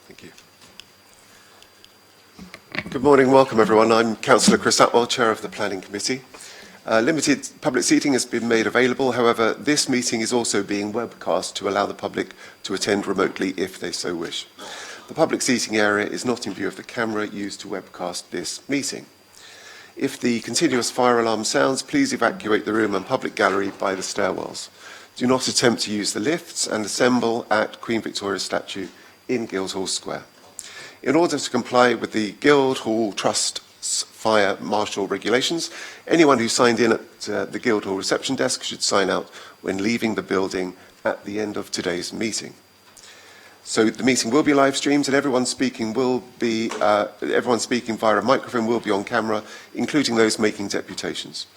Thank you. Good morning, welcome everyone. I'm Councillor Chris Atwell, Chair of the Planning Committee. Limited public seating has been made available. However, this meeting is also being webcast to allow the public to attend remotely if they so wish. The public seating area is not in view of the camera used to webcast this meeting. If the continuous fire alarm sounds, please evacuate the room and public gallery by the stairwells. Do not attempt to use the lifts and assemble at Queen Victoria's statue in Guildhall Square. In order to comply with the Guildhall Trust's fire marshal regulations, anyone who signed in at the Guildhall reception desk should sign out when leaving the building at the end of today's meeting. So the meeting will be live streamed, and everyone speaking via a microphone will be on camera, including those making deputations.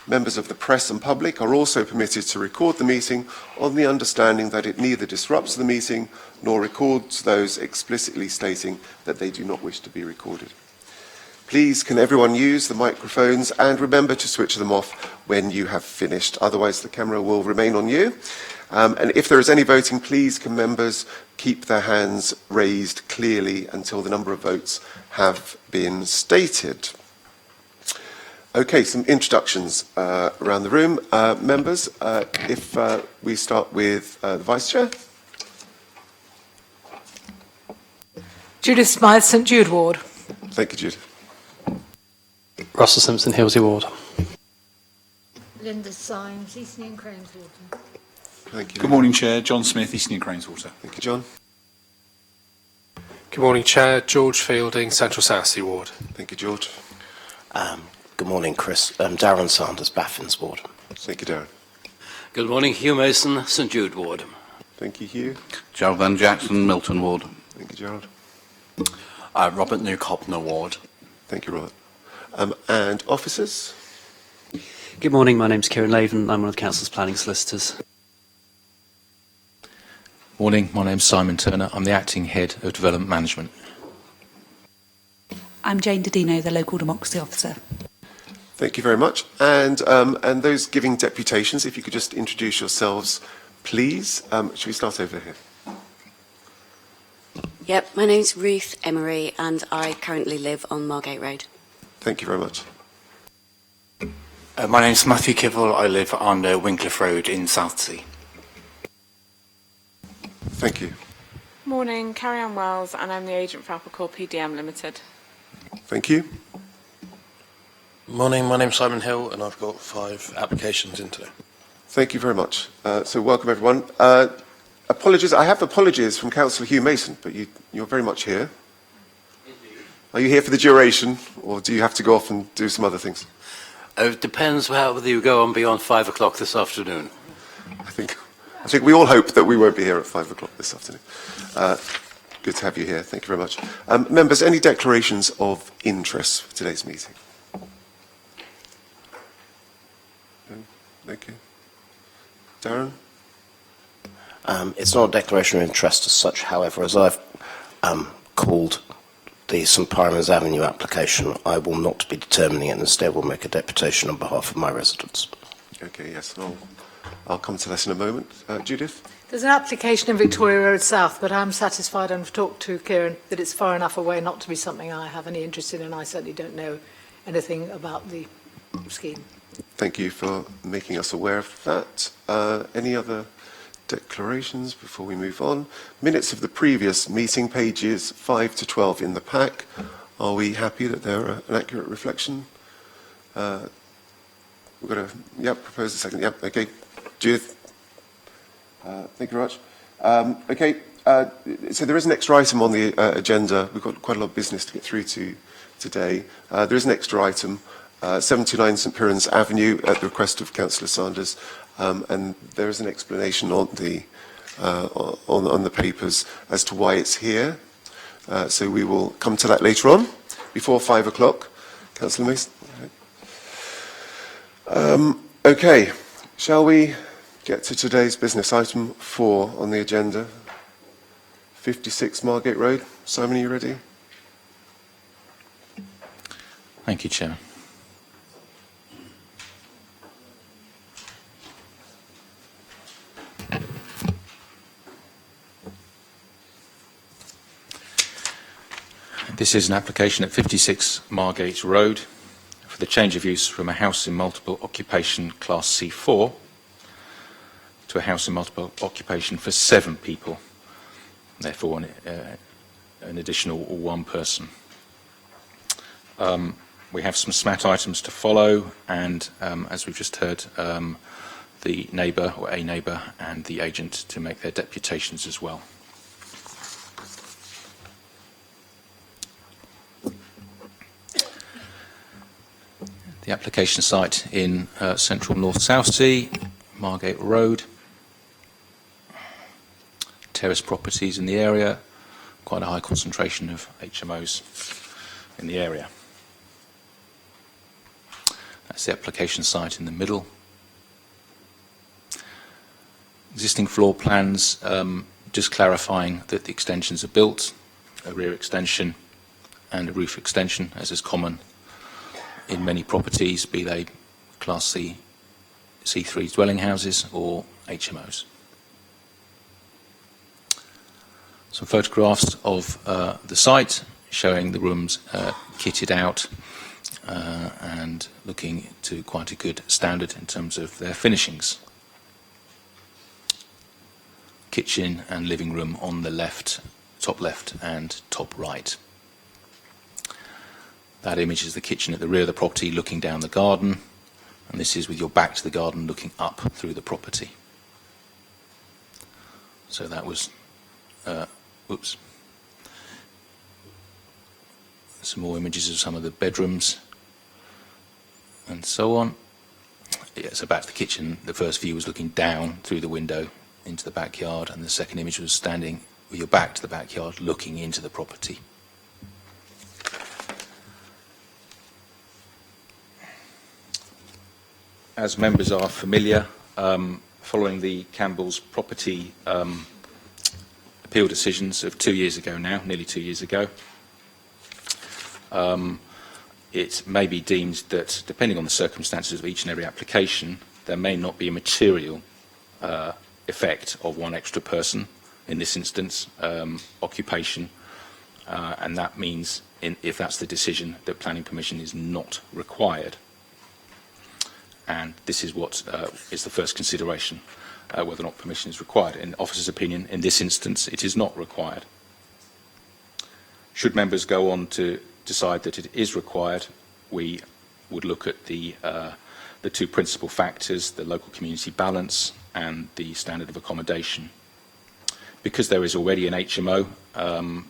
Members of the press and public are also permitted to record the meeting on the understanding that it neither disrupts the meeting nor records those explicitly stating that they do not wish to be recorded. Please, can everyone use the microphones, and remember to switch them off when you have finished, otherwise the camera will remain on you. And if there is any voting, please can members keep their hands raised clearly until the number of votes have been stated. Okay, some introductions around the room. Members, if we start with the Vice Chair. Judith Smythe, St Jude Ward. Thank you, Judith. Russell Simpson, Hillsey Ward. Linda Symes, Eastney and Craneswater. Thank you. Good morning, Chair. John Smith, Eastney and Craneswater. Thank you, John. Good morning, Chair. George Fielding, Central Southsea Ward. Thank you, George. Good morning, Chris. Darren Sanders, Baffins Ward. Thank you, Darren. Good morning, Hugh Mason, St Jude Ward. Thank you, Hugh. Gerald Van Jackson, Milton Ward. Thank you, Gerald. Robert Newcopner Ward. Thank you, Robert. And officers? Good morning, my name's Kieran Laven. I'm one of the Council's planning solicitors. Morning, my name's Simon Turner. I'm the Acting Head of Development Management. I'm Jane Didino, the Local Democracy Officer. Thank you very much. And those giving deputations, if you could just introduce yourselves, please. Should we start over here? Yep, my name's Ruth Emery and I currently live on Margate Road. Thank you very much. My name's Matthew Kivell. I live on Wincliffe Road in Southsea. Thank you. Morning, Carrie-Anne Wells, and I'm the agent for Applecore PDM Limited. Thank you. Morning, my name's Simon Hill and I've got 5 applications in today. Thank you very much. So welcome everyone. Apologies, I have apologies from Councillor Hugh Mason, but you're very much here. Are you here for the duration, or do you have to go off and do some other things? It depends whether you go on beyond 5 o'clock this afternoon. I think we all hope that we won't be here at 5 o'clock this afternoon. Good to have you here. Thank you very much. Members, any declarations of interest for today's meeting? No? Okay. Darren? It's not a declaration of interest as such, however, as I've called the St Pyramid's Avenue application, I will not be determining it and instead will make a deputation on behalf of my residents. Okay, yes, and I'll come to that in a moment. Judith? There's an application in Victoria Road South, but I'm satisfied, and I've talked to Kieran, that it's far enough away not to be something I have any interest in, and I certainly don't know anything about the scheme. Thank you for making us aware of that. Any other declarations before we move on? Minutes of the previous meeting, pages 5 to 12 in the pack. Are we happy that they're an accurate reflection? We've got a, propose a second. Okay. Judith? Thank you very much. Okay, so there is an extra item on the agenda. We've got quite a lot of business to get through to today. There is an extra item, 729 St Piran's Avenue, at the request of Councillor Sanders, and there is an explanation on the papers as to why it's here. So we will come to that later on, before 5 o'clock. Councillor Mason? Okay, shall we get to today's business? Item 4 on the agenda, 56 Margate Road. Simon, are you ready? Thank you, Chair. This is an application at 56 Margate Road for the change of use from a house in multiple occupation Class C4 to a house in multiple occupation for 7 people, therefore an additional 1 person. We have some SMAT items to follow, and as we've just heard, the neighbour or a neighbour and the agent to make their deputations as well. The application site in central North Southsea, Margate Road. Terrace properties in the area, quite a high concentration of HMOs in the area. That's the application site in the middle. Existing floor plans, just clarifying that the extensions are built, a rear extension and a roof extension, as is common in many properties, be they Class C, C3 dwelling houses or HMOs. Some photographs of the site showing the rooms kitted out and looking to quite a good standard in terms of their finishings. Kitchen and living room on the left, top left and top right. That image is the kitchen at the rear of the property looking down the garden, and this is with your back to the garden looking up through the property. So that was some more images of some of the bedrooms and so on. Yeah, so back to the kitchen, the first view was looking down through the window into the backyard, and the second image was standing with your back to the backyard looking into the property. As members are familiar, following the Campbell's property appeal decisions of 2 years ago now, nearly 2 years ago, it may be deemed that, depending on the circumstances of each and every application, there may not be a material effect of 1 extra person, in this instance, occupation, and that means, if that's the decision, that planning permission is not required. And this is what is the first consideration, whether or not permission is required. In the officer's opinion, in this instance, it is not required. Should members go on to decide that it is required, we would look at the 2 principal factors, the local community balance and the standard of accommodation. Because there is already an HMO,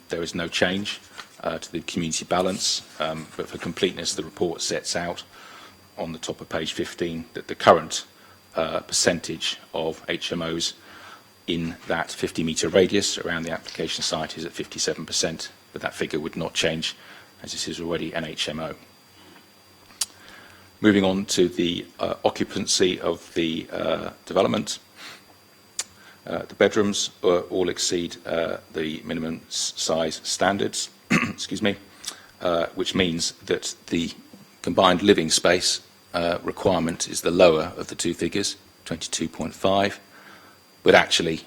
there is no change to the community balance, but for completeness, the report sets out on the top of page 15 that the current percentage of HMOs in that 50-metre radius around the application site is at 57%, but that figure would not change as this is already an HMO. Moving on to the occupancy of the development, the bedrooms all exceed the minimum size standards, excuse me, which means that the combined living space requirement is the lower of the 2 figures, 22.5, but actually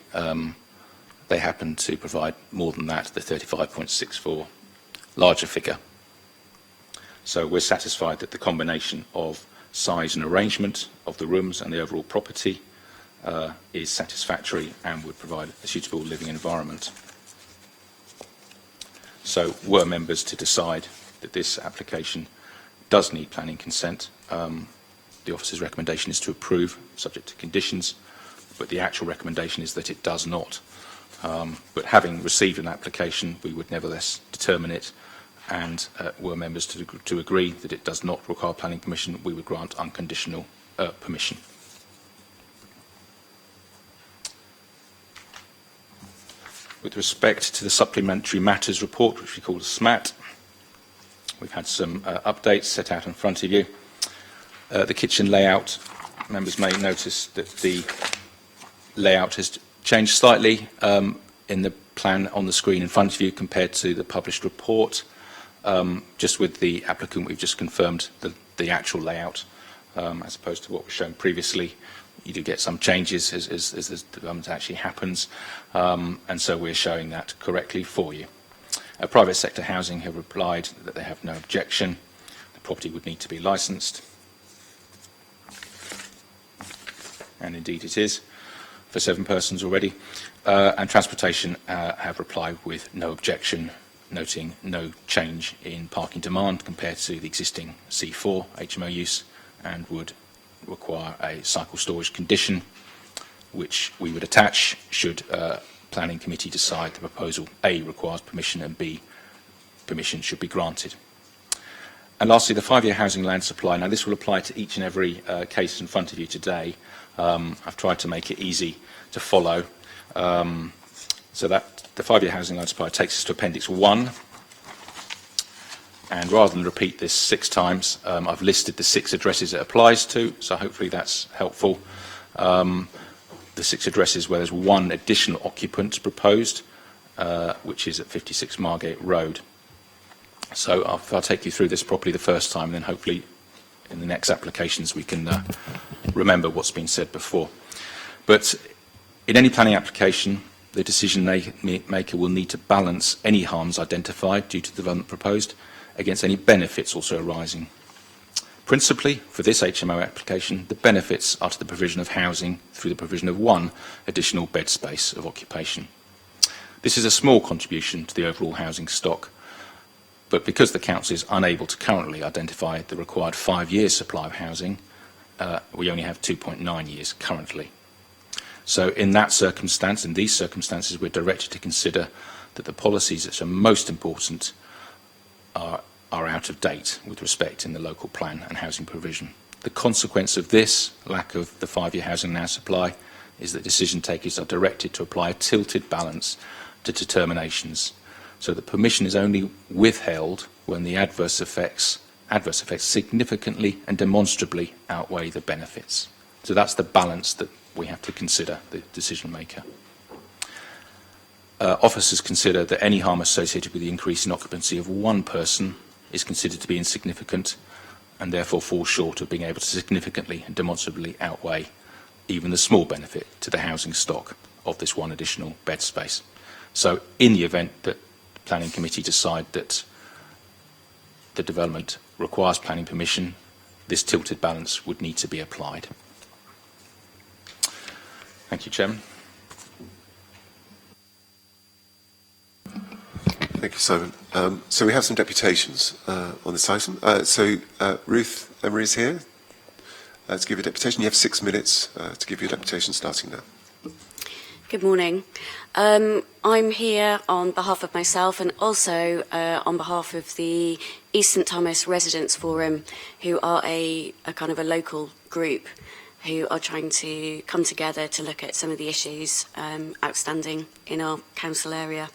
they happen to provide more than that, the 35.64 larger figure. So we're satisfied that the combination of size and arrangement of the rooms and the overall property is satisfactory and would provide a suitable living environment. So were members to decide that this application does need planning consent, the officer's recommendation is to approve, subject to conditions, but the actual recommendation is that it does not. But having received an application, we would nevertheless determine it, and were members to agree that it does not require planning permission, we would grant unconditional permission. With respect to the supplementary matters report, which we call the SMAT, we've had some updates set out in front of you. The kitchen layout, members may notice that the layout has changed slightly in the plan on the screen in front of you compared to the published report. Just with the applicant, we've just confirmed the actual layout as opposed to what was shown previously. You do get some changes as the development actually happens, and so we're showing that correctly for you. Private sector housing have replied that they have no objection. The property would need to be licensed. And indeed it is, for 7 persons already. And transportation have replied with no objection, noting no change in parking demand compared to the existing C4 HMO use, and would require a cycle storage condition, which we would attach should Planning Committee decide the proposal A requires permission and B permission should be granted. And lastly, the 5-year housing land supply. Now this will apply to each and every case in front of you today. I've tried to make it easy to follow. So that the 5-year housing land supply takes us to Appendix 1. And rather than repeat this 6 times, I've listed the 6 addresses it applies to, so hopefully that's helpful. The 6 addresses where there's 1 additional occupant proposed, which is at 56 Margate Road. So I'll take you through this properly the first time, and then hopefully in the next applications we can remember what's been said before. But in any planning application, the decision maker will need to balance any harms identified due to the development proposed against any benefits also arising. Principally, for this HMO application, the benefits are to the provision of housing through the provision of 1 additional bed space of occupation. This is a small contribution to the overall housing stock, but because the Council is unable to currently identify the required 5-year supply of housing, we only have 2.9 years currently. So in that circumstance, in these circumstances, we're directed to consider that the policies that are most important are out of date with respect in the local plan and housing provision. The consequence of this lack of the 5-year housing land supply is that decision takers are directed to apply a tilted balance to determinations, so that permission is only withheld when the adverse effects significantly and demonstrably outweigh the benefits. So that's the balance that we have to consider, the decision maker. Officers consider that any harm associated with the increase in occupancy of 1 person is considered to be insignificant and therefore falls short of being able to significantly and demonstrably outweigh even the small benefit to the housing stock of this 1 additional bed space. So in the event that the Planning Committee decide that the development requires planning permission, this tilted balance would need to be applied. Thank you, Chairman. Thank you, Simon. So we have some deputations on this item. Ruth Emery is here to give you a deputation. You have 6 minutes to give your deputation starting now. Good morning. I'm here on behalf of myself and also on behalf of the East St Thomas Residents Forum, who are a kind of a local group who are trying to come together to look at some of the issues outstanding in our council area.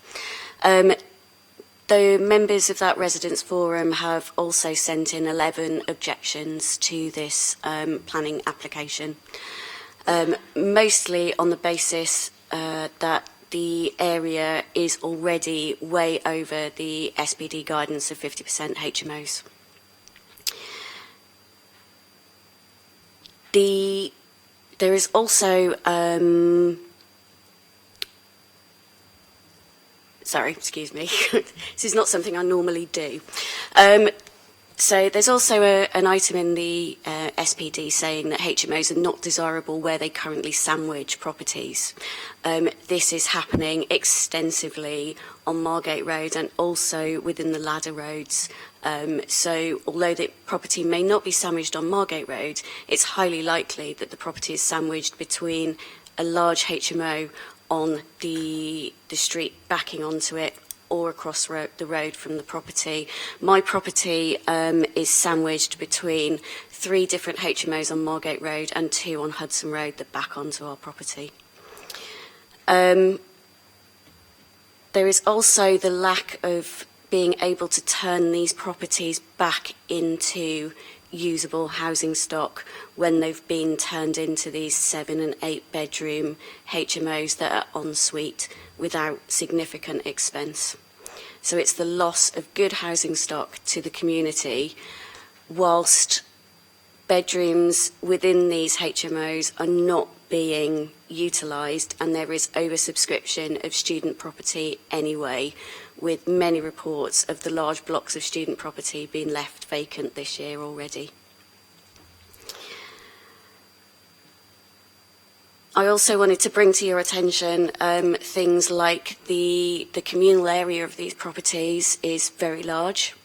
The members of that Residents Forum have also sent in 11 objections to this planning application, mostly on the basis that the area is already way over the SPD guidance of 50% HMOs. There is also sorry, excuse me. This is not something I normally do. So there's also an item in the SPD saying that HMOs are not desirable where they currently sandwich properties. This is happening extensively on Margate Road and also within the ladder roads. So although the property may not be sandwiched on Margate Road, it's highly likely that the property is sandwiched between a large HMO on the street backing onto it or across the road from the property. My property is sandwiched between 3 different HMOs on Margate Road and 2 on Hudson Road that back onto our property. There is also the lack of being able to turn these properties back into usable housing stock when they've been turned into these 7 and 8 bedroom HMOs that are en suite without significant expense. So it's the loss of good housing stock to the community, whilst bedrooms within these HMOs are not being utilised, and there is oversubscription of student property anyway, with many reports of the large blocks of student property being left vacant this year already. I also wanted to bring to your attention things like the communal area of these properties is very large,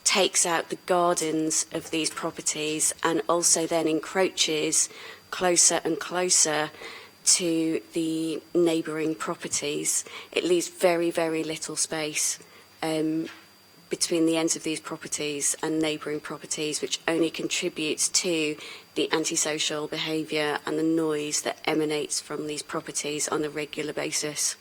takes out the gardens of these properties, and also then encroaches closer and closer to the neighbouring properties. It leaves very, very little space between the ends of these properties and neighbouring properties, which only contributes to the antisocial behaviour and the noise that emanates from these properties on a regular basis.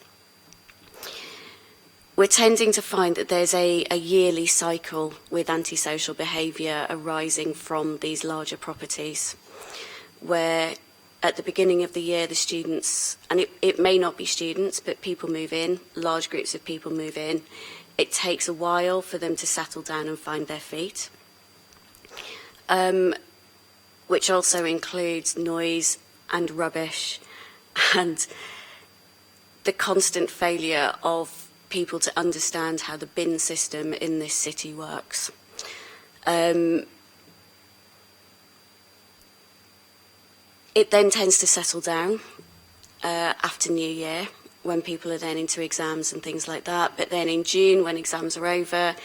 We're tending to find that there's a yearly cycle with antisocial behaviour arising from these larger properties, where at the beginning of the year the students, and it may not be students, but people move in, large groups of people move in. It takes a while for them to settle down and find their feet, which also includes noise and rubbish and the constant failure of people to understand how the bin system in this city works. It then tends to settle down after New Year, when people are then into exams and things like that. But then in June, when exams are over,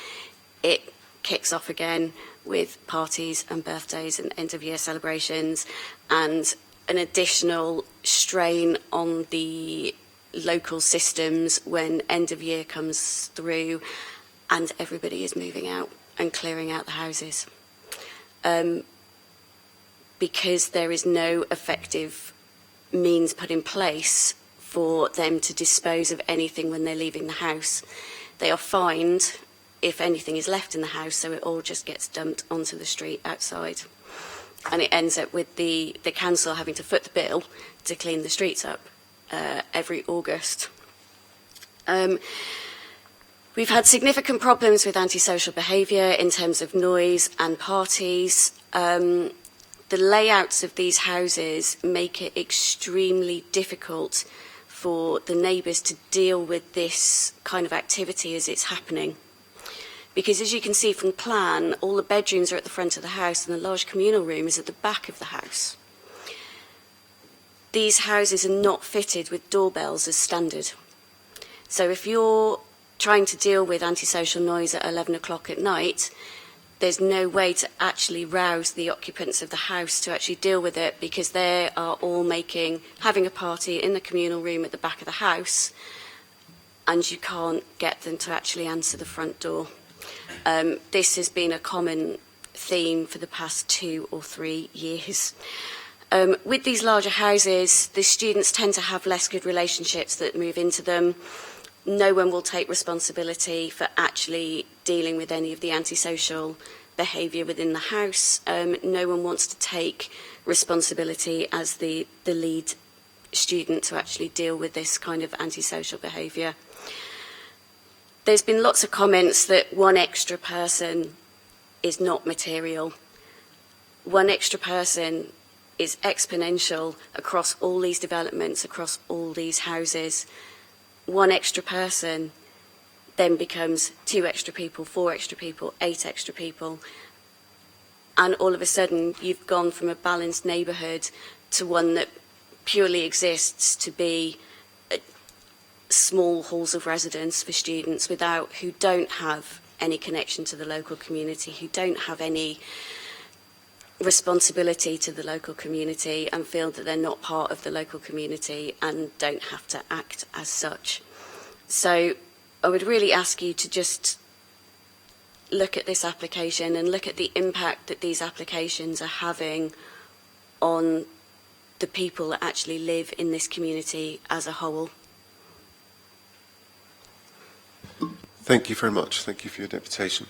it kicks off again with parties and birthdays and end-of-year celebrations, and an additional strain on the local systems when end of year comes through and everybody is moving out and clearing out the houses. Because there is no effective means put in place for them to dispose of anything when they're leaving the house. They are fined if anything is left in the house, so it all just gets dumped onto the street outside. And it ends up with the council having to foot the bill to clean the streets up every August. We've had significant problems with antisocial behaviour in terms of noise and parties. The layouts of these houses make it extremely difficult for the neighbours to deal with this kind of activity as it's happening. Because as you can see from the plan, all the bedrooms are at the front of the house and the large communal room is at the back of the house. These houses are not fitted with doorbells as standard. So if you're trying to deal with antisocial noise at 11 o'clock at night, there's no way to actually rouse the occupants of the house to actually deal with it, because they are all having a party in the communal room at the back of the house, and you can't get them to actually answer the front door. This has been a common theme for the past 2 or 3 years. With these larger houses, the students tend to have less good relationships that move into them. No one will take responsibility for actually dealing with any of the antisocial behaviour within the house. No one wants to take responsibility as the lead student to actually deal with this kind of antisocial behaviour. There's been lots of comments that one extra person is not material. One extra person is exponential across all these developments, across all these houses. One extra person then becomes 2 extra people, 4 extra people, 8 extra people. And all of a sudden, you've gone from a balanced neighbourhood to one that purely exists to be small halls of residence for students who don't have any connection to the local community, who don't have any responsibility to the local community and feel that they're not part of the local community and don't have to act as such. So I would really ask you to just look at this application and look at the impact that these applications are having on the people that actually live in this community as a whole. Thank you very much. Thank you for your deputation.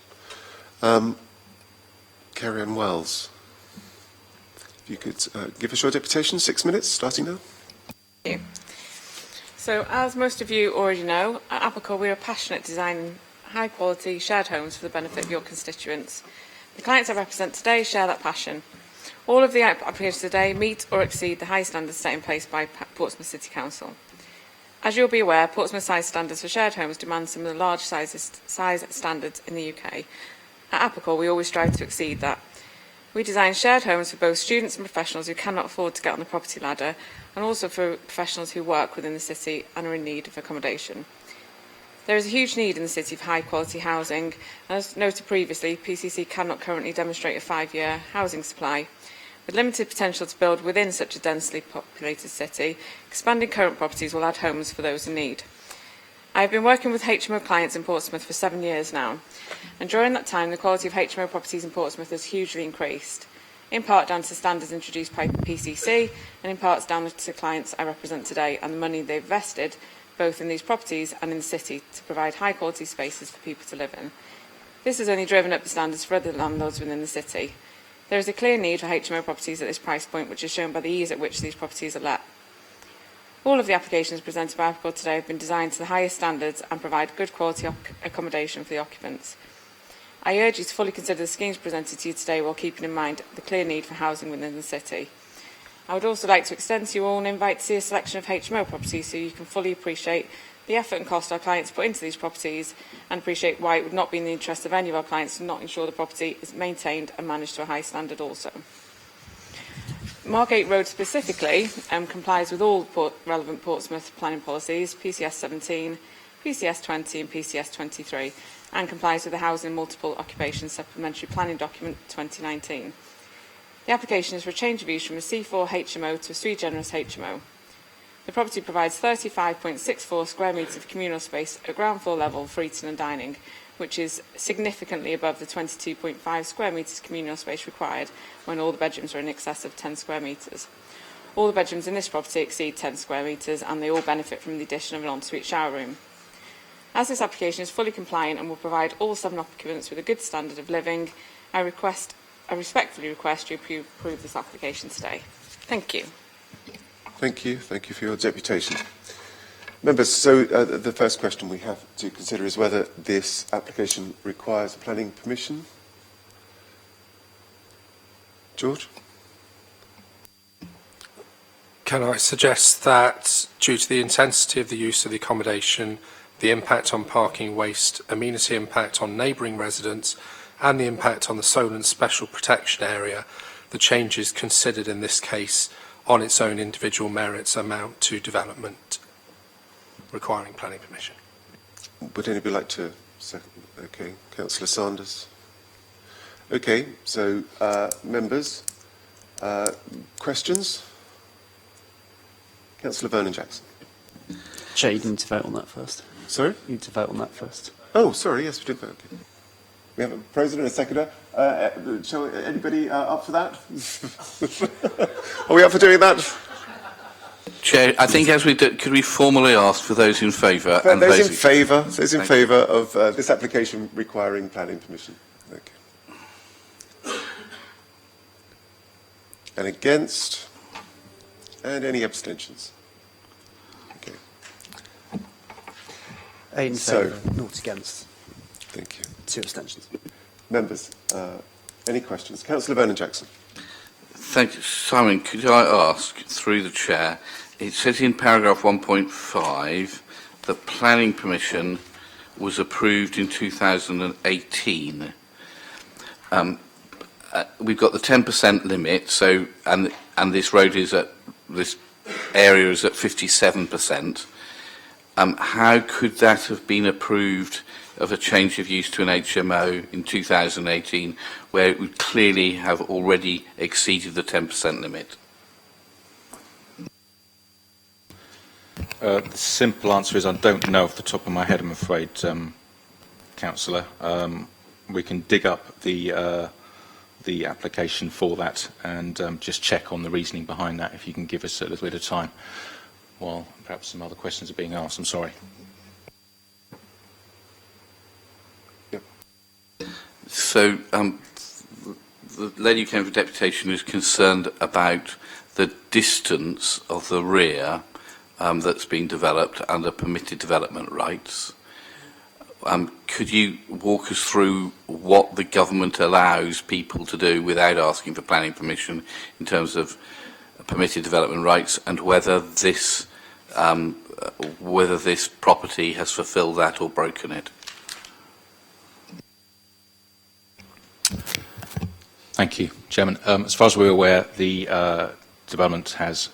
Carrie-Anne Wells, if you could give us your deputation, 6 minutes, starting now. Thank you. So, as most of you already know, at Apical we are passionate designing high-quality shared homes for the benefit of your constituents. The clients I represent today share that passion. All of the applications today meet or exceed the high standards set in place by Portsmouth City Council. As you'll be aware, Portsmouth size standards for shared homes demand some of the large size standards in the UK. At Apical, we always strive to exceed that. We design shared homes for both students and professionals who cannot afford to get on the property ladder, and also for professionals who work within the city and are in need of accommodation. There is a huge need in the city for high-quality housing, and as noted previously, PCC cannot currently demonstrate a 5-year housing supply. With limited potential to build within such a densely populated city, expanding current properties will add homes for those in need. I have been working with HMO clients in Portsmouth for 7 years now, and during that time the quality of HMO properties in Portsmouth has hugely increased, in part down to standards introduced by PCC, and in parts down to clients I represent today and the money they've invested both in these properties and in the city to provide high-quality spaces for people to live in. This has only driven up the standards for other landlords within the city. There is a clear need for HMO properties at this price point, which is shown by the ease at which these properties are let. All of the applications presented by Apical today have been designed to the highest standards and provide good quality accommodation for the occupants. I urge you to fully consider the schemes presented to you today while keeping in mind the clear need for housing within the city. I would also like to extend to you all an invite to see a selection of HMO properties so you can fully appreciate the effort and cost our clients put into these properties and appreciate why it would not be in the interest of any of our clients to not ensure the property is maintained and managed to a high standard also. Margate Road specifically complies with all relevant Portsmouth planning policies, PCS 17, PCS 20 and PCS 23, and complies with the Housing and Multiple Occupation Supplementary Planning Document 2019. The application is for a change of use from a C4 HMO to a sui generis HMO. The property provides 35.64 square metres of communal space at ground floor level for eating and dining, which is significantly above the 22.5 square metres communal space required when all the bedrooms are in excess of 10 square metres. All the bedrooms in this property exceed 10 square metres and they all benefit from the addition of an ensuite shower room. As this application is fully compliant and will provide all 7 occupants with a good standard of living, I respectfully request you approve this application today. Thank you. Thank you. Thank you for your deputation. Members, so the first question we have to consider is whether this application requires planning permission. George? Can I suggest that due to the intensity of the use of the accommodation, the impact on parking waste, amenity impact on neighbouring residents, and the impact on the Solent Special Protection Area, the changes considered in this case on its own individual merits amount to development requiring planning permission? Would anybody like to second? Okay, Councillor Sanders. Okay, so members, questions? Councillor Vernon-Jackson. Chair, you need to vote on that first. Sorry? You need to vote on that first. Oh, sorry, yes, we did vote. Okay. We have a president and a seconder. Anybody up for that? Are we up for doing that? Chair, I think as we do, could we formally ask for those in favour? Those in favour of this application requiring planning permission. Okay. And against? And any abstentions? Okay. 8 in favour, 0 against. Thank you. 2 abstentions. Members, any questions? Councillor Vernon-Jackson. Thank you. Simon, could I ask, through the Chair, it says in paragraph 1.5 that planning permission was approved in 2018. We've got the 10% limit, so and this road is at this area is at 57%. How could that have been approved of a change of use to an HMO in 2018, where it would clearly have already exceeded the 10% limit? The simple answer is I don't know off the top of my head, I'm afraid, Councillor. We can dig up the application for that and just check on the reasoning behind that if you can give us a little bit of time while perhaps some other questions are being asked. I'm sorry. So the lady who came for deputation is concerned about the distance of the rear that's being developed under permitted development rights. Could you walk us through what the government allows people to do without asking for planning permission in terms of permitted development rights, and whether this property has fulfilled that or broken it? Thank you, Chairman. As far as we're aware, the development has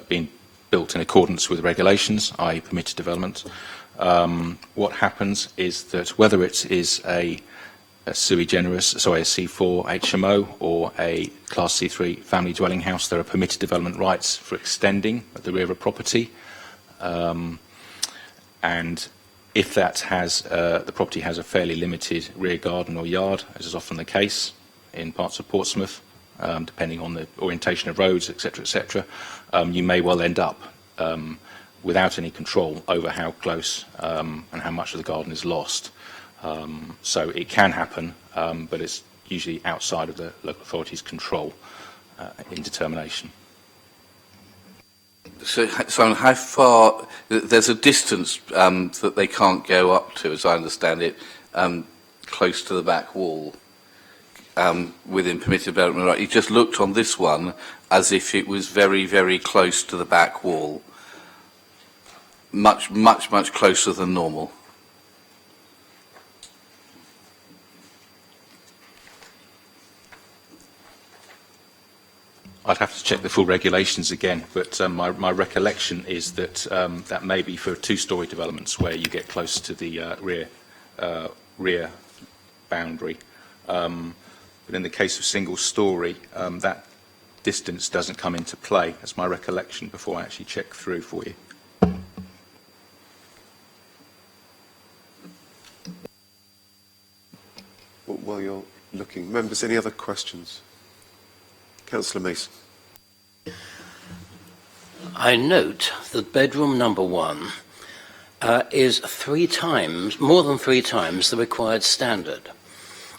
been built in accordance with regulations, i.e. permitted development. What happens is that whether it is a sui generis, so a C4 HMO or a Class C3 family dwelling house, there are permitted development rights for extending at the rear of a property. And if that has, the property has a fairly limited rear garden or yard, as is often the case in parts of Portsmouth, depending on the orientation of roads, etc., you may well end up without any control over how close and how much of the garden is lost. So it can happen, but it's usually outside of the local authority's control in determination. So, Simon, how far, there's a distance that they can't go up to, as I understand it, close to the back wall within permitted development right. You just looked on this one as if it was very, very close to the back wall. Much closer than normal. I'd have to check the full regulations again, but my recollection is that that may be for two-storey developments where you get close to the rear boundary. But in the case of single-storey, that distance doesn't come into play. That's my recollection before I actually check through for you. While you're looking, members, any other questions? Councillor Mason. I note that bedroom number 1 is more than three times the required standard,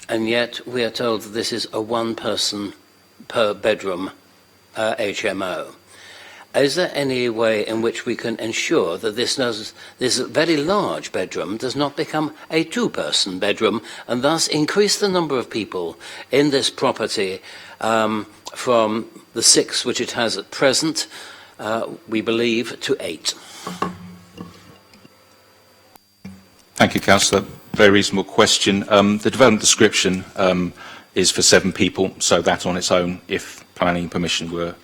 and yet we are told that this is a one-person per bedroom HMO. Is there any way in which we can ensure that this very large bedroom does not become a two-person bedroom and thus increase the number of people in this property from the 6 which it has at present, we believe, to 8? Thank you, Councillor. Very reasonable question. The development description is for 7 people, so that on its own, if planning permission were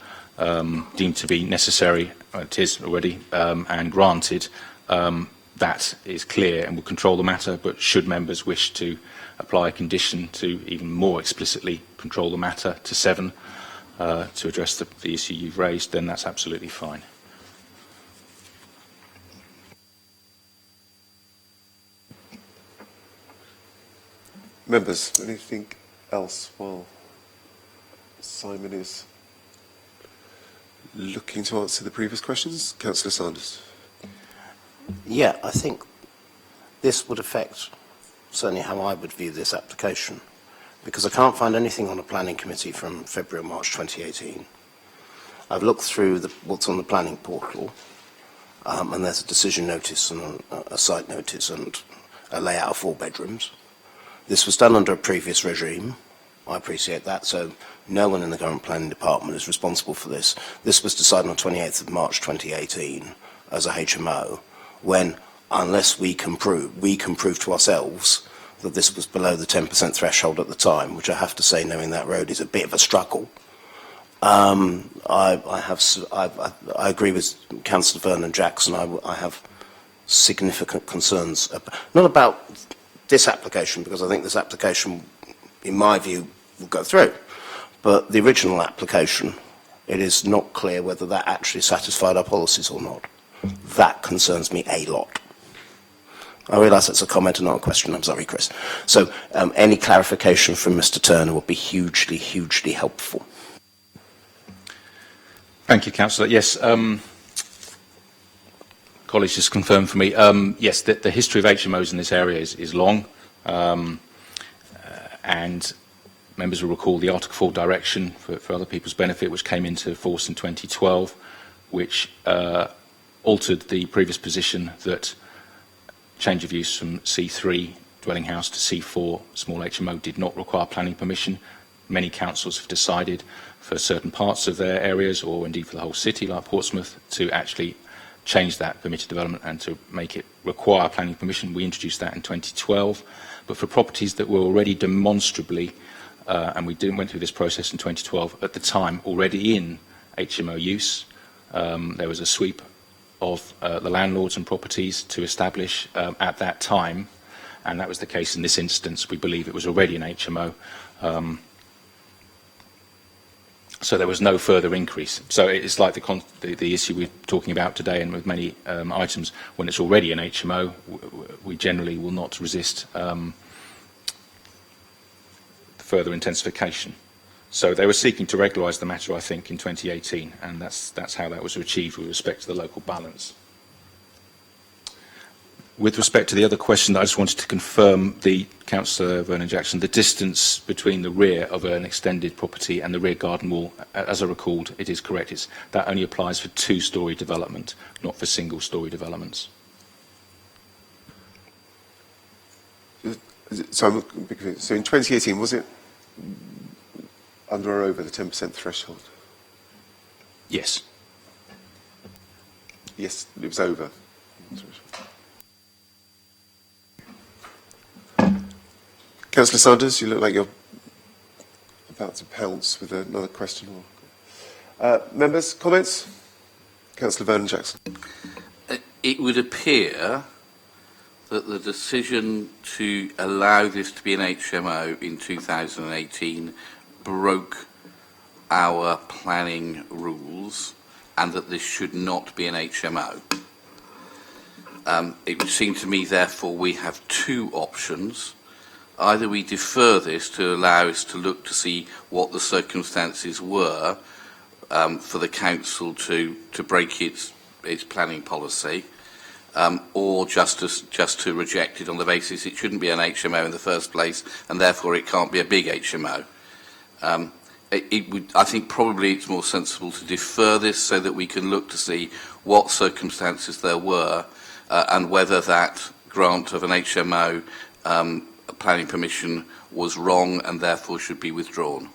deemed to be necessary, it is already, and granted, that is clear and will control the matter. But should members wish to apply a condition to even more explicitly control the matter to 7 to address the issue you've raised, then that's absolutely fine. Members, anything else while Simon is looking to answer the previous questions? Councillor Sanders. Yeah, I think this would affect certainly how I would view this application, because I can't find anything on a planning committee from February or March 2018. I've looked through what's on the planning portal, and there's a decision notice and a site notice and a layout of 4 bedrooms. This was done under a previous regime. I appreciate that, so no one in the current planning department is responsible for this. This was decided on 28th of March 2018 as a HMO, when, unless we can prove to ourselves that this was below the 10% threshold at the time, which I have to say, knowing that road, is a bit of a struggle. I agree with Councillor Vernon Jackson. I have significant concerns, not about this application, because I think this application, in my view, will go through. But the original application, it is not clear whether that actually satisfied our policies or not. That concerns me a lot. I realise that's a comment and not a question. I'm sorry, Chris. So any clarification from Mr. Turner would be hugely, hugely helpful. Thank you, Councillor. Yes, colleagues just confirmed for me. Yes, the history of HMOs in this area is long, and members will recall the Article 4 direction for other people's benefit, which came into force in 2012, which altered the previous position that change of use from C3 dwelling house to C4 small HMO did not require planning permission. Many councils have decided for certain parts of their areas, or indeed for the whole city, like Portsmouth, to actually change that permitted development and to make it require planning permission. We introduced that in 2012. But for properties that were already demonstrably, and we went through this process in 2012, at the time already in HMO use, there was a sweep of the landlords and properties to establish at that time, and that was the case in this instance. We believe it was already an HMO. So there was no further increase. So it's like the issue we're talking about today, and with many items, when it's already an HMO, we generally will not resist further intensification. So they were seeking to regularise the matter, I think, in 2018, and that's how that was achieved with respect to the local balance. With respect to the other question, I just wanted to confirm, Councillor Vernon-Jackson, the distance between the rear of an extended property and the rear garden wall, as I recalled, it is correct. That only applies for two-storey development, not for single-storey developments. So in 2018, was it under or over the 10% threshold? Yes. Yes, it was over. Councillor Sanders, you look like you're about to pounce with another question. Members, comments? Councillor Vernon-Jackson. It would appear that the decision to allow this to be an HMO in 2018 broke our planning rules, and that this should not be an HMO. It would seem to me, therefore, we have two options. Either we defer this to allow us to look to see what the circumstances were for the council to break its planning policy, or just to reject it on the basis it shouldn't be an HMO in the first place, and therefore it can't be a big HMO. I think probably it's more sensible to defer this so that we can look to see what circumstances there were and whether that grant of an HMO planning permission was wrong and therefore should be withdrawn.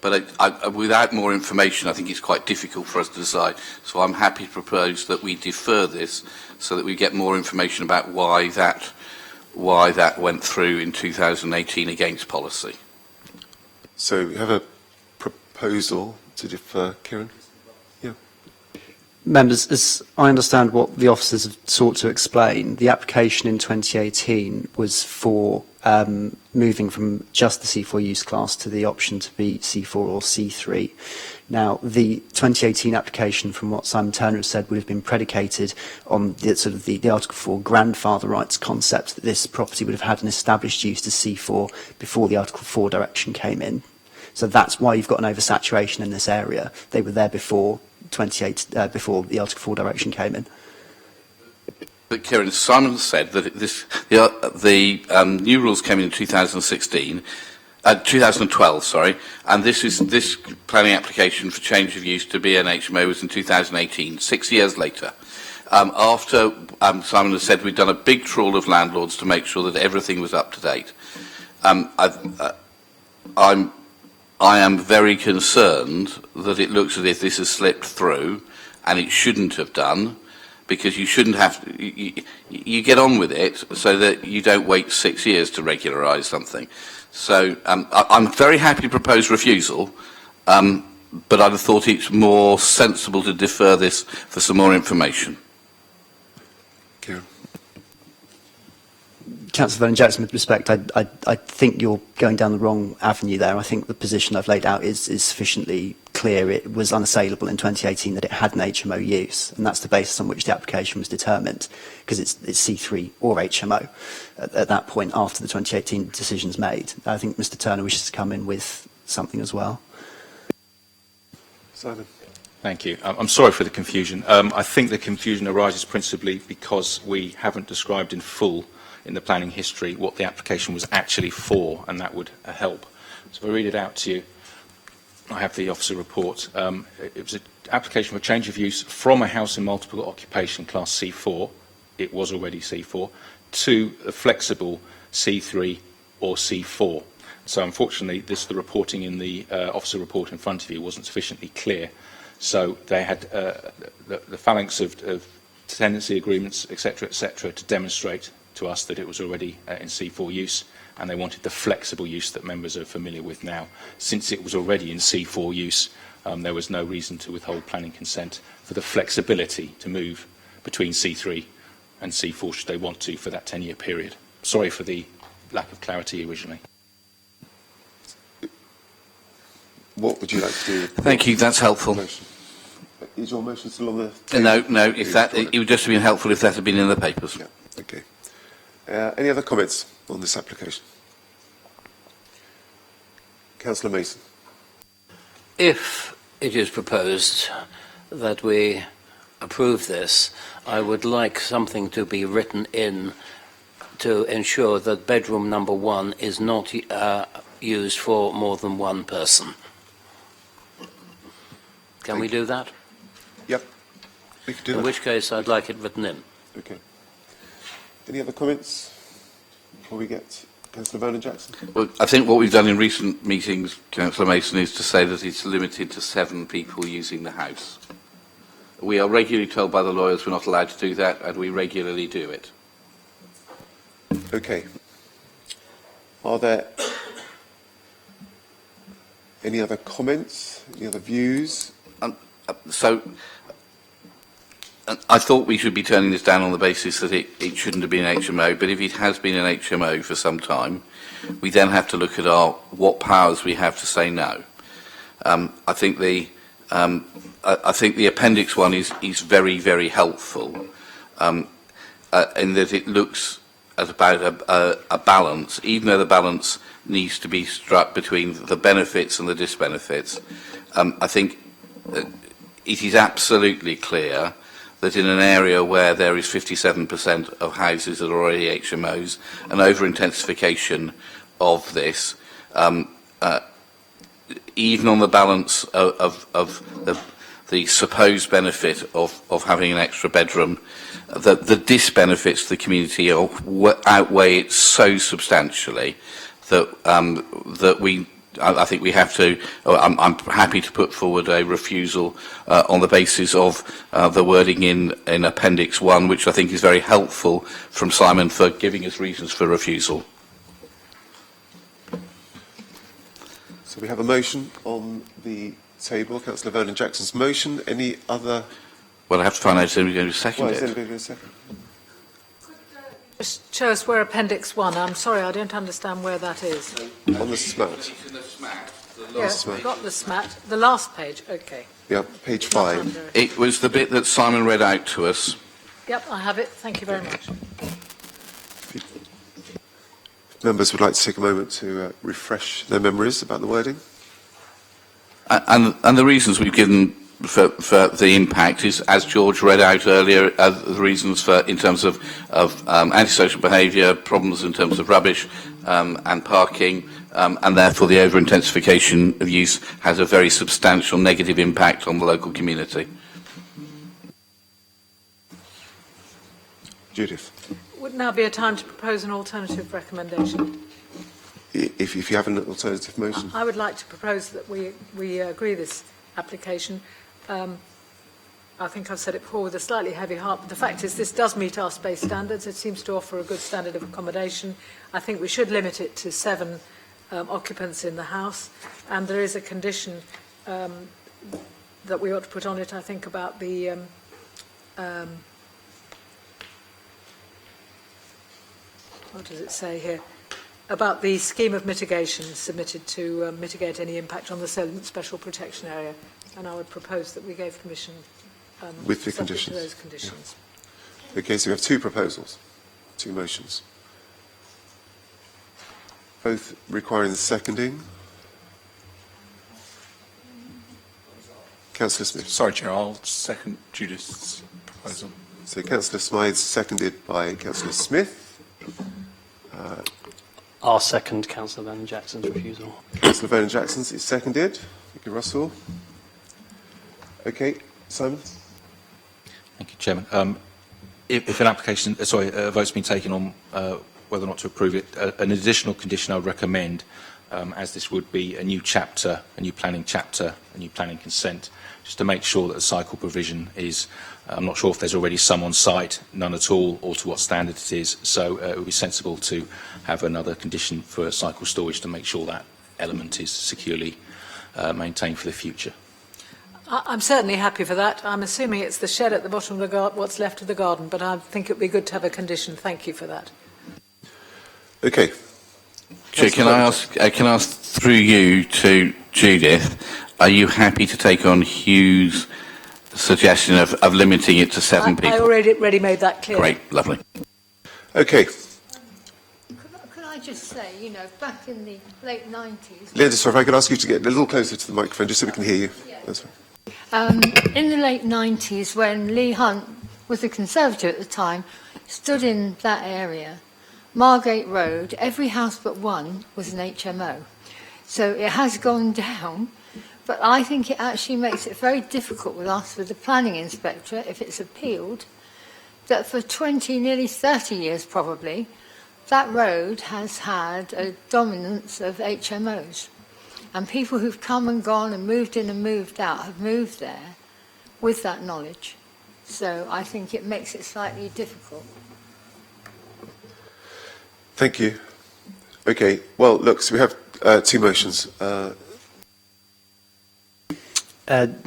But without more information, I think it's quite difficult for us to decide. So I'm happy to propose that we defer this so that we get more information about why that went through in 2018 against policy. So we have a proposal to defer. Kieran? Yeah. Members, as I understand what the officers have sought to explain, the application in 2018 was for moving from just the C4 use class to the option to be C4 or C3. Now, the 2018 application, from what Simon Turner has said, would have been predicated on the Article 4 grandfather rights concept, that this property would have had an established use to C4 before the Article 4 direction came in. So that's why you've got an oversaturation in this area. They were there before before the Article 4 direction came in. But Kieran, Simon said that the new rules came in 2012, sorry, and this planning application for change of use to be an HMO was in 2018, 6 years later. After Simon has said we'd done a big trawl of landlords to make sure that everything was up to date. I am very concerned that it looks as if this has slipped through, and it shouldn't have done, because you shouldn't have to, you get on with it so that you don't wait 6 years to regularise something. So I'm very happy to propose refusal, but I'd have thought it's more sensible to defer this for some more information. Kieran. Councillor Vernon-Jackson, with respect, I think you're going down the wrong avenue there. I think the position I've laid out is sufficiently clear. It was unassailable in 2018 that it had an HMO use, and that's the basis on which the application was determined, because it's C3 or HMO at that point after the 2018 decision's made. I think Mr Turner wishes to come in with something as well. Simon. Thank you. I'm sorry for the confusion. I think the confusion arises principally because we haven't described in full in the planning history what the application was actually for, and that would help. So if I read it out to you, I have the officer report. It was an application for change of use from a house in multiple occupation class C4 it was already C4, to a flexible C3 or C4. So unfortunately, the reporting in the officer report in front of you wasn't sufficiently clear. So they had the phalanx of tenancy agreements, etc., to demonstrate to us that it was already in C4 use, and they wanted the flexible use that members are familiar with now. Since it was already in C4 use, there was no reason to withhold planning consent for the flexibility to move between C3 and C4 should they want to for that 10-year period. Sorry for the lack of clarity originally. What would you like to do? Thank you, that's helpful. Is your motion still on the table? No, it would just have been helpful if that had been in the papers. Yeah, okay. Any other comments on this application? Councillor Mason. If it is proposed that we approve this, I would like something to be written in to ensure that bedroom number 1 is not used for more than one person. Can we do that? Yep, we could do that. In which case, I'd like it written in. Okay. Any other comments before we get Councillor Vernon Jackson? Well, I think what we've done in recent meetings, Councillor Mason, is to say that it's limited to 7 people using the house. We are regularly told by the lawyers we're not allowed to do that, and we regularly do it. Okay. Are there any other comments, any other views? I thought we should be turning this down on the basis that it shouldn't have been an HMO, but if it has been an HMO for some time, we then have to look at what powers we have to say no. I think the Appendix 1 is very, very helpful in that it looks at about a balance, even though the balance needs to be struck between the benefits and the disbenefits. I think it is absolutely clear that in an area where there is 57% of houses that are already HMOs, an over-intensification of this, even on the balance of the supposed benefit of having an extra bedroom, the disbenefits to the community outweigh it so substantially that I think we have to. I'm happy to put forward a refusal on the basis of the wording in Appendix 1, which I think is very helpful from Simon for giving us reasons for refusal. So we have a motion on the table, Councillor Vernon Jackson's motion. Any other? Well, I have to find out if anybody going to second Why it. is anybody going to second? Just show us where Appendix 1. I'm sorry, I don't understand where that is. On the SMAT. Yes, I've got the SMAT. The last page, okay. Yeah, page 5. It was the bit that Simon read out to us. Yep, I have it. Thank you very much. Members would like to take a moment to refresh their memories about the wording. And the reasons we've given for the impact is, as George read out earlier, the reasons for in terms of antisocial behaviour, problems in terms of rubbish and parking, and therefore the over-intensification of use has a very substantial negative impact on the local community. Judith. Would now be a time to propose an alternative recommendation? If you have an alternative motion. I would like to propose that we agree this application. I think I've said it before with a slightly heavy heart, but the fact is this does meet our space standards. It seems to offer a good standard of accommodation. I think we should limit it to 7 occupants in the house, and there is a condition that we ought to put on it, I think, about the what does it say here? About the scheme of mitigation submitted to mitigate any impact on the special protection area, and I would propose that we gave permission with the subject conditions. to those conditions. Yeah. Okay, so we have 2 proposals, 2 motions, both requiring the seconding. Councillor Smith. Sorry, Chair, I'll second Judith's proposal. So Councillor Smythe, seconded by Councillor Smith. I'll second Councillor Vernon Jackson's refusal. Councillor Vernon Jackson's is seconded. Thank you, Russell. Okay, Simon. Thank you, Chairman. if an application, a vote's been taken on whether or not to approve it, an additional condition I would recommend, as this would be a new chapter, a new planning chapter, a new planning consent, just to make sure that the cycle provision is, I'm not sure if there's already some on site, none at all, or to what standard it is, so it would be sensible to have another condition for cycle storage to make sure that element is securely maintained for the future. I'm certainly happy for that. I'm assuming it's the shed at the bottom of the garden, what's left of the garden, but I think it would be good to have a condition. Thank you for that. Okay. Chair, can I ask through you to Judith, are you happy to take on Hugh's suggestion of limiting it to 7 people? I already made that clear. Great, lovely. Okay. Can I just say, you know, back in the late 90s... Linda, sorry, if I could ask you to get a little closer to the microphone, just so we can hear you. That's right. In the late 90s, when Leigh Hunt was a Conservative at the time, stood in that area, Margate Road, every house but one was an HMO. So it has gone down, but I think it actually makes it very difficult with us, with the planning inspector, if it's appealed, that for 20, nearly 30 years probably, that road has had a dominance of HMOs. And people who've come and gone and moved in and moved out have moved there with that knowledge. So I think it makes it slightly difficult. Thank you. Okay, well, look, so we have two motions.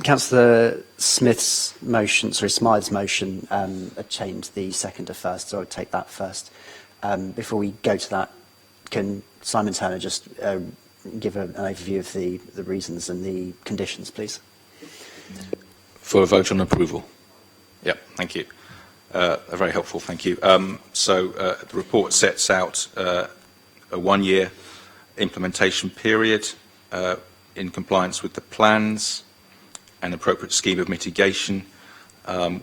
Councillor Smith's motion, Smythe's motion, changed the second to first, so I'll take that first. Before we go to that, can Simon Turner just give an overview of the reasons and the conditions, please? For a vote on approval. Yep, thank you. Very helpful, thank you. The report sets out a 1-year implementation period in compliance with the plans, an appropriate scheme of mitigation,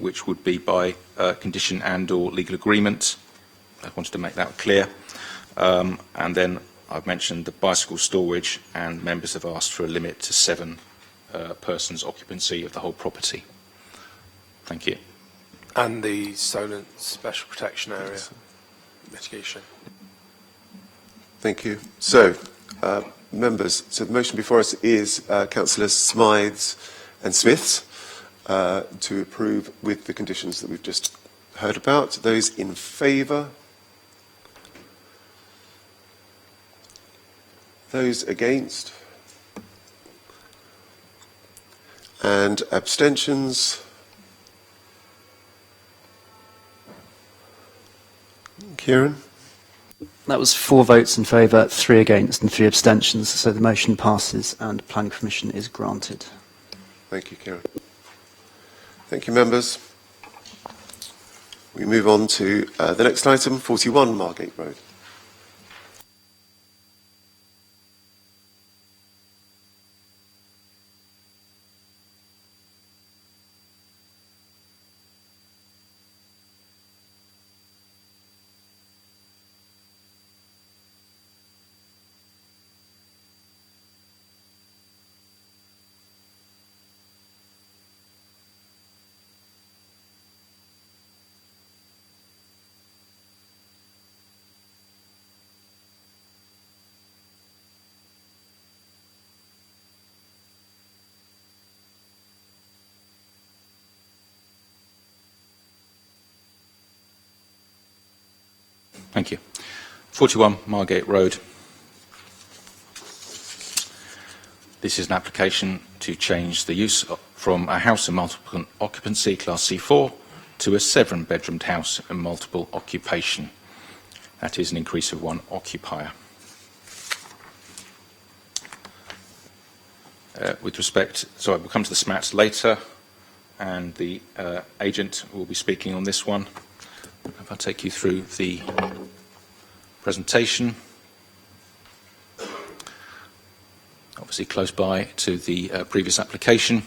which would be by condition and/or legal agreement. I wanted to make that clear. And then I've mentioned the bicycle storage, and members have asked for a limit to 7 persons' occupancy of the whole property. Thank you. And the Solent Special Protection Area mitigation. Thank you. So, members, so the motion before us is Councillors Smythe's and Smith's to approve with the conditions that we've just heard about. Those in favour? Those against? And abstentions? Kieran? That was 4 votes in favour, 3 against and 3 abstentions, so the motion passes and planning permission is granted. Thank you, Kieran. Thank you, members. We move on to the next item, 41 Margate Road. Thank you. 41 Margate Road. This is an application to change the use from a house in multiple occupancy, Class C4, to a 7-bedroomed house in multiple occupation. That is an increase of 1 occupier. With respect, so I will come to the SMATs later, and the agent will be speaking on this one. If I take you through the presentation, obviously close by to the previous application,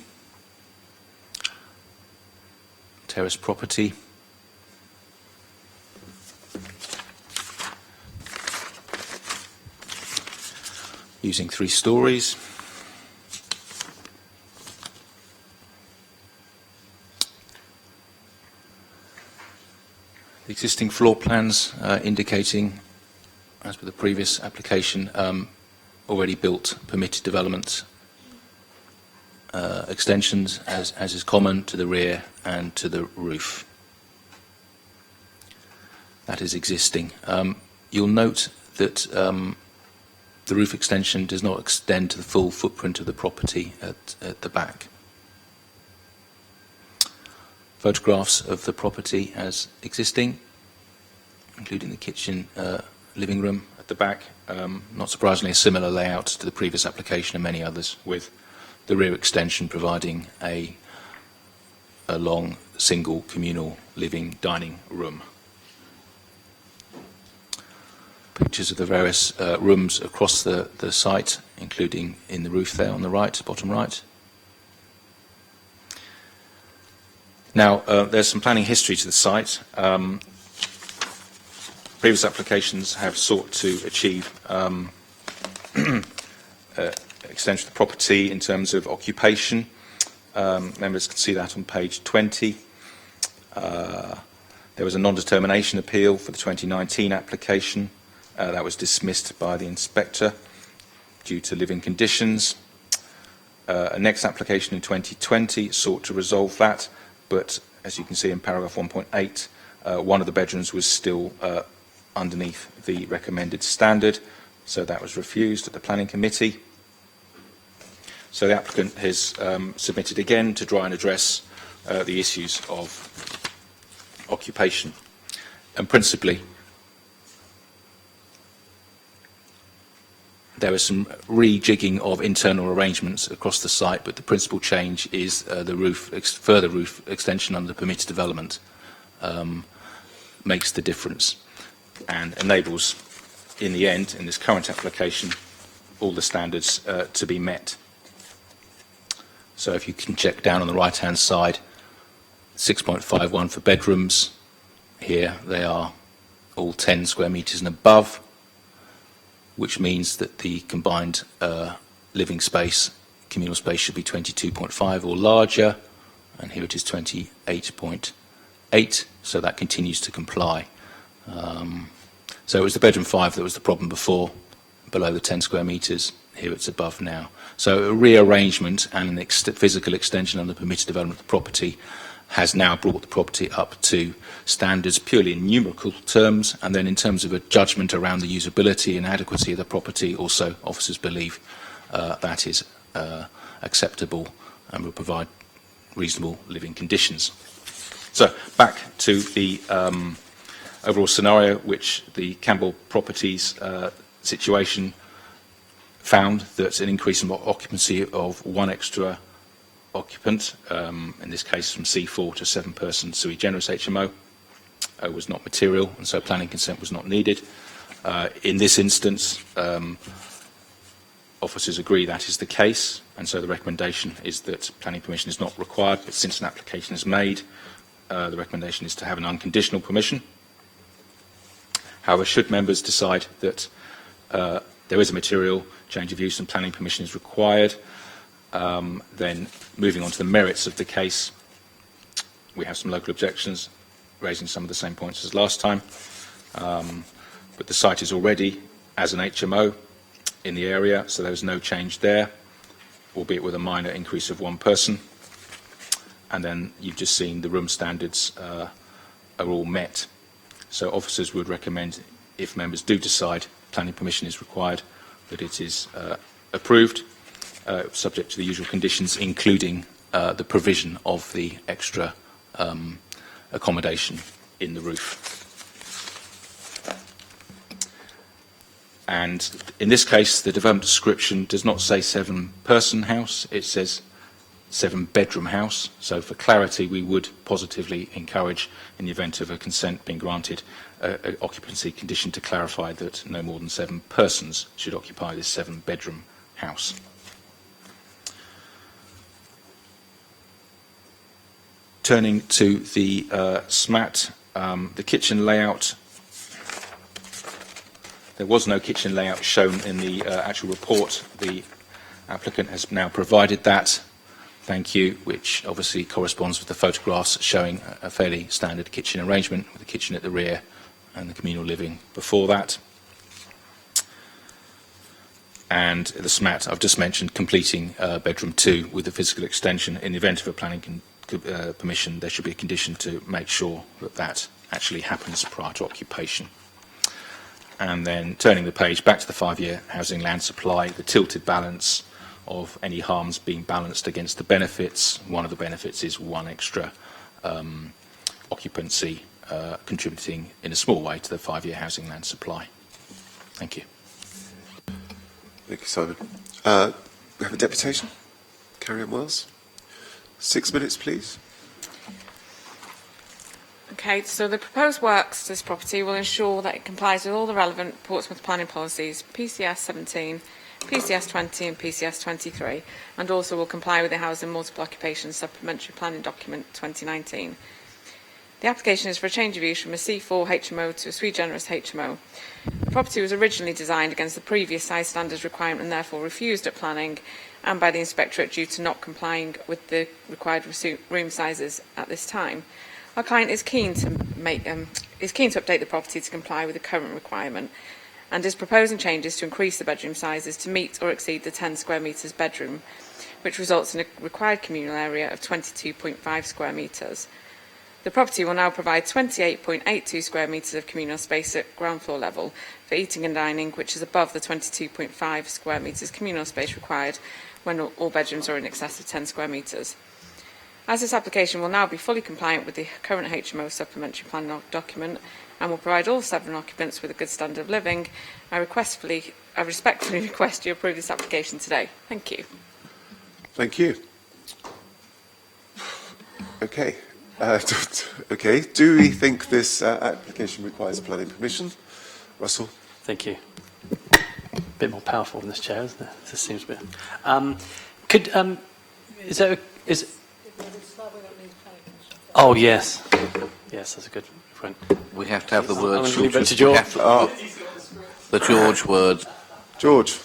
terrace property, using 3 stories. existing floor plans indicating, as with the previous application, already built permitted development extensions as is common to the rear and to the roof. That is existing. You'll note that the roof extension does not extend to the full footprint of the property at the back. Photographs of the property as existing, including the kitchen, living room at the back. Not surprisingly, a similar layout to the previous application and many others, with the rear extension providing a long single communal living dining room. Pictures of the various rooms across the site, including in the roof there on the right, bottom right. Now, there's some planning history to the site. Previous applications have sought to achieve extension of the property in terms of occupation. Members can see that on page 20. There was a non-determination appeal for the 2019 application. That was dismissed by the inspector due to living conditions. A next application in 2020 sought to resolve that, but as you can see in paragraph 1.8, one of the bedrooms was still underneath the recommended standard, so that was refused at the planning committee. So the applicant has submitted again to try and address the issues of occupation. And principally, there is some rejigging of internal arrangements across the site, but the principal change is the further roof extension under the permitted development makes the difference and enables, in the end, in this current application, all the standards to be met. So if you can check down on the right-hand side, 6.51 for bedrooms. Here they are all 10 square metres and above, which means that the combined living space, communal space, should be 22.5 or larger, and here it is 28.8, so that continues to comply. So it was the bedroom 5 that was the problem before, below the 10 square metres. Here it's above now. So a rearrangement and an physical extension on the permitted development of the property has now brought the property up to standards purely in numerical terms, and then in terms of a judgment around the usability and adequacy of the property, also officers believe that is acceptable and will provide reasonable living conditions. So back to the overall scenario, which the Campbell Properties situation found that an increase in occupancy of one extra occupant, in this case from C4 to 7-person sui generis HMO, was not material, and so planning consent was not needed. In this instance, officers agree that is the case, and so the recommendation is that planning permission is not required, but since an application is made, the recommendation is to have an unconditional permission. However, should members decide that there is a material change of use and planning permission is required, then moving on to the merits of the case, we have some local objections, raising some of the same points as last time. But the site is already as an HMO in the area, so there is no change there, albeit with a minor increase of 1 person. And then you've just seen the room standards are all met. So officers would recommend, if members do decide planning permission is required, that it is approved, subject to the usual conditions, including the provision of the extra accommodation in the roof. And in this case, the development description does not say 7-person house, it says 7-bedroom house. So for clarity, we would positively encourage, in the event of a consent being granted, an occupancy condition to clarify that no more than 7 persons should occupy this 7-bedroom house. Turning to the SMAT, the kitchen layout. There was no kitchen layout shown in the actual report. The applicant has now provided that. thank you, which obviously corresponds with the photographs showing a fairly standard kitchen arrangement with the kitchen at the rear and the communal living before that. And the SMAT, I've just mentioned completing bedroom 2 with the physical extension. In the event of a planning permission, there should be a condition to make sure that that actually happens prior to occupation. And then turning the page back to the 5-year housing land supply, the tilted balance of any harms being balanced against the benefits. One of the benefits is one extra occupancy contributing in a small way to the 5-year housing land supply. Thank you. Thank you, Simon. We have a deputation. Carry-on Wells. 6 minutes, please. Okay, so the proposed works to this property will ensure that it complies with all the relevant Portsmouth planning policies, PCS 17, PCS 20 and PCS 23, and also will comply with the Housing Multiple Occupation Supplementary Planning Document 2019. The application is for a change of use from a C4 HMO to a sui generis HMO. The property was originally designed against the previous size standards requirement and therefore refused at planning and by the inspectorate due to not complying with the required room sizes at this time. Our client is keen to update the property to comply with the current requirement and is proposing changes to increase the bedroom sizes to meet or exceed the 10 square metres bedroom, which results in a required communal area of 22.5 square metres. The property will now provide 28.82 square metres of communal space at ground floor level for eating and dining, which is above the 22.5 square metres communal space required when all bedrooms are in excess of 10 square metres. As this application will now be fully compliant with the current HMO supplementary plan document and will provide all 7 occupants with a good standard of living, I respectfully request you approve this application today. Thank you. Thank you. Okay. Okay. Do we think this application requires planning permission? Russell? Thank you. A bit more powerful than this chair, isn't it? This seems a bit. Oh, yes. Yes, that's a good point. We have to have the word. To George. The George word. George.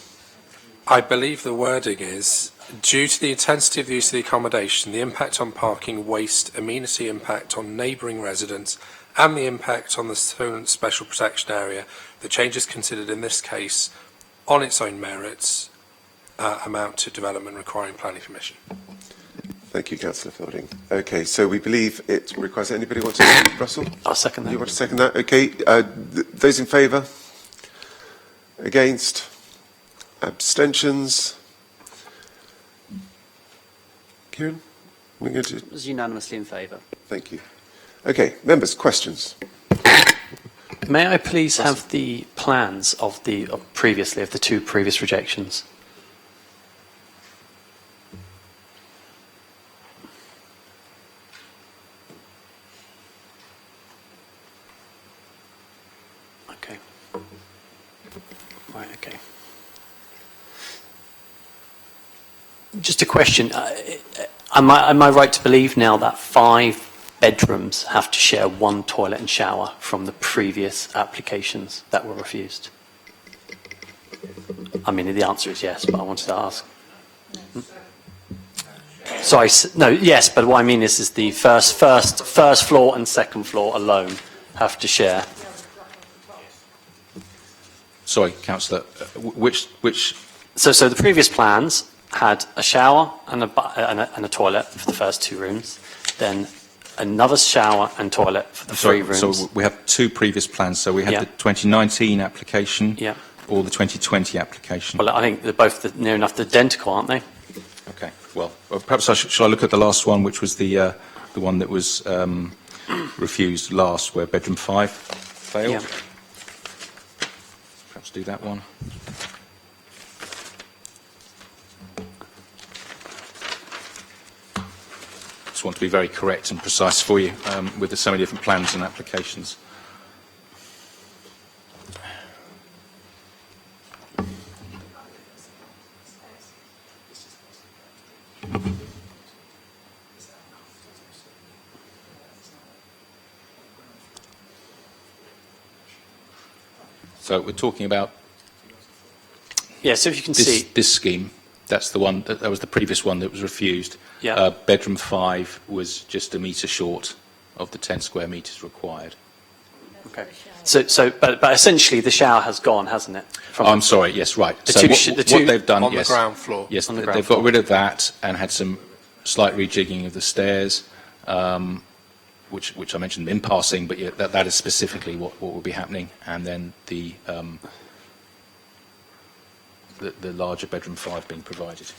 I believe the wording is, due to the intensity of the use of the accommodation, the impact on parking, waste, amenity impact on neighbouring residents, and the impact on the Solent Special Protection Area, the changes considered in this case, on its own merits, amount to development requiring planning permission. Thank you, Councillor Fielding. Okay, so we believe it requires. Anybody want to? Russell? I'll second that. You want to second that? Okay. Those in favour? Against? Abstentions? Kieran? We're going to... It was unanimously in favour. Thank you. Okay, members, questions? May I please have the plans of the 2 previous rejections? Okay. Right, okay. Just a question. Am I right to believe now that 5 bedrooms have to share 1 toilet and shower from the previous applications that were refused? I mean, the answer is yes, but I wanted to ask. Sorry, no, yes, but what I mean is the first floor and second floor alone have to share. Sorry, Councillor, which... So the previous plans had a shower and a toilet for the first 2 rooms, then another shower and toilet for the 3 rooms. So we have 2 previous plans. So we had the 2019 application or the 2020 application. Well, I think they're both near enough identical, aren't they? Okay. Well, perhaps shall I look at the last one, which was the one that was refused last, where bedroom 5 failed? Yeah. Perhaps do that one. Just want to be very correct and precise for you with so many different plans and applications. So we're talking about so if you can see this scheme. That's the one, that was the previous one that was refused. Yeah. Bedroom 5 was just a metre short of the 10 square metres required. Okay. But essentially the shower has gone, hasn't it? I'm sorry, yes, right. What they've done, on yes, the ground floor. Yes, On the they've ground got floor. rid of that and had some slight rejigging of the stairs, which I mentioned in passing, but yeah, that is specifically what will be happening. And then the larger bedroom 5 being provided.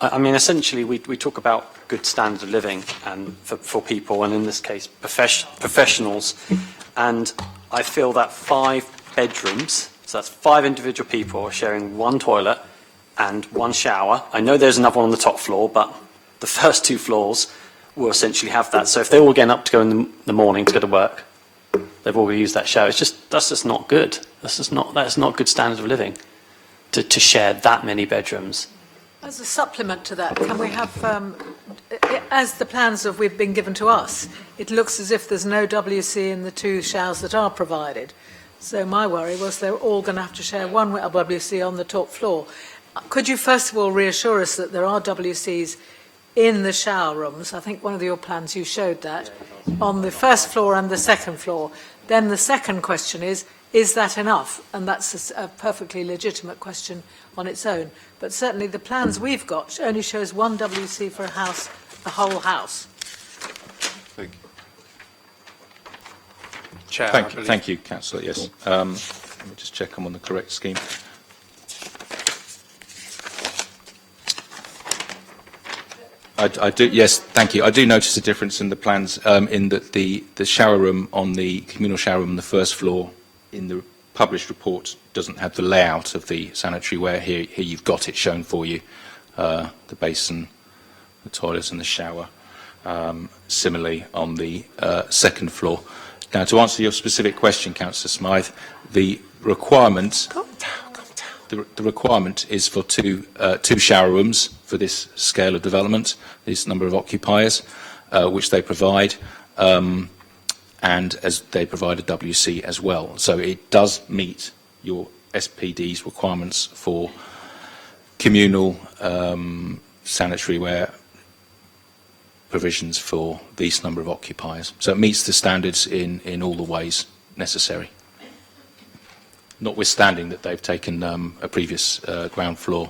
I mean, essentially, we talk about good standard of living and for people, and in this case, professionals. And I feel that 5 bedrooms, so that's 5 individual people are sharing 1 toilet and 1 shower. I know there's another one on the top floor, but the first 2 floors will essentially have that. So if they're all getting up to go in the morning to go to work, they've all used that shower. That's just not good. That's not good standard of living to share that many bedrooms. As a supplement to that, can we have, as the plans we've been given to us, it looks as if there's no WC in the 2 showers that are provided. So my worry was they're all going to have to share 1 WC on the top floor. Could you first of all reassure us that there are WCs in the shower rooms? I think one of your plans you showed that, on the first floor and the second floor. Then the second question is that enough? And that's a perfectly legitimate question on its own. But certainly the plans we've got only shows 1 WC for a house, the whole house. Thank you. Chair, Thank you, Councillor, yes. Let me just check I'm on the correct scheme. I do, yes, thank you. I do notice a difference in the plans in that the shower room on the communal shower room on the first floor in the published report doesn't have the layout of the sanitary ware. Here you've got it shown for you, the basin, the toilets and the shower. Similarly on the second floor. Now, to answer your specific question, Councillor Smythe, the requirement the requirement is for two shower rooms for this scale of development, this number of occupiers, which they provide, and as they provide a WC as well. So it does meet your SPD's requirements for communal sanitary ware provisions for these number of occupiers. So it meets the standards in all the ways necessary, notwithstanding that they've taken a previous ground floor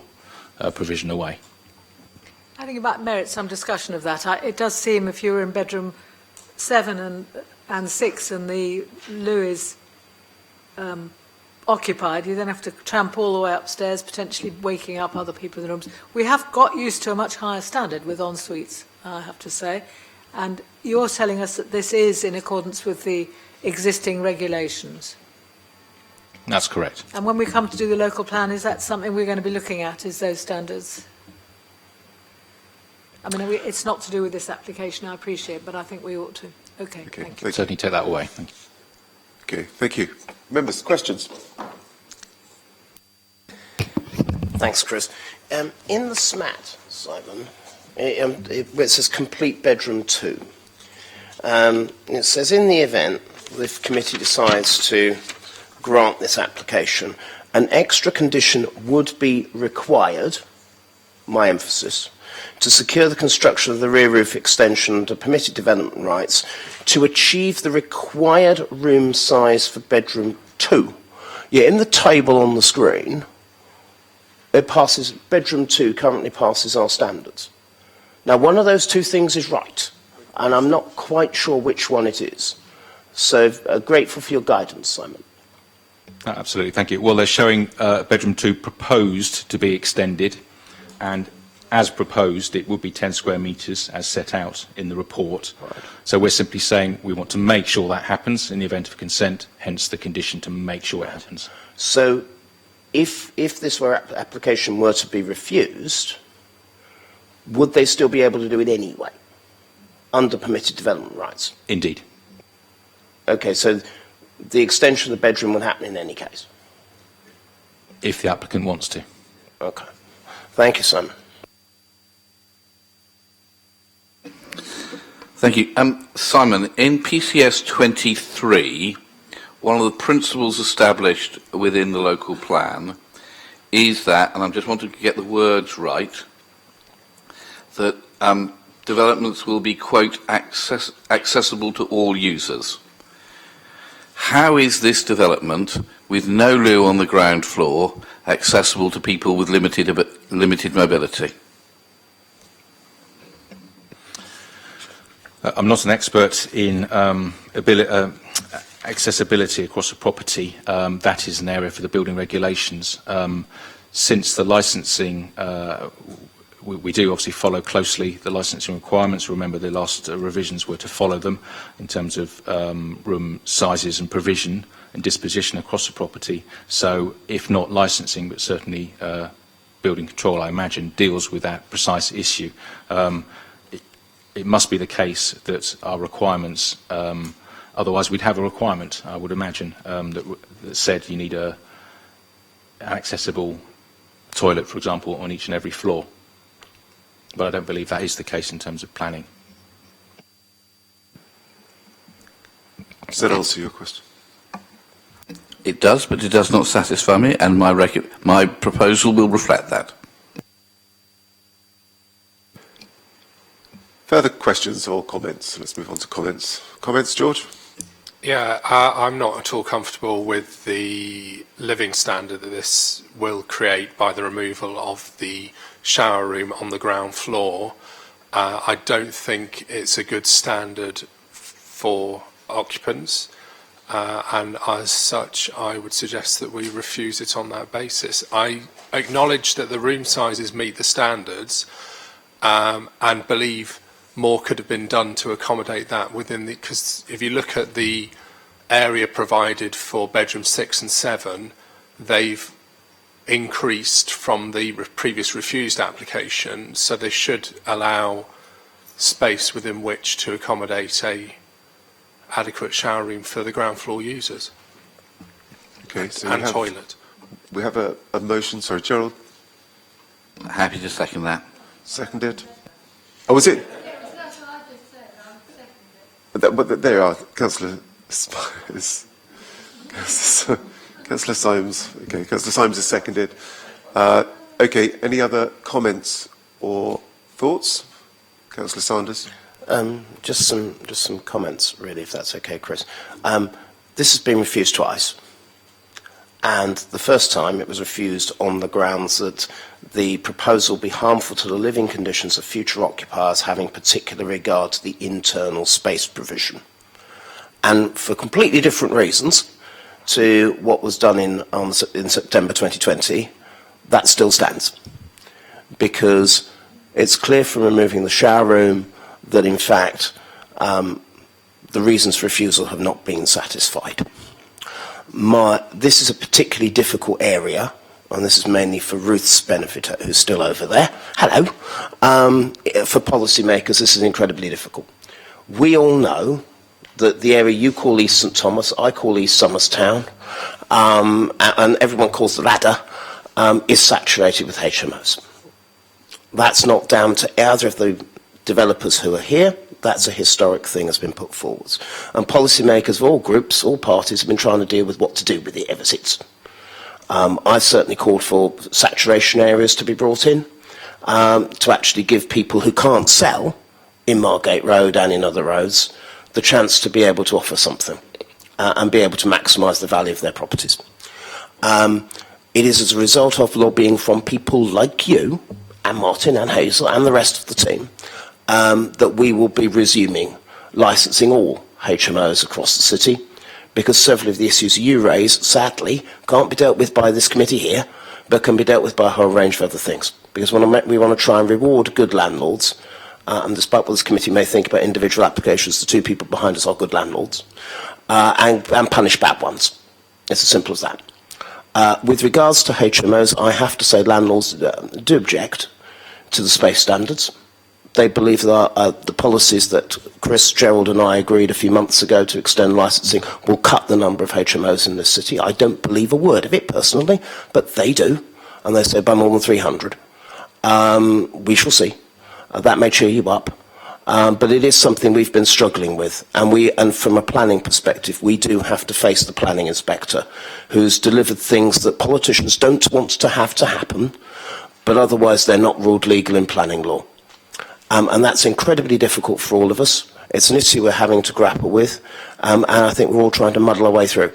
provision away. I think it might merit some discussion of that. It does seem if you were in bedroom 7 and 6 and the loo is occupied, you then have to tramp all the way upstairs, potentially waking up other people in the rooms. We have got used to a much higher standard with en-suites, I have to say. And you're telling us that this is in accordance with the existing regulations. That's correct. And when we come to do the local plan, is that something we're going to be looking at, is those standards? I mean, it's not to do with this application, I appreciate, but I think we ought to. Okay, thank you. Certainly take that away. Thank you. Okay, thank you. Members, questions? Thanks, Chris. In the SMAT, Simon, it says complete bedroom 2. It says in the event the committee decides to grant this application, an extra condition would be required, my emphasis, to secure the construction of the rear roof extension under permitted development rights to achieve the required room size for bedroom 2. Yeah, in the table on the screen, it passes, bedroom 2 currently passes our standards. Now, one of those two things is right, and I'm not quite sure which one it is. So, grateful for your guidance, Simon. Absolutely, thank you. Well, they're showing bedroom 2 proposed to be extended, and as proposed, it would be 10 square metres as set out in the report. Right. So we're simply saying we want to make sure that happens in the event of consent, hence the condition to make sure it happens. So if this application were to be refused, would they still be able to do it anyway, under permitted development rights? Indeed. Okay, so the extension of the bedroom would happen in any case? If the applicant wants to. Okay. Thank you, Simon. Thank you. Simon, in PCS 23, one of the principles established within the local plan is that, and I just wanted to get the words right, that developments will be, quote, accessible to all users. How is this development, with no loo on the ground floor, accessible to people with limited mobility? I'm not an expert in accessibility across a property. That is an area for the building regulations. Since the licensing, we do obviously follow closely the licensing requirements. Remember, the last revisions were to follow them in terms of room sizes and provision and disposition across the property. So, if not licensing, but certainly building control, I imagine, deals with that precise issue. It must be the case that our requirements, otherwise we'd have a requirement, I would imagine, that said you need an accessible toilet, for example, on each and every floor. But I don't believe that is the case in terms of planning. Does that answer your question? It does, but it does not satisfy me, and my proposal will reflect that. Further questions or comments? Let's move on to comments. Comments, George? Yeah, I'm not at all comfortable with the living standard that this will create by the removal of the shower room on the ground floor. I don't think it's a good standard for occupants, and as such, I would suggest that we refuse it on that basis. I acknowledge that the room sizes meet the standards, and believe more could have been done to accommodate that within the, because if you look at the area provided for bedrooms 6 and 7, they've increased from the previous refused application, so they should allow space within which to accommodate a adequate shower room for the ground floor users. Okay, so and toilet. We have a motion. Sorry, Gerald. Happy to second that. Seconded. Oh, was it? But there you are, Councillor Symes. Okay, Councillor Symes is seconded. Okay, any other comments or thoughts, Councillor Sanders? Just some comments, really, if that's okay, Chris. This has been refused twice, and the first time it was refused on the grounds that the proposal be harmful to the living conditions of future occupiers, having particular regard to the internal space provision, and for completely different reasons to what was done in September 2020. That still stands, because it's clear from removing the shower room that, in fact, the reasons for refusal have not been satisfied. This is a particularly difficult area, and this is mainly for Ruth's benefit, who's still over there. Hello. For policymakers, this is incredibly difficult. We all know that the area you call East St Thomas, I call East Somers Town, and everyone calls the ladder, is saturated with HMOs. That's not down to either of the developers who are here. That's a historic thing that's been put forward. And policymakers of all groups, all parties, have been trying to deal with what to do with it ever since. I've certainly called for saturation areas to be brought in, to actually give people who can't sell in Margate Road and in other roads the chance to be able to offer something and be able to maximise the value of their properties. It is as a result of lobbying from people like you and Martin and Hazel and the rest of the team that we will be resuming licensing all HMOs across the city, because several of the issues you raise, sadly, can't be dealt with by this committee here, but can be dealt with by a whole range of other things. Because we want to try and reward good landlords, and despite what this committee may think about individual applications, the two people behind us are good landlords, and punish bad ones. It's as simple as that. With regards to HMOs, I have to say landlords do object to the space standards. They believe that the policies that Chris, Gerald and I agreed a few months ago to extend licensing will cut the number of HMOs in this city. I don't believe a word of it personally, but they do, and they say by more than 300. We shall see. That may cheer you up. But it is something we've been struggling with, and from a planning perspective, we do have to face the planning inspector, who's delivered things that politicians don't want to have to happen, but otherwise they're not ruled legal in planning law. And that's incredibly difficult for all of us. It's an issue we're having to grapple with, and I think we're all trying to muddle our way through.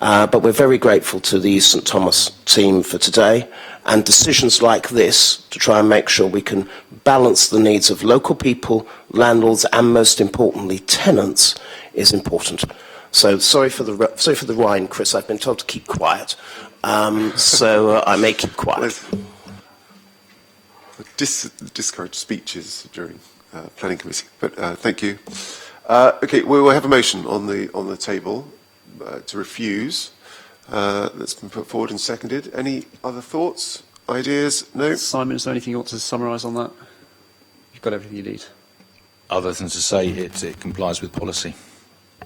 But we're very grateful to the East St Thomas team for today, and decisions like this to try and make sure we can balance the needs of local people, landlords, and most importantly, tenants is important. So sorry for the whine, Chris. I've been told to keep quiet, so I may keep quiet. Discourage speeches during planning committee, but thank you. Okay, we will have a motion on the table to refuse. That's been put forward and seconded. Any other thoughts, ideas? No? Simon, is there anything you want to summarise on that? You've got everything you need. Other than to say it complies with policy.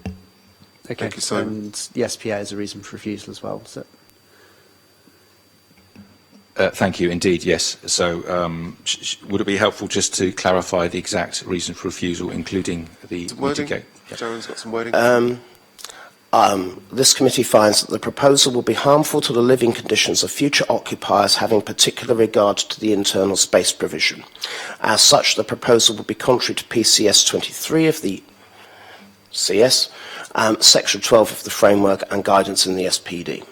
Okay. Thank you, Simon. And the SPA is a reason for refusal as well, so. Thank you, indeed, yes. So would it be helpful just to clarify the exact reason for refusal, including the mitigate? Yeah. Sharon's got some wording. This committee finds that the proposal will be harmful to the living conditions of future occupiers, having particular regard to the internal space provision. As such, the proposal will be contrary to PCS 23 of the CS, Section 12 of the framework and guidance in the SPD.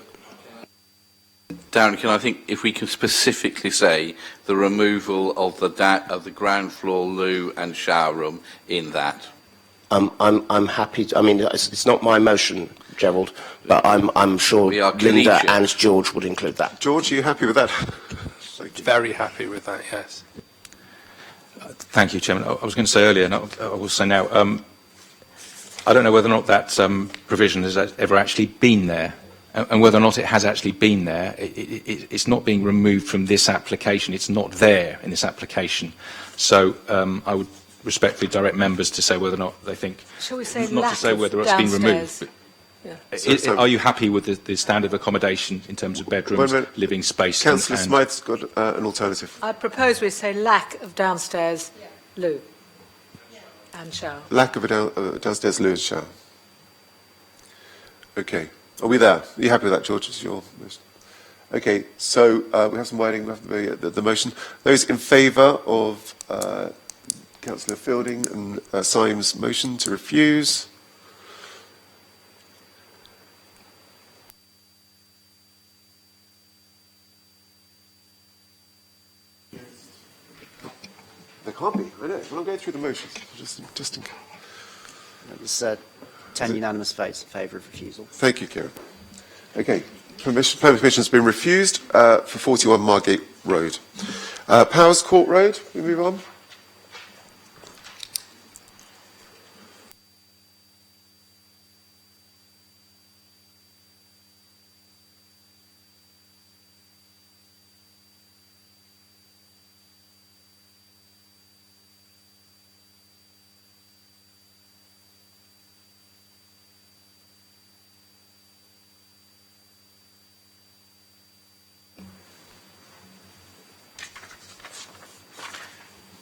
Darren, I think if we can specifically say the removal of the ground floor loo and shower room in that. I'm happy to, I mean, it's not my motion, Gerald, but I'm sure Linda and George would include that. George, are you happy with that? Very happy with that, yes. Thank you, Chairman. I was going to say earlier, and I will say now, I don't know whether or not that provision has ever actually been there, and whether or not it has actually been there. It's not being removed from this application. It's not there in this application. So I would respectfully direct members to say whether or not they think, shall we say not to say whether it's been removed. Yeah. Are you happy with the standard of accommodation in terms of bedrooms, living space? Councillor Smythe's got an alternative. I propose we say lack of downstairs loo and shower. Lack of a downstairs loo and shower. Okay. Are we there? Are you happy with that, George? It's your motion. Okay, so we have some wording, we have the motion. Those in favour of Councillor Fielding and Syme's motion to refuse? There can't be, I know. When I'm going through the motions, just in case. It was 10 unanimous votes in favour of refusal. Thank you, Kieran. Okay, planning permission has been refused for 41 Margate Road. Powers Court Road, we move on.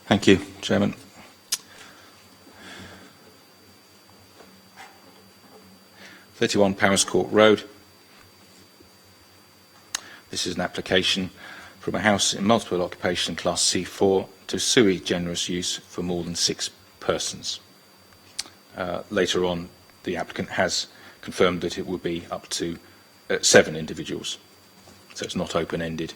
Thank you, Chairman. (31) Powers Court Road. This is an application from a house in multiple occupation class C4 to sui generis use for more than 6 persons. Later on, the applicant has confirmed that it would be up to 7 individuals, so it's not open-ended.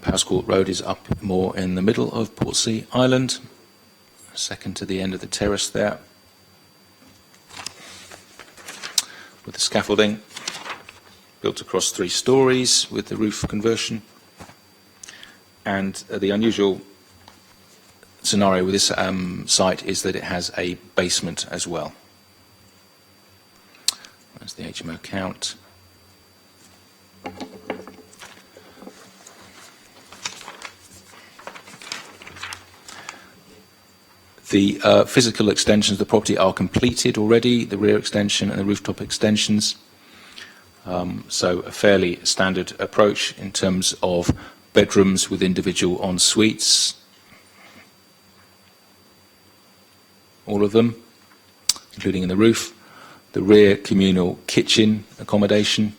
Powers Court Road is up more in the middle of Portsea Island, second to the end of the terrace there, with the scaffolding built across 3 stories with the roof conversion. And the unusual scenario with this site is that it has a basement as well. That's the HMO count. The physical extensions of the property are completed already, the rear extension and the rooftop extensions. So a fairly standard approach in terms of bedrooms with individual en suites. All of them, including in the roof. The rear communal kitchen accommodation.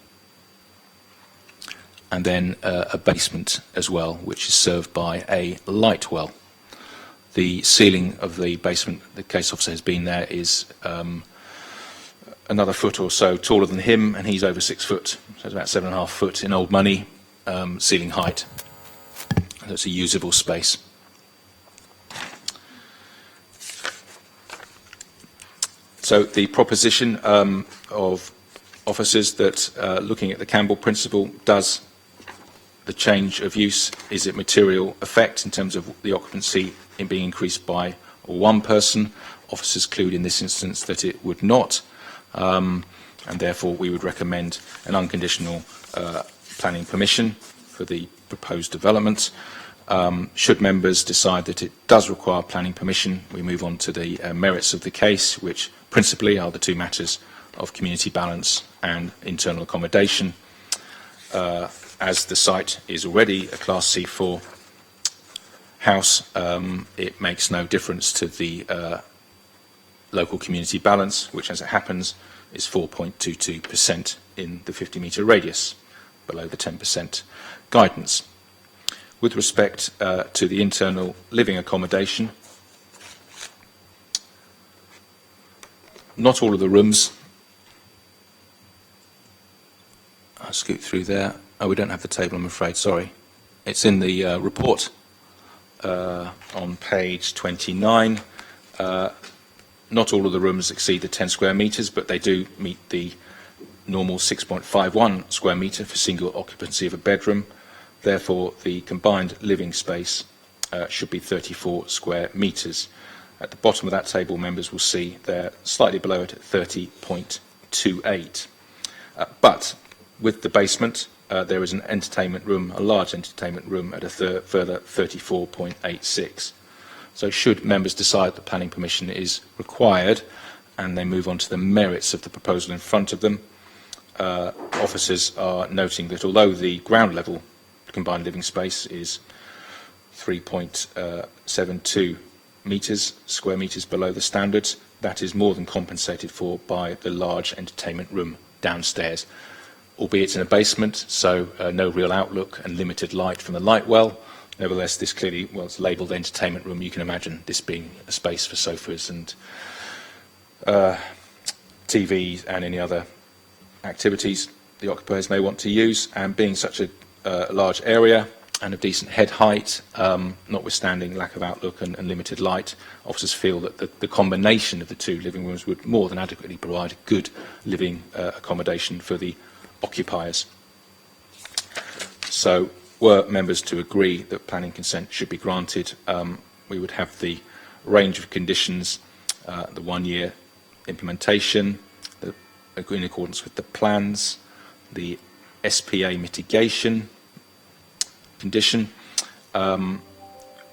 And then a basement as well, which is served by a light well. The ceiling of the basement, the case officer has been there, is another foot or so taller than him, and he's over 6 foot, so it's about 7.5 foot in old money ceiling height. So it's a usable space. So the proposition of officers that looking at the Campbell principle, does the change of use, is it material effect in terms of the occupancy in being increased by one person? Officers conclude in this instance that it would not, and therefore we would recommend an unconditional planning permission for the proposed development. Should members decide that it does require planning permission, we move on to the merits of the case, which principally are the two matters of community balance and internal accommodation. As the site is already a Class C4 house, it makes no difference to the local community balance, which, as it happens, is 4.22% in the 50-metre radius, below the 10% guidance. With respect to the internal living accommodation, not all of the rooms, I'll scoot through there. Oh, we don't have the table, I'm afraid, sorry. It's in the report on page 29. Not all of the rooms exceed the 10 square metres, but they do meet the normal 6.51 square metre for single occupancy of a bedroom. Therefore, the combined living space should be 34 square metres. At the bottom of that table, members will see they're slightly below it at 30.28. But with the basement, there is an entertainment room, a large entertainment room, at a further 34.86. So should members decide that planning permission is required, and they move on to the merits of the proposal in front of them, officers are noting that although the ground level combined living space is 3.72 square metres below the standards, that is more than compensated for by the large entertainment room downstairs, albeit in a basement, so no real outlook and limited light from the light well. Nevertheless, this clearly was labelled entertainment room. You can imagine this being a space for sofas and TVs and any other activities the occupiers may want to use, and being such a large area and of decent head height, notwithstanding lack of outlook and limited light, officers feel that the combination of the two living rooms would more than adequately provide good living accommodation for the occupiers. So, were members to agree that planning consent should be granted, we would have the range of conditions, the 1-year implementation, in accordance with the plans, the SPA mitigation condition.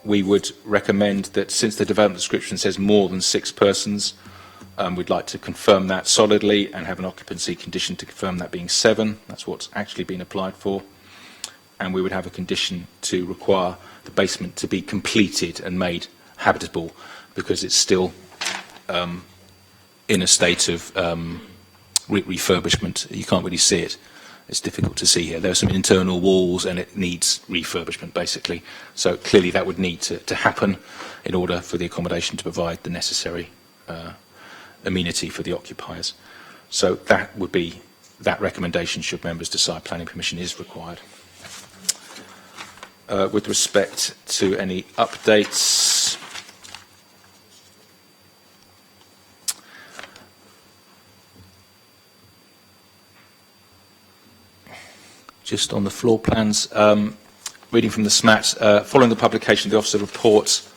We would recommend that, since the development description says more than 6 persons, we'd like to confirm that solidly and have an occupancy condition to confirm that being 7. That's what's actually been applied for. And we would have a condition to require the basement to be completed and made habitable, because it's still in a state of refurbishment. You can't really see it. It's difficult to see here. There are some internal walls and it needs refurbishment, basically. So clearly that would need to happen in order for the accommodation to provide the necessary amenity for the occupiers. So that would be that recommendation should members decide planning permission is required. With respect to any updates, just on the floor plans, reading from the SMAT, following the publication of the officer report,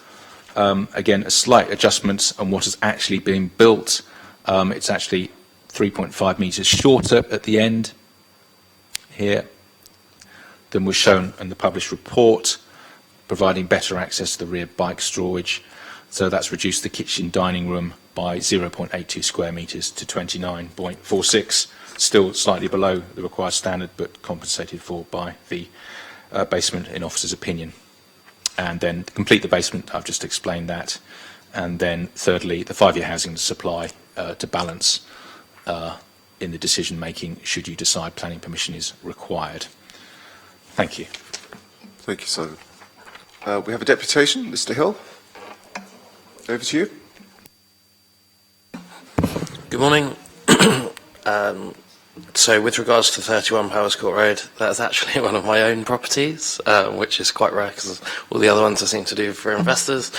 again, a slight adjustment on what has actually been built. It's actually 3.5 metres shorter at the end here than was shown in the published report, providing better access to the rear bike storage. So that's reduced the kitchen dining room by 0.82 square metres to 29.46, still slightly below the required standard, but compensated for by the basement in officer's opinion. And then to complete the basement, I've just explained that. And then thirdly, the 5-year housing supply to balance in the decision making should you decide planning permission is required. Thank you. Thank you, Simon. We have a deputation, Mr. Hill. Over to you. Good morning. So with regards to 31 Powers Court Road, that's actually one of my own properties, which is quite rare because all the other ones I seem to do for investors.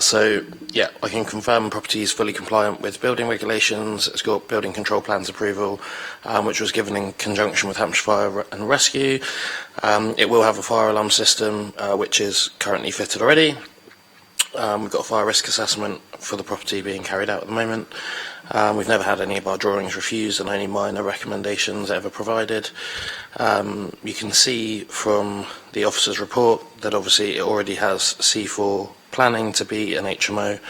So yeah, I can confirm the property is fully compliant with building regulations. It's got building control plans approval, which was given in conjunction with Hampshire Fire and Rescue. It will have a fire alarm system, which is currently fitted already. We've got a fire risk assessment for the property being carried out at the moment. We've never had any of our drawings refused and only minor recommendations ever provided. You can see from the officer's report that obviously it already has C4 planning to be an HMO,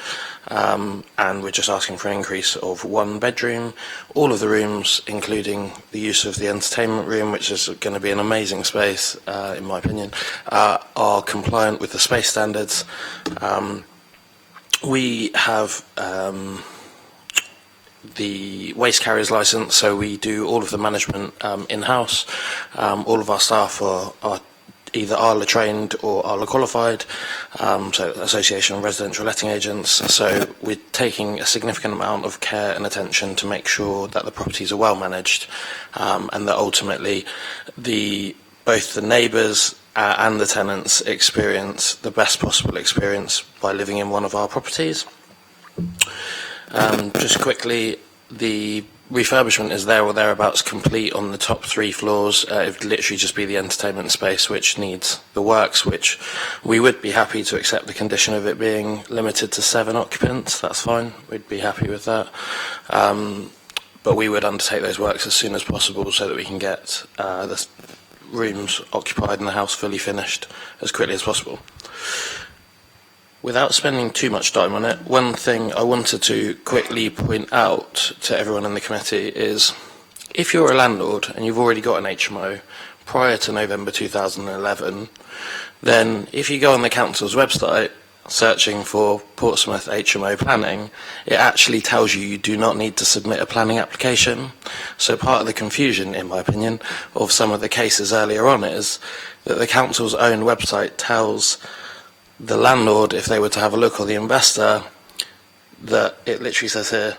and we're just asking for an increase of 1 bedroom. All of the rooms, including the use of the entertainment room, which is going to be an amazing space, in my opinion, are compliant with the space standards. We have the waste carriers licence, so we do all of the management in-house. All of our staff are either ALA trained or ALA qualified, so Association of Residential Letting Agents. So we're taking a significant amount of care and attention to make sure that the properties are well managed, and that ultimately both the neighbours and the tenants experience the best possible experience by living in one of our properties. Just quickly, the refurbishment is there or thereabouts complete on the top 3 floors. It would literally just be the entertainment space which needs the works, which we would be happy to accept the condition of it being limited to 7 occupants. That's fine, we'd be happy with that. But we would undertake those works as soon as possible so that we can get the rooms occupied and the house fully finished as quickly as possible. Without spending too much time on it, one thing I wanted to quickly point out to everyone in the committee is, if you're a landlord and you've already got an HMO prior to November 2011, then if you go on the council's website searching for Portsmouth HMO planning, it actually tells you do not need to submit a planning application. So part of the confusion, in my opinion, of some of the cases earlier on is that the council's own website tells the landlord, if they were to have a look, or the investor, that it literally says here,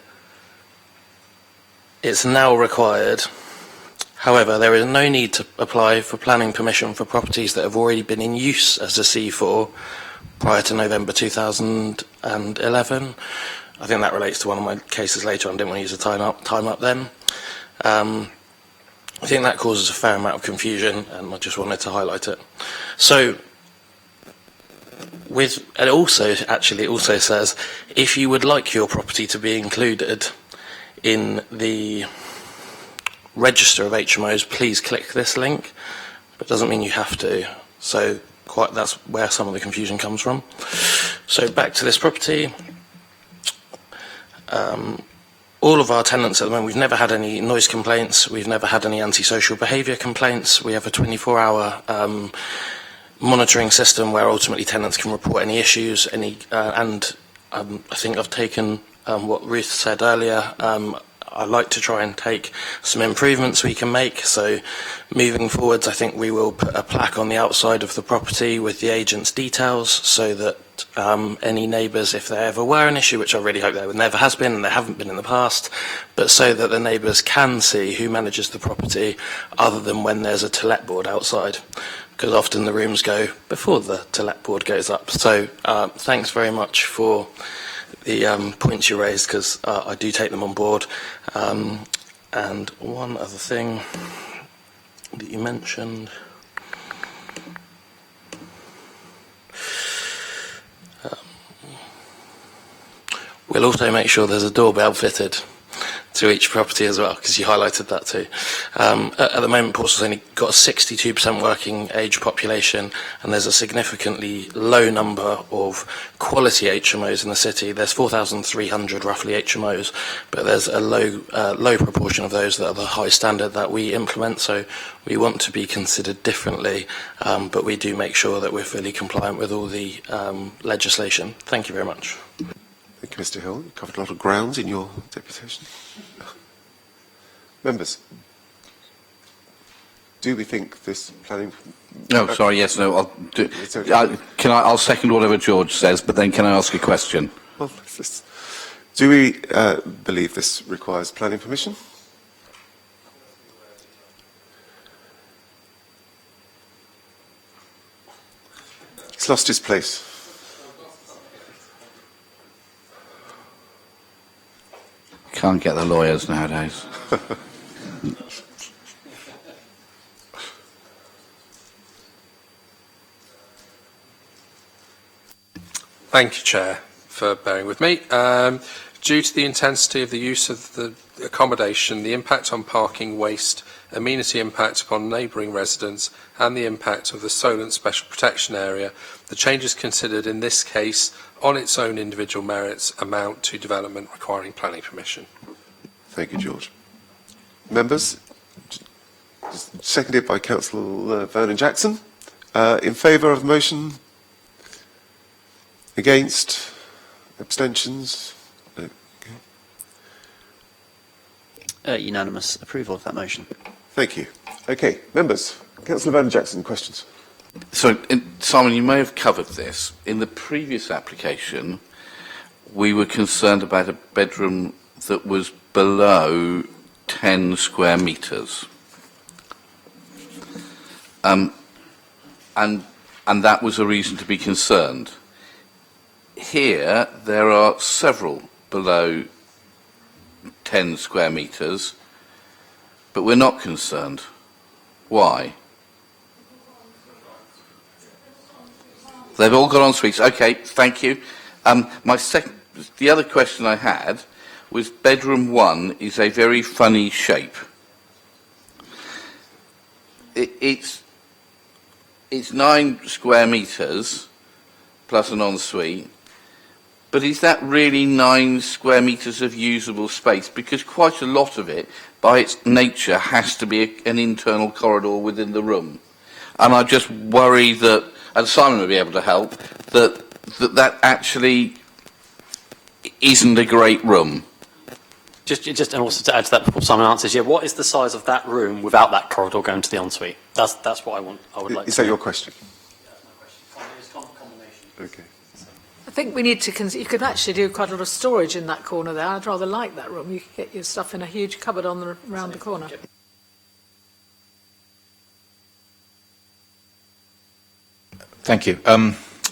it's now required. However, there is no need to apply for planning permission for properties that have already been in use as a C4 prior to November 2011. I think that relates to one of my cases later on. I didn't want to use the time up then. I think that causes a fair amount of confusion, and I just wanted to highlight it. So, it also says, if you would like your property to be included in the register of HMOs, please click this link. But it doesn't mean you have to. So that's where some of the confusion comes from. So back to this property. All of our tenants at the moment, we've never had any noise complaints. We've never had any antisocial behaviour complaints. We have a 24-hour monitoring system where ultimately tenants can report any issues, and I think I've taken what Ruth said earlier. I'd like to try and take some improvements we can make. So moving forwards, I think we will put a plaque on the outside of the property with the agent's details, so that any neighbours, if there ever were an issue, which I really hope there never has been and there haven't been in the past, but so that the neighbours can see who manages the property other than when there's a to-let board outside, because often the rooms go before the to-let board goes up. So thanks very much for the points you raised, because I do take them on board. And one other thing that you mentioned, we'll also make sure there's a doorbell fitted to each property as well, because you highlighted that too. At the moment, Portsmouth's only got a 62% working age population, and there's a significantly low number of quality HMOs in the city. There's 4,300 roughly HMOs, but there's a low proportion of those that are the high standard that we implement, so we want to be considered differently, but we do make sure that we're fully compliant with all the legislation. Thank you very much. Thank you, Mr. Hill. You covered a lot of ground in your deputation. Members, do we think this planning... No, sorry, yes, no. I'll second whatever George says, but then can I ask a question? Well, do we believe this requires planning permission? He's lost his place. Can't get the lawyers nowadays. Thank you, Chair, for bearing with me. Due to the intensity of the use of the accommodation, the impact on parking, waste, amenity impact upon neighbouring residents and the impact of the Solent Special Protection Area, the changes considered in this case on its own individual merits amount to development requiring planning permission. Thank you, George. Members, seconded by Councillor Vernon Jackson. In favour of the motion? Against? Abstentions? No. Okay. Unanimous approval of that motion. Thank you. Okay, members. Councillor Vernon Jackson, questions? So, Simon, you may have covered this. In the previous application, we were concerned about a bedroom that was below 10 square metres. And that was a reason to be concerned. Here, there are several below 10 square metres, but we're not concerned. Why? They've all got en suites. Okay, thank you. The other question I had was bedroom 1 is a very funny shape. It's 9 square metres plus an ensuite, but is that really 9 square metres of usable space? Because quite a lot of it, by its nature, has to be an internal corridor within the room. And I just worry that, and Simon will be able to help, that actually isn't a great room. Just and also to add to that before Simon answers, what is the size of that room without that corridor going to the ensuite? That's what I would like. Is that your question? Okay. I think we need to, you could actually do quite a lot of storage in that corner there. I'd rather like that room. You could get your stuff in a huge cupboard around the corner. Thank you.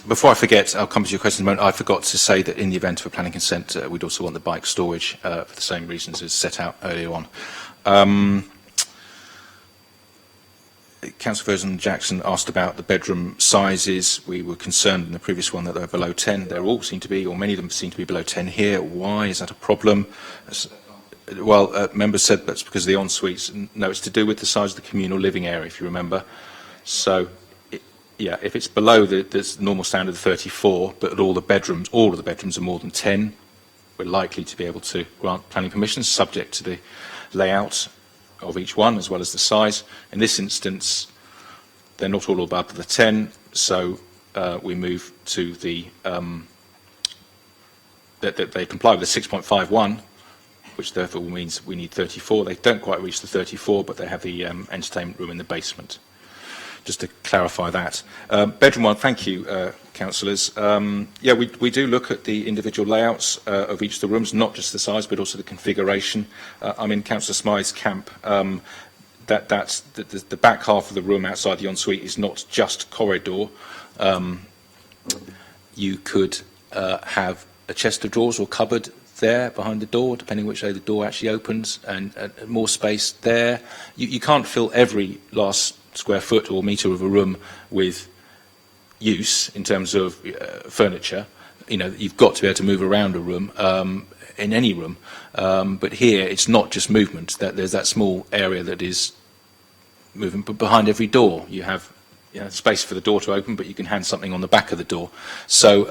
Before I forget, I'll come to your question in a moment. I forgot to say that in the event of a planning consent, we'd also want the bike storage for the same reasons as set out earlier on. Councillor Vernon Jackson asked about the bedroom sizes. We were concerned in the previous one that they were below 10. They all seem to be, or many of them seem to be below 10 here. Why? Is that a problem? Well, members said that's because of the en-suites. No, it's to do with the size of the communal living area, if you remember. So, if it's below the normal standard of 34, but all of the bedrooms are more than 10, we're likely to be able to grant planning permissions subject to the layout of each one as well as the size. In this instance, they're not all above the 10, so we move to the that they comply with the 6.51, which therefore means we need 34. They don't quite reach the 34, but they have the entertainment room in the basement. Just to clarify that. Bedroom 1, thank you, councillors. We do look at the individual layouts of each of the rooms, not just the size, but also the configuration. I'm in Councillor Smythe's camp. That's the back half of the room outside the ensuite is not just corridor. You could have a chest of drawers or cupboard there behind the door, depending which way the door actually opens, and more space there. You can't fill every last square foot or metre of a room with use in terms of furniture, you've got to be able to move around a room, in any room. But here, it's not just movement. That there's that small area that is moving, but behind every door, you have space for the door to open, but you can hang something on the back of the door. So,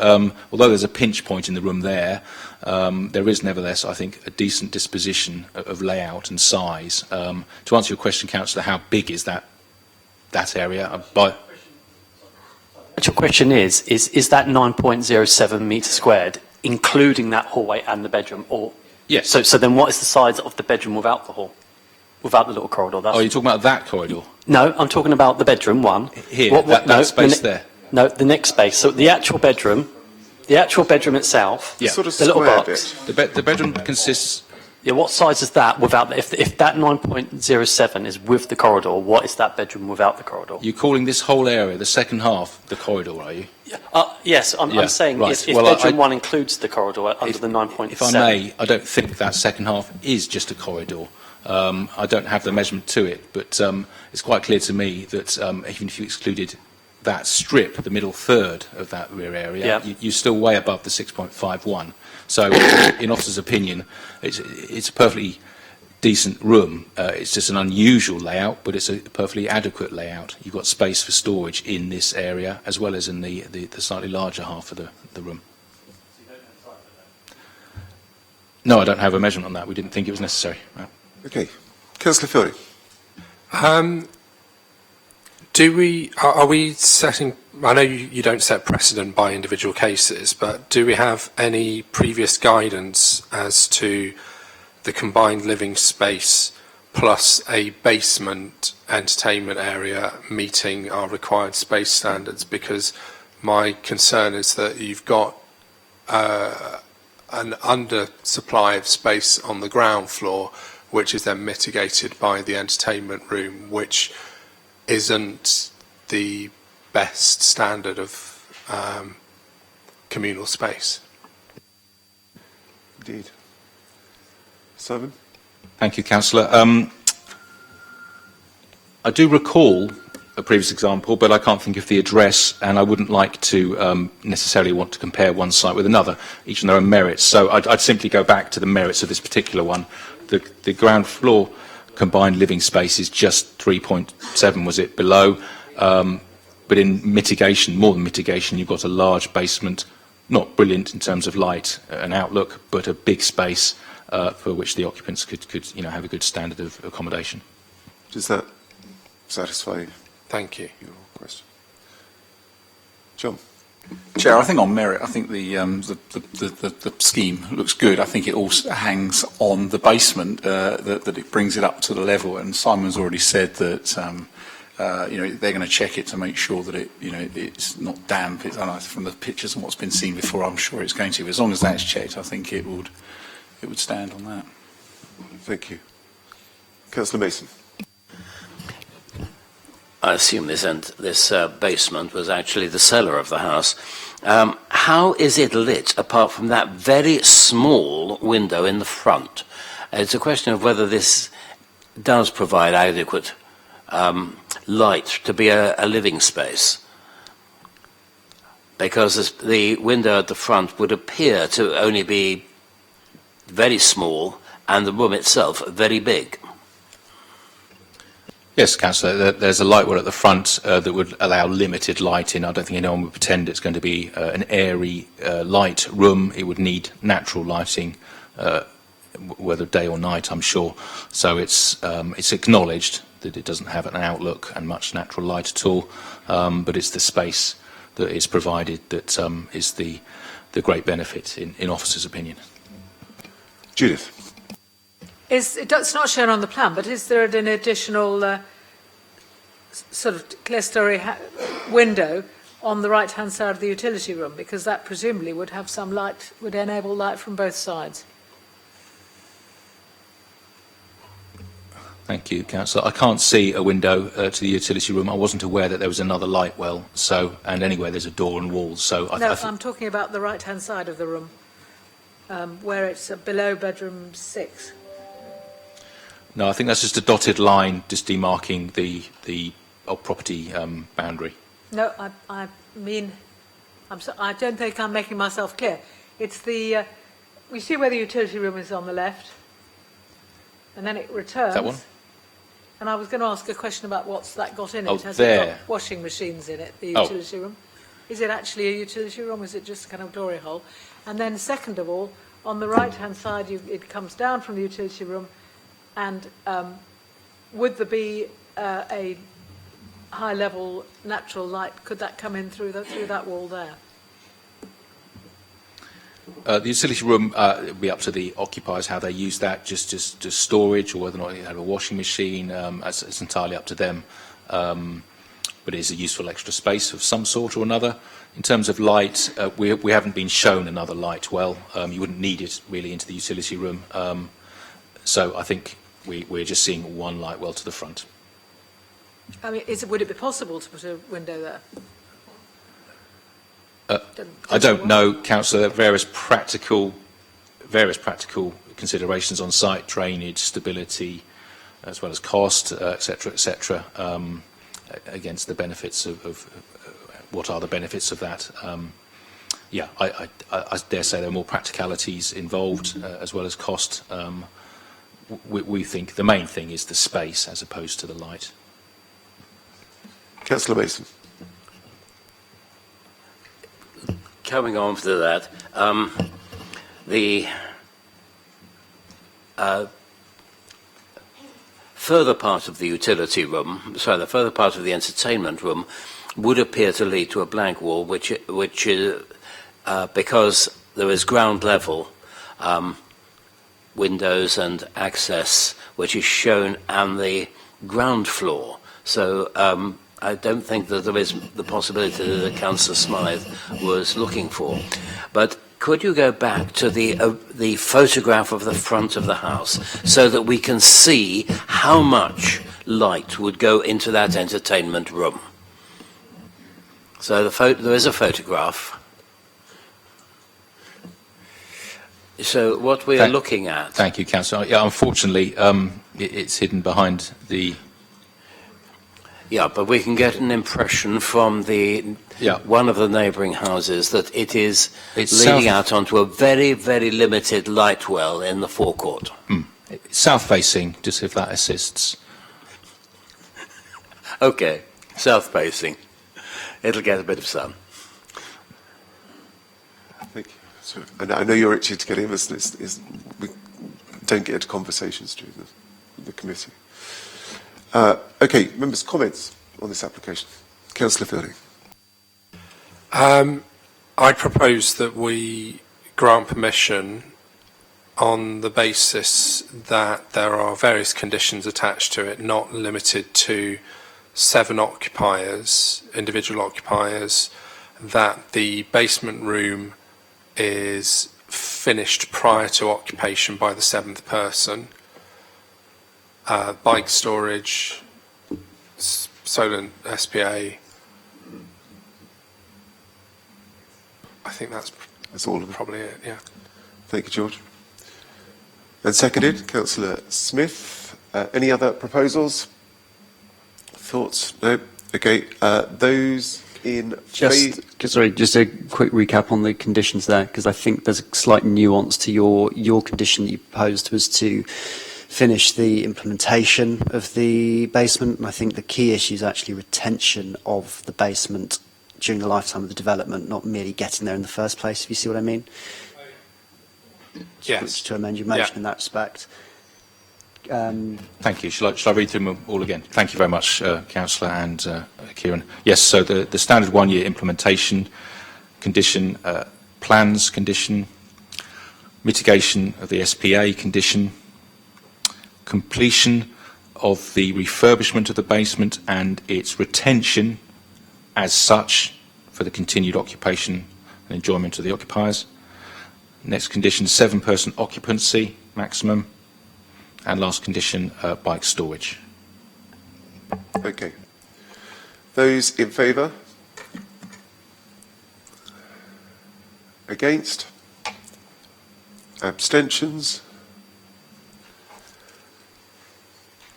although there's a pinch point in the room there is nevertheless, I think, a decent disposition of layout and size. To answer your question, Councillor, how big is that area? Your question is that 9.07 metres squared, including that hallway and the bedroom? Or yes. So then what is the size of the bedroom without the hall? Without the little corridor? You're talking about that corridor? No, I'm talking about the bedroom one. Here, that space there? No, the next space. So the actual bedroom itself, yeah. Sort of the little square box. bit. The bedroom consists... Yeah, what size is that without, if that 9.07 is with the corridor, what is that bedroom without the corridor? You're calling this whole area, the second half, the corridor, are you? Yes, I'm saying right. if bedroom one includes the corridor under the 9.7. If I may, I don't think that second half is just a corridor. I don't have the measurement to it, but it's quite clear to me that even if you excluded that strip, the middle third of that rear area, you're still way above the 6.51. So, in officer's opinion, it's a perfectly decent room. It's just an unusual layout, but it's a perfectly adequate layout. You've got space for storage in this area, as well as in the slightly larger half of the room. No, I don't have a measurement on that. We didn't think it was necessary. Right. Okay. Councillor Fielding. Are we setting, I know you don't set precedent by individual cases, but do we have any previous guidance as to the combined living space plus a basement entertainment area meeting our required space standards? Because my concern is that you've got an undersupply of space on the ground floor, which is then mitigated by the entertainment room, which isn't the best standard of communal space. Indeed. Simon? Thank you, Councillor. I do recall a previous example, but I can't think of the address, and I wouldn't like to necessarily want to compare one site with another, each on their own merits. So I'd simply go back to the merits of this particular one. The ground floor combined living space is just 3.7, was it, below? But in mitigation, more than mitigation, you've got a large basement, not brilliant in terms of light and outlook, but a big space for which the occupants could have a good standard of accommodation. Does that satisfy you? Thank you. Your question. John? Chair, I think on merit, I think the scheme looks good. I think it also hangs on the basement, that it brings it up to the level. And Simon's already said that they're going to check it to make sure that it's not damp. From the pictures and what's been seen before, I'm sure it's going to. As long as that's checked, I think it would stand on that. Thank you. Councillor Mason. I assume this basement was actually the cellar of the house. How is it lit apart from that very small window in the front? It's a question of whether this does provide adequate light to be a living space. Because the window at the front would appear to only be very small and the room itself very big. Yes, Councillor, there's a light well at the front that would allow limited light in. I don't think anyone would pretend it's going to be an airy, light room. It would need natural lighting, whether day or night, I'm sure. So it's acknowledged that it doesn't have an outlook and much natural light at all, but it's the space that is provided that is the great benefit in officers' opinion. Judith? It's not shown on the plan, but is there an additional sort of clerestory window on the right-hand side of the utility room? Because that presumably would have some light, would enable light from both sides. Thank you, Councillor. I can't see a window to the utility room. I wasn't aware that there was another light well. And anyway, there's a door and walls. So I'm talking about the right-hand side of the room, where it's below bedroom 6. No, I think that's just a dotted line, just demarking the property boundary. No, I mean I don't think I'm making myself clear. It's the, we see where the utility room is on the left, and then it returns. That one? And I was going to ask a question about what's that got in it. Oh, Has there. it got washing machines in it, the Oh. utility room? Is it actually a utility room, or is it just a kind of glory hole? And then second of all, on the right-hand side, it comes down from the utility room, and would there be a high-level natural light? Could that come in through that wall there? The utility room it'll be up to the occupiers how they use that, just storage, or whether or not they have a washing machine. It's entirely up to them. But it is a useful extra space of some sort or another. In terms of light, we haven't been shown another light well. You wouldn't need it really into the utility room. So I think we're just seeing one light well to the front. I mean, would it be possible to put a window there? I don't know, Councillor. Various practical considerations on site, drainage, stability, as well as cost, etc., against the benefits of what are the benefits of that. Yeah, I dare say there are more practicalities involved as well as cost. We think the main thing is the space as opposed to the light. Councillor Mason. Coming on to that, the further part of the utility room, sorry, the further part of the entertainment room would appear to lead to a blank wall, which is because there is ground level windows and access, which is shown on the ground floor. So I don't think that there is the possibility that Councillor Smythe was looking for. But could you go back to the photograph of the front of the house so that we can see how much light would go into that entertainment room? So there is a photograph. So what we are looking at... Thank you, Councillor. Yeah, unfortunately, it's hidden behind the... Yeah, but we can get an impression from one of the neighbouring houses that it's leading out onto a very, very limited light well in the forecourt. South-facing, just if that assists. Okay, south-facing. It'll get a bit of sun. Thank you. So, and I know you're itching to get in, but we don't get into conversations during the committee. Okay, members' comments on this application. Councillor Fielding. I propose that we grant permission on the basis that there are various conditions attached to it, not limited to 7 occupiers, individual occupiers, that the basement room is finished prior to occupation by the 7th person. Bike storage, solar SPA. I think that's all of it. Probably it, yeah. Thank you, George. And seconded, Councillor Smith. Any other proposals? Thoughts? No? Okay. Those in Just a quick recap on the conditions there, because I think there's a slight nuance to your condition that you proposed was to finish the implementation of the basement, and I think the key issue is actually retention of the basement during the lifetime of the development, not merely getting there in the first place, if you see what I mean. Yes. To amend your motion in that respect. Thank you. Shall I read through them all again? Thank you very much, Councillor and Kieran. Yes, so the standard 1-year implementation condition, plans condition, mitigation of the SPA condition, completion of the refurbishment of the basement and its retention as such for the continued occupation and enjoyment of the occupiers. Next condition, 7-person occupancy maximum. And last condition, bike storage. Okay. Those in favour? Against? Abstentions?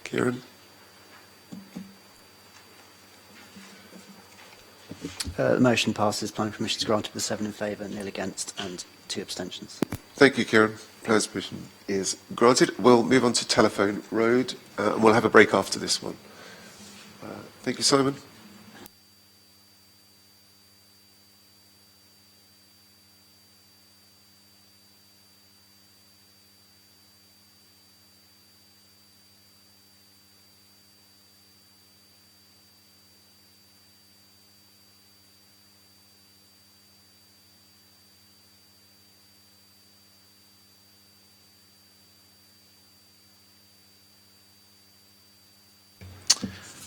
Kieran? The motion passes. Planning permission is granted with 7 in favour, 0 against and 2 abstentions. Thank you, Kieran. Planning permission is granted. We'll move on to Telephone Road, and we'll have a break after this one. Thank you, Simon.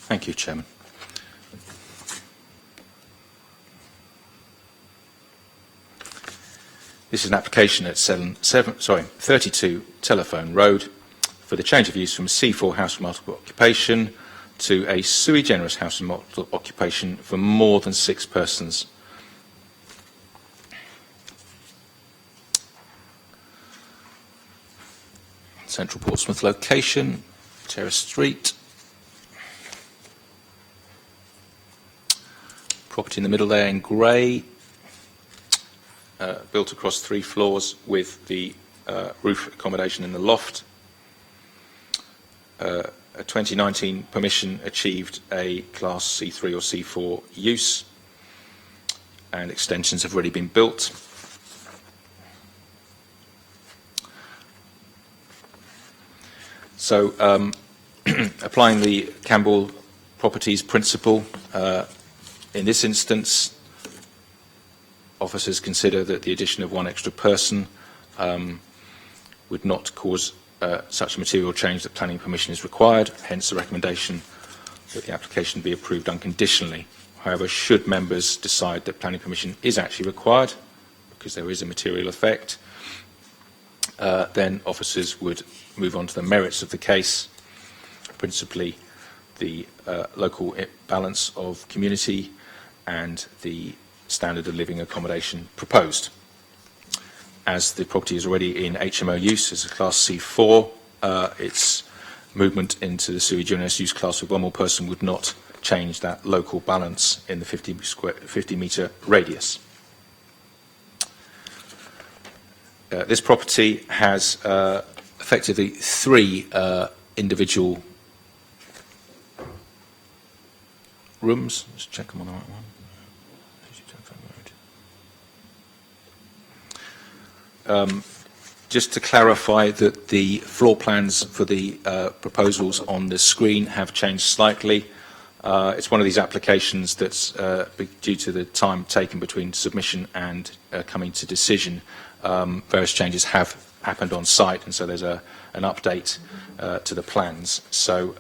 Thank you, Chairman. This is an application at 32 Telephone Road for the change of use from a C4 house with multiple occupation to a sui generis house with multiple occupation for more than 6 persons. Central Portsmouth location, Terrace Street. Property in the middle there in grey, built across 3 floors with the roof accommodation in the loft. A 2019 permission achieved a Class C3 or C4 use, and extensions have already been built. So, applying the Campbell Properties principle, in this instance, officers consider that the addition of 1 extra person would not cause such a material change that planning permission is required, hence the recommendation that the application be approved unconditionally. However, should members decide that planning permission is actually required, because there is a material effect, then officers would move on to the merits of the case, principally the local balance of community and the standard of living accommodation proposed. As the property is already in HMO use as a Class C4, its movement into the sui generis use class with 1 more person would not change that local balance in the 50-metre radius. This property has effectively 3 individual rooms. Let's check them on the right one. Just to clarify that the floor plans for the proposals on the screen have changed slightly. It's one of these applications that's due to the time taken between submission and coming to decision. Various changes have happened on site, and so there's an update to the plans. So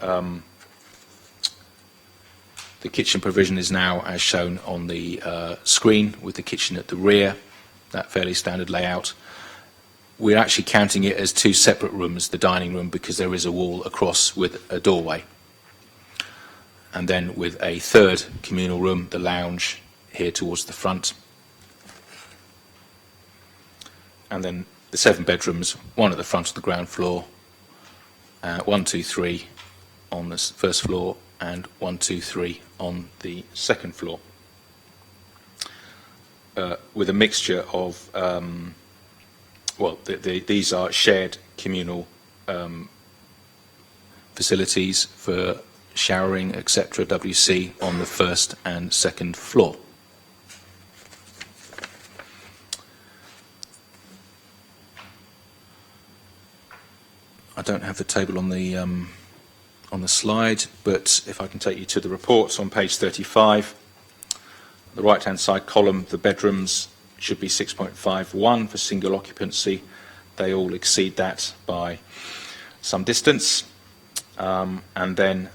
the kitchen provision is now as shown on the screen, with the kitchen at the rear, that fairly standard layout. We're actually counting it as 2 separate rooms, the dining room, because there is a wall across with a doorway. And then with a 3rd communal room, the lounge, here towards the front. And then the 7 bedrooms, 1 at the front of the ground floor, 1, 2, 3 on the 1st floor, and 1, 2, 3 on the 2nd floor. With a mixture of these are shared communal facilities for showering, etc., WC, on the 1st and 2nd floor. I don't have the table on the slide, but if I can take you to the reports on page 35, the right-hand side column, the bedrooms should be 6.51 for single occupancy. They all exceed that by some distance. And then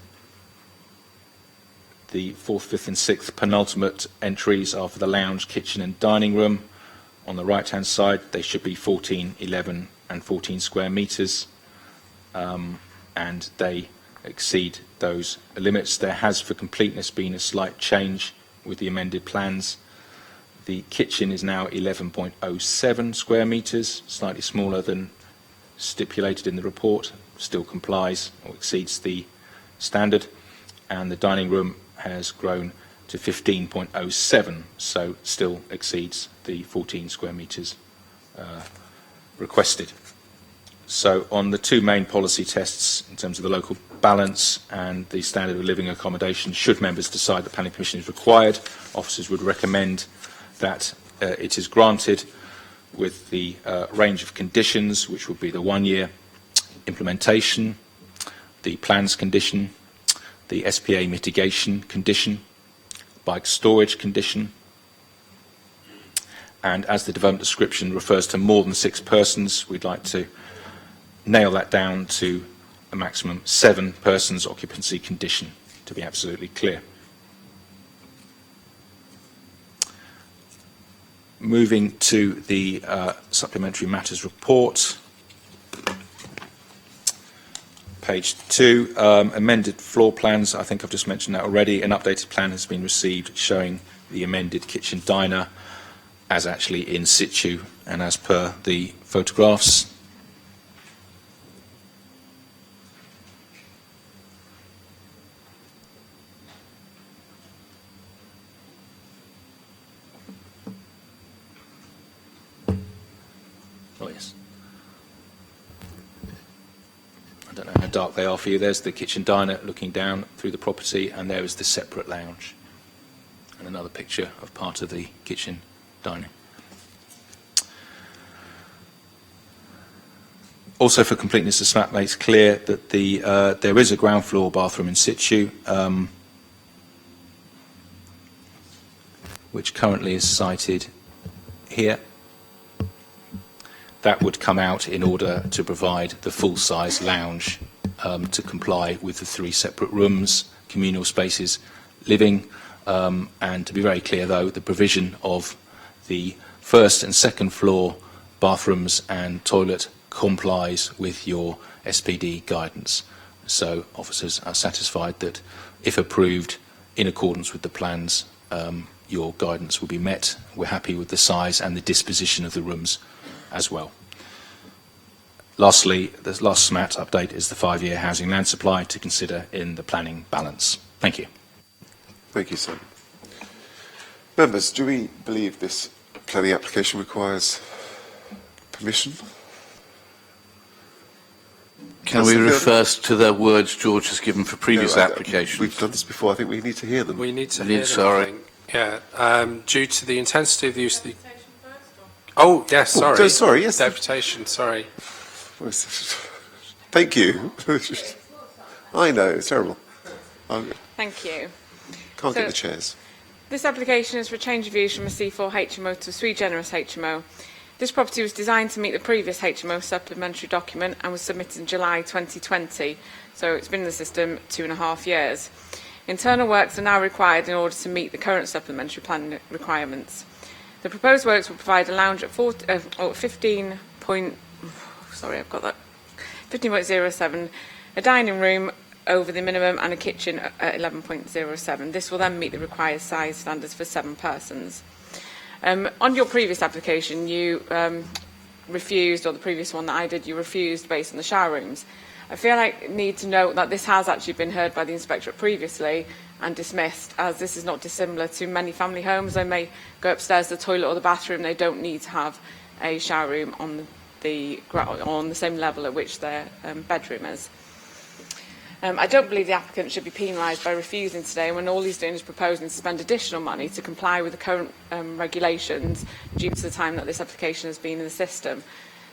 the 4th, 5th and 6th penultimate entries are for the lounge, kitchen and dining room. On the right-hand side, they should be 14, 11 and 14 square metres. And they exceed those limits. There has, for completeness, been a slight change with the amended plans. The kitchen is now 11.07 square metres, slightly smaller than stipulated in the report, still complies or exceeds the standard. And the dining room has grown to 15.07, so still exceeds the 14 square metres requested. So on the two main policy tests, in terms of the local balance and the standard of living accommodation, should members decide that planning permission is required, officers would recommend that it is granted with the range of conditions, which would be the 1-year implementation, the plans condition, the SPA mitigation condition, bike storage condition, and as the development description refers to more than 6 persons, we'd like to nail that down to a maximum 7 persons occupancy condition, to be absolutely clear. Moving to the supplementary matters report, page 2, amended floor plans. I think I've just mentioned that already. An updated plan has been received showing the amended kitchen diner as actually in situ and as per the photographs. Oh, yes. I don't know how dark they are for you. There's the kitchen diner looking down through the property, and there is the separate lounge. And another picture of part of the kitchen dining. Also, for completeness, the SMAP makes clear that there is a ground floor bathroom in situ, which currently is sited here. That would come out in order to provide the full-size lounge to comply with the 3 separate rooms, communal spaces, living, and to be very clear, though, the provision of the 1st and 2nd floor bathrooms and toilet complies with your SPD guidance. So officers are satisfied that, if approved in accordance with the plans, your guidance will be met. We're happy with the size and the disposition of the rooms as well. Lastly, the last SMAT update is the 5-year housing land supply to consider in the planning balance. Thank you. Thank you, Simon. Members, do we believe this planning application requires permission? Can we refer to the words George has given for previous applications? We've done this before. I think we need to hear them. We need to hear them. Sorry. Yeah. Due to the intensity of the use of the... Oh, yes, sorry. Oh, sorry, yes. Deputation, sorry. Thank you. I know, it's terrible. Thank you. Can't get the chairs. This application is for a change of use from a C4 HMO to a sui generis HMO. This property was designed to meet the previous HMO supplementary document and was submitted in July 2020, so it's been in the system 2.5 years. Internal works are now required in order to meet the current supplementary plan requirements. The proposed works will provide a lounge at 15.07, a dining room over the minimum and a kitchen at 11.07. This will then meet the required size standards for 7 persons. On your previous application, you refused, or the previous one that I did, you refused based on the shower rooms. I feel like I need to note that this has actually been heard by the inspectorate previously and dismissed, as this is not dissimilar to many family homes. They may go upstairs to the toilet or the bathroom. They don't need to have a shower room on the same level at which their bedroom is. I don't believe the applicant should be penalised by refusing today when all he's doing is proposing to spend additional money to comply with the current regulations due to the time that this application has been in the system.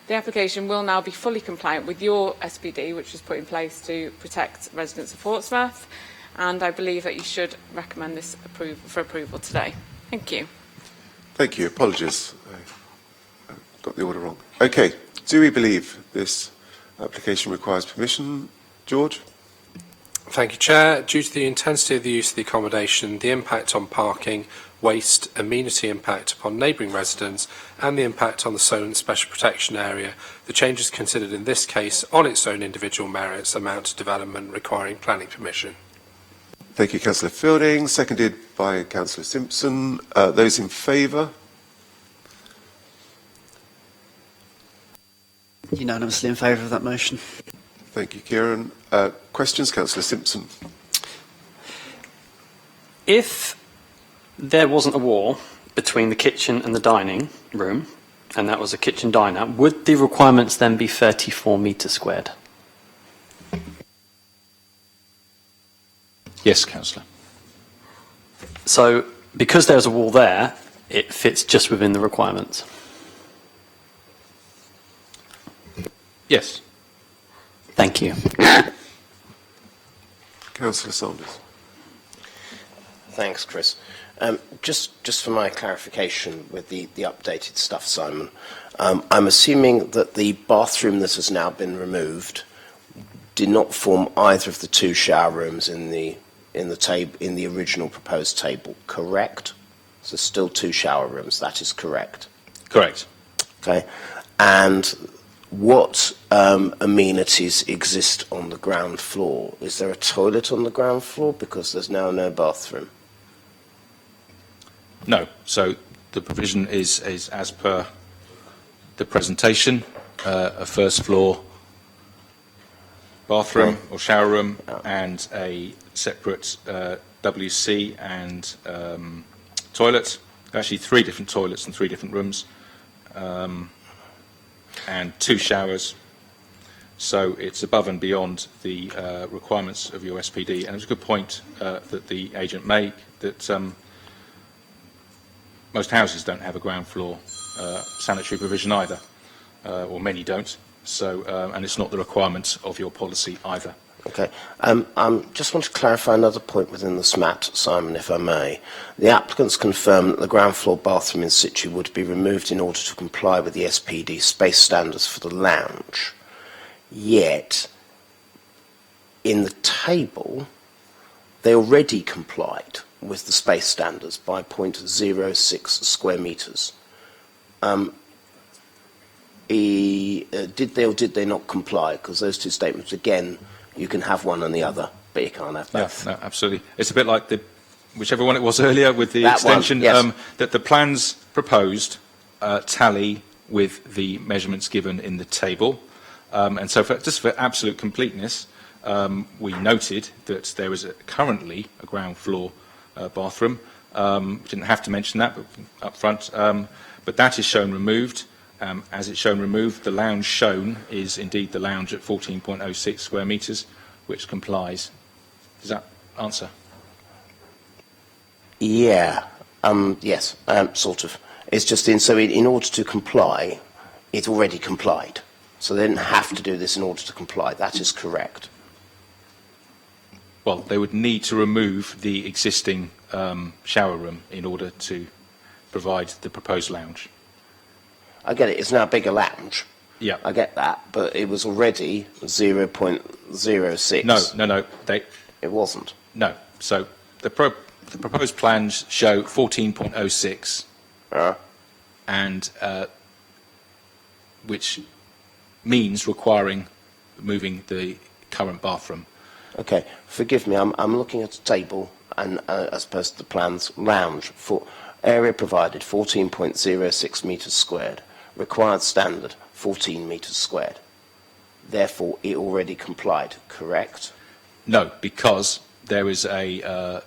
The application will now be fully compliant with your SPD, which was put in place to protect residents of Portsmouth, and I believe that you should recommend this for approval today. Thank you. Thank you. Apologies. I got the order wrong. Okay. Do we believe this application requires permission? George? Thank you, Chair. Due to the intensity of the use of the accommodation, the impact on parking, waste, amenity impact upon neighbouring residents, and the impact on the Solent Special Protection Area, the changes considered in this case on its own individual merits amount to development requiring planning permission. Thank you, Councillor Fielding. Seconded by Councillor Simpson. Those in favour? Unanimously in favour of that motion. Thank you, Kieran. Questions, Councillor Simpson? If there wasn't a wall between the kitchen and the dining room, and that was a kitchen diner, would the requirements then be 34 metres squared? Yes, Councillor. So, because there's a wall there, it fits just within the requirements. Yes. Thank you. Councillor Sanders. Thanks, Chris. Just for my clarification with the updated stuff, Simon, I'm assuming that the bathroom that has now been removed did not form either of the two shower rooms in the original proposed table, correct? So still two shower rooms, that is correct? Correct. Okay. And what amenities exist on the ground floor? Is there a toilet on the ground floor? Because there's now no bathroom. No. So the provision is as per the presentation, a first floor bathroom or shower room and a separate WC and toilet. Actually, 3 different toilets and 3 different rooms, and 2 showers. So it's above and beyond the requirements of your SPD. And it was a good point that the agent made that most houses don't have a ground floor sanitary provision either, or many don't. So, and it's not the requirement of your policy either. Okay. Just want to clarify another point within the SMAT, Simon, if I may. The applicants confirm that the ground floor bathroom in situ would be removed in order to comply with the SPD space standards for the lounge. Yet, in the table, they already complied with the space standards by 0.06 square metres. Did they or did they not comply? Because those two statements, again, you can have one and the other, but you can't have both. Yeah, no, absolutely. It's a bit like whichever one it was earlier with the that extension, one, yes. that the plans proposed tally with the measurements given in the table. And so just for absolute completeness, we noted that there is currently a ground floor bathroom. We didn't have to mention that up front, but that is shown removed. As it's shown removed, the lounge shown is indeed the lounge at 14.06 square metres, which complies. Does that answer? Yeah. Yes, sort of. It's just in order to comply, it already complied. So they didn't have to do this in order to comply. That is correct. Well, they would need to remove the existing shower room in order to provide the proposed lounge. I get it. It's now a bigger lounge. Yeah. I get that. But it was already 0.06. No. It wasn't. No. So the proposed plans show 14.06, and which means requiring moving the current bathroom. Okay. Forgive me. I'm looking at a table, and as opposed to the plans, lounge for area provided 14.06 metres squared. Required standard 14 metres squared. Therefore, it already complied. Correct? No, because there is a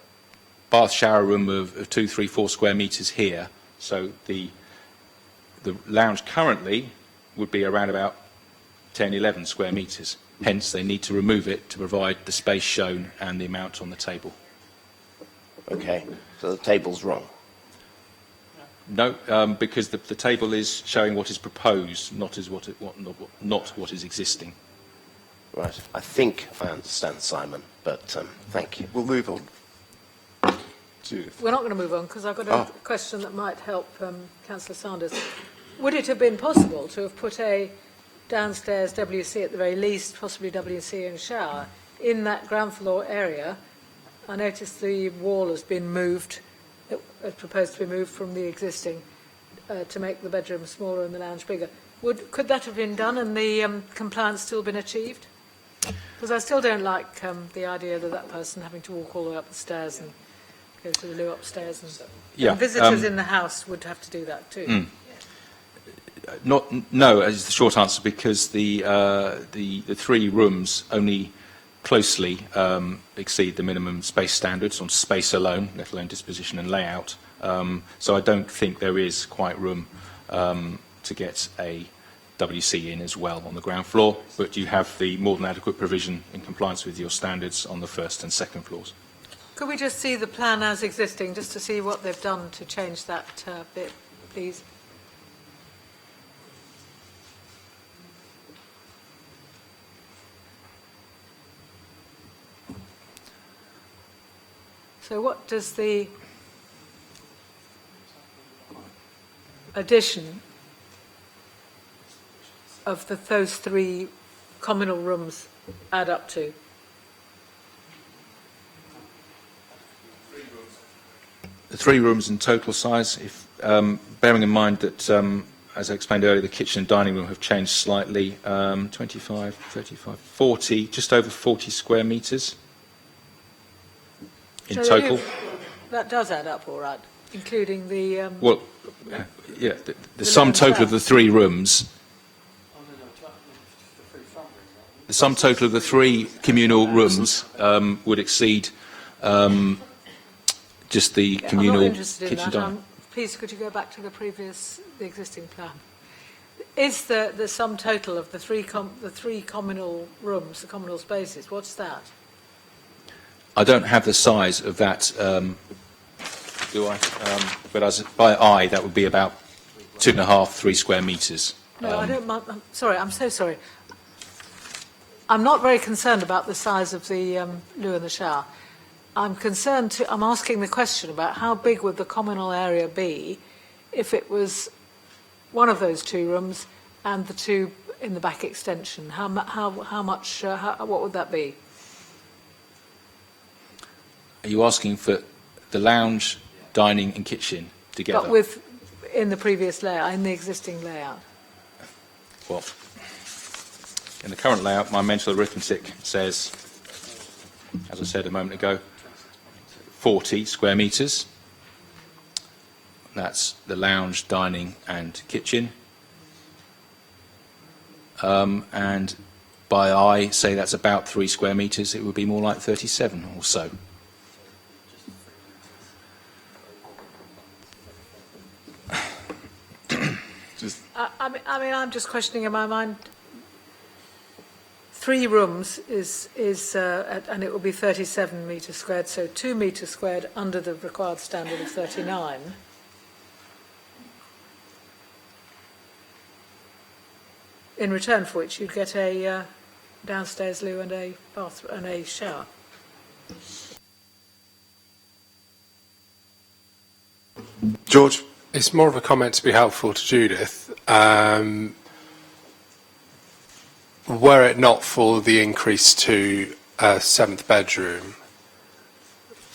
bath shower room of 2, 3, 4 square metres here. So the lounge currently would be around about 10, 11 square metres. Hence, they need to remove it to provide the space shown and the amount on the table. Okay, so the table's wrong. No, because the table is showing what is proposed, not what is existing. Right. I think I understand, Simon, but thank you. We'll move on. Judith. We're not going to move on because I've got a question that might help Councillor Sanders. Would it have been possible to have put a downstairs WC at the very least, possibly WC and shower, in that ground floor area? I noticed the wall has been moved, proposed to be moved from the existing to make the bedroom smaller and the lounge bigger. Could that have been done and the compliance still been achieved? Because I still don't like the idea that that person having to walk all the way up the stairs and go to the loo upstairs. And visitors in the house would have to do that too. No, is the short answer, because the 3 rooms only closely exceed the minimum space standards on space alone, let alone disposition and layout. So I don't think there is quite room to get a WC in as well on the ground floor, but you have the more than adequate provision in compliance with your standards on the first and second floors. Could we just see the plan as existing, just to see what they've done to change that bit, please? So what does the addition of those 3 communal rooms add up to? The 3 rooms in total size, if bearing in mind that, as I explained earlier, the kitchen and dining room have changed slightly, 25, 35, 40, just over 40 square metres in total. That does add up all right, including the... Well, yeah, the sum total of the 3 rooms, the sum total of the 3 communal rooms would exceed just the communal I'm not interested in kitchen that. dining. Please, could you go back to the existing plan? Is the sum total of the three communal rooms, the communal spaces, what's that? I don't have the size of that, do I? But by eye, that would be about 2.5, 3 square metres. No, I don't. I'm sorry. I'm so sorry. I'm not very concerned about the size of the loo and the shower. I'm asking the question about how big would the communal area be if it was one of those 2 rooms and the 2 in the back extension. How much? What would that be? Are you asking for the lounge, dining and kitchen together? But in the previous layout, in the existing layout. Well, in the current layout, my mental arithmetic says, as I said a moment ago, 40 square metres. That's the lounge, dining and kitchen. And by eye, say that's about 3 square metres. It would be more like 37 or so. I mean, I'm just questioning in my mind. 3 rooms is and it will be 37 metres squared, so 2 metres squared under the required standard of 39. In return for which you'd get a downstairs loo and a bathroom and a shower. George? It's more of a comment to be helpful to Judith. Were it not for the increase to a 7th bedroom,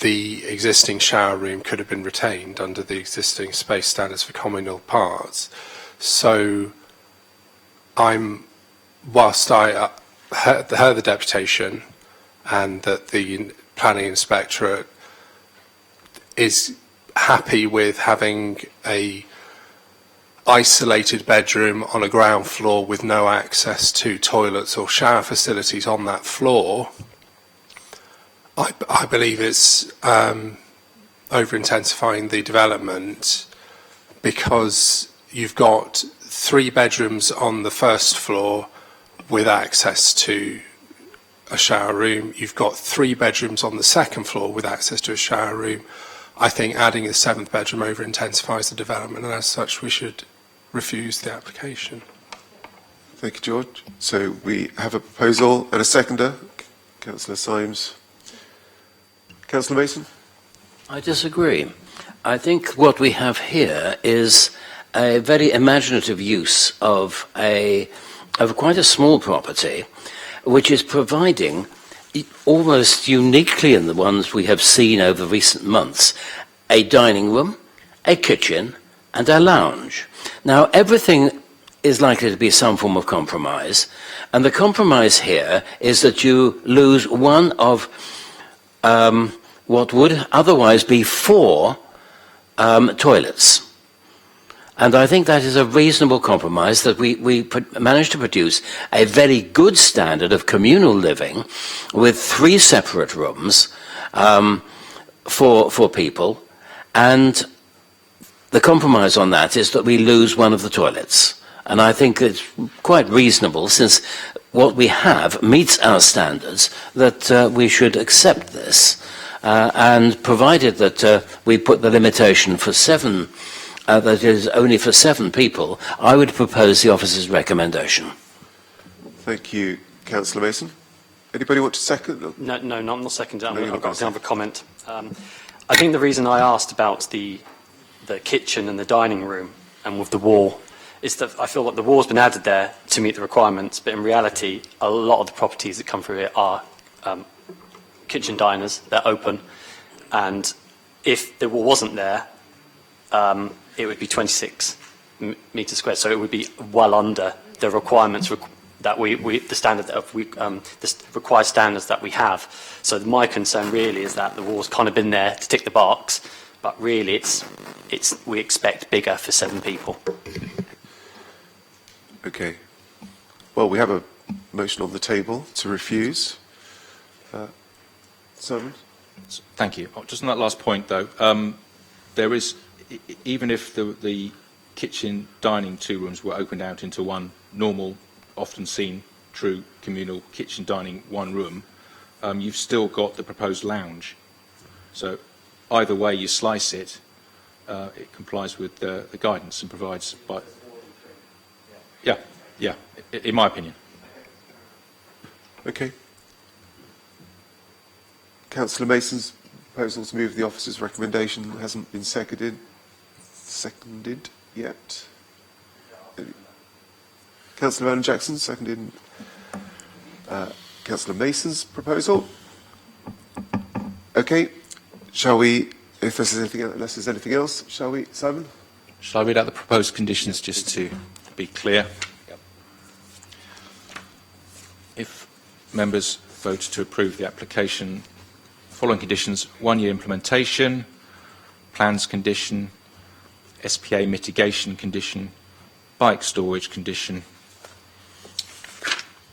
the existing shower room could have been retained under the existing space standards for communal parts. So whilst I heard the deputation and that the planning inspectorate is happy with having a isolated bedroom on a ground floor with no access to toilets or shower facilities on that floor, I believe it's over-intensifying the development because you've got 3 bedrooms on the first floor with access to a shower room. You've got 3 bedrooms on the second floor with access to a shower room. I think adding a 7th bedroom over-intensifies the development, and as such we should refuse the application. Thank you, George. So we have a proposal and a seconder. Councillor Symes. Councillor Mason? I disagree. I think what we have here is a very imaginative use of quite a small property, which is providing, almost uniquely in the ones we have seen over recent months, a dining room, a kitchen, and a lounge. Now, everything is likely to be some form of compromise, and the compromise here is that you lose one of what would otherwise be 4 toilets. And I think that is a reasonable compromise, that we managed to produce a very good standard of communal living with 3 separate rooms for people. And the compromise on that is that we lose one of the toilets. And I think it's quite reasonable, since what we have meets our standards, that we should accept this. And provided that we put the limitation for 7, that is only for 7 people, I would propose the officer's recommendation. Thank you, Councillor Mason. Anybody want to second? No, not second. No, I've got another comment. I think the reason I asked about the kitchen and the dining room and with the wall is that I feel like the wall's been added there to meet the requirements, but in reality, a lot of the properties that come through here are kitchen diners. They're open, and if the wall wasn't there, it would be 26 metres squared, so it would be well under the requirements that the standard of the required standards that we have. So my concern really is that the wall's kind of been there to tick the box, but really we expect bigger for 7 people. Okay. Well, we have a motion on the table to refuse. Simon? Thank you. Just on that last point, though, there is, even if the kitchen dining 2 rooms were opened out into one normal, often seen, true communal kitchen dining 1 room, you've still got the proposed lounge. So either way you slice it, it complies with the guidance and provides, yeah, in my opinion. Okay. Councillor Mason's proposal to move the officer's recommendation hasn't been seconded yet. Councillor Van Jackson seconded Councillor Mason's proposal. Okay. Shall we, if there's anything, unless there's anything else, shall we, Simon? Shall I read out the proposed conditions just to be clear? Yep. If members vote to approve the application, following conditions: 1-year implementation, plans condition, SPA mitigation condition, bike storage condition,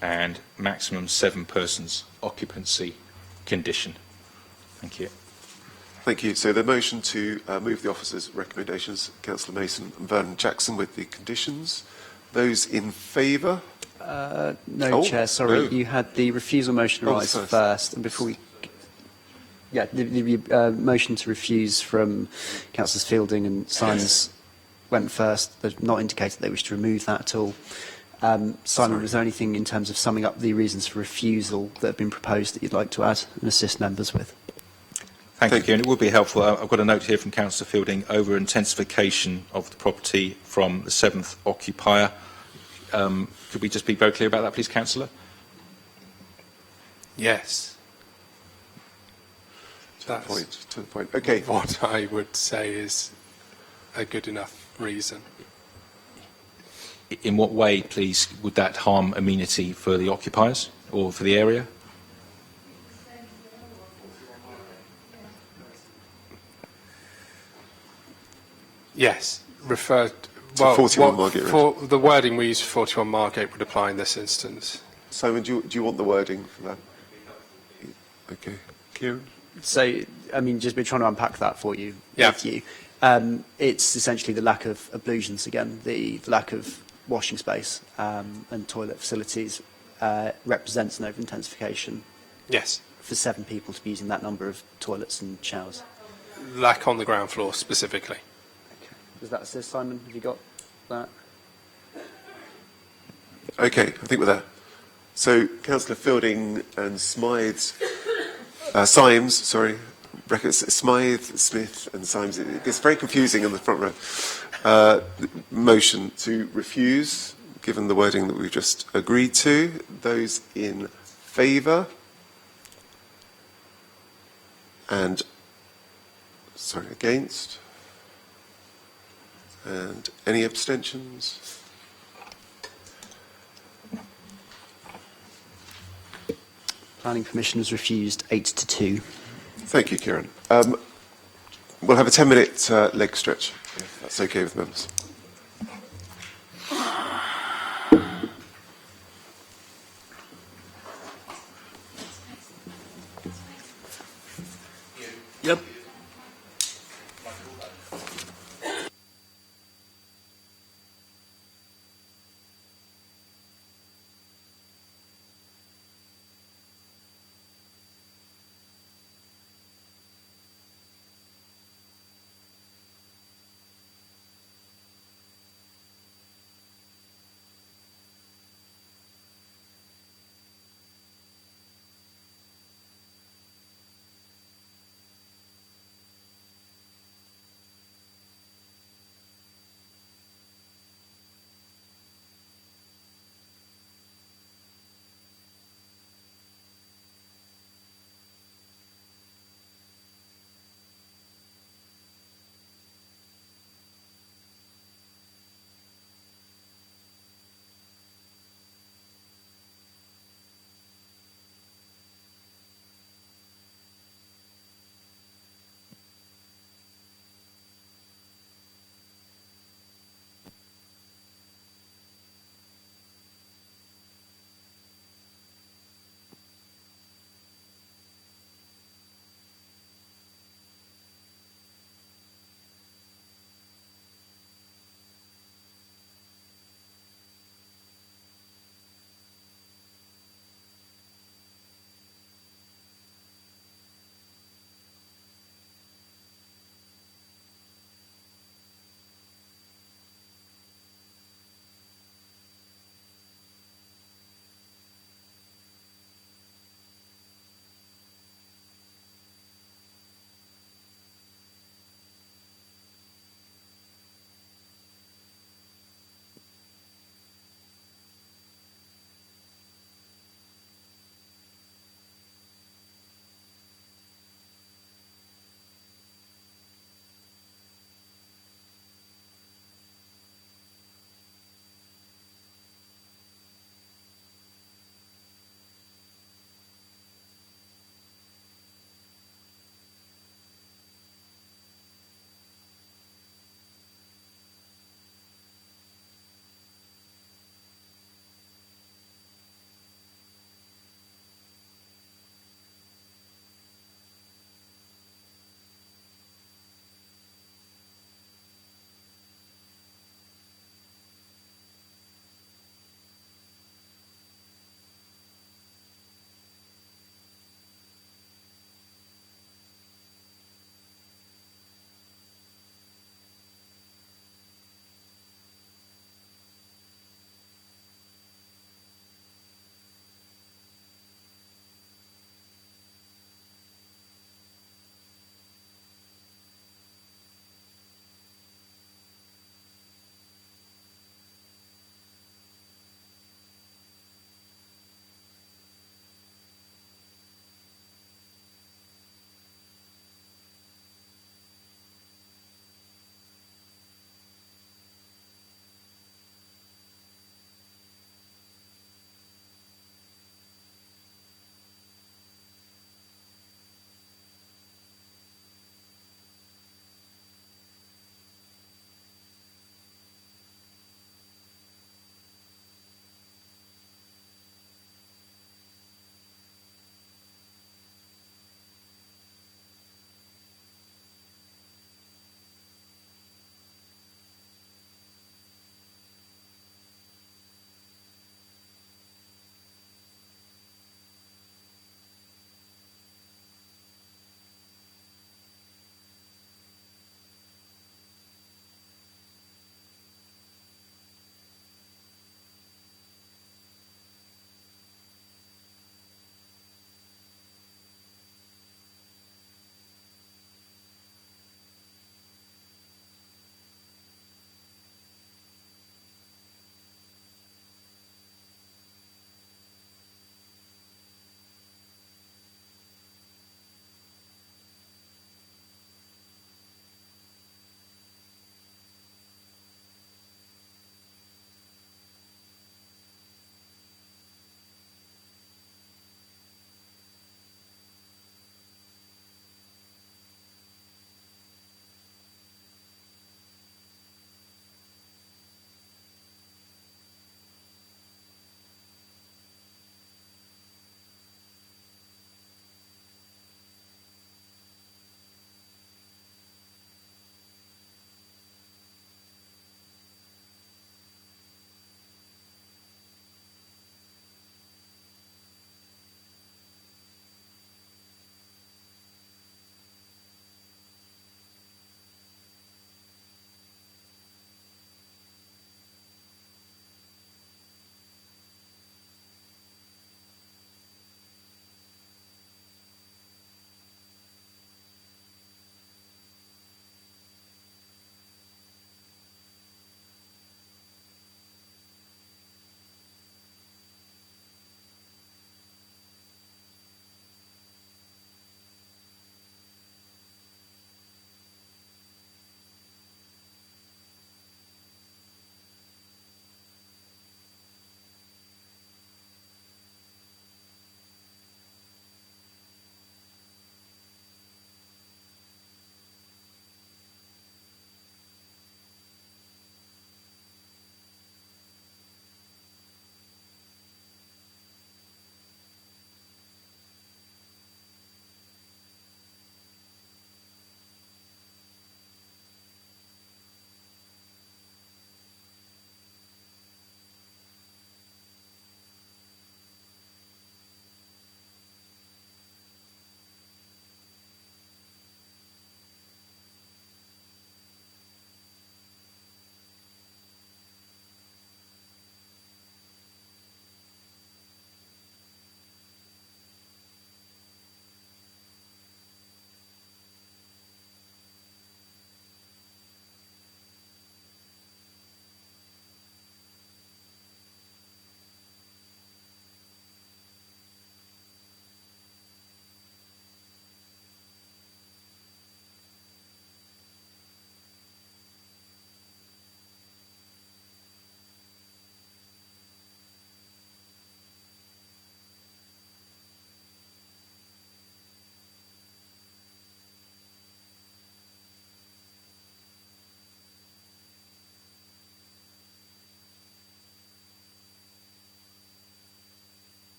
and maximum 7 persons occupancy condition. Thank you. Thank you. So the motion to move the officer's recommendations, Councillor Mason and Vernon Jackson, with the conditions. Those in favour? No, Chair, sorry. No. You had the refusal motion rise first. And before we... Yeah, the motion to refuse from Councillors Fielding and Simons went first. They've not indicated they wish to remove that at all. Simon, was there anything in terms of summing up the reasons for refusal that have been proposed that you'd like to add and assist members with? Thank you, and it would be helpful. I've got a note here from Councillor Fielding over intensification of the property from the 7th occupier. Could we just be very clear about that, please, Councillor? Yes. To the point. Okay. What I would say is a good enough reason. In what way, please, would that harm amenity for the occupiers or for the area? Yes, referred to 41 Margate Road. For the wording we use for 41 Margate would apply in this instance. Simon, do you want the wording for that? Okay. Kieran? So, I mean, just been trying to unpack that for you, with you. It's essentially the lack of ablutions again, the lack of washing space and toilet facilities represents an over-intensification. Yes. For 7 people to be using that number of toilets and showers. Lack on the ground floor specifically. Okay. Does that assist, Simon? Have you got that? Okay, I think we're there. So, Councillor Fielding and Symes, Smythe, Smith and Symes. It gets very confusing in the front row. Motion to refuse, given the wording that we've just agreed to. Those in favour? And, against? And any abstentions? Planning permission was refused 8-2. Thank you, Kieran. We'll have a 10-minute leg stretch, if that's okay with members. Yep.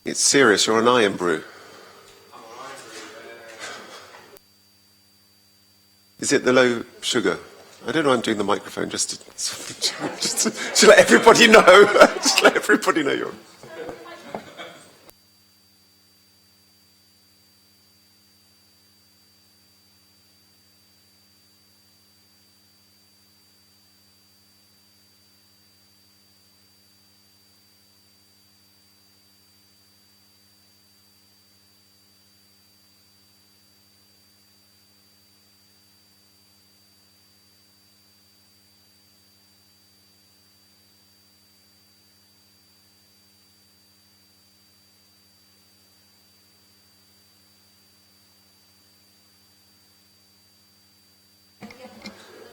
It's serious. You're on iron brew. Is it the low sugar? I don't know. I'm doing the microphone just to let everybody know. Just let everybody know you're.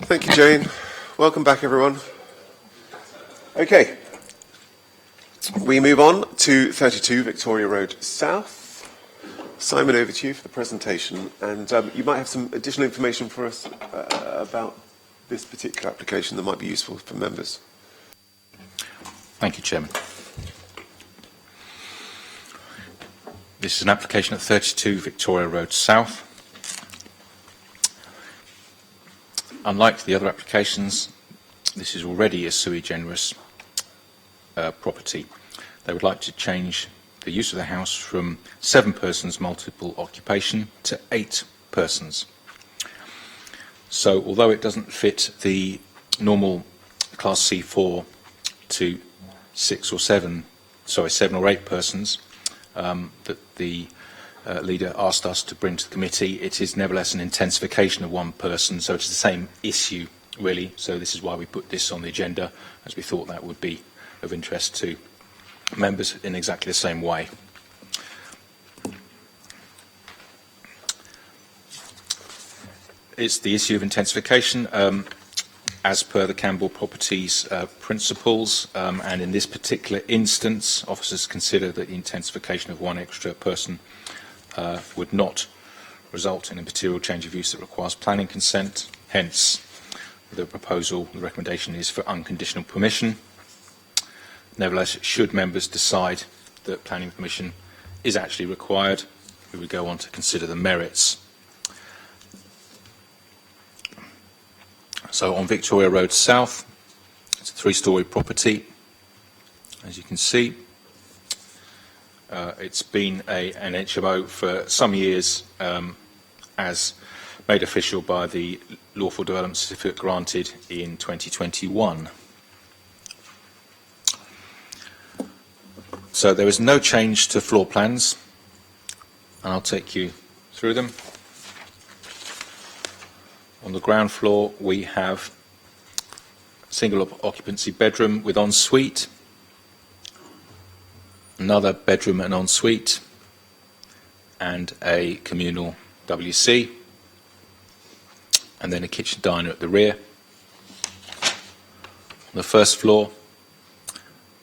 Thank you, Jane. Welcome back, everyone. Okay. We move on to 32 Victoria Road South. Simon, over to you for the presentation. And you might have some additional information for us about this particular application that might be useful for members. Thank you, Chairman. This is an application at 32 Victoria Road South. Unlike the other applications, this is already a sui generis property. They would like to change the use of the house from 7 persons multiple occupation to 8 persons. So although it doesn't fit the normal Class C4 to 7 or 8 persons that the leader asked us to bring to the committee, it is nevertheless an intensification of 1 person, so it's the same issue really. So this is why we put this on the agenda, as we thought that would be of interest to members in exactly the same way. It's the issue of intensification as per the Campbell Properties principles, and in this particular instance, officers consider that the intensification of 1 extra person would not result in a material change of use that requires planning consent. Hence, the recommendation is for unconditional permission. Nevertheless, should members decide that planning permission is actually required, we would go on to consider the merits. So on Victoria Road South, it's a 3-storey property, as you can see. It's been an HMO for some years, as made official by the Lawful Development Certificate granted in 2021. So there is no change to floor plans, and I'll take you through them. On the ground floor, we have a single occupancy bedroom with ensuite, another bedroom and ensuite, and a communal WC, and then a kitchen diner at the rear. On the first floor,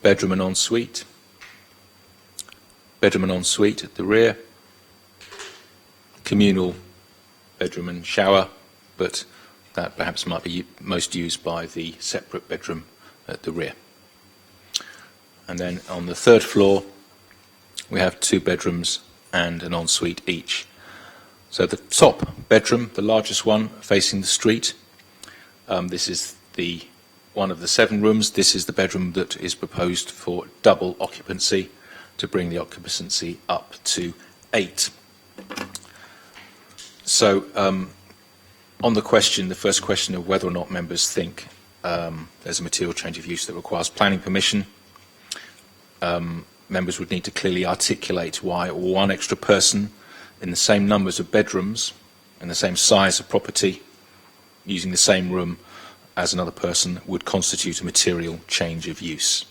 bedroom and ensuite, bedroom and ensuite at the rear, communal bedroom and shower, but that perhaps might be most used by the separate bedroom at the rear. And then on the third floor, we have 2 bedrooms and an ensuite each. So the top bedroom, the largest one, facing the street, this is one of the 7 rooms. This is the bedroom that is proposed for double occupancy to bring the occupancy up to 8. So on the first question of whether or not members think there's a material change of use that requires planning permission, members would need to clearly articulate why 1 extra person in the same numbers of bedrooms and the same size of property using the same room as another person would constitute a material change of use.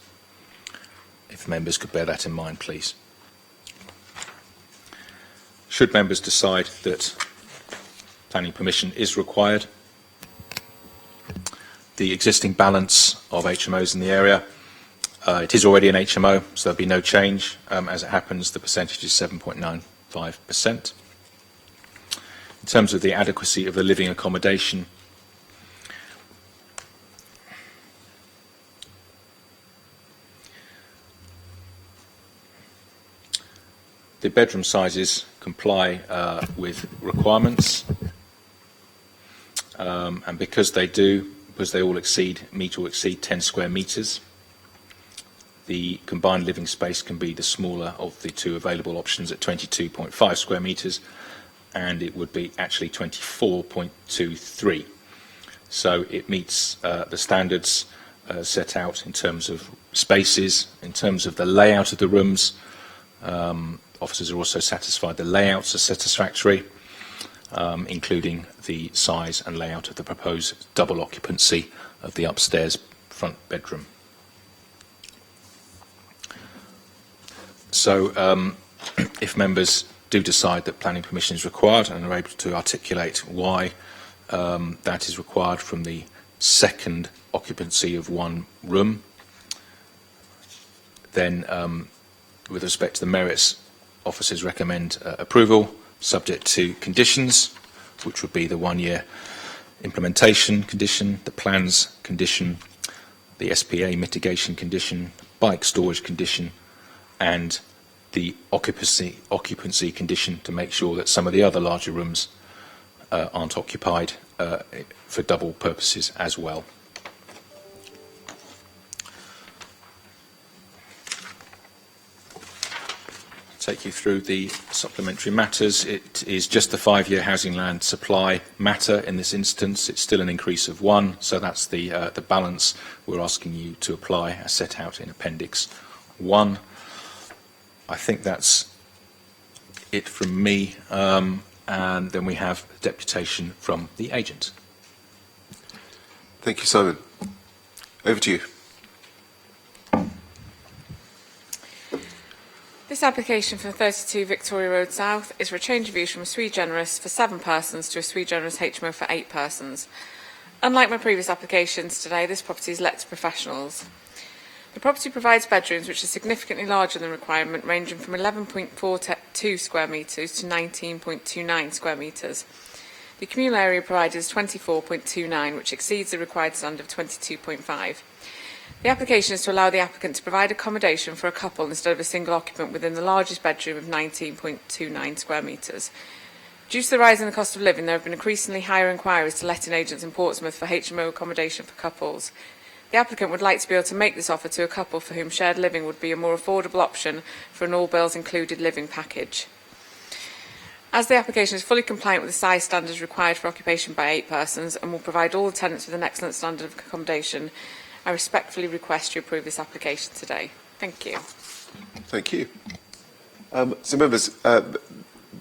If members could bear that in mind, please. Should members decide that planning permission is required, the existing balance of HMOs in the area, it is already an HMO, so there'll be no change. As it happens, the percentage is 7.95%. In terms of the adequacy of the living accommodation, the bedroom sizes comply with requirements, and because they all meet or exceed 10 square metres, the combined living space can be the smaller of the two available options at 22.5 square metres, and it would be actually 24.23. So it meets the standards set out in terms of spaces, in terms of the layout of the rooms. Officers are also satisfied the layouts are satisfactory, including the size and layout of the proposed double occupancy of the upstairs front bedroom. So if members do decide that planning permission is required and are able to articulate why that is required from the second occupancy of one room, then with respect to the merits, officers recommend approval subject to conditions, which would be the 1-year implementation condition, the plans condition, the SPA mitigation condition, bike storage condition, and the occupancy condition to make sure that some of the other larger rooms aren't occupied for double purposes as well. Take you through the supplementary matters. It is just the 5-year housing land supply matter in this instance. It's still an increase of 1, so that's the balance we're asking you to apply as set out in Appendix 1. I think that's it from me, and then we have a deputation from the agent. Thank you, Simon. Over to you. This application for 32 Victoria Road South is for a change of use from a sui generis for 7 persons to a sui generis HMO for 8 persons. Unlike my previous applications today, this property is let to professionals. The property provides bedrooms which are significantly larger than requirement, ranging from 11.42 square metres to 19.29 square metres. The communal area provided is 24.29, which exceeds the required standard of 22.5. The application is to allow the applicant to provide accommodation for a couple instead of a single occupant within the largest bedroom of 19.29 square metres. Due to the rise in the cost of living, there have been increasingly higher inquiries to letting agents in Portsmouth for HMO accommodation for couples. The applicant would like to be able to make this offer to a couple for whom shared living would be a more affordable option for an all-bills-included living package. As the application is fully compliant with the size standards required for occupation by 8 persons and will provide all the tenants with an excellent standard of accommodation, I respectfully request you approve this application today. Thank you. Thank you. So members,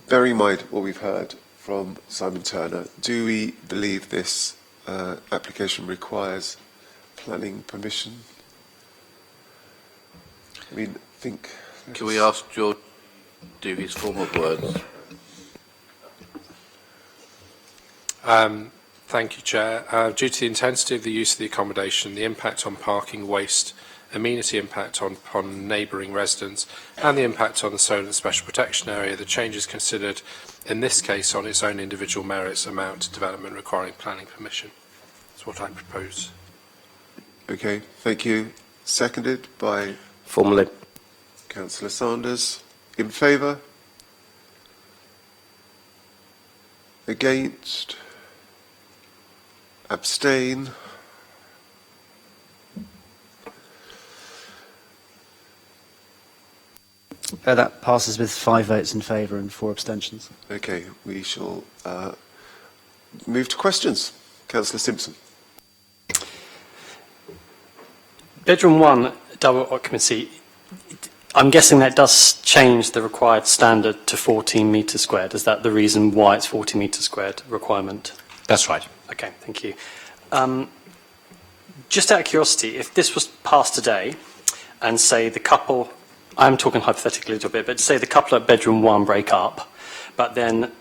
bearing in mind what we've heard from Simon Turner, do we believe this application requires planning permission? I mean, think... Can we ask George to do his formal words? Thank you, Chair. Due to the intensity of the use of the accommodation, the impact on parking, waste, amenity impact on neighbouring residents, and the impact on the Solent Special Protection Area, the changes considered in this case on its own individual merits amount to development requiring planning permission. That's what I propose. Okay, thank you. Seconded by... Formally. Councillor Sanders. In favour? Against? Abstain? That passes with 5 votes in favour and 4 abstentions. Okay, we shall move to questions. Councillor Simpson. Bedroom 1, double occupancy. I'm guessing that does change the required standard to 14 metres squared. Is that the reason why it's 40 metres squared requirement? That's right. Okay, thank you. Just out of curiosity, if this was passed today and say the couple, I'm talking hypothetically a little bit, but say the couple at bedroom 1 break up, but then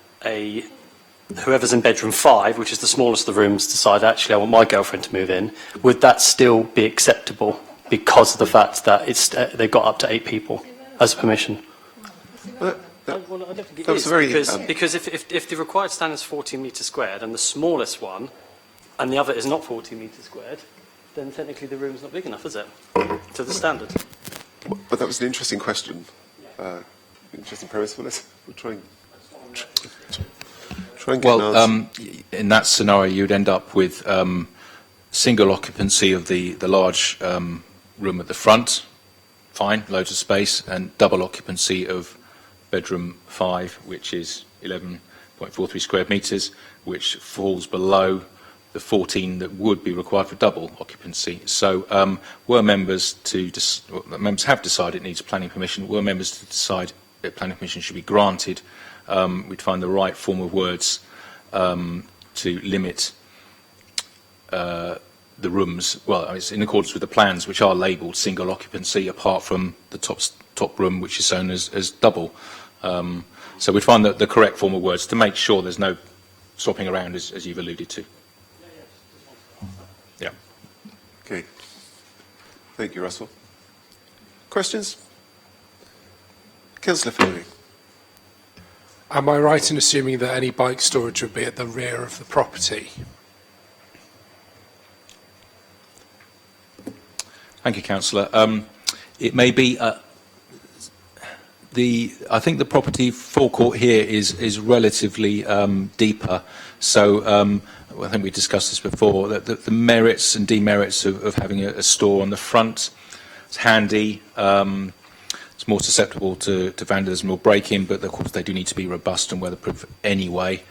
whoever's in bedroom 5, which is the smallest of the rooms, decide actually I want my girlfriend to move in, would that still be acceptable because of the fact that they've got up to 8 people as permission? That was very... Because if the required standard is 14 metres squared and the smallest one and the other is not 14 metres squared, then technically the room's not big enough, is it, to the standard? But that was an interesting question. interesting premise. We'll try and get an answer. In that scenario, you'd end up with single occupancy of the large room at the front, fine, loads of space, and double occupancy of bedroom 5, which is 11.43 square metres, which falls below the 14 that would be required for double occupancy. So were members members have decided it needs planning permission, were members to decide that planning permission should be granted, we'd find the right form of words to limit the rooms. Well, it's in accordance with the plans, which are labelled single occupancy, apart from the top room, which is shown as double. So we'd find the correct form of words to make sure there's no swapping around, as you've alluded to. Yeah. Okay. Thank you, Russell. Questions? Councillor Fielding. Am I right in assuming that any bike storage would be at the rear of the property? Thank you, Councillor. It may be I think the property forecourt here is relatively deeper, so I think we discussed this before, that the merits and demerits of having a store on the front. It's handy. It's more susceptible to vandalism or break-in, but of course they do need to be robust and weatherproof anyway.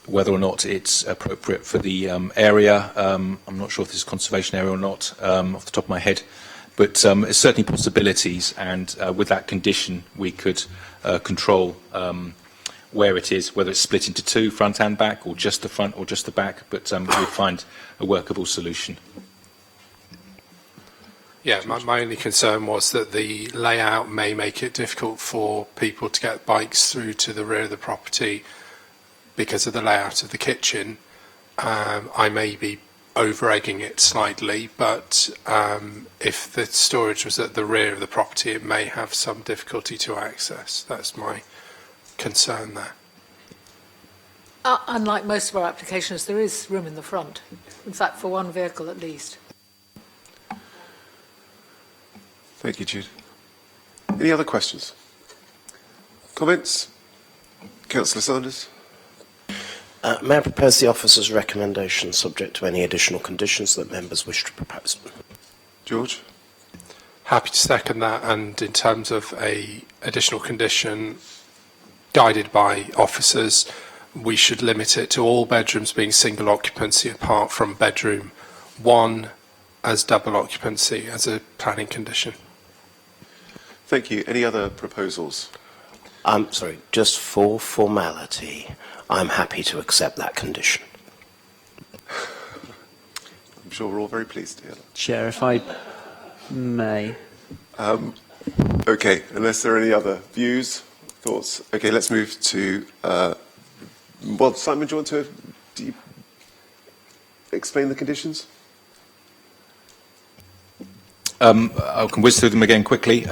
Whether or not it's appropriate for the area, I'm not sure if this is a conservation area or not, off the top of my head, but it's certainly possibilities, and with that condition we could control where it is, whether it's split into two, front and back, or just the front or just the back, but we'd find a workable solution. Yeah, my only concern was that the layout may make it difficult for people to get bikes through to the rear of the property because of the layout of the kitchen. I may be over-egging it slightly, but if the storage was at the rear of the property, it may have some difficulty to access. That's my concern there. Unlike most of our applications, there is room in the front. In fact, for one vehicle at least. Thank you, Jude. Any other questions? Comments? Councillor Sanders. May I propose the officer's recommendation subject to any additional conditions that members wish to propose? George? Happy to second that, and in terms of a additional condition guided by officers, we should limit it to all bedrooms being single occupancy apart from bedroom 1 as double occupancy as a planning condition. Thank you. Any other proposals? Sorry, just for formality, I'm happy to accept that condition. I'm sure we're all very pleased to hear that. Chair, if I may. Okay, unless there are any other views, thoughts. Okay, let's move to, well, Simon, do you want to explain the conditions? I can whiz through them again quickly.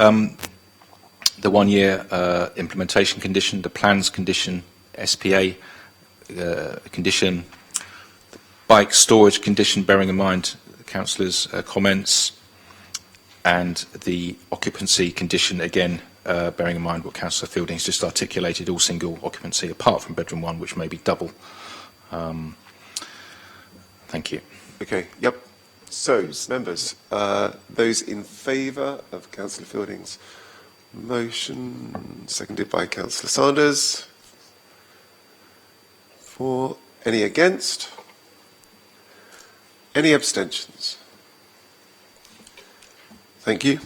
The 1-year implementation condition, the plans condition, SPA condition, bike storage condition, bearing in mind the councillors' comments, and the occupancy condition, again, bearing in mind what Councillor Fielding has just articulated, all single occupancy apart from bedroom 1, which may be double. Thank you. Okay, yep. So, members, those in favour of Councillor Fielding's motion, seconded by Councillor Sanders. For any against? Any abstentions? Thank you.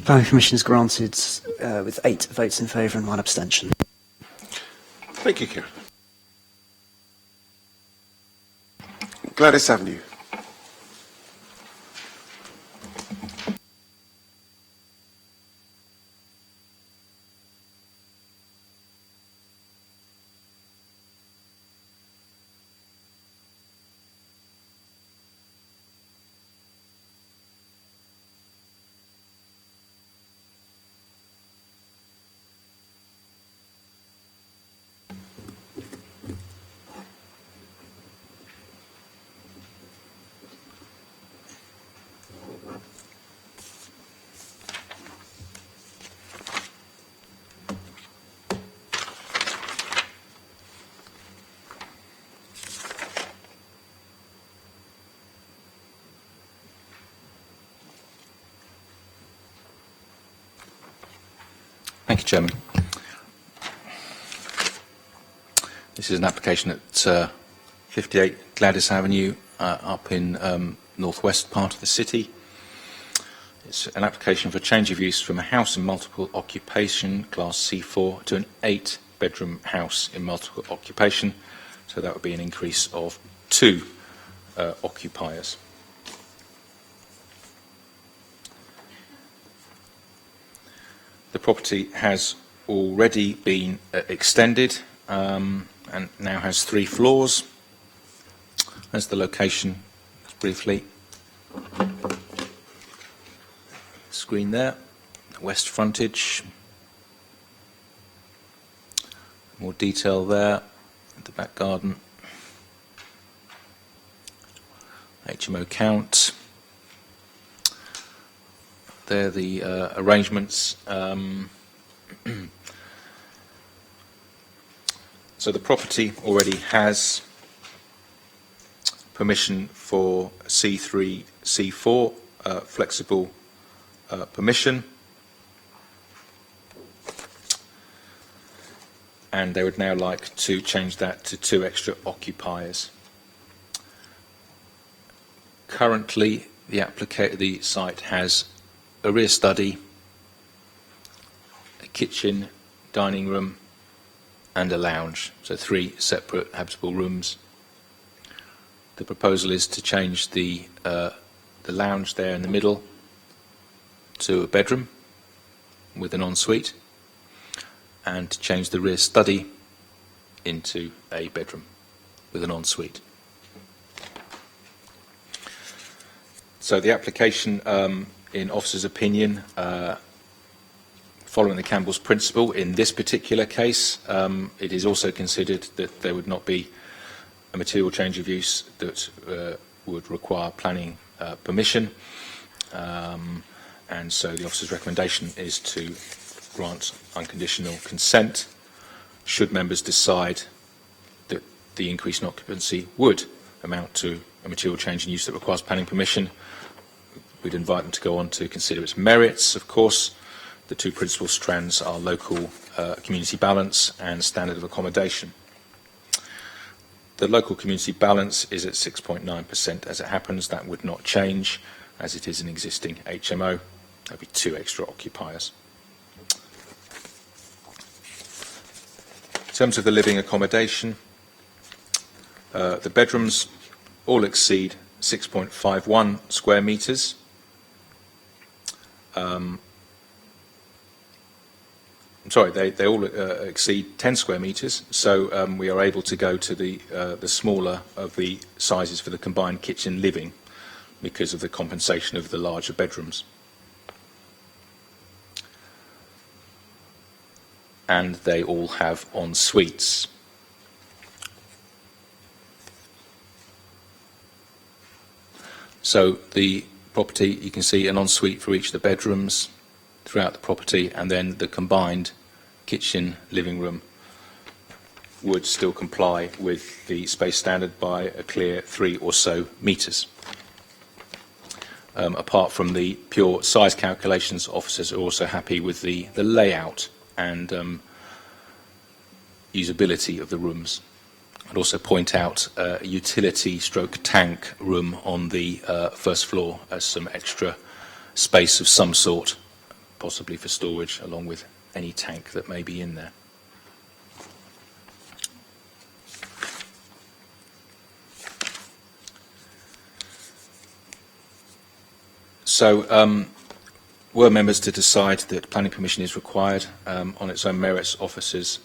Planning permission is granted with 8 votes in favour and 1 abstention. Thank you, Kieran. Gladys Avenue. Thank you, Chairman. This is an application at 58 Gladys Avenue, up in northwest part of the city. It's an application for change of use from a house in multiple occupation, class C4, to an 8-bedroom house in multiple occupation. So that would be an increase of 2 occupiers. The property has already been extended and now has 3 floors. As the location, briefly, screen there, west frontage, more detail there, the back garden, HMO count. There are the arrangements. So the property already has permission for C3, C4, flexible permission. And they would now like to change that to 2 extra occupiers. Currently, the site has a rear study, a kitchen, dining room, and a lounge, so 3 separate habitable rooms. The proposal is to change the lounge there in the middle to a bedroom with an ensuite, and to change the rear study into a bedroom with an ensuite. So the application, in officer's opinion, following the Campbell's principle, in this particular case, it is also considered that there would not be a material change of use that would require planning permission, and so the officer's recommendation is to grant unconditional consent should members decide that the increase in occupancy would amount to a material change in use that requires planning permission. We'd invite them to go on to consider its merits, of course. The 2 principal strands are local community balance and standard of accommodation. The local community balance is at 6.9% as it happens. That would not change as it is an existing HMO. There'll be 2 extra occupiers. In terms of the living accommodation, the bedrooms all exceed 6.51 square metres. They all exceed 10 square metres, so we are able to go to the smaller of the sizes for the combined kitchen living because of the compensation of the larger bedrooms. And they all have en suites. So the property, you can see an ensuite for each of the bedrooms throughout the property, and then the combined kitchen living room would still comply with the space standard by a clear 3 or so metres. Apart from the pure size calculations, officers are also happy with the layout and usability of the rooms. I'd also point out a utility stroke tank room on the first floor as some extra space of some sort, possibly for storage, along with any tank that may be in there. So, were members to decide that planning permission is required on its own merits, officers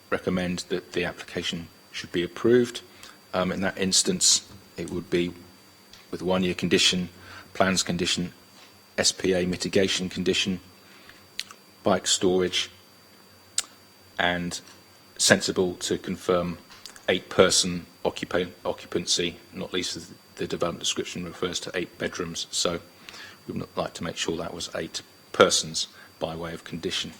recommend that the application should be approved. In that instance, it would be with 1-year condition, plans condition, SPA mitigation condition, bike storage, and sensible to confirm 8-person occupancy, not least as the development description refers to 8 bedrooms. So we would like to make sure that was 8 persons by way of condition.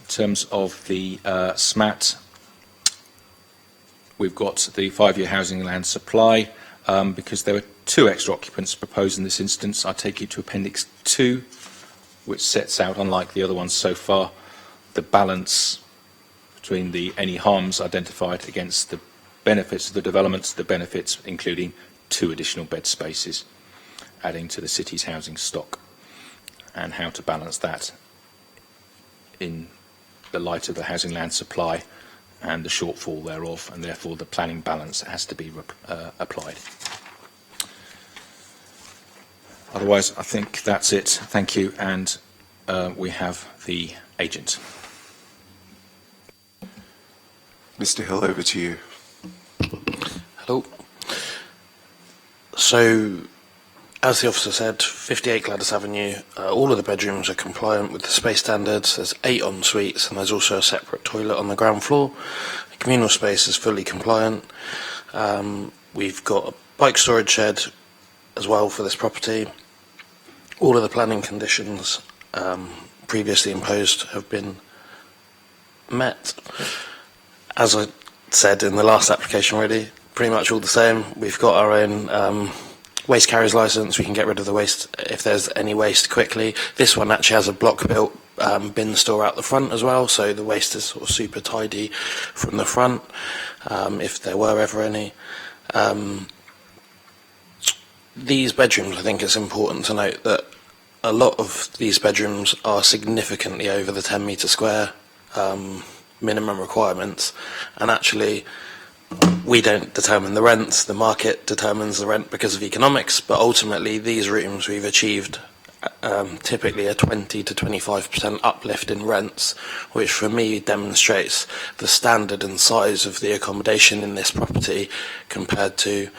In terms of the SMAT, we've got the 5-year housing land supply Because there were 2 extra occupants proposed in this instance, I take you to Appendix 2, which sets out, unlike the other ones so far, the balance between any harms identified against the benefits of the developments, the benefits including 2 additional bed spaces, adding to the city's housing stock, and how to balance that in the light of the housing land supply and the shortfall thereof, and therefore the planning balance has to be applied. Otherwise, I think that's it. Thank you, and we have the agent. Mr. Hill, over to you. Hello. So, as the officer said, 58 Gladys Avenue, all of the bedrooms are compliant with the space standards. There's 8 en suites, and there's also a separate toilet on the ground floor. The communal space is fully compliant. We've got a bike storage shed as well for this property. All of the planning conditions previously imposed have been met. As I said in the last application already, pretty much all the same. We've got our own waste carriers licence. We can get rid of the waste if there's any waste quickly. This one actually has a block-built bin store out the front as well, so the waste is sort of super tidy from the front, if there were ever any. These bedrooms, I think it's important to note that a lot of these bedrooms are significantly over the 10 metre square minimum requirements, and actually we don't determine the rents, the market determines the rent because of economics, but ultimately these rooms we've achieved typically a 20 to 25% uplift in rents, which for me demonstrates the standard and size of the accommodation in this property compared to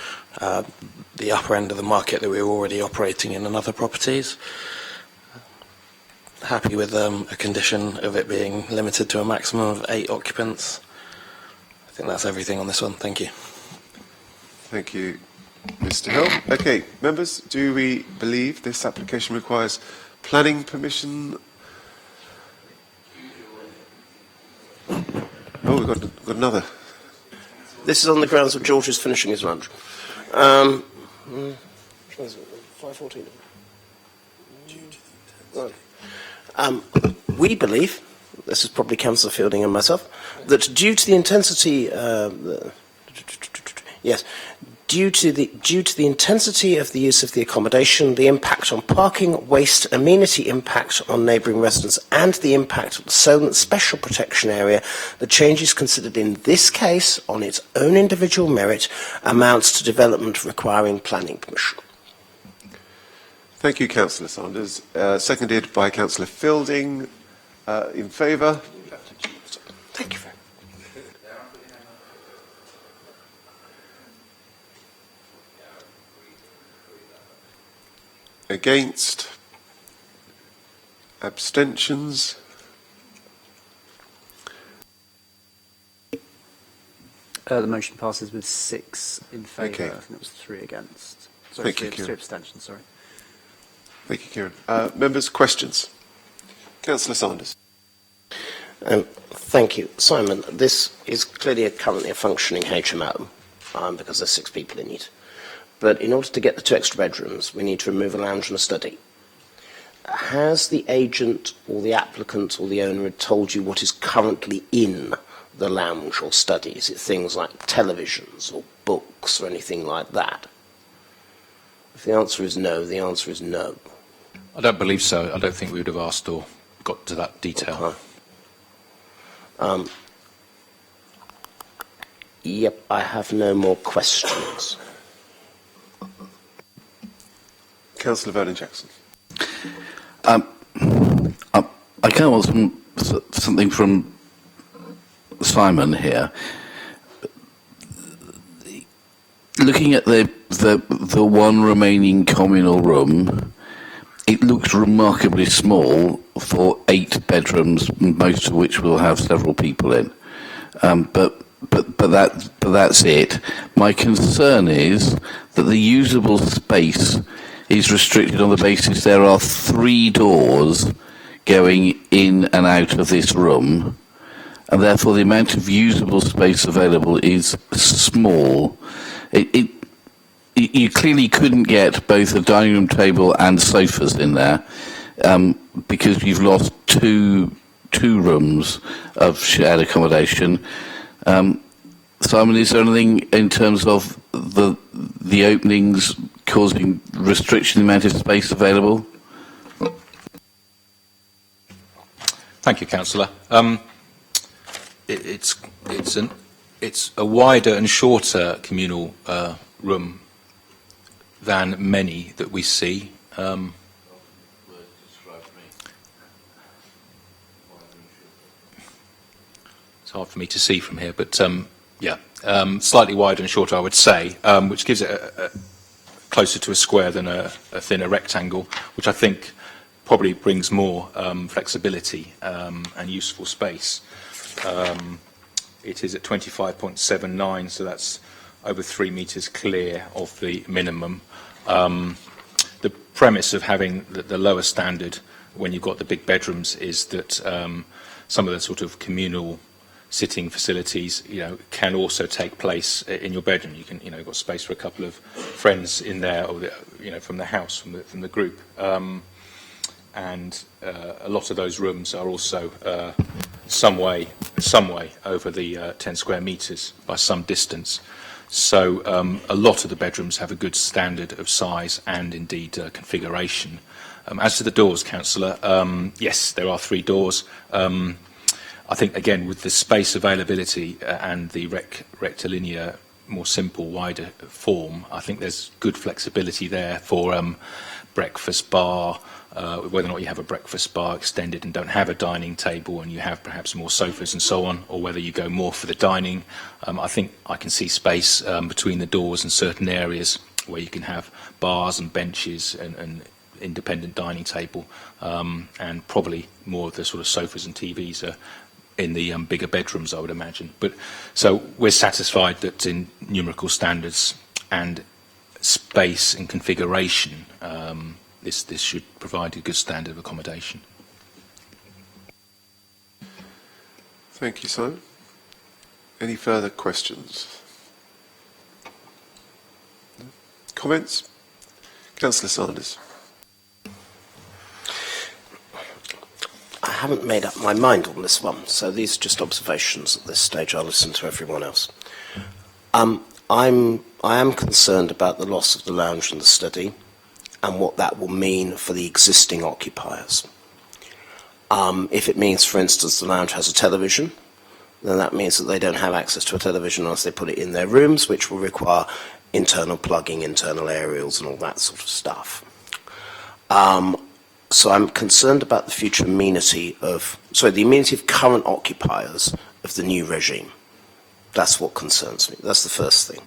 the upper end of the market that we were already operating in other properties. Happy with a condition of it being limited to a maximum of 8 occupants. I think that's everything on this one. Thank you. Thank you, Mr. Hill. Okay, members, do we believe this application requires planning permission? Oh, we've got another. This is on the grounds of George is finishing his lunch. 5:14. Right. We believe, this is probably Councillor Fielding and myself, that due to the intensity, due to the intensity of the use of the accommodation, the impact on parking, waste, amenity impact on neighbouring residents, and the impact of the Solent Special Protection Area, the changes considered in this case, on its own individual merit, amounts to development requiring planning permission. Thank you, Councillor Sanders. Seconded by Councillor Fielding. In favour? Thank you very much. Against? Abstentions? The motion passes with 6 in favour. Okay. I think it was 3 against. Sorry, Thank you, 3 abstentions, sorry. Thank you, Kieran. Members, questions? Councillor Sanders. Thank you. Simon, this is clearly currently a functioning HMO because there's 6 people in it. But in order to get the 2 extra bedrooms, we need to remove a lounge and a study. Has the agent or the applicant or the owner told you what is currently in the lounge or study? Is it things like televisions or books or anything like that? If the answer is no, the answer is no. I don't believe so. I don't think we would have asked or got to that detail. Okay. Yep, I have no more questions. Councillor Vernon-Jackson. I kind of want something from Simon here. Looking at the one remaining communal room, it looks remarkably small for 8 bedrooms, most of which will have several people in. But that's it. My concern is that the usable space is restricted on the basis there are 3 doors going in and out of this room, and therefore the amount of usable space available is small. It you clearly couldn't get both a dining room table and sofas in there because you've lost two rooms of shared accommodation. Simon, is there anything in terms of the openings causing restriction in the amount of space available? Thank you, Councillor. It's a wider and shorter communal room than many that we see. It's hard for me to see from here, but slightly wider and shorter, I would say, which gives it closer to a square than a thinner rectangle, which I think probably brings more flexibility and useful space. It is at 25.79, so that's over 3 metres clear of the minimum. The premise of having the lower standard when you've got the big bedrooms is that some of the sort of communal sitting facilities, can also take place in your bedroom. You can, you've got space for a couple of friends in there, or from the house, from the group. And a lot of those rooms are also some way over the 10 square metres by some distance. So a lot of the bedrooms have a good standard of size and indeed configuration. As to the doors, Councillor, yes, there are 3 doors. I think, again, with the space availability and the rectilinear, more simple, wider form, I think there's good flexibility there for breakfast bar, whether or not you have a breakfast bar extended and don't have a dining table and you have perhaps more sofas and so on, or whether you go more for the dining. I think I can see space between the doors in certain areas where you can have bars and benches and independent dining table, and probably more of the sort of sofas and TVs are in the bigger bedrooms, I would imagine. But so we're satisfied that in numerical standards and space and configuration, this should provide a good standard of accommodation. Thank you, Simon. Any further questions? Comments? Councillor Sanders. I haven't made up my mind on this one, so these are just observations at this stage. I'll listen to everyone else. I am concerned about the loss of the lounge and the study and what that will mean for the existing occupiers. If it means, for instance, the lounge has a television, then that means that they don't have access to a television unless they put it in their rooms, which will require internal plugging, internal aerials and all that sort of stuff. So I'm concerned about the future amenity of current occupiers of the new regime. That's what concerns me. That's the first thing.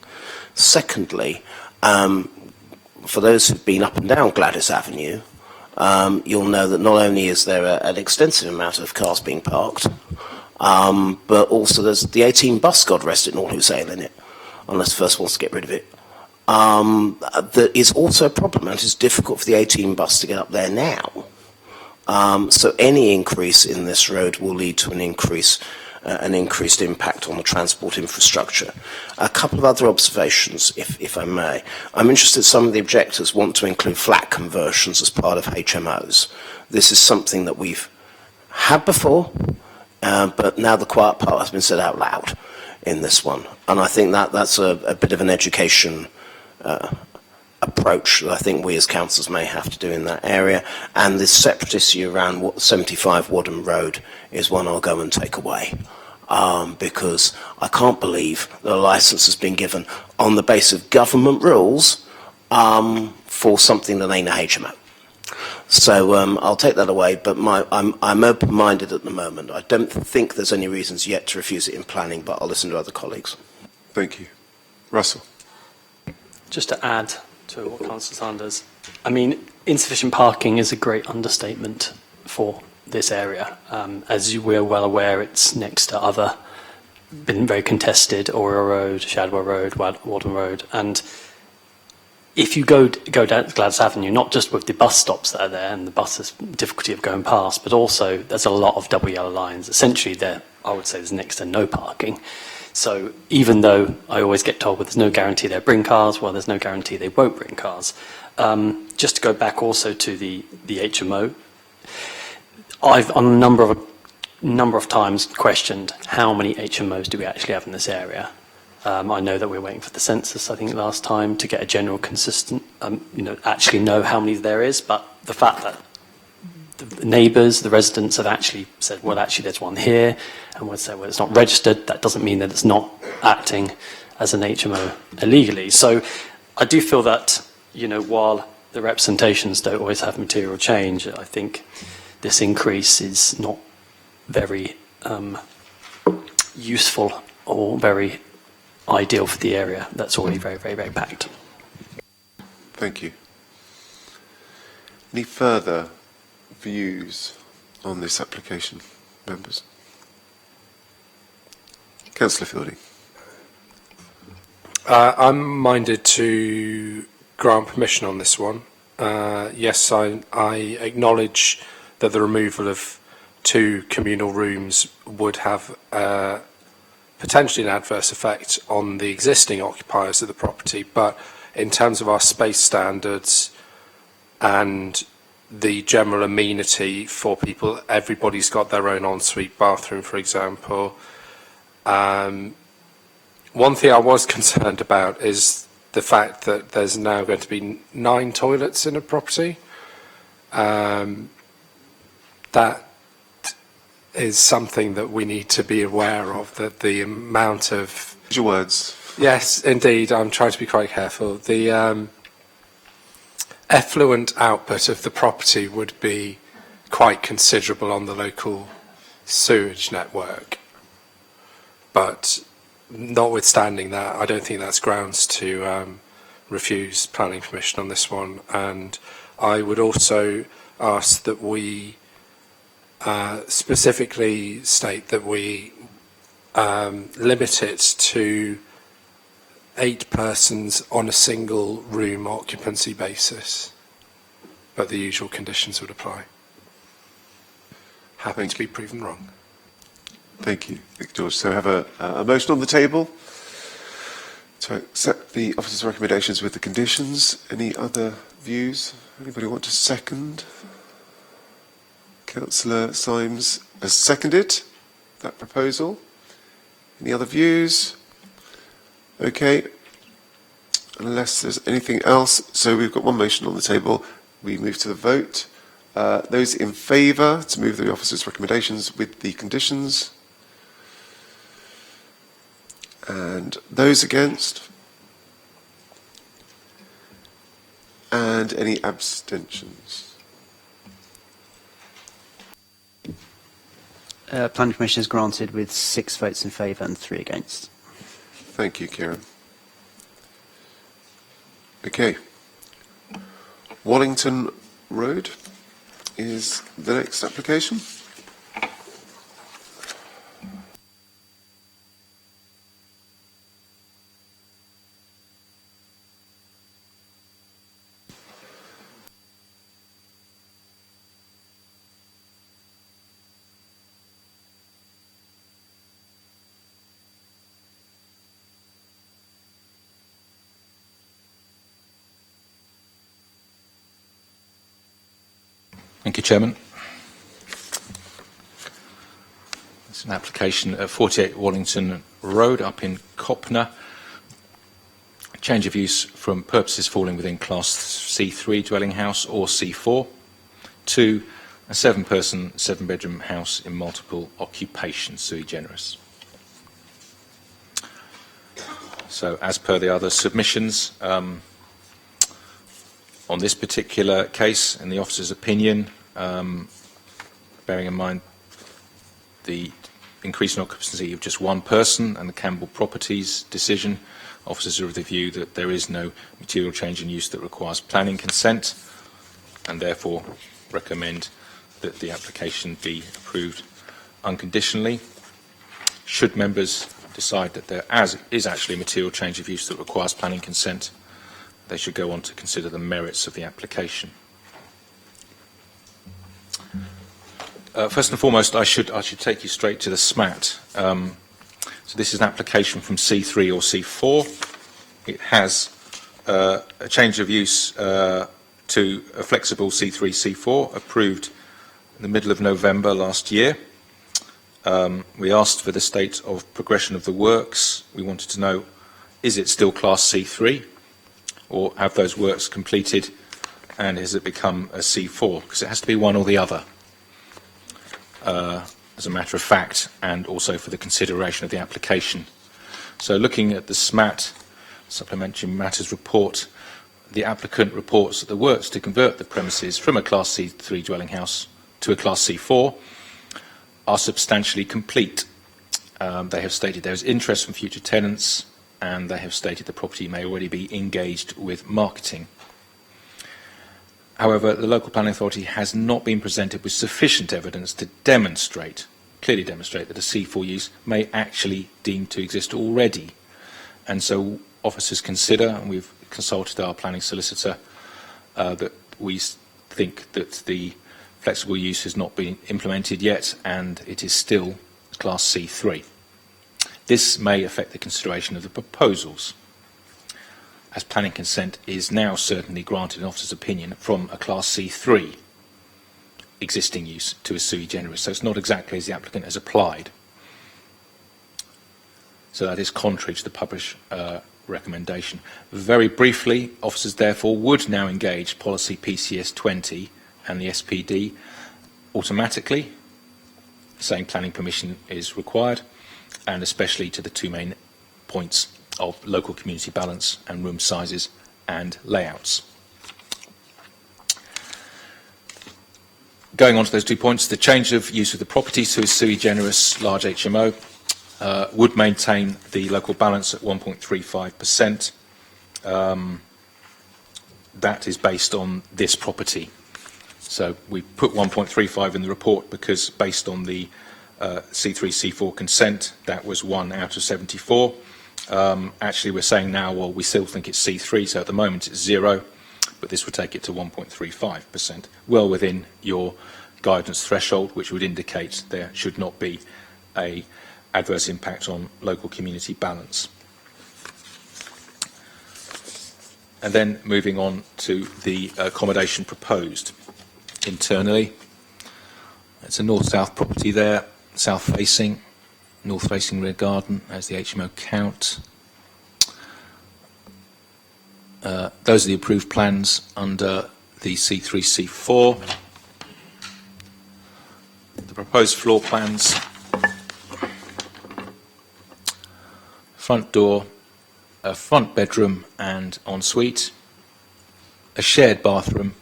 Secondly, for those who've been up and down Gladys Avenue, you'll know that not only is there an extensive amount of cars being parked, but also there's the 18 bus, God rest it, North Hussein in it, unless First wants to get rid of it. That is also a problem, and it's difficult for the 18 bus to get up there now. So any increase in this road will lead to an increased impact on the transport infrastructure. A couple of other observations, if I may. I'm interested some of the objectors want to include flat conversions as part of HMOs. This is something that we've had before, but now the quiet part has been said out loud in this one. And I think that's a bit of an education approach that I think we as councillors may have to do in that area. And this separate issue around 75 Wadham Road is one I'll go and take away, because I can't believe that a licence has been given on the basis of government rules for something that ain't a HMO. So I'll take that away, but I'm open-minded at the moment. I don't think there's any reasons yet to refuse it in planning, but I'll listen to other colleagues. Thank you. Russell. Just to add to what Councillor Sanders, I mean, insufficient parking is a great understatement for this area. As we're well aware, it's next to other, been very contested, Oriel Road, Shadwell Road, Wadham Road, and if you go down Gladys Avenue, not just with the bus stops that are there and the buses' difficulty of going past, but also there's a lot of double yellow lines. Essentially, I would say there's next to no parking. So even though I always get told, well, there's no guarantee they'll bring cars, well, there's no guarantee they won't bring cars. Just to go back also to the HMO, I've on a number of times questioned how many HMOs do we actually have in this area. I know that we're waiting for the census, I think, last time to get a general consistent, actually know how many there is, but the fact that the neighbours, the residents have actually said, well, actually there's one here, and we'll say, well, it's not registered, that doesn't mean that it's not acting as an HMO illegally. So I do feel that, while the representations don't always have material change, I think this increase is not very useful or very ideal for the area that's already very, very, very packed. Thank you. Any further views on this application, members? Councillor Fielding. I'm minded to grant permission on this one. Yes, I acknowledge that the removal of 2 communal rooms would have potentially an adverse effect on the existing occupiers of the property, but in terms of our space standards and the general amenity for people, everybody's got their own ensuite bathroom, for example. One thing I was concerned about is the fact that there's now going to be 9 toilets in a property. That is something that we need to be aware of, that the amount of... Your words. Yes, indeed, I'm trying to be quite careful. The effluent output of the property would be quite considerable on the local sewage network. But notwithstanding that, I don't think that's grounds to refuse planning permission on this one. And I would also ask that we specifically state that we limit it to 8 persons on a single room occupancy basis, but the usual conditions would apply. Happy to be proven wrong. Thank you, George. So I have a motion on the table to accept the officer's recommendations with the conditions. Any other views? Anybody want to second? Councillor Symes has seconded that proposal. Any other views? Okay. Unless there's anything else. So we've got one motion on the table. We move to the vote. Those in favour to move the officer's recommendations with the conditions? And those against? And any abstentions? Planning permission is granted with 6 votes in favour and 3 against. Thank you, Kieran. Okay. Wallington Road is the next application. Thank you, Chairman. It's an application of 48 Wallington Road up in Copner. Change of use from purposes falling within Class C3 dwelling house or C4 to a 7-person, 7-bedroom house in multiple occupations, sui generis. So, as per the other submissions, on this particular case, in the officer's opinion, bearing in mind the increase in occupancy of just 1 person and the Campbell Properties decision, officers are of the view that there is no material change in use that requires planning consent, and therefore recommend that the application be approved unconditionally. Should members decide that there is actually a material change of use that requires planning consent, they should go on to consider the merits of the application. First and foremost, I should take you straight to the SMAT. So this is an application from C3 or C4. It has a change of use to a flexible C3, C4, approved in the middle of November last year. We asked for the state of progression of the works. We wanted to know, is it still Class C3, or have those works completed, and has it become a C4? Because it has to be one or the other, as a matter of fact, and also for the consideration of the application. So looking at the SMAT, Supplementary Matters Report, the applicant reports that the works to convert the premises from a Class C3 dwelling house to a Class C4 are substantially complete. They have stated there is interest from future tenants, and they have stated the property may already be engaged with marketing. However, the local planning authority has not been presented with sufficient evidence to clearly demonstrate that a C4 use may actually deem to exist already. And so officers consider, and we've consulted our planning solicitor, that we think that the flexible use has not been implemented yet, and it is still Class C3. This may affect the consideration of the proposals, as planning consent is now certainly granted an officer's opinion from a Class C3 existing use to a sui generis. So it's not exactly as the applicant has applied. So that is contrary to the published recommendation. Very briefly, officers therefore would now engage policy PCS 20 and the SPD automatically, saying planning permission is required, and especially to the two main points of local community balance and room sizes and layouts. Going on to those 2 points, the change of use of the property to a sui generis large HMO would maintain the local balance at 1.35%. That is based on this property. So we put 1.35 in the report because based on the C3, C4 consent, that was 1 out of 74. Actually, we're saying now, well, we still think it's C3, so at the moment it's 0, but this would take it to 1.35%, well within your guidance threshold, which would indicate there should not be a adverse impact on local community balance. And then moving on to the accommodation proposed internally. It's a north-south property there, south-facing, north-facing rear garden as the HMO count. Those are the approved plans under the C3, C4. The proposed floor plans. Front door, a front bedroom and ensuite, a shared bathroom,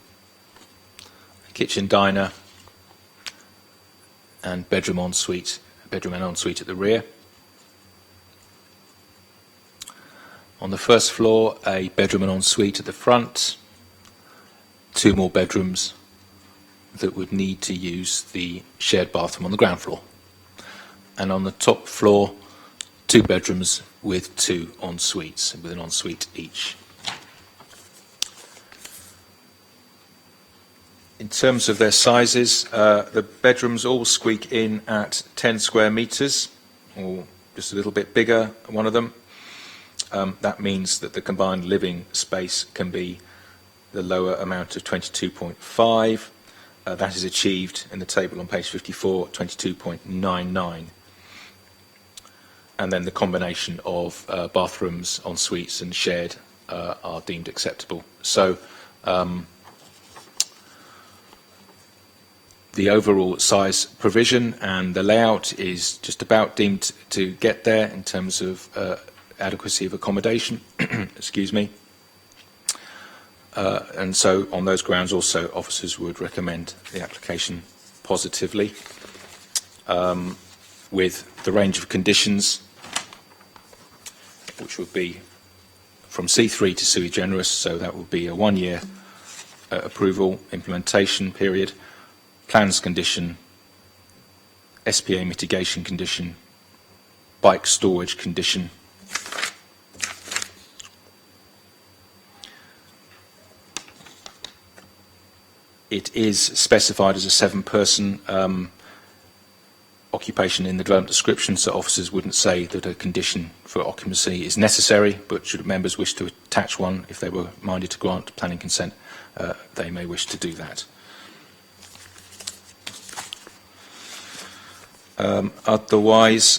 a kitchen diner, and bedroom and ensuite at the rear. On the first floor, a bedroom and ensuite at the front, 2 more bedrooms that would need to use the shared bathroom on the ground floor. And on the top floor, 2 bedrooms with 2 ensuites, with an ensuite each. In terms of their sizes, the bedrooms all squeak in at 10 square metres, or just a little bit bigger, one of them. That means that the combined living space can be the lower amount of 22.5. That is achieved in the table on page 54, 22.99. And then the combination of bathrooms, ensuites and shared are deemed acceptable. So the overall size provision and the layout is just about deemed to get there in terms of adequacy of accommodation. Excuse me. And so on those grounds also officers would recommend the application positively, with the range of conditions which would be from C3 to sui generis, so that would be a 1-year approval implementation period, plans condition, SPA mitigation condition, bike storage condition. It is specified as a 7-person occupation in the development description, so officers wouldn't say that a condition for occupancy is necessary, but should members wish to attach one, if they were minded to grant planning consent, they may wish to do that. Otherwise,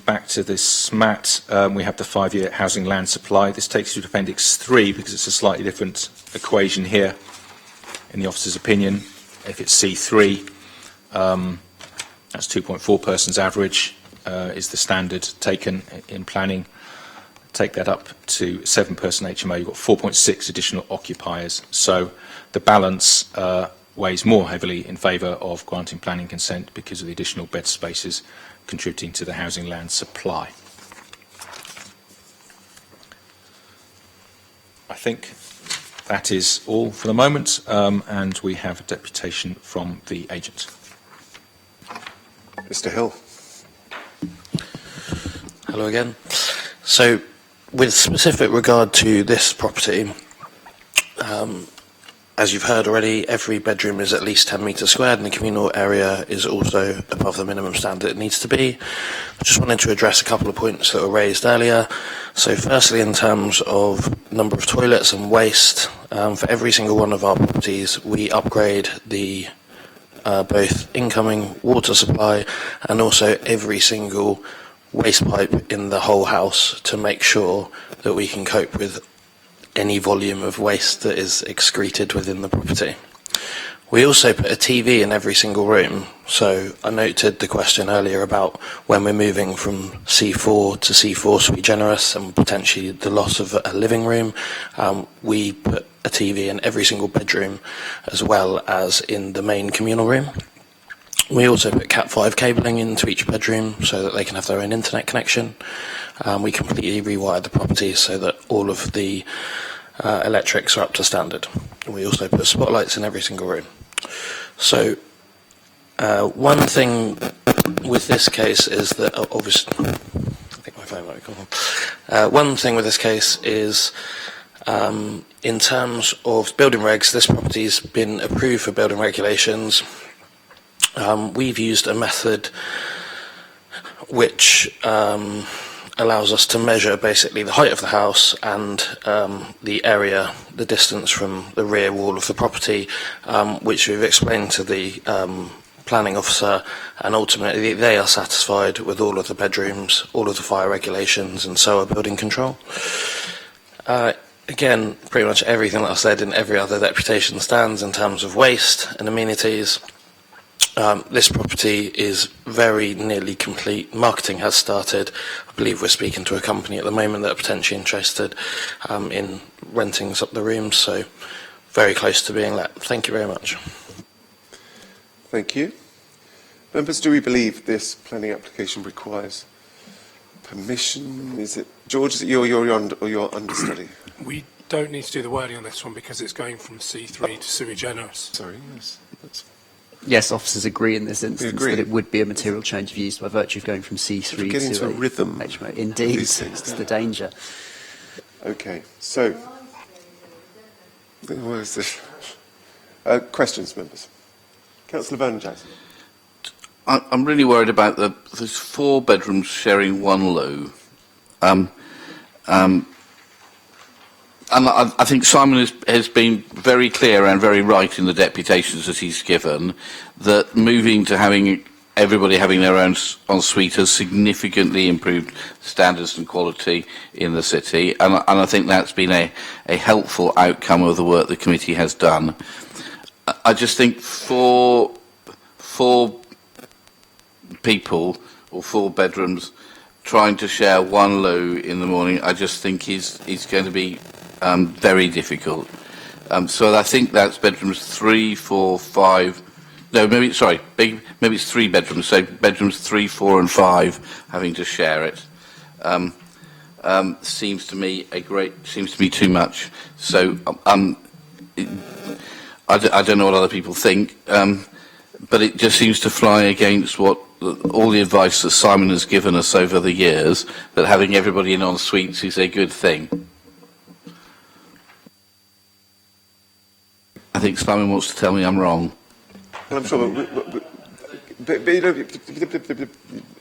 back to this SMAT, we have the 5-year housing land supply. This takes you to Appendix 3 because it's a slightly different equation here in the officer's opinion. If it's C3, that's 2.4 persons average is the standard taken in planning. Take that up to 7-person HMO, you've got 4.6 additional occupiers. So the balance weighs more heavily in favour of granting planning consent because of the additional bed spaces contributing to the housing land supply. I think that is all for the moment, and we have a deputation from the agent. Mr. Hill. Hello again. So, with specific regard to this property, as you've heard already, every bedroom is at least 10 metres squared and the communal area is also above the minimum standard it needs to be. I just wanted to address a couple of points that were raised earlier. So firstly, in terms of number of toilets and waste, for every single one of our properties, we upgrade the both incoming water supply and also every single waste pipe in the whole house to make sure that we can cope with any volume of waste that is excreted within the property. We also put a TV in every single room. So I noted the question earlier about when we're moving from C4 to C4 Sui Generis and potentially the loss of a living room. We put a TV in every single bedroom as well as in the main communal room. We also put Cat5 cabling into each bedroom so that they can have their own internet connection. We completely rewired the property so that all of the electrics are up to standard. We also put spotlights in every single room. So one thing with this case is that obviously, I think my phone might be gone. One thing with this case is in terms of building regs, this property's been approved for building regulations. We've used a method which allows us to measure basically the height of the house and the area, the distance from the rear wall of the property, which we've explained to the planning officer, and ultimately they are satisfied with all of the bedrooms, all of the fire regulations, and so are building control. Again, pretty much everything that I said in every other deputation stands in terms of waste and amenities. This property is very nearly complete. Marketing has started. I believe we're speaking to a company at the moment that are potentially interested in renting up the rooms, so very close to being let. Thank you very much. Thank you. Members, do we believe this planning application requires permission? Is it, George, is it your understudy? We don't need to do the wording on this one because it's going from C3 to sui generis. Sorry, yes. Yes, officers agree in this instance that it would be a material change of use by virtue of going from C3 get to into a rhythm. HMO. Indeed, that's the danger. Okay, so what is this? Questions, members? Councillor Vernon-Jackson. I'm really worried about there's 4 bedrooms sharing one loo. And I think Simon has been very clear and very right in the deputations that he's given that moving to having everybody having their own ensuite has significantly improved standards and quality in the city, and I think that's been a helpful outcome of the work the committee has done. I just think for 4 people or 4 bedrooms trying to share one loo in the morning, I just think is going to be very difficult. So I think that's bedrooms 3, 4, 5. No, maybe it's 3 bedrooms. So bedrooms 3, 4, and 5 having to share it seems to me too much. So I don't know what other people think, but it just seems to fly against what all the advice that Simon has given us over the years, that having everybody in en suites is a good thing. I think Simon wants to tell me I'm wrong. Well, I'm sure But you know,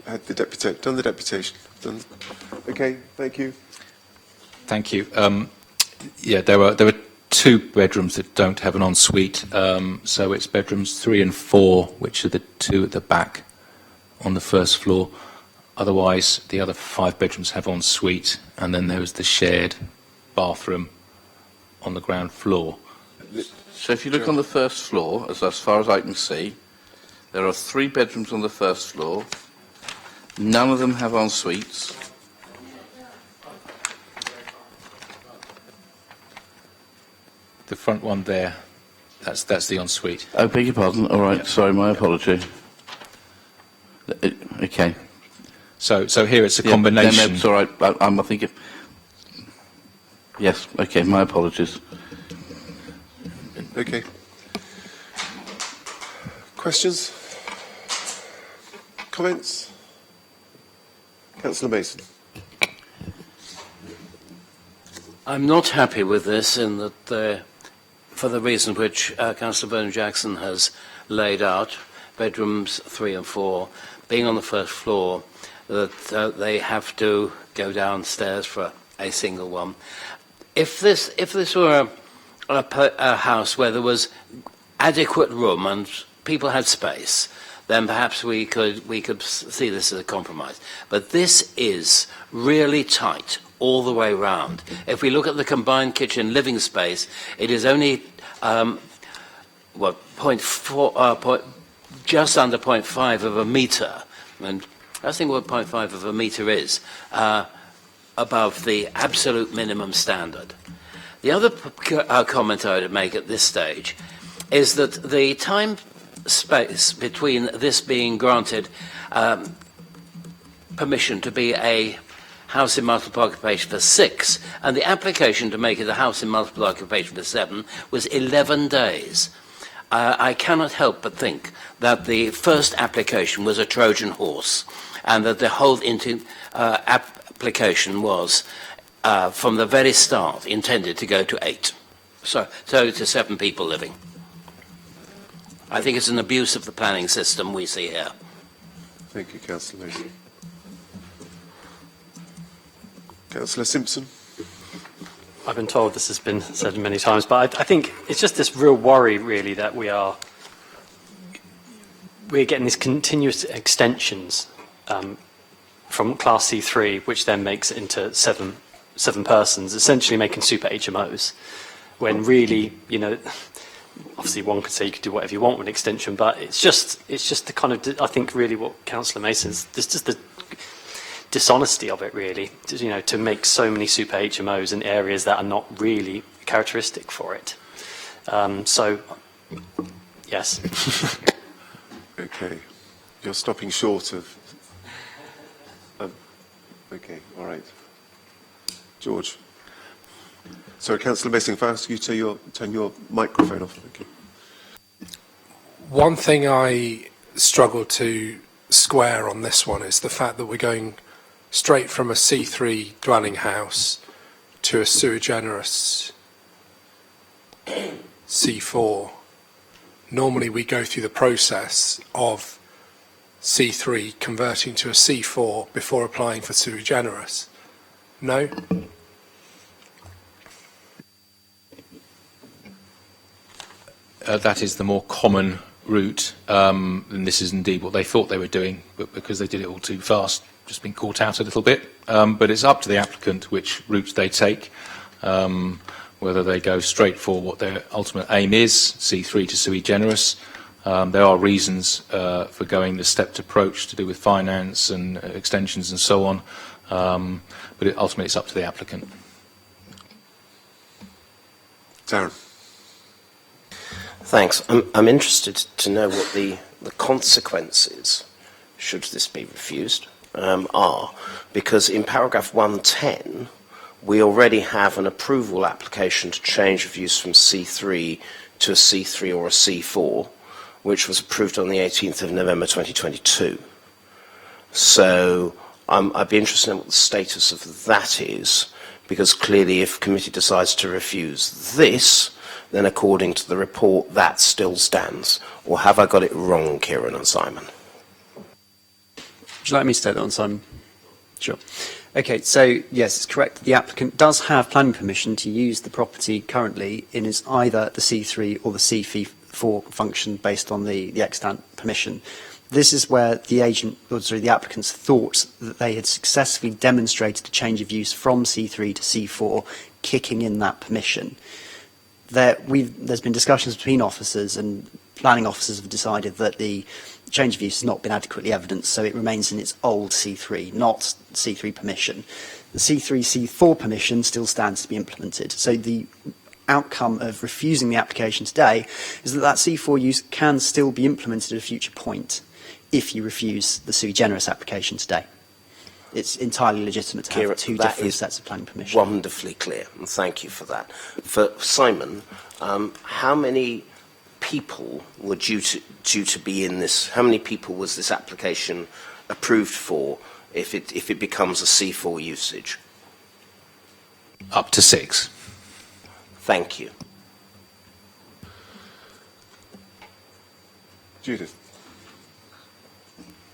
had the done the deputation. Okay, thank you. Thank you. Yeah, there were 2 bedrooms that don't have an ensuite, so it's bedrooms 3 and 4, which are the 2 at the back on the first floor. Otherwise, the other 5 bedrooms have ensuite, and then there was the shared bathroom on the ground floor. So if you look on the first floor, as far as I can see, there are 3 bedrooms on the first floor. None of them have en suites. The front one there, that's the ensuite. Oh, beg your pardon. All right, sorry, my apology. Okay. So here it's a combination. No, it's all right. I'm thinking. Yes. Okay. My apologies. Okay. Questions? Comments? Councillor Mason. I'm not happy with this in that, for the reason which Councillor Byrne-Jackson has laid out, bedrooms 3 and 4, being on the first floor, that they have to go downstairs for a single one. If this were a house where there was adequate room and people had space, then perhaps we could see this as a compromise. But this is really tight all the way round. If we look at the combined kitchen living space, it is only just under 0.5 of a metre, and I think what 0.5 of a metre is above the absolute minimum standard. The other comment I would make at this stage is that the time space between this being granted permission to be a house in multiple occupation for 6 and the application to make it a house in multiple occupation for 7 was 11 days. I cannot help but think that the first application was a Trojan horse and that the whole application was from the very start intended to go to 8. So to 7 people living. I think it's an abuse of the planning system we see here. Thank you, Councillor Mason. Councillor Simpson. I've been told this has been said many times, but I think it's just this real worry, really, that we're getting these continuous extensions from Class C3, which then makes it into seven persons, essentially making super HMOs, when really, you know, obviously one could say you could do whatever you want with an extension, but it's just the kind of, I think, really what Councillor Mason's, there's just the dishonesty of it, really, you know, to make so many super HMOs in areas that are not really characteristic for it. So, yes. Okay. You're stopping short of... okay, all right. George. Sorry, Councillor Mason, if I ask you to turn your microphone off. Okay. One thing I struggle to square on this one is the fact that we're going straight from a C3 dwelling house to a sui generis C4. Normally we go through the process of C3 converting to a C4 before applying for sui generis. No? That is the more common route, and this is indeed what they thought they were doing, but because they did it all too fast, just been caught out a little bit. But it's up to the applicant which route they take, whether they go straight for what their ultimate aim is, C3 to sui generis. There are reasons for going the stepped approach to do with finance and extensions and so on, but ultimately it's up to the applicant. Darren. Thanks. I'm interested to know what the consequences, should this be refused, are, because in paragraph 110 we already have an approval application to change of use from C3 to a C3 or a C4, which was approved on the 18th of November 2022. So I'd be interested in what the status of that is, because clearly if committee decides to refuse this, then according to the report that still stands. Or have I got it wrong, Kieran and Simon? Would you like me to take that on, Simon? Sure. Okay, so yes, it's correct. The applicant does have planning permission to use the property currently in as either the C3 or the C4 function based on the extant permission. This is where the the applicants thought that they had successfully demonstrated a change of use from C3 to C4, kicking in that permission. There's been discussions between officers, and planning officers have decided that the change of use has not been adequately evidenced, so it remains in its old C3, not C3 permission. The C3, C4 permission still stands to be implemented. So the outcome of refusing the application today is that C4 use can still be implemented at a future point if you refuse the sui generis application today. It's entirely legitimate to have two different sets of planning permission. Wonderfully clear, and thank you for that. For Simon, how many people were due to be in this? How many people was this application approved for if it becomes a C4 usage? Up to 6. Thank you. Judith.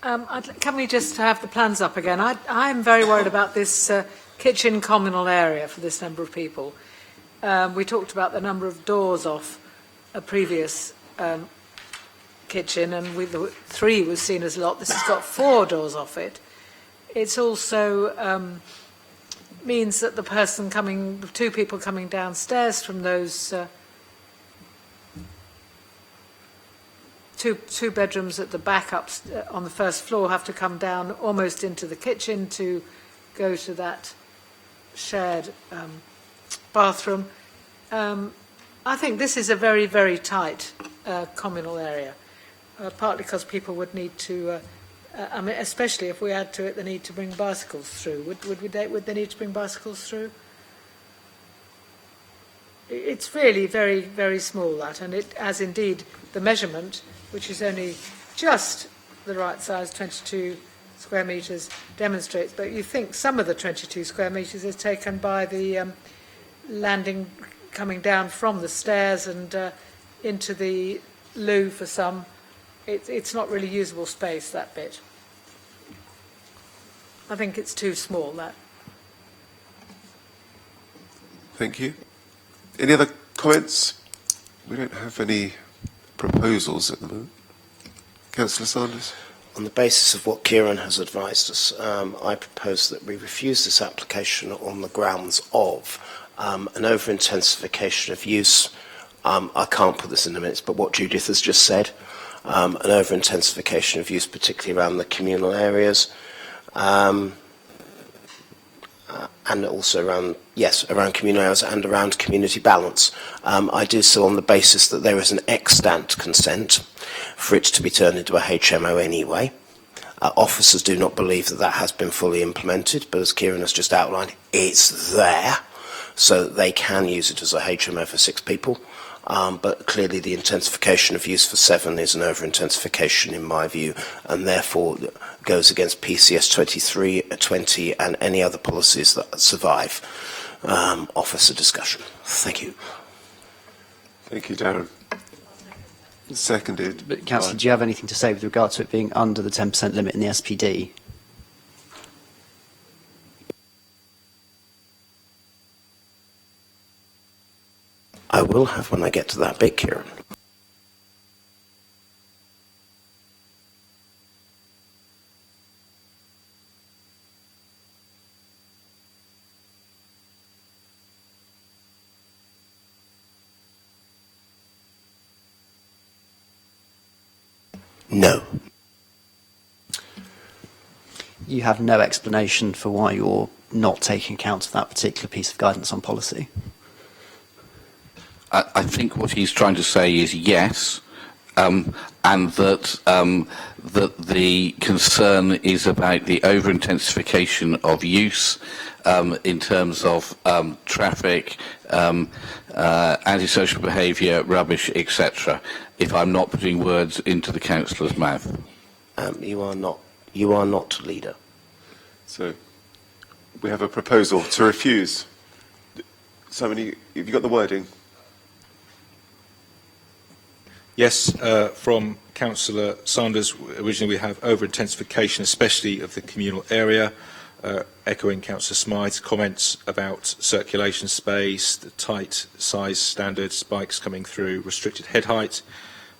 Can we just have the plans up again? I'm very worried about this kitchen communal area for this number of people. We talked about the number of doors off a previous kitchen, and 3 was seen as a lot. This has got 4 doors off it. It's also means that the 2 people coming downstairs from those two bedrooms at the back up on the first floor have to come down almost into the kitchen to go to that shared bathroom. I think this is a very, very tight communal area, partly because people would need to, especially if we add to it the need to bring bicycles through. Would they need to bring bicycles through? It's really very, very small, that, and it, as indeed the measurement, which is only just the right size, 22 square metres, demonstrates. But you think some of the 22 square metres is taken by the landing coming down from the stairs and into the loo for some. It's not really usable space, that bit. I think it's too small, that. Thank you. Any other comments? We don't have any proposals at the moment. Councillor Sanders. On the basis of what Kieran has advised us, I propose that we refuse this application on the grounds of an over-intensification of use. I can't put this in the minutes, but what Judith has just said, an over-intensification of use, particularly around the communal areas, and also around communal areas and around community balance. I do so on the basis that there is an extant consent for it to be turned into a HMO anyway. Officers do not believe that has been fully implemented, but as Kieran has just outlined, it's there, so that they can use it as a HMO for 6 people. But clearly the intensification of use for 7 is an over-intensification in my view, and therefore goes against PCS 2320 and any other policies that survive officer discussion. Thank you. Thank you, Darren. Seconded. But Councillor, do you have anything to say with regard to it being under the 10% limit in the SPD? I will have when I get to that bit, Kieran. No. You have no explanation for why you're not taking account of that particular piece of guidance on policy? I think what he's trying to say is yes, and that the concern is about the over-intensification of use in terms of traffic, antisocial behaviour, rubbish, etc. If I'm not putting words into the councillor's mouth. You are not leader. So we have a proposal to refuse. Simon, have you got the wording? Yes, from Councillor Sanders, originally we have over-intensification, especially of the communal area, echoing Councillor Smythe's comments about circulation space, the tight size standards, bikes coming through, restricted head height,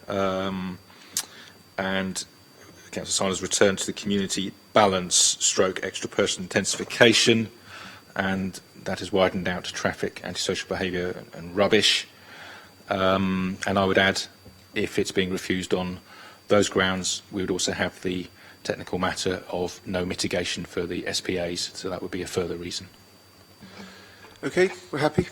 and Councillor Sanders returned to the community balance stroke extra person intensification, and that has widened out to traffic, antisocial behaviour and rubbish. And I would add, if it's being refused on those grounds, we would also have the technical matter of no mitigation for the SPAs, so that would be a further reason. Okay, we're happy.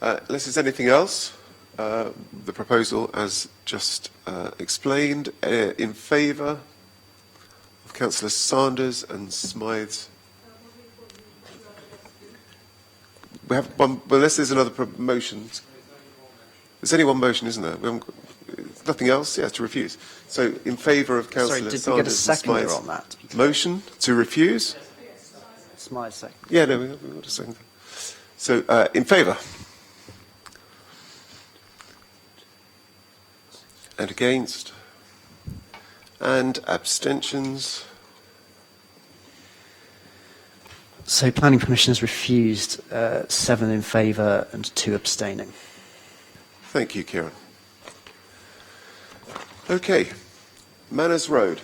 Unless there's anything else, the proposal as just explained, in favour of Councillor Sanders and Smythe's. We have one, unless there's another motion. There's only one motion, isn't there? We haven't, nothing else? Yeah, to refuse. So, in favour of Councillor Sanders. Sorry, did we get a seconder Smythe's on that? motion to refuse? Smythe's second. Yeah, no, we've got a second. So, in favour? And against? And abstentions? So planning permission has refused, 7 in favour and 2 abstaining. Thank you, Kieran. Okay, Manners Road.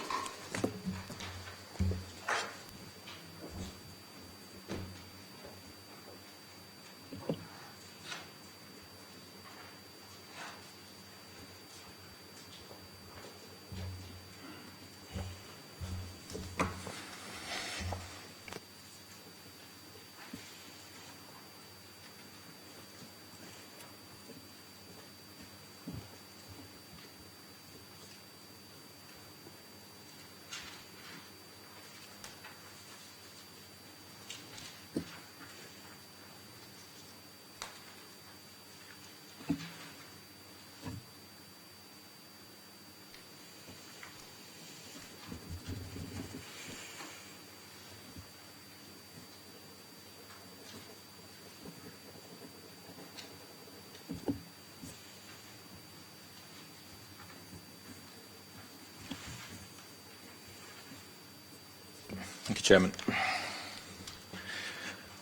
Thank you, Chairman.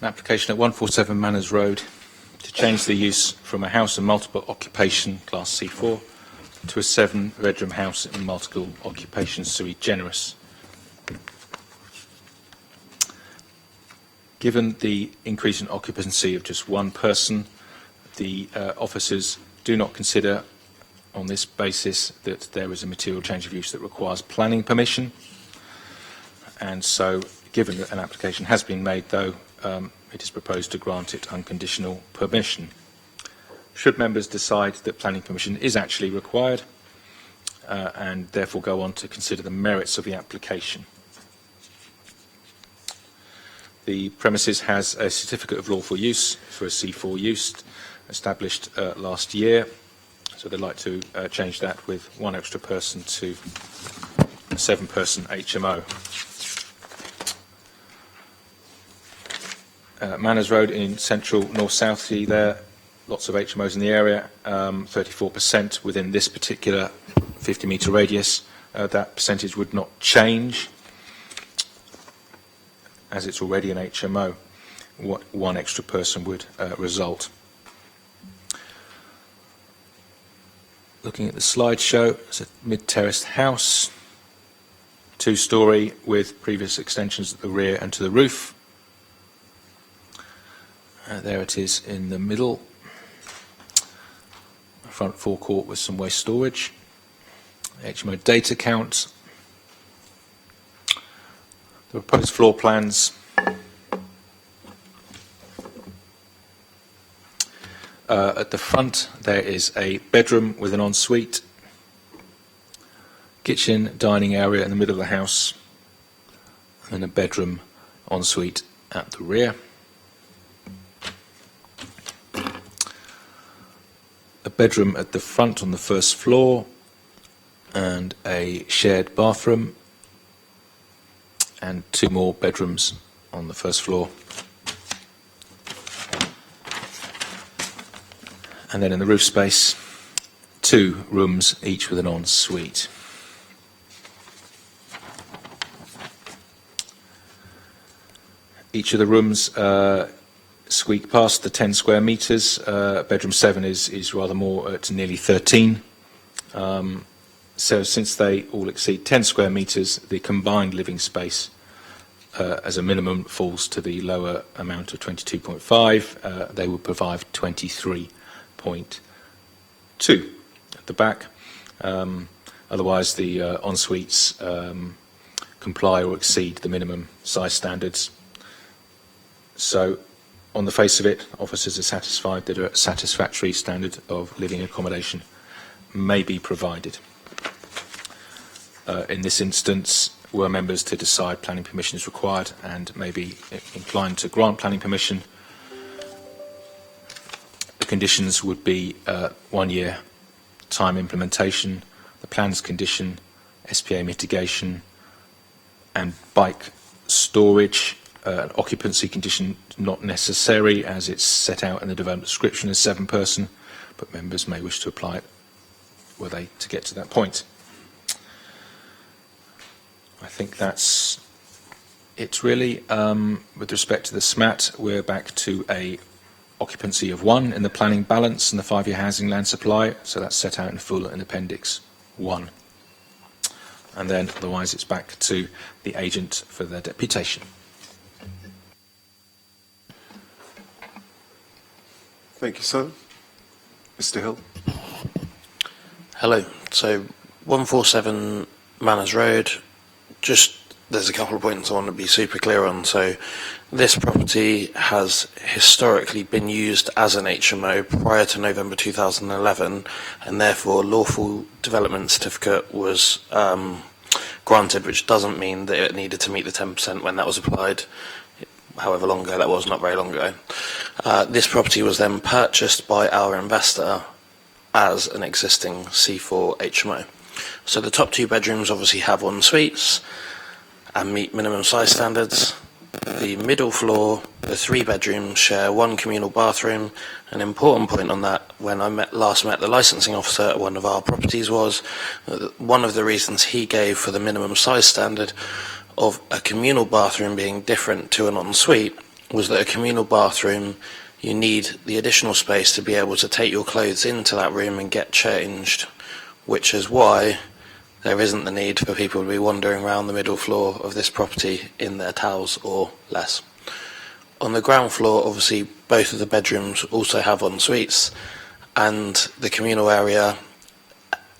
An application at 147 Manners Road to change the use from a house of multiple occupation, Class C4, to a 7-bedroom house in multiple occupation, sui generis. Given the increase in occupancy of just one person, the officers do not consider on this basis that there is a material change of use that requires planning permission. And so, given that an application has been made, though, it is proposed to grant it unconditional permission. Should members decide that planning permission is actually required, and therefore go on to consider the merits of the application. The premises has a certificate of lawful use for a C4 use established last year, so they'd like to change that with one extra person to a 7-person HMO. Manners Road in central north-south, see there, lots of HMOs in the area, 34% within this particular 50-metre radius. That percentage would not change, as it's already an HMO. One extra person would result. Looking at the slideshow, it's a mid-terraced house, 2-storey with previous extensions at the rear and to the roof. There it is in the middle, front forecourt with some waste storage. HMO data count. The proposed floor plans. At the front there is a bedroom with an ensuite, kitchen, dining area in the middle of the house, and a bedroom ensuite at the rear. A bedroom at the front on the first floor and a shared bathroom and 2 more bedrooms on the first floor. And then in the roof space, 2 rooms, each with an ensuite. Each of the rooms squeak past the 10 square metres. Bedroom 7 is rather more at nearly 13. So since they all exceed 10 square metres, the combined living space as a minimum falls to the lower amount of 22.5. They would provide 23.2 at the back. Otherwise, the en-suites comply or exceed the minimum size standards. So, on the face of it, officers are satisfied that a satisfactory standard of living accommodation may be provided. In this instance, were members to decide planning permission is required and may be inclined to grant planning permission, the conditions would be 1 year time implementation, the plans condition, SPA mitigation, and bike storage. An occupancy condition not necessary, as it's set out in the development description as 7-person, but members may wish to apply it were they to get to that point. I think that's it really. With respect to the SMAT, we're back to a occupancy of 1 in the planning balance and the 5-year housing land supply, so that's set out in full in Appendix 1. And then otherwise it's back to the agent for their deputation. Thank you, Simon. Mr. Hill. Hello. So 147 Manners Road. There's a couple of points I want to be super clear on. So this property has historically been used as an HMO prior to November 2011, and therefore lawful development certificate was granted, which doesn't mean that it needed to meet the 10% when that was applied. However long ago that was, not very long ago. This property was then purchased by our investor as an existing C4 HMO. So the top 2 bedrooms obviously have en-suites and meet minimum size standards. The middle floor, the 3 bedrooms share 1 communal bathroom. An important point on that, when I last met the licensing officer at one of our properties, was one of the reasons he gave for the minimum size standard of a communal bathroom being different to an ensuite was that a communal bathroom, you need the additional space to be able to take your clothes into that room and get changed, which is why there isn't the need for people to be wandering around the middle floor of this property in their towels or less. On the ground floor, obviously, both of the bedrooms also have en-suites, and the communal area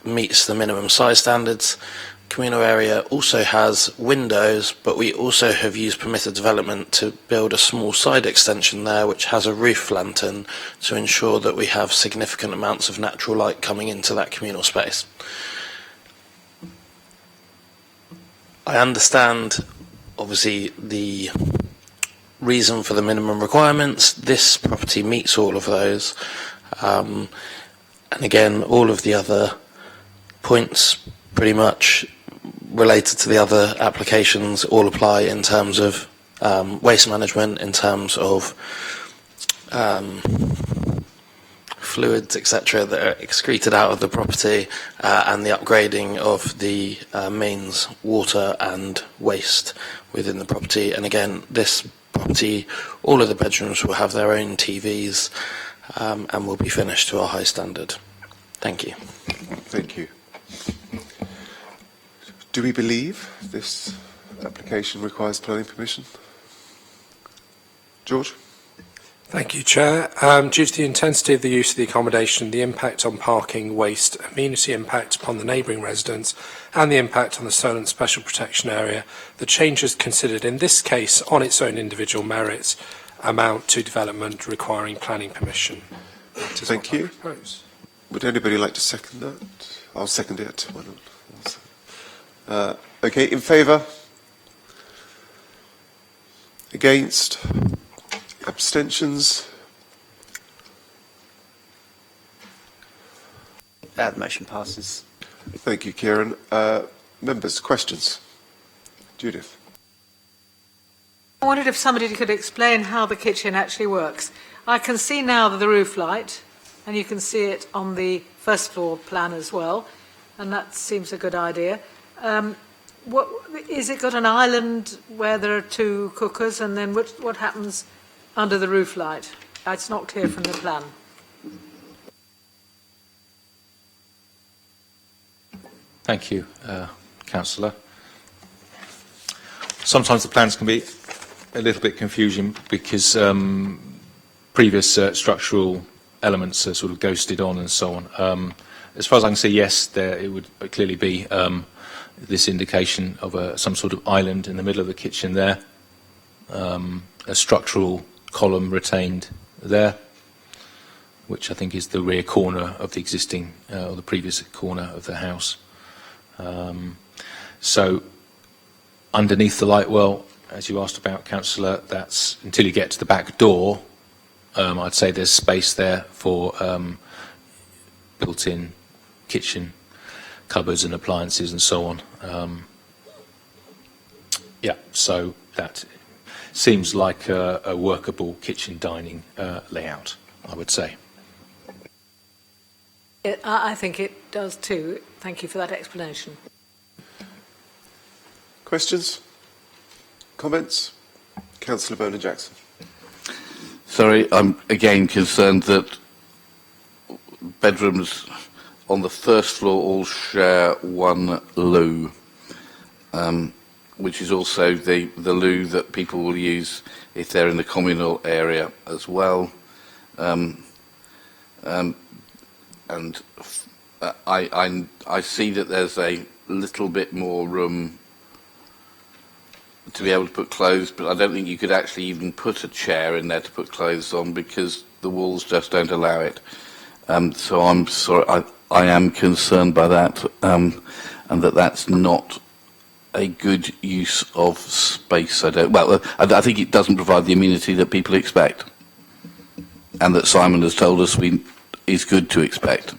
meets the minimum size standards. Communal area also has windows, but we also have used permitted development to build a small side extension there which has a roof lantern to ensure that we have significant amounts of natural light coming into that communal space. I understand obviously the reason for the minimum requirements. This property meets all of those, and again all of the other points pretty much related to the other applications all apply in terms of waste management, in terms of fluids, etc., that are excreted out of the property, and the upgrading of the mains water and waste within the property. And again, this property, all of the bedrooms will have their own TVs and will be finished to a high standard. Thank you. Thank you. Do we believe this application requires planning permission? George? Thank you, Chair. Due to the intensity of the use of the accommodation, the impact on parking, waste, amenity impact upon the neighbouring residents, and the impact on the Solent Special Protection Area, the changes considered in this case on its own individual merits amount to development requiring planning permission. Thank you. Would anybody like to second that? I'll second it. Why not? Okay, in favour? Against? Abstentions? The motion passes. Thank you, Kieran. Members, questions? Judith? I wondered if somebody could explain how the kitchen actually works. I can see now the roof light, and you can see it on the first floor plan as well, and that seems a good idea. What is it got an island where there are two cookers, and then what happens under the roof light? It's not clear from the plan. Thank you, Councillor. Sometimes the plans can be a little bit confusing because previous structural elements are sort of ghosted on and so on. As far as I can see, yes, it would clearly be this indication of some sort of island in the middle of the kitchen there, a structural column retained there, which I think is the rear corner of the existing or the previous corner of the house. So underneath the light well, as you asked about, Councillor, that's until you get to the back door, I'd say there's space there for built-in kitchen cupboards and appliances and so on. Yeah, so that seems like a workable kitchen dining layout, I would say. I think it does too. Thank you for that explanation. Questions? Comments? Councillor Bowler-Jackson. Sorry, I'm again concerned that bedrooms on the first floor all share one loo, which is also the loo that people will use if they're in the communal area as well. And I see that there's a little bit more room to be able to put clothes, but I don't think you could actually even put a chair in there to put clothes on because the walls just don't allow it. So I'm sorry, I am concerned by that, and that's not a good use of space. I think it doesn't provide the amenity that people expect, and that Simon has told us is good to expect.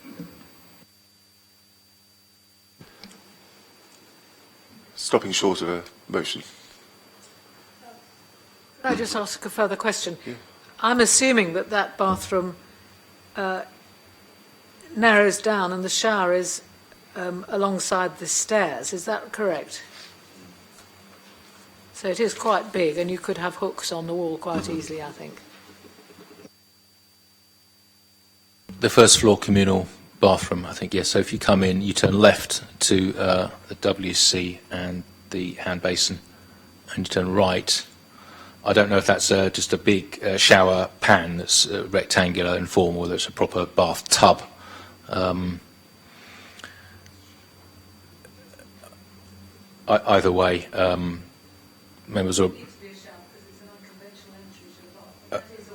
Stopping short of a motion. Can I just ask a further question? Yeah. I'm assuming that bathroom narrows down and the shower is alongside the stairs. Is that correct? So it is quite big, and you could have hooks on the wall quite easily, I think. The first floor communal bathroom, I think, yes. So if you come in, you turn left to the WC and the hand basin, and you turn right. I don't know if that's just a big shower pan that's rectangular in form, or whether it's a proper bath tub. Either way, members are.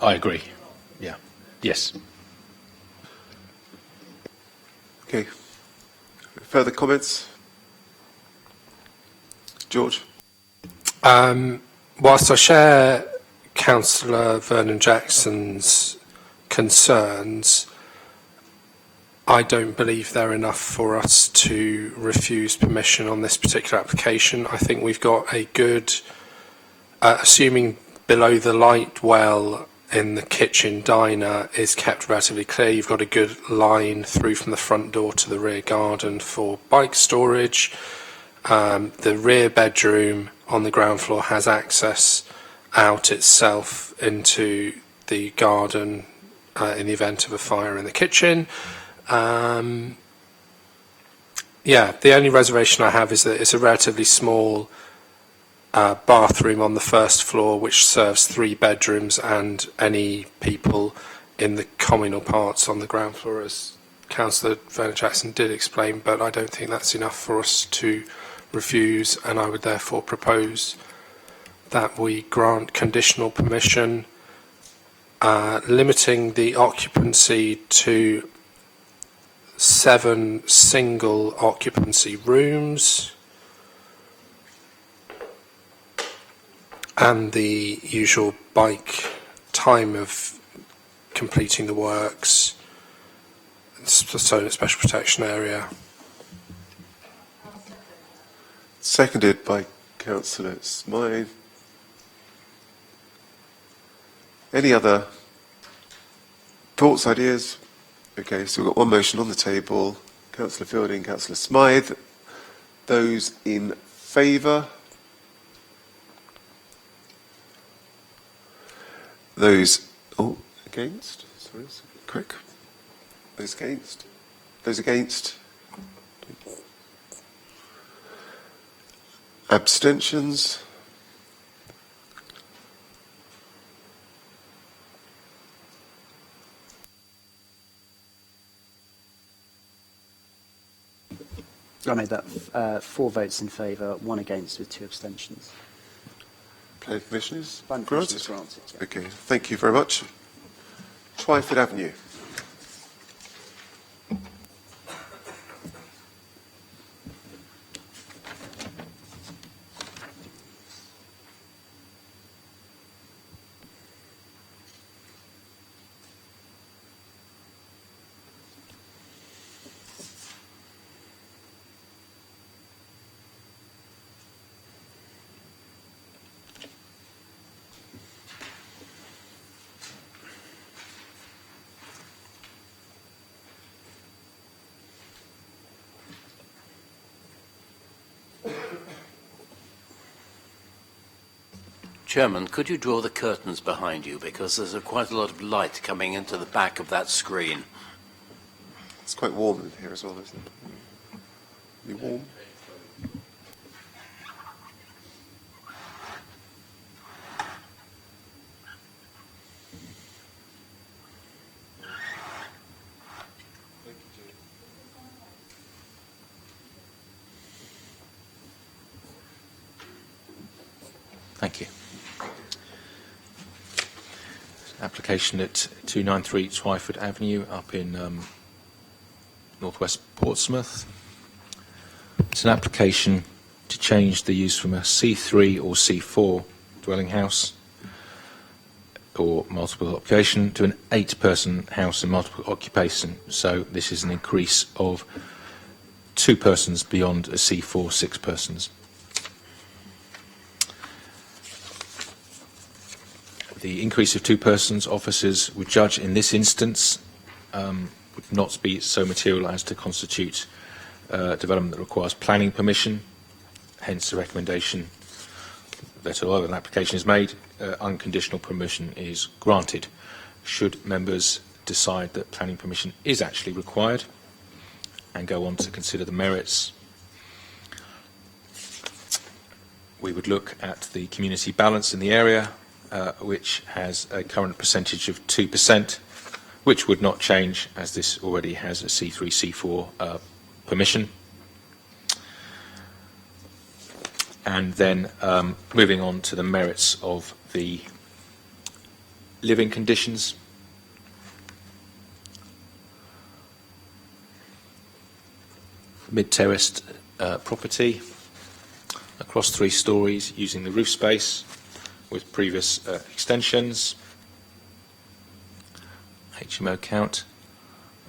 I agree. Yeah. Yes. Okay. Further comments? George? Whilst I share Councillor Vernon-Jackson's concerns, I don't believe they're enough for us to refuse permission on this particular application. I think we've got a good, assuming below the light well in the kitchen diner is kept relatively clear, you've got a good line through from the front door to the rear garden for bike storage. The rear bedroom on the ground floor has access out itself into the garden in the event of a fire in the kitchen. Yeah, the only reservation I have is that it's a relatively small bathroom on the first floor which serves 3 bedrooms and any people in the communal parts on the ground floor, as Councillor Vernon-Jackson did explain, but I don't think that's enough for us to refuse, and I would therefore propose that we grant conditional permission, limiting the occupancy to 7 single occupancy rooms and the usual bike time of completing the works, so special protection area. Seconded by Councillor Smythe. Any other thoughts, ideas? Okay, so we've got one motion on the table. Councillor Fielding, Councillor Smythe. Those in favour? Those against? Sorry, quick. Those against? Those against? Abstentions? I made that 4 votes in favour, 1 against with 2 abstentions. Planning Commission is Planning granted? Commission is granted, yeah. Okay, thank you very much. Twyford Avenue. Chairman, could you draw the curtains behind you, because there's quite a lot of light coming into the back of that screen. It's quite warm in here as well, isn't it? You warm? Thank you. Application at 293 Twyford Avenue up in northwest Portsmouth. It's an application to change the use from a C3 or C4 dwelling house or multiple occupation to an 8-person house and multiple occupation. So this is an increase of 2 persons beyond a C4, 6 persons. The increase of 2 persons, officers would judge in this instance would not be so material as to constitute development that requires planning permission. Hence the recommendation that although an application is made, unconditional permission is granted. Should members decide that planning permission is actually required and go on to consider the merits, we would look at the community balance in the area, which has a current percentage of 2%, which would not change as this already has a C3, C4 permission. And then moving on to the merits of the living conditions. Mid-terraced property across 3 stories using the roof space with previous extensions. HMO count.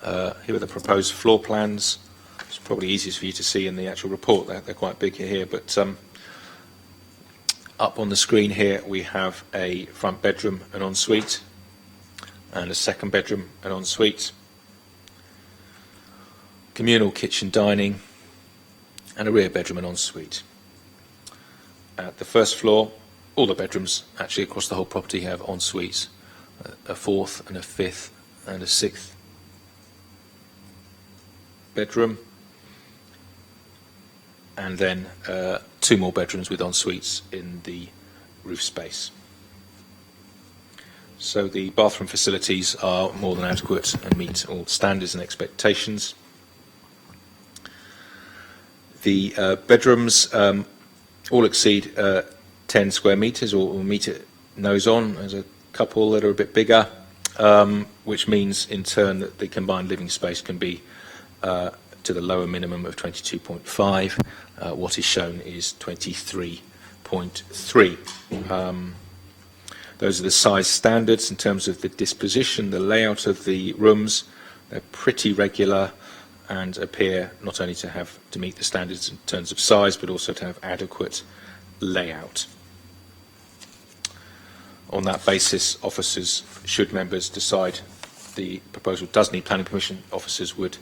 Here are the proposed floor plans. It's probably easiest for you to see in the actual report. They're quite big here, but up on the screen here we have a front bedroom and ensuite and a second bedroom and ensuite. Communal kitchen dining and a rear bedroom and ensuite. At the first floor, all the bedrooms actually across the whole property have en suites, a 4th and a 5th and a 6th bedroom, and then 2 more bedrooms with en suites in the roof space. So the bathroom facilities are more than adequate and meet all standards and expectations. The bedrooms all exceed 10 square metres or metre nose on. There's a couple that are a bit bigger, which means in turn that the combined living space can be to the lower minimum of 22.5. What is shown is 23.3. Those are the size standards in terms of the disposition, the layout of the rooms. They're pretty regular and appear not only to meet the standards in terms of size, but also to have adequate layout. On that basis, officers, should members decide the proposal does need planning permission, officers would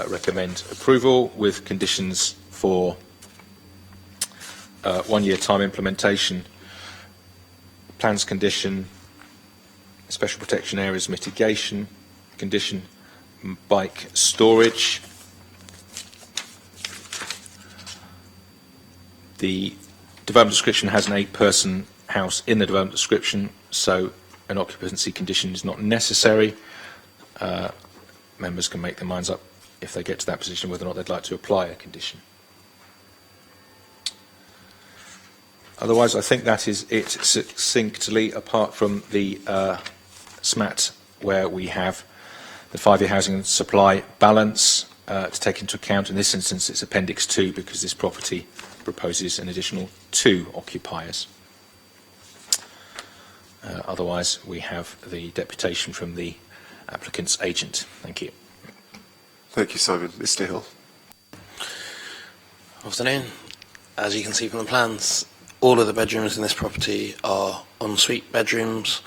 recommend approval with conditions for 1 year time implementation, plans condition, special protection areas mitigation, condition bike storage. The development description has an 8-person house in the development description, so an occupancy condition is not necessary. Members can make their minds up if they get to that position whether or not they'd like to apply a condition. Otherwise, I think that is it succinctly, apart from the SMAT, where we have the 5-year housing supply balance to take into account. In this instance, it's Appendix 2 because this property proposes an additional 2 occupiers. Otherwise, we have the deputation from the applicant's agent. Thank you. Thank you, Simon. Mr. Hill. Afternoon. As you can see from the plans, all of the bedrooms in this property are ensuite bedrooms.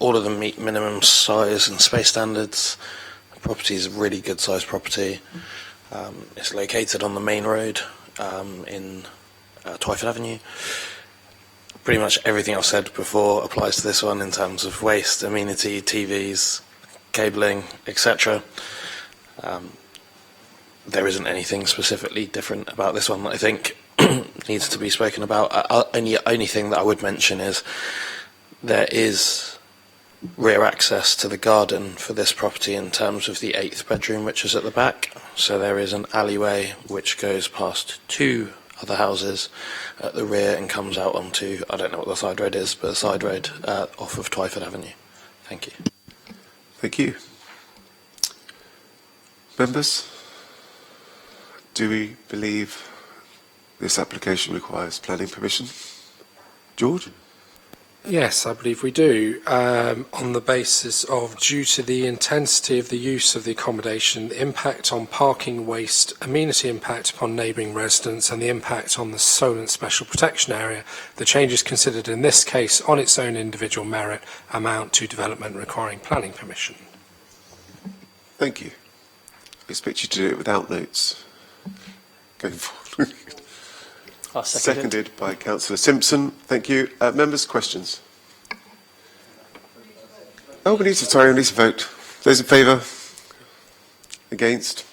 All of them meet minimum size and space standards. The property is a really good sized property. It's located on the main road in Twyford Avenue. Pretty much everything I've said before applies to this one in terms of waste, amenity, TVs, cabling, etc. There isn't anything specifically different about this one that I think needs to be spoken about. Only thing that I would mention is there is rear access to the garden for this property in terms of the 8th bedroom, which is at the back. So there is an alleyway which goes past 2 other houses at the rear and comes out onto, I don't know what the side road is, but a side road off of Twyford Avenue. Thank you. Thank you. Members, do we believe this application requires planning permission? George? Yes, I believe we do, on the basis of, due to the intensity of the use of the accommodation, the impact on parking waste, amenity impact upon neighbouring residents and the impact on the Solent Special Protection Area, the changes considered in this case on its own individual merit amount to development requiring planning permission. Thank you. I expect you to do it without notes. Going forward. Seconded by Councillor Simpson. Thank you. Members, questions? Oh, we need to vote. Those in favour? Against?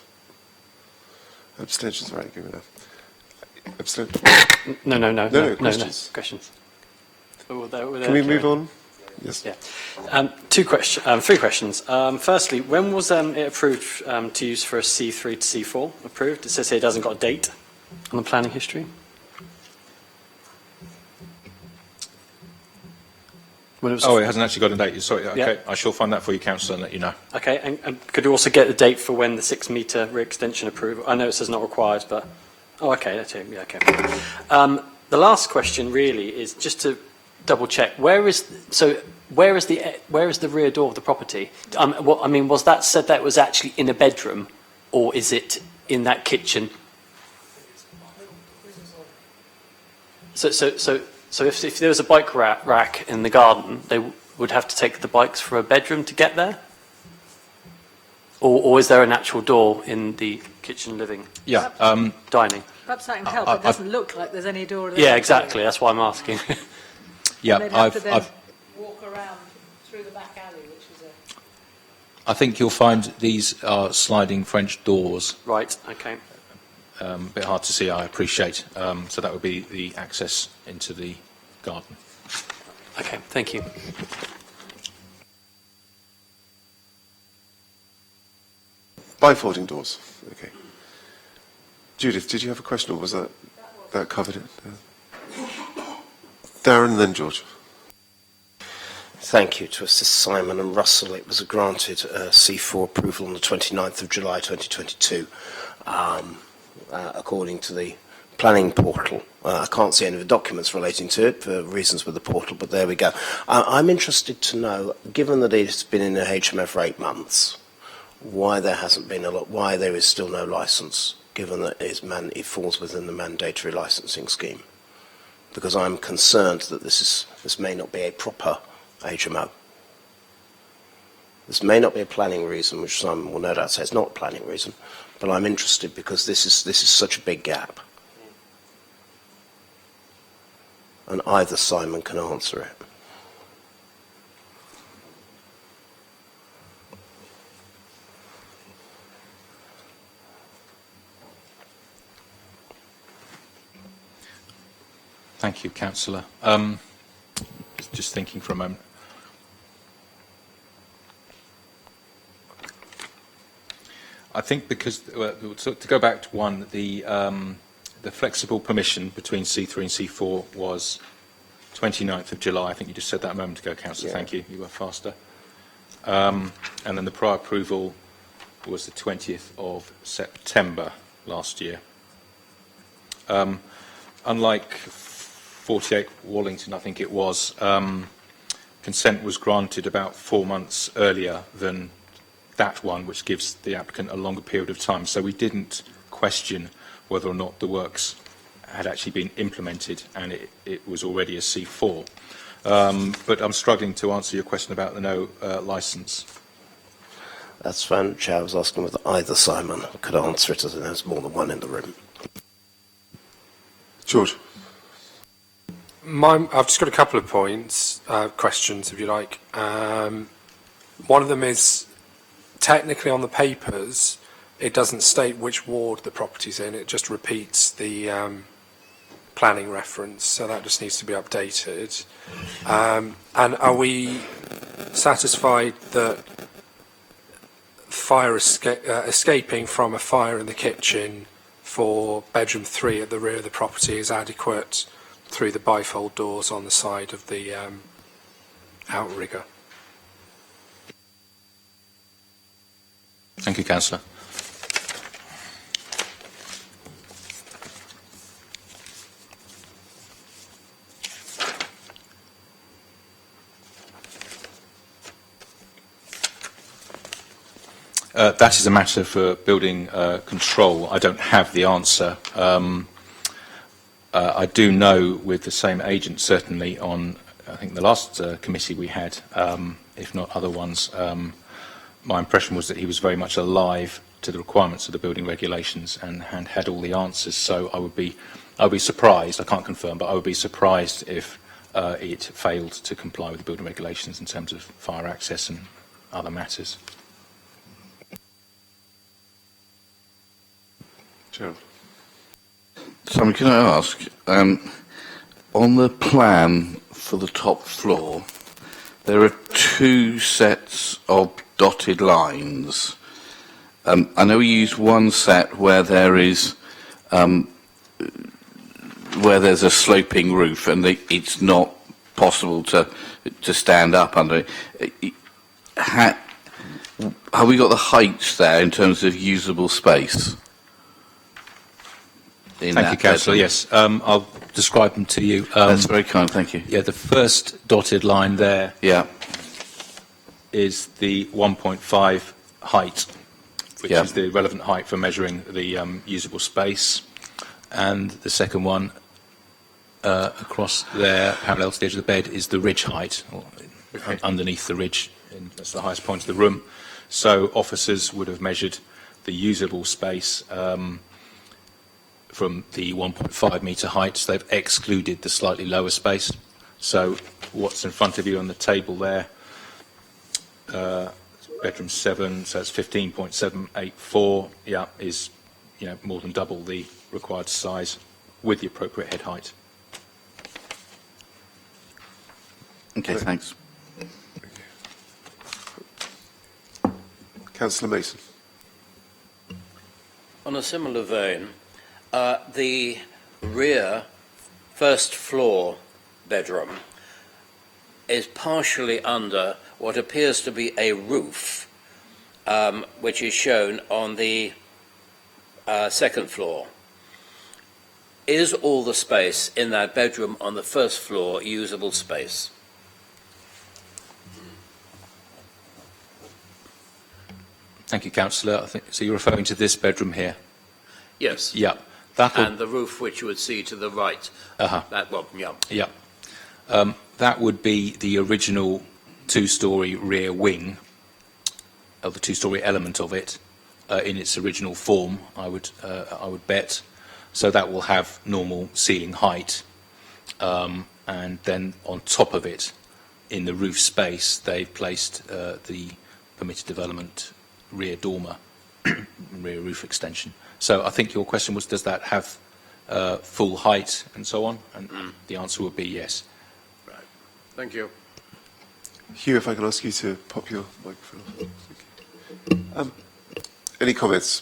Abstentions, right, give me that. Abstention? No, questions. Questions. Can we move on? Yes. Yeah. 3 questions. Firstly, when was it approved to use for a C3 to C4 approved? It says here it hasn't got a date on the planning history. It hasn't actually got a date. Sorry, okay. Yeah. I shall find that for you, Councillor, and let you know. Okay, and could you also get the date for when the 6-metre re-extension approval? I know it says not required, but... Oh, okay, that's it. Yeah, okay. The last question really is just to double-check. Where is the rear door of the property? Was that said that it was actually in a bedroom, or is it in that kitchen? So if there was a bike rack in the garden, they would have to take the bikes for a bedroom to get there? Or is there an actual door in the kitchen, living, dining? Perhaps that can help. It doesn't look like there's any door there. Yeah, exactly. That's why I'm asking. Yeah, I've walk around through the back alley, which is I think you'll find these are sliding French doors. Right, okay. A bit hard to see, I appreciate. So that would be the access into the garden. Okay, thank you. Bifolding doors. Okay. Judith, did you have a question, or was that covered it? Darren, then George. Thank you. To assist Simon and Russell, it was granted C4 approval on the 29th of July 2022, according to the planning portal. I can't see any of the documents relating to it for reasons with the portal, but there we go. I'm interested to know, given that it's been in the HMF for 8 months, why there hasn't been why there is still no licence, given that it falls within the mandatory licensing scheme. Because I'm concerned that this may not be a proper HMO. This may not be a planning reason, which Simon will no doubt say it's not a planning reason, but I'm interested because this is such a big gap. And either Simon can answer it. Thank you, Councillor. Just thinking for a moment. I think because, to go back to one, the flexible permission between C3 and C4 was 29th of July. I think you just said that a moment ago, Councillor. Yeah. Thank you. You were faster. And then the prior approval was the 20th of September last year. Unlike 48 Wallington, I think it was, consent was granted about 4 months earlier than that one, which gives the applicant a longer period of time. So we didn't question whether or not the works had actually been implemented, and it was already a C4. But I'm struggling to answer your question about the no licence. That's fine, Chair. I was asking whether either Simon could answer it, as there's more than one in the room. George. I've just got a couple of points, questions, if you like. One of them is, technically on the papers, it doesn't state which ward the property's in. It just repeats the planning reference, so that just needs to be updated. And are we satisfied that fire escaping from a fire in the kitchen for bedroom 3 at the rear of the property is adequate through the bifold doors on the side of the outrigger? Thank you, Councillor. That is a matter for building control. I don't have the answer. I do know, with the same agent, certainly on, I think, the last committee we had, if not other ones, my impression was that he was very much alive to the requirements of the building regulations and had all the answers. So I would be surprised, I can't confirm, but I would be surprised if it failed to comply with the building regulations in terms of fire access and other matters. Gerald. Simon, can I ask, on the plan for the top floor, there are 2 sets of dotted lines. I know we use one set where there is where there's a sloping roof and it's not possible to stand up under it. Have we got the heights there in terms of usable space? Thank you, Councillor. Yes, I'll describe them to you. That's very kind, thank you. Yeah, the first dotted line there is the 1.5 height, which is the relevant height for measuring the usable space. And the second one across there, parallel to the edge of the bed, is the ridge height, or underneath the ridge. That's the highest point of the room. So officers would have measured the usable space from the 1.5 metre height, so they've excluded the slightly lower space. So what's in front of you on the table there, bedroom 7, so it's 15.784, is more than double the required size with the appropriate head height. Okay, thanks. Councillor Mason. On a similar vein, the rear first floor bedroom is partially under what appears to be a roof, which is shown on the second floor. Is all the space in that bedroom on the first floor usable space? Thank you, Councillor. I think, so you're referring to this bedroom here? Yes. Yeah. And the roof which you would see to the right. That one, Yeah. That would be the original 2-storey rear wing, the two-storey element of it in its original form, I would bet. So that will have normal ceiling height. And then on top of it, in the roof space, they've placed the permitted development rear dormer, rear roof extension. So I think your question was, does that have full height and so on? And the answer would be yes. Right. Thank you. Hugh, if I can ask you to pop your microphone off. Any comments?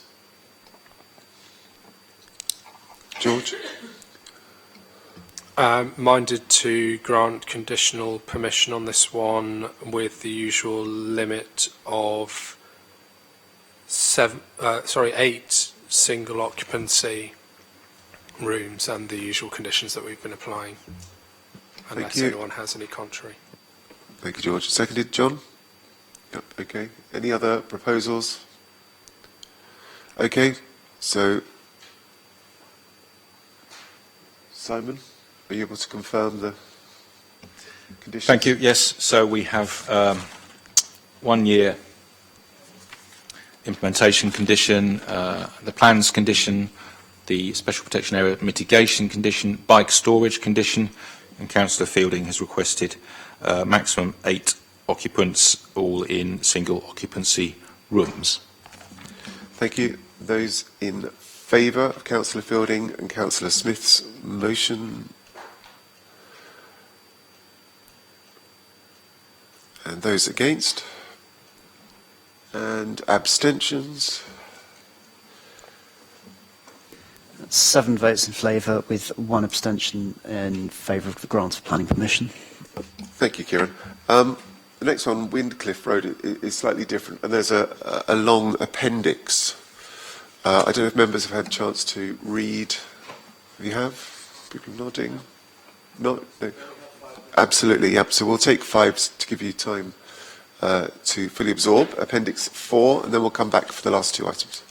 George? Minded to grant conditional permission on this one with the usual limit of 8 single occupancy rooms and the usual conditions that we've been applying, unless anyone has any contrary. Thank you, George. Seconded, John? Yep, okay. Any other proposals? Okay, so Simon, are you able to confirm the conditions? Thank you. Yes, so we have 1 year implementation condition, the plans condition, the special protection area mitigation condition, bike storage condition, and Councillor Fielding has requested maximum 8 occupants, all in single occupancy rooms. Thank you. Those in favour of Councillor Fielding and Councillor Smith's motion? And those against? And abstentions? 7 votes in favour with 1 abstention in favour of the grant of planning permission. Thank you, Kieran. The next one, Windcliffe Road, is slightly different, and there's a long appendix. I don't know if members have had a chance to read. Have you have? People nodding? No? Absolutely, yep. So we'll take 5 to give you time to fully absorb. Appendix 4, and then we'll come back for the last 2 items.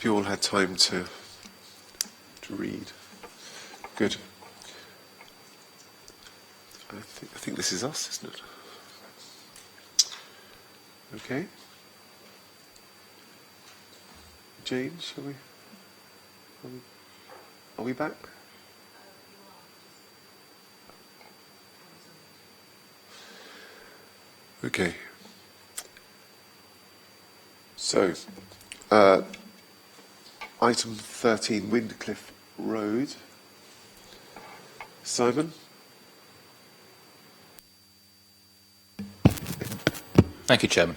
Hope you all had time to read. Good. I think this is us, isn't it? Okay. Jane, shall we? Are we back? Okay. So, item 13, Windcliffe Road. Simon? Thank you, Chairman.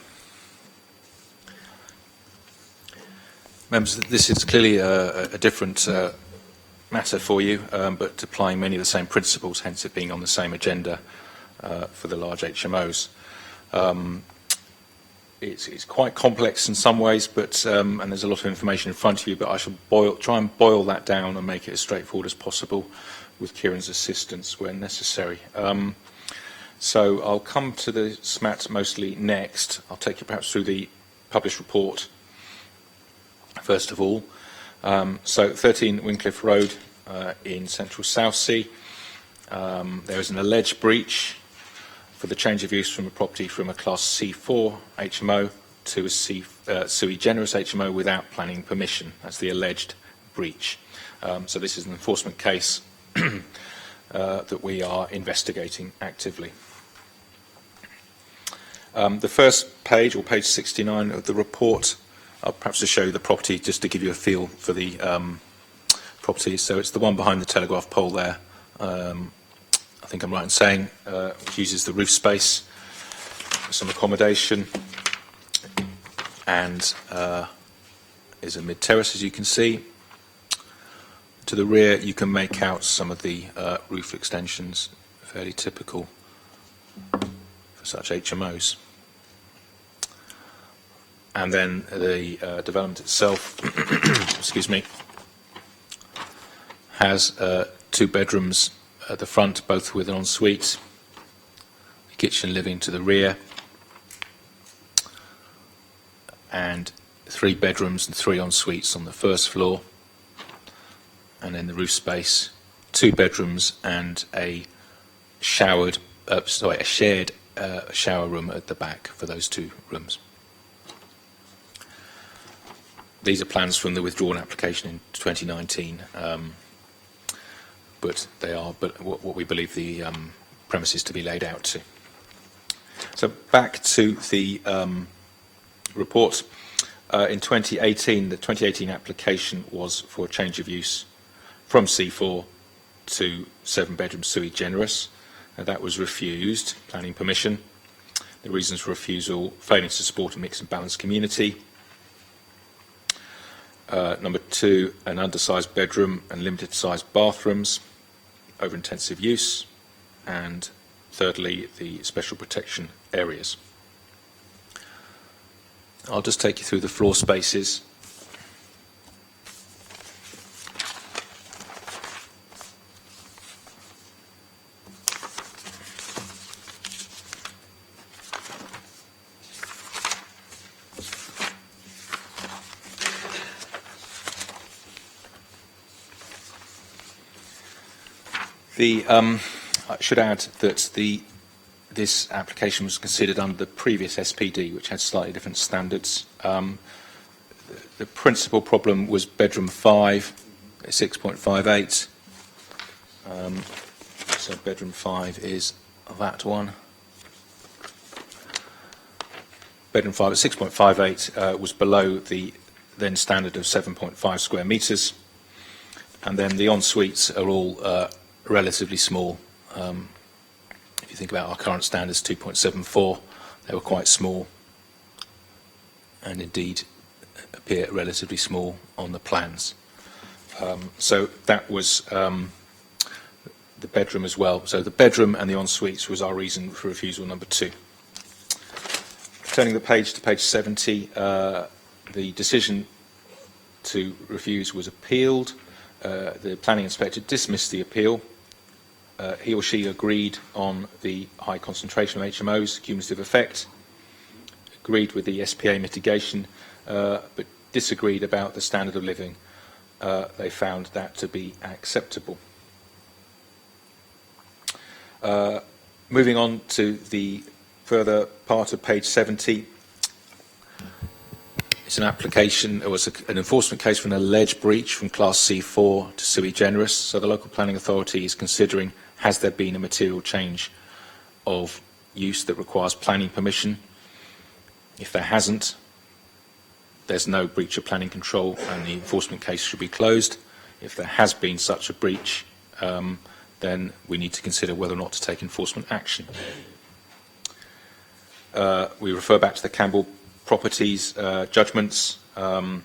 Members, this is clearly a different matter for you, but applying many of the same principles, hence it being on the same agenda for the large HMOs. It's quite complex in some ways, but and there's a lot of information in front of you, but I shall try and boil that down and make it as straightforward as possible with Kieran's assistance where necessary. So I'll come to the SMAT mostly next. I'll take you perhaps through the published report first of all. So 13 Windcliffe Road in central Southsea. There is an alleged breach for the change of use from a property from a Class C4 HMO to a sui generis HMO without planning permission. That's the alleged breach. So this is an enforcement case that we are investigating actively. The first page, or page 69 of the report, perhaps to show you the property, just to give you a feel for the property. So it's the one behind the telegraph pole there. I think I'm right in saying, which uses the roof space for some accommodation, and is a mid-terrace, as you can see. To the rear, you can make out some of the roof extensions, fairly typical for such HMOs. And then the development itself, excuse me, has 2 bedrooms at the front, both with an ensuite, kitchen living to the rear, and 3 bedrooms and 3 ensuites on the first floor, and then the roof space, 2 bedrooms and a shared shower room at the back for those 2 rooms. These are plans from the withdrawn application in 2019, but they are what we believe the premises to be laid out to. So back to the report. In 2018, the 2018 application was for a change of use from C4 to 7-bedroom sui generis. That was refused, planning permission. The reasons for refusal: failing to support a mixed and balanced community. Number 2, an undersized bedroom and limited-sized bathrooms, over-intensive use, and thirdly, the special protection areas. I'll just take you through the floor spaces. I should add that this application was considered under the previous SPD, which had slightly different standards. The principal problem was bedroom 5, 6.58. So bedroom 5 is that one. Bedroom 5 at 6.58 was below the then standard of 7.5 square metres. And then the en-suites are all relatively small. If you think about our current standards, 2.74, they were quite small, and indeed appear relatively small on the plans. So that was the bedroom as well. So the bedroom and the en-suites was our reason for refusal number 2. Turning the page to page 70, the decision to refuse was appealed. The planning inspector dismissed the appeal. He or she agreed on the high concentration of HMOs, cumulative effect, agreed with the SPA mitigation, but disagreed about the standard of living, they found that to be acceptable. Moving on to the further part of page 70, it's an application, it was an enforcement case for an alleged breach from Class C4 to sui generis. So the local planning authority is considering, has there been a material change of use that requires planning permission? If there hasn't, there's no breach of planning control and the enforcement case should be closed. If there has been such a breach, then we need to consider whether or not to take enforcement action. We refer back to the Campbell Properties judgments, and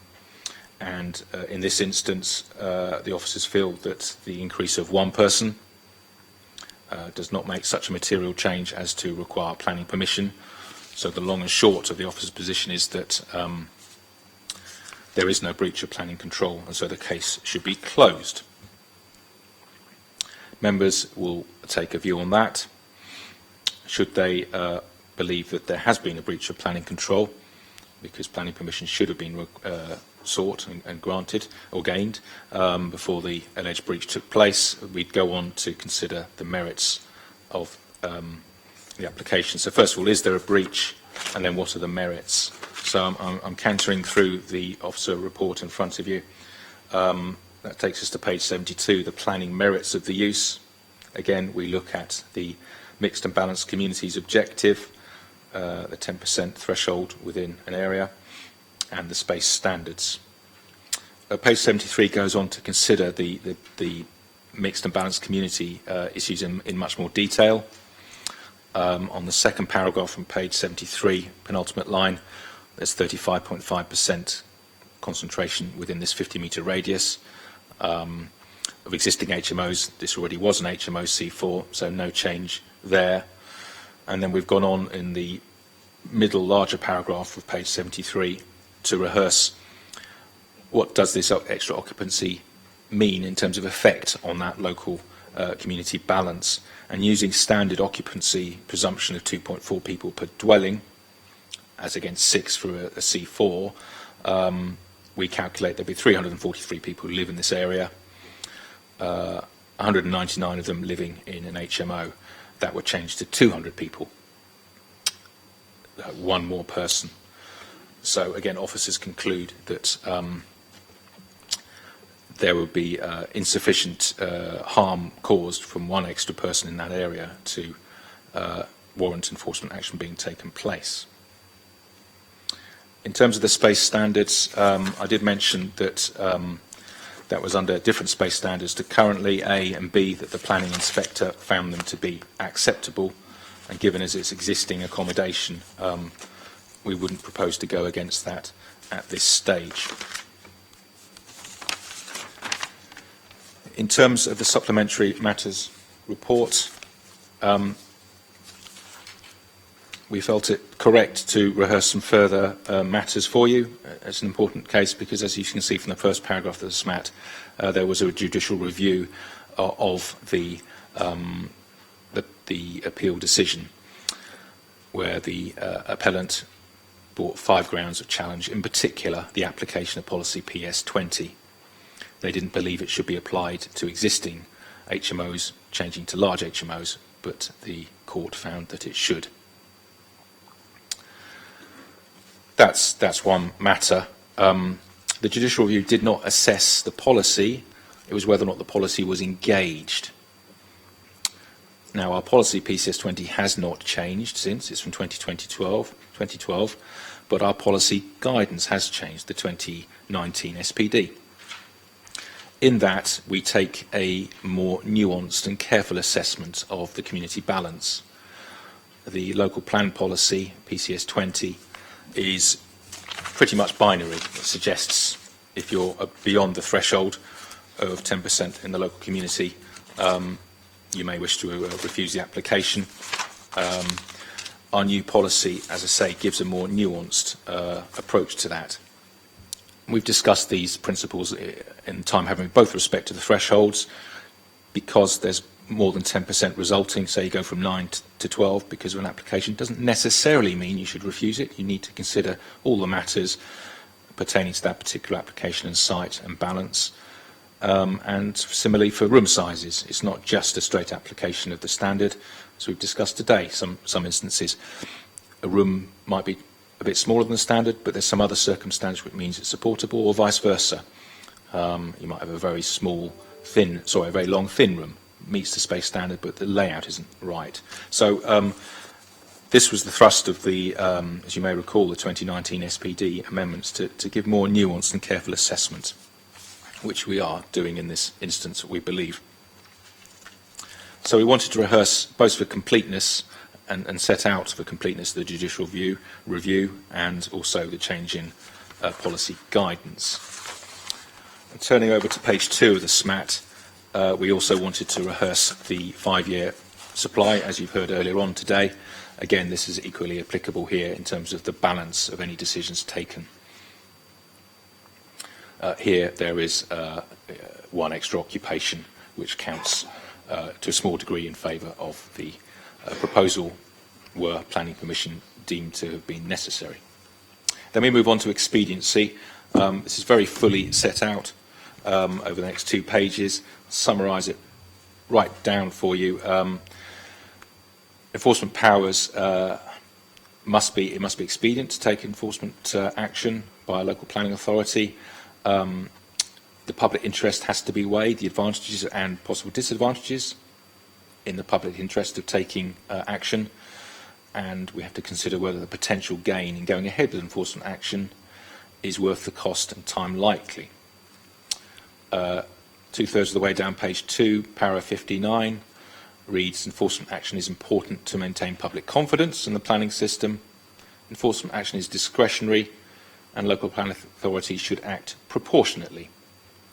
in this instance, the officers feel that the increase of one person does not make such a material change as to require planning permission. So the long and short of the officer's position is that there is no breach of planning control, and so the case should be closed. Members will take a view on that. Should they believe that there has been a breach of planning control, because planning permission should have been sought and granted or gained before the alleged breach took place, we'd go on to consider the merits of the application. So first of all, is there a breach, and then what are the merits? So I'm cantering through the officer report in front of you. That takes us to page 72, the planning merits of the use. Again, we look at the mixed and balanced communities objective, the 10% threshold within an area, and the space standards. Page 73 goes on to consider the mixed and balanced community issues in much more detail. On the second paragraph from page 73, penultimate line, there's 35.5% concentration within this 50-metre radius of existing HMOs. This already was an HMO C4, so no change there. And then we've gone on in the middle larger paragraph of page 73 to rehearse what does this extra occupancy mean in terms of effect on that local community balance. And using standard occupancy presumption of 2.4 people per dwelling, as against 6 for a C4, we calculate there'll be 343 people who live in this area, 199 of them living in an HMO. That would change to 200 people, one more person. So again, officers conclude that there would be insufficient harm caused from one extra person in that area to warrant enforcement action being taken place. In terms of the space standards, I did mention that that was under different space standards to currently A and B, that the planning inspector found them to be acceptable, and given as its existing accommodation, we wouldn't propose to go against that at this stage. In terms of the supplementary matters report, we felt it correct to rehearse some further matters for you. It's an important case because, as you can see from the first paragraph of the SMAT, there was a judicial review of the appeal decision, where the appellant brought 5 grounds of challenge, in particular the application of policy PS20. They didn't believe it should be applied to existing HMOs, changing to large HMOs, but the court found that it should. That's one matter. The judicial review did not assess the policy. It was whether or not the policy was engaged. Now, our policy PCS20 has not changed since. It's from 2012, but our policy guidance has changed, the 2019 SPD. In that, we take a more nuanced and careful assessment of the community balance. The local plan policy, PCS20, is pretty much binary. It suggests if you're beyond the threshold of 10% in the local community, you may wish to refuse the application. Our new policy, as I say, gives a more nuanced approach to that. We've discussed these principles in time having both respect to the thresholds, because there's more than 10% resulting, say you go from 9 to 12 because of an application, doesn't necessarily mean you should refuse it. You need to consider all the matters, pertaining to that particular application and site and balance. And similarly for room sizes, it's not just a straight application of the standard, as we've discussed today. Some instances, a room might be a bit smaller than the standard, but there's some other circumstance which means it's supportable, or vice versa. You might have a very long, thin room, meets the space standard, but the layout isn't right. So this was the thrust of the, as you may recall, the 2019 SPD amendments to give more nuanced and careful assessment, which we are doing in this instance, we believe. So we wanted to rehearse both for completeness and set out for completeness the judicial review and also the change in policy guidance. And turning over to page 2 of the SMAT, we also wanted to rehearse the 5-year supply, as you've heard earlier on today. Again, this is equally applicable here in terms of the balance of any decisions taken. Here there is one extra occupation which counts to a small degree in favour of the proposal were planning permission deemed to have been necessary. Then we move on to expediency. This is very fully set out over the next 2 pages. Summarise it right down for you. Enforcement powers must be expedient to take enforcement action by a local planning authority. The public interest has to be weighed, the advantages and possible disadvantages in the public interest of taking action, and we have to consider whether the potential gain in going ahead with enforcement action is worth the cost and time likely. 2/3 of the way down page 2, para 59, reads, enforcement action is important to maintain public confidence in the planning system. Enforcement action is discretionary and local planning authorities should act proportionately.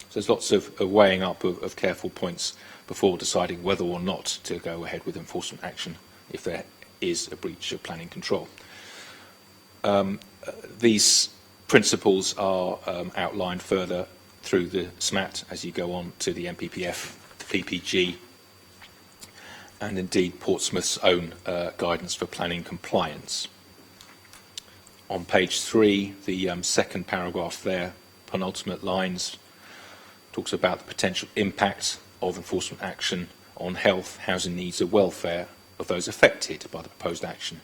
So there's lots of weighing up of careful points before deciding whether or not to go ahead with enforcement action if there is a breach of planning control. These principles are outlined further through the SMAT as you go on to the MPPF, the PPG, and indeed Portsmouth's own guidance for planning compliance. On page 3, the second paragraph there, penultimate lines, talks about the potential impact of enforcement action on health, housing needs and welfare of those affected by the proposed action,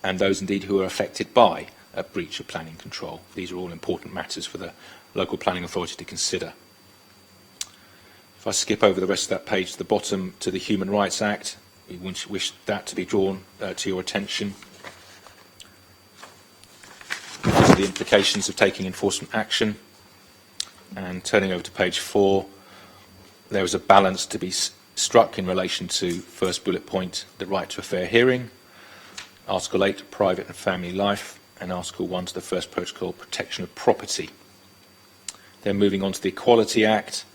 and those indeed who are affected by a breach of planning control. These are all important matters for the local planning authority to consider. If I skip over the rest of that page to the bottom to the Human Rights Act, we wish that to be drawn to your attention. These are the implications of taking enforcement action. And turning over to page 4, there is a balance to be struck in relation to first bullet point, the right to a fair hearing, Article 8, private and family life, and Article 1 to the first protocol, protection of property. Then moving on to the Equality Act,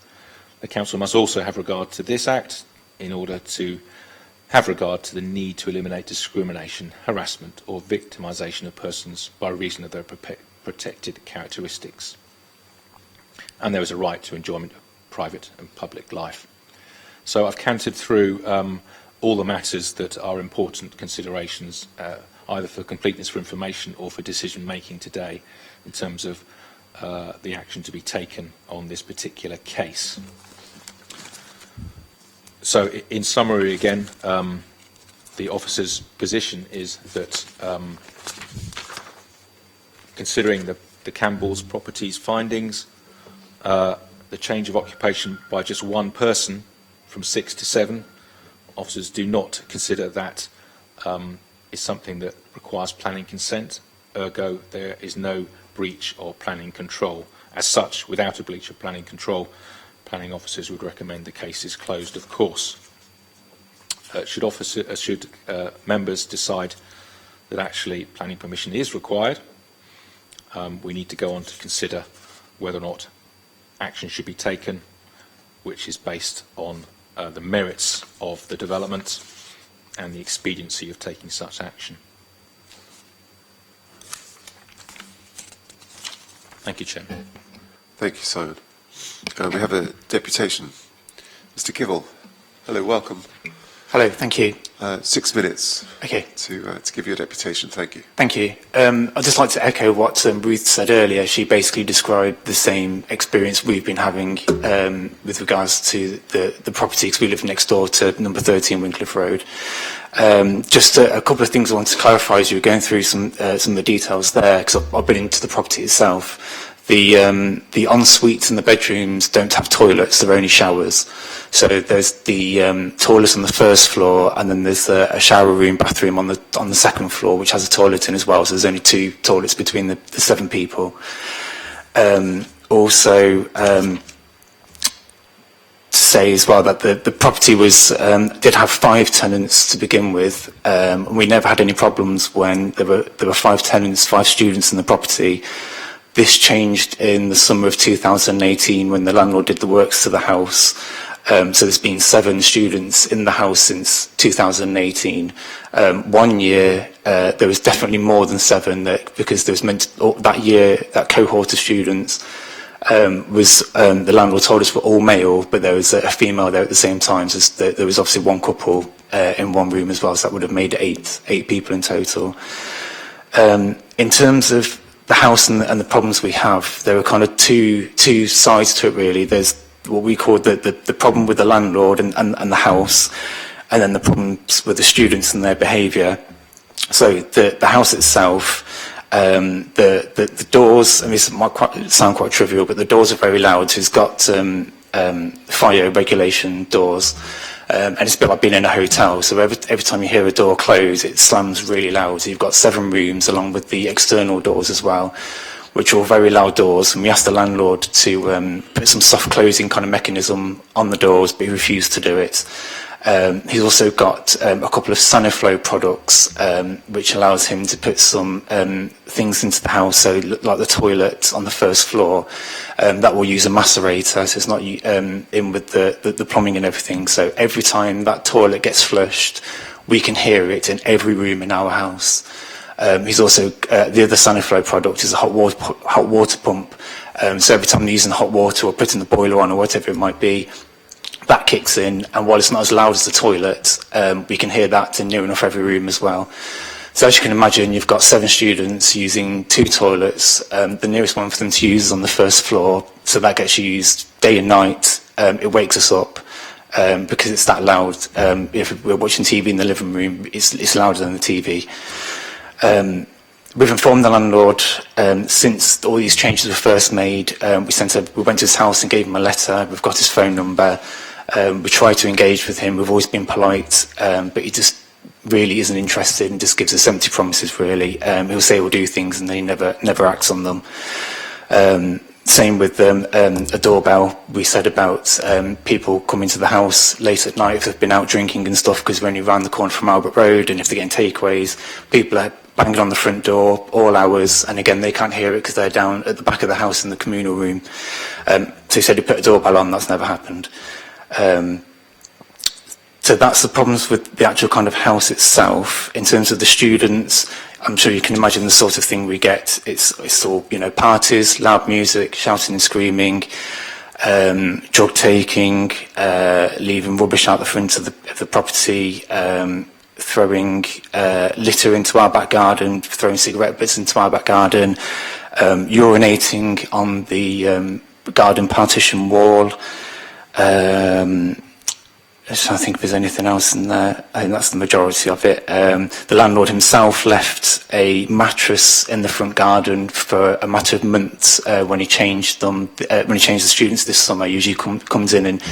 the Council must also have regard to this Act in order to have regard to the need to eliminate discrimination, harassment or victimisation of persons by reason of their protected characteristics. And there is a right to enjoyment of private and public life. So I've cantered through all the matters that are important considerations, either for completeness for information or for decision making today in terms of the action to be taken on this particular case. So in summary again, the officer's position is that considering the Campbell's properties findings, the change of occupation by just one person from 6 to 7, officers do not consider that is something that requires planning consent, ergo there is no breach of planning control. As such, without a breach of planning control, planning officers would recommend the case is closed, of course. Should members decide that actually planning permission is required, we need to go on to consider whether or not action should be taken, which is based on the merits of the development and the expediency of taking such action. Thank you, Chairman. Thank you, Simon. We have a deputation. Mr. Kivell, hello, welcome. Hello, thank you. 6 minutes Okay. to give you a deputation. Thank you. Thank you. I'd just like to echo what Ruth said earlier. She basically described the same experience we've been having with regards to the property, because we live next door to number 13 Wincliffe Road. Just a couple of things I want to clarify as you were going through some of the details there, because I've been into the property itself. The en-suites and the bedrooms don't have toilets, they're only showers. So there's the toilet on the first floor, and then there's a shower room, bathroom on the second floor, which has a toilet in as well. So there's only 2 toilets between the 7 people. Also, to say as well that the property did have 5 tenants to begin with. We never had any problems when there were 5 tenants, 5 students in the property. This changed in the summer of 2018 when the landlord did the works to the house. So there's been 7 students in the house since 2018. 1 year, there was definitely more than 7 because there was that year, that cohort of students the landlord told us were all male, but there was a female there at the same time. So there was obviously 1 couple in 1 room as well, so that would have made 8 people in total. In terms of the house and the problems we have, there are kind of two sides to it really. There's what we call the problem with the landlord and the house, and then the problems with the students and their behaviour. So the house itself, the doors, I mean, this might sound quite trivial, but the doors are very loud. So it's got fire regulation doors. And it's a bit like being in a hotel, so every time you hear a door close, it slams really loud. So you've got 7 rooms along with the external doors as well, which are all very loud doors. And we asked the landlord to put some soft closing kind of mechanism on the doors, but he refused to do it. He's also got a couple of Saniflow products, which allows him to put some things into the house, so like the toilet on the first floor, that will use a macerator, so it's not in with the plumbing and everything. So every time that toilet gets flushed, we can hear it in every room in our house. He's also, the other Saniflow product is a hot water pump. So every time they're using hot water or putting the boiler on or whatever it might be, that kicks in, and while it's not as loud as the toilet, we can hear that in near enough every room as well. So as you can imagine, you've got 7 students using 2 toilets. The nearest one for them to use is on the first floor, so that gets used day and night. It wakes us up because it's that loud. If we're watching TV in the living room, it's louder than the TV. We've informed the landlord since all these changes were first made. We went to his house and gave him a letter. We've got his phone number. We tried to engage with him. We've always been polite, but he just really isn't interested and just gives us empty promises, really. He'll say he'll do things and then he never acts on them. Same with a doorbell. We said about people coming to the house late at night if they've been out drinking and stuff, because we're only round the corner from Albert Road, and if they're getting takeaways, people are banging on the front door all hours, and again they can't hear it because they're down at the back of the house in the communal room. So he said he put a doorbell on. That's never happened. So that's the problems with the actual kind of house itself. In terms of the students, I'm sure you can imagine the sort of thing we get. It's all, parties, loud music, shouting and screaming, drug taking, leaving rubbish out the front of the property, throwing litter into our back garden, throwing cigarette butts into our back garden, urinating on the garden partition wall. I don't think there's anything else in there. I think that's the majority of it. The landlord himself left a mattress in the front garden for a matter of months when he changed them. When he changed the students this summer, usually comes in and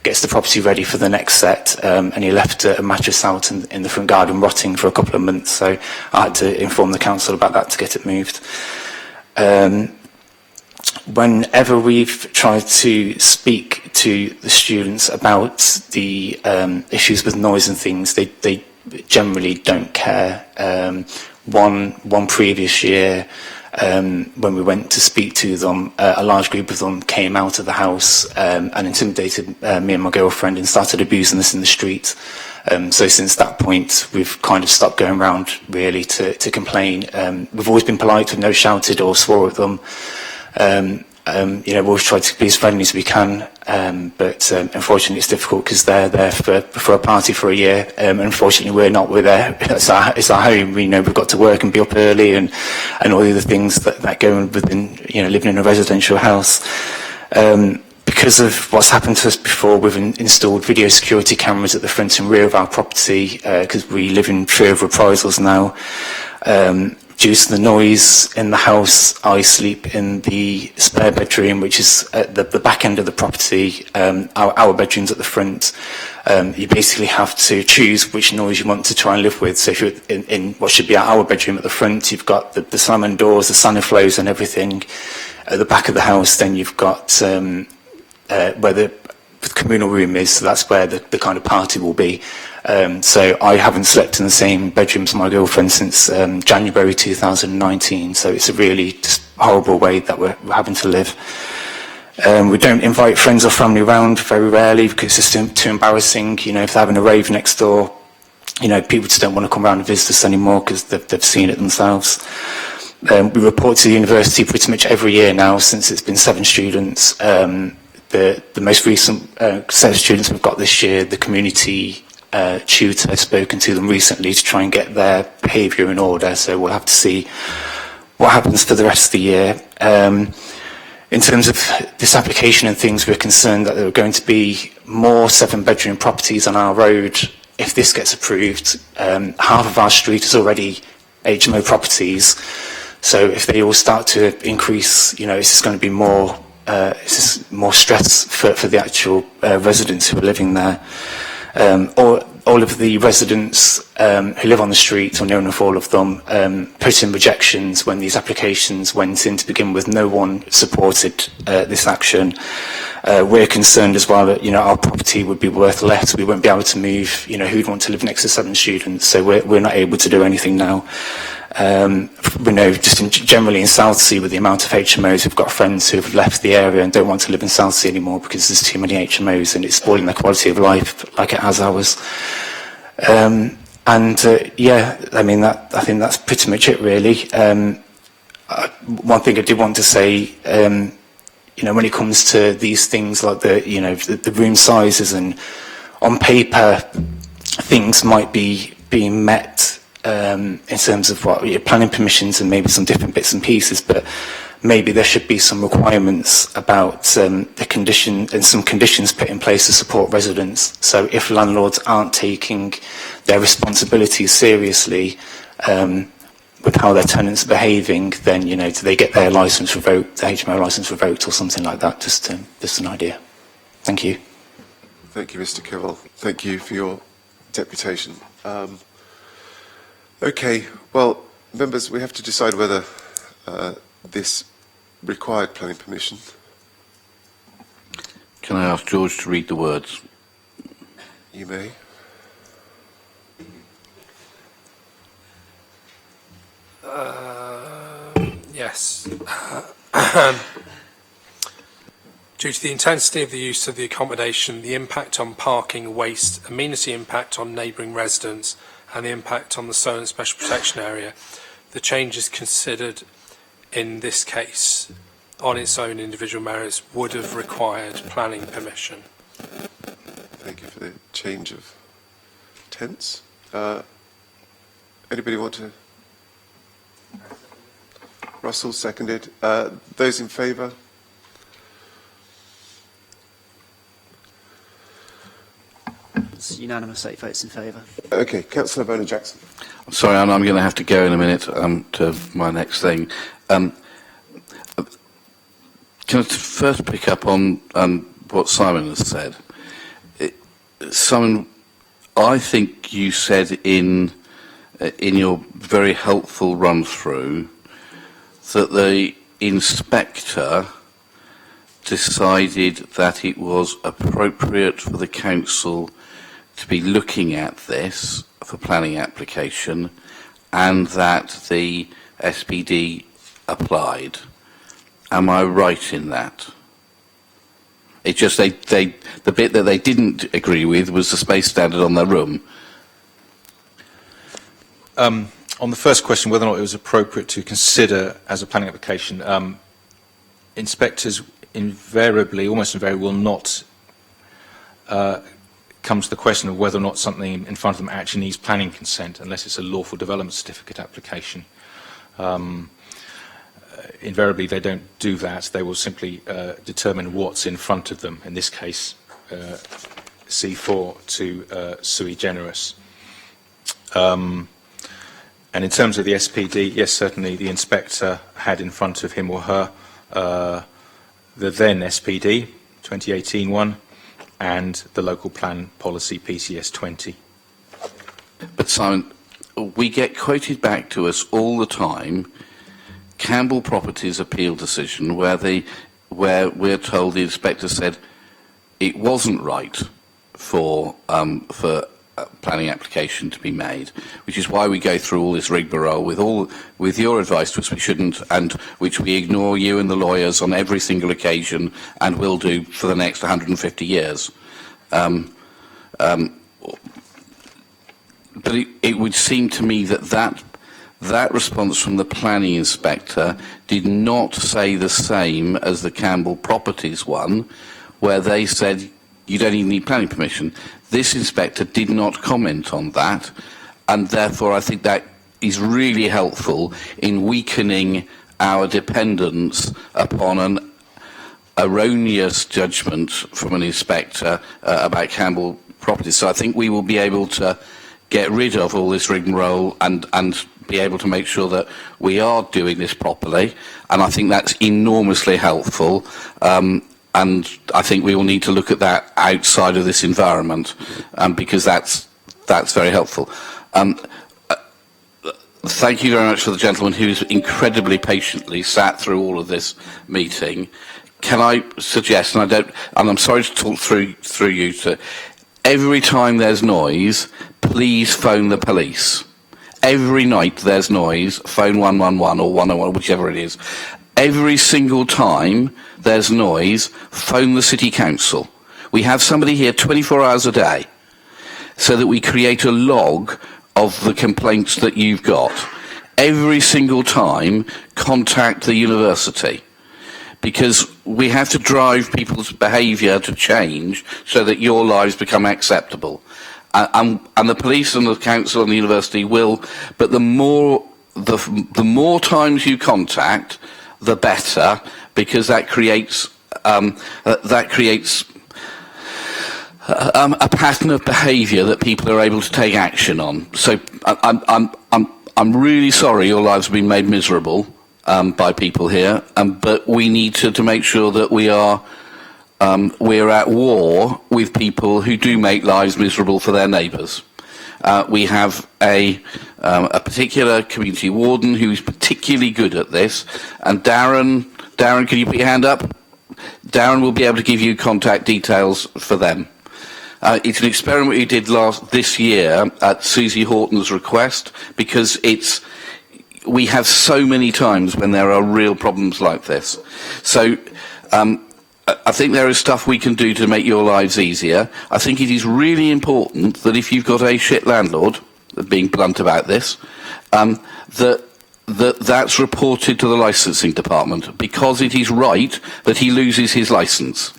gets the property ready for the next set, and he left a mattress out in the front garden rotting for a couple of months. So I had to inform the council about that to get it moved. Whenever we've tried to speak to the students about the issues with noise and things, they generally don't care. One previous year, when we went to speak to them, a large group of them came out of the house and intimidated me and my girlfriend and started abusing us in the street. So since that point, we've kind of stopped going around really to complain. We've always been polite, we've never shouted or swore at them. We've always tried to be as friendly as we can. But unfortunately, it's difficult because they're there for a party for a year. Unfortunately, we're not. We're there. It's our home. You know, we've got to work and be up early and all the other things that go within, you know, living in a residential house. Because of what's happened to us before, we've installed video security cameras at the front and rear of our property because we live in fear of reprisals now. Due to the noise in the house, I sleep in the spare bedroom, which is at the back end of the property. Our bedroom's at the front. You basically have to choose which noise you want to try and live with. So if you're in what should be our bedroom at the front, you've got the slamming doors, the saniflows and everything. At the back of the house, then you've got where the communal room is, so that's where the kind of party will be. So I haven't slept in the same bedroom as my girlfriend since January 2019, so it's a really just horrible way that we're having to live. We don't invite friends or family around very rarely because it's just too embarrassing. You know, if they're having a rave next door, you know, people just don't want to come around and visit us anymore because they've seen it themselves. We report to the university pretty much every year now since it's been 7 students. The most recent set of students we've got this year, the community tutor has spoken to them recently to try and get their behaviour in order, so we'll have to see what happens for the rest of the year. In terms of this application and things, we're concerned that there are going to be more 7-bedroom properties on our road if this gets approved. Half of our street is already HMO properties, so if they all start to increase, you know, it's just going to be more stress for the actual residents who are living there. All of the residents who live on the street, or near enough all of them, put in rejections when these applications went in to begin with. No one supported this action. We're concerned as well that, you know, our property would be worth less. We won't be able to move. You know, who'd want to live next to 7 students? So we're not able to do anything now. We know just generally in Southsea, with the amount of HMOs, we've got friends who have left the area and don't want to live in Southsea anymore because there's too many HMOs and it's spoiling their quality of life like it has ours. Yeah, I mean, I think that's pretty much it, really. One thing I did want to say, you know, when it comes to these things like the room sizes, and on paper, things might be being met in terms of what planning permissions and maybe some different bits and pieces, but maybe there should be some requirements about the condition and some conditions put in place to support residents. So if landlords aren't taking their responsibilities seriously with how their tenants are behaving, then, you know, do they get their license revoked, the HMO license revoked, or something like that? Just an idea. Thank you. Thank you, Mr. Kivell. Thank you for your deputation. Okay, well, members, we have to decide whether this required planning permission. Can I ask George to read the words? You may. Yes. Due to the intensity of the use of the accommodation, the impact on parking, waste, amenity impact on neighbouring residents, and the impact on the Solent Special Protection Area, the changes considered in this case on its own individual merits would have required planning permission. Thank you for the change of tense. Anybody want to? Russell, seconded. Those in favour? It's unanimous, 8 votes in favour. Okay, Councillor Bowner-Jackson. Sorry, I'm going to have to go in a minute to my next thing. Can I first pick up on what Simon has said? Simon, I think you said in your very helpful run-through that the inspector decided that it was appropriate for the council to be looking at this for planning application, and that the SPD applied. Am I right in that? It's just the bit that they didn't agree with was the space standard on their room. On the first question, whether or not it was appropriate to consider as a planning application, inspectors invariably, almost invariably, will not come to the question of whether or not something in front of them actually needs planning consent, unless it's a lawful development certificate application. Invariably, they don't do that. They will simply determine what's in front of them, in this case, C4 to sui generis. And in terms of the SPD, yes, certainly the inspector had in front of him or her the then SPD, 2018 one, and the local plan policy, PCS 20. But Simon, we get quoted back to us all the time Campbell Properties appeal decision where we're told the inspector said it wasn't right for planning application to be made, which is why we go through all this rigmarole with your advice to us we shouldn't, and which we ignore you and the lawyers on every single occasion and will do for the next 150 years. But it would seem to me that response from the planning inspector did not say the same as the Campbell Properties one, where they said you don't even need planning permission. This inspector did not comment on that, and therefore I think that is really helpful in weakening our dependence upon an erroneous judgment from an inspector about Campbell Properties. So I think we will be able to get rid of all this rigmarole and be able to make sure that we are doing this properly, and I think that's enormously helpful. And I think we will need to look at that outside of this environment, because that's very helpful. Thank you very much for the gentleman who's incredibly patiently sat through all of this meeting. Can I suggest, and I'm sorry to talk through you, to every time there's noise, please phone the police. Every night there's noise, phone 111 or 101, whichever it is. Every single time there's noise, phone the City Council. We have somebody here 24 hours a day, so that we create a log of the complaints that you've got. Every single time, contact the university, because we have to drive people's behaviour to change so that your lives become acceptable. And the police and the council and the university will, but the more times you contact, the better, because that creates a pattern of behaviour that people are able to take action on. So I'm really sorry your lives have been made miserable by people here, but we need to make sure that we're at war with people who do make lives miserable for their neighbours. We have a particular community warden who is particularly good at this, and Darren, can you put your hand up? Darren will be able to give you contact details for them. It's an experiment we did this year at Susie Horton's request, because we have so many times when there are real problems like this. So I think there is stuff we can do to make your lives easier. I think it is really important that if you've got a shit landlord, being blunt about this, that's reported to the licensing department, because it is right that he loses his licence.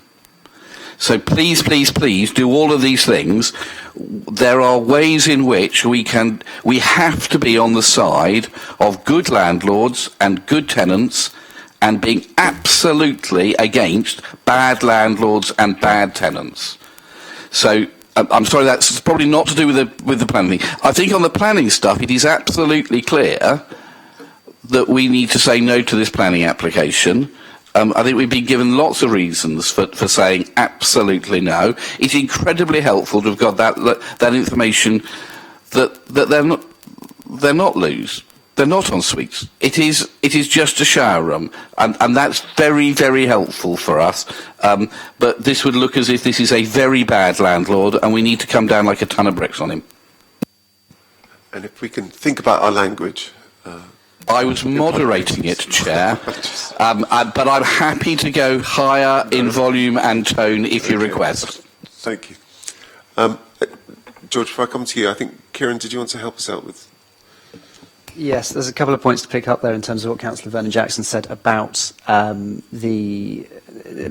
So please, please, please do all of these things. There are ways in which we have to be on the side of good landlords and good tenants, and being absolutely against bad landlords and bad tenants. So I'm sorry, that's probably not to do with the planning. I think on the planning stuff, it is absolutely clear that we need to say no to this planning application. I think we've been given lots of reasons for saying absolutely no. It's incredibly helpful to have got that information that they're not loose. They're not en suites. It is just a shower room, and that's very, very helpful for us. But this would look as if this is a very bad landlord, and we need to come down like a ton of bricks on him. And if we can think about our language. I was moderating it, Chair, but I'm happy to go higher in volume and tone if you request. Thank you. George, if I come to you, I think, Kieran, did you want to help us out with? Yes, there's a couple of points to pick up there in terms of what Councillor Vernon-Jackson said about the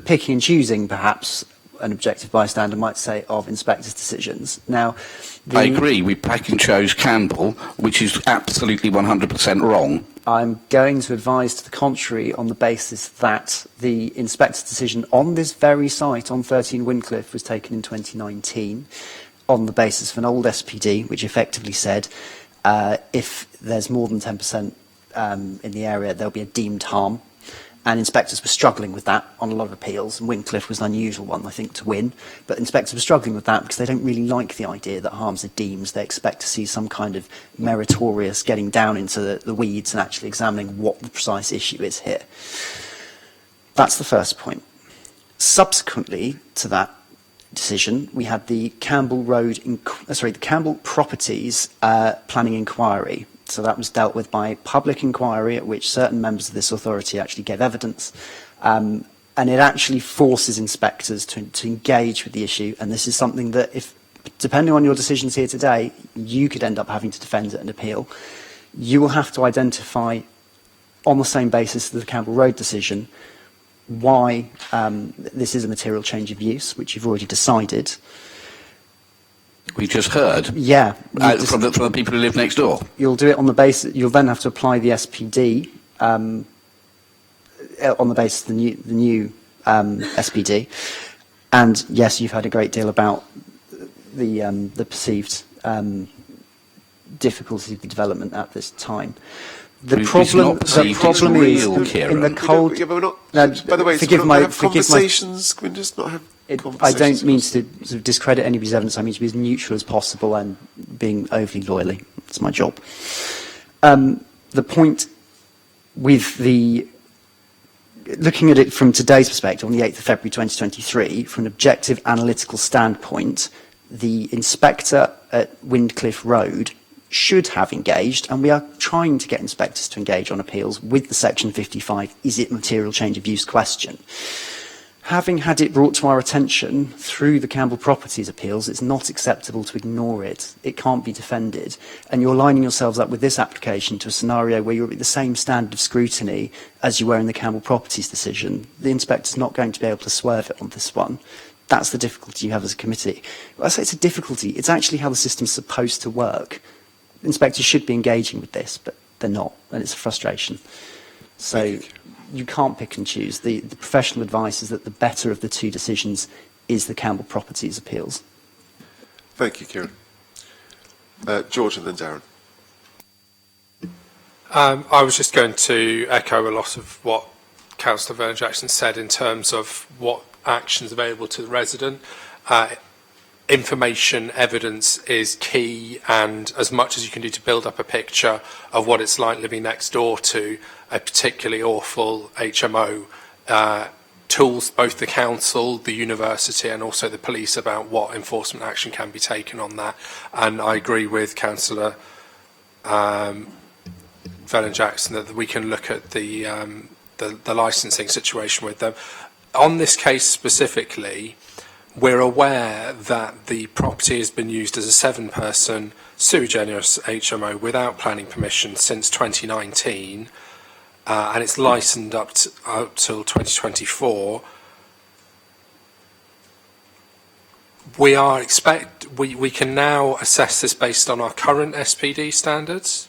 picking and choosing, perhaps, an objective bystander might say, of inspectors' decisions. Now, I agree. We pick and chose Campbell, which is absolutely 100% wrong. I'm going to advise to the contrary on the basis that the inspector's decision on this very site on 13 Wyncliffe was taken in 2019 on the basis of an old SPD, which effectively said if there's more than 10% in the area, there'll be a deemed harm. And inspectors were struggling with that on a lot of appeals, and Wyncliffe was an unusual one, I think, to win. But inspectors were struggling with that because they don't really like the idea that harms are deemed. They expect to see some kind of meritorious getting down into the weeds and actually examining what the precise issue is here. That's the first point. Subsequently to that decision, we had the Campbell the Campbell Properties planning inquiry. So that was dealt with by public inquiry at which certain members of this authority actually gave evidence. And it actually forces inspectors to engage with the issue. And this is something that, if, depending on your decisions here today, you could end up having to defend at an appeal. You will have to identify, on the same basis as the Campbell Road decision, why this is a material change of use, which you've already decided. We just heard. Yeah. From the people who live next door. You'll do it on the basis. You'll then have to apply the SPD on the basis of the new SPD. And yes, you've had a great deal about the perceived difficulty of the development at this time. The problem is in the cold. Yeah, but we're not, by the way, forgive my conversations. Can we just not have conversations? I don't mean to sort of discredit anybody's evidence. I mean to be as neutral as possible and being overly loyally. It's my job. The point with looking at it from today's perspective, on the 8th of February 2023, from an objective analytical standpoint, the inspector at Wyncliffe Road should have engaged, and we are trying to get inspectors to engage on appeals with the Section 55, is it material change of use question. Having had it brought to our attention through the Campbell Properties appeals, it's not acceptable to ignore it. It can't be defended. And you're lining yourselves up with this application to a scenario where you're at the same standard of scrutiny as you were in the Campbell Properties decision. The inspector's not going to be able to swerve it on this one. That's the difficulty you have as a committee. Well, I say it's a difficulty. It's actually how the system's supposed to work. Inspectors should be engaging with this, but they're not, and it's a frustration. So you can't pick and choose. The professional advice is that the better of the two decisions is the Campbell Properties appeals. Thank you, Kieran. George and then Darren. I was just going to echo a lot of what Councillor Vernon-Jackson said in terms of what actions available to the resident. Information, evidence is key, and as much as you can do to build up a picture of what it's like living next door to a particularly awful HMO, tools both the council, the university and also the police about what enforcement action can be taken on that. And I agree with Councillor Vernon-Jackson that we can look at the licensing situation with them. On this case specifically, we're aware that the property has been used as a 7-person sui generis HMO without planning permission since 2019, and it's licensed up till 2024. We can now assess this based on our current SPD standards.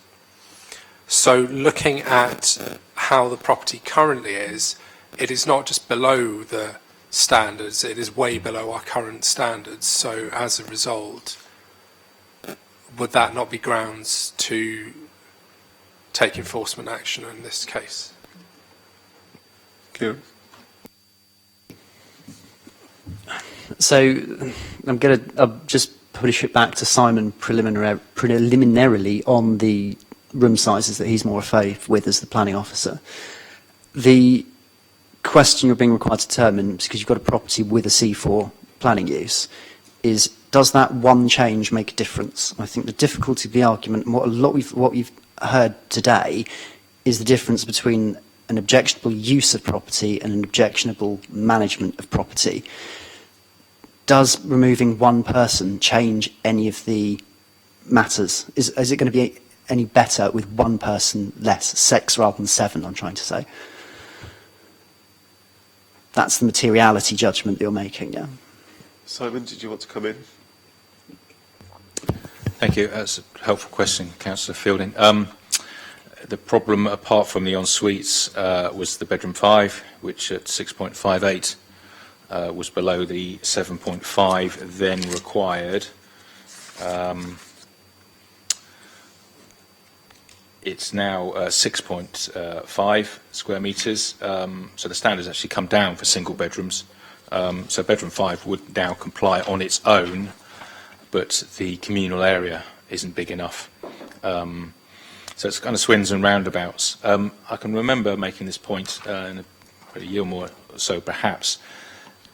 So looking at how the property currently is, it is not just below the standards, it is way below our current standards. So as a result, would that not be grounds to take enforcement action in this case? Kieran? So I'm going to just push it back to Simon preliminarily on the room sizes that he's more afraid with as the planning officer. The question you're being required to determine, because you've got a property with a C4 planning use, is does that one change make a difference? I think the difficulty of the argument, and what we've heard today, is the difference between an objectionable use of property and an objectionable management of property. Does removing one person change any of the matters? Is it going to be any better with one person less, 6 rather than 7, I'm trying to say. That's the materiality judgment that you're making, yeah? Simon, did you want to come in? Thank you. That's a helpful question, Councillor Fielding. The problem, apart from the en-suites, was the bedroom 5, which at 6.58 was below the 7.5 then required. It's now 6.5 square metres, so the standards actually come down for single bedrooms. So bedroom 5 would now comply on its own, but the communal area isn't big enough. So it's kind of swings and roundabouts. I can remember making this point in a year or more or so, perhaps.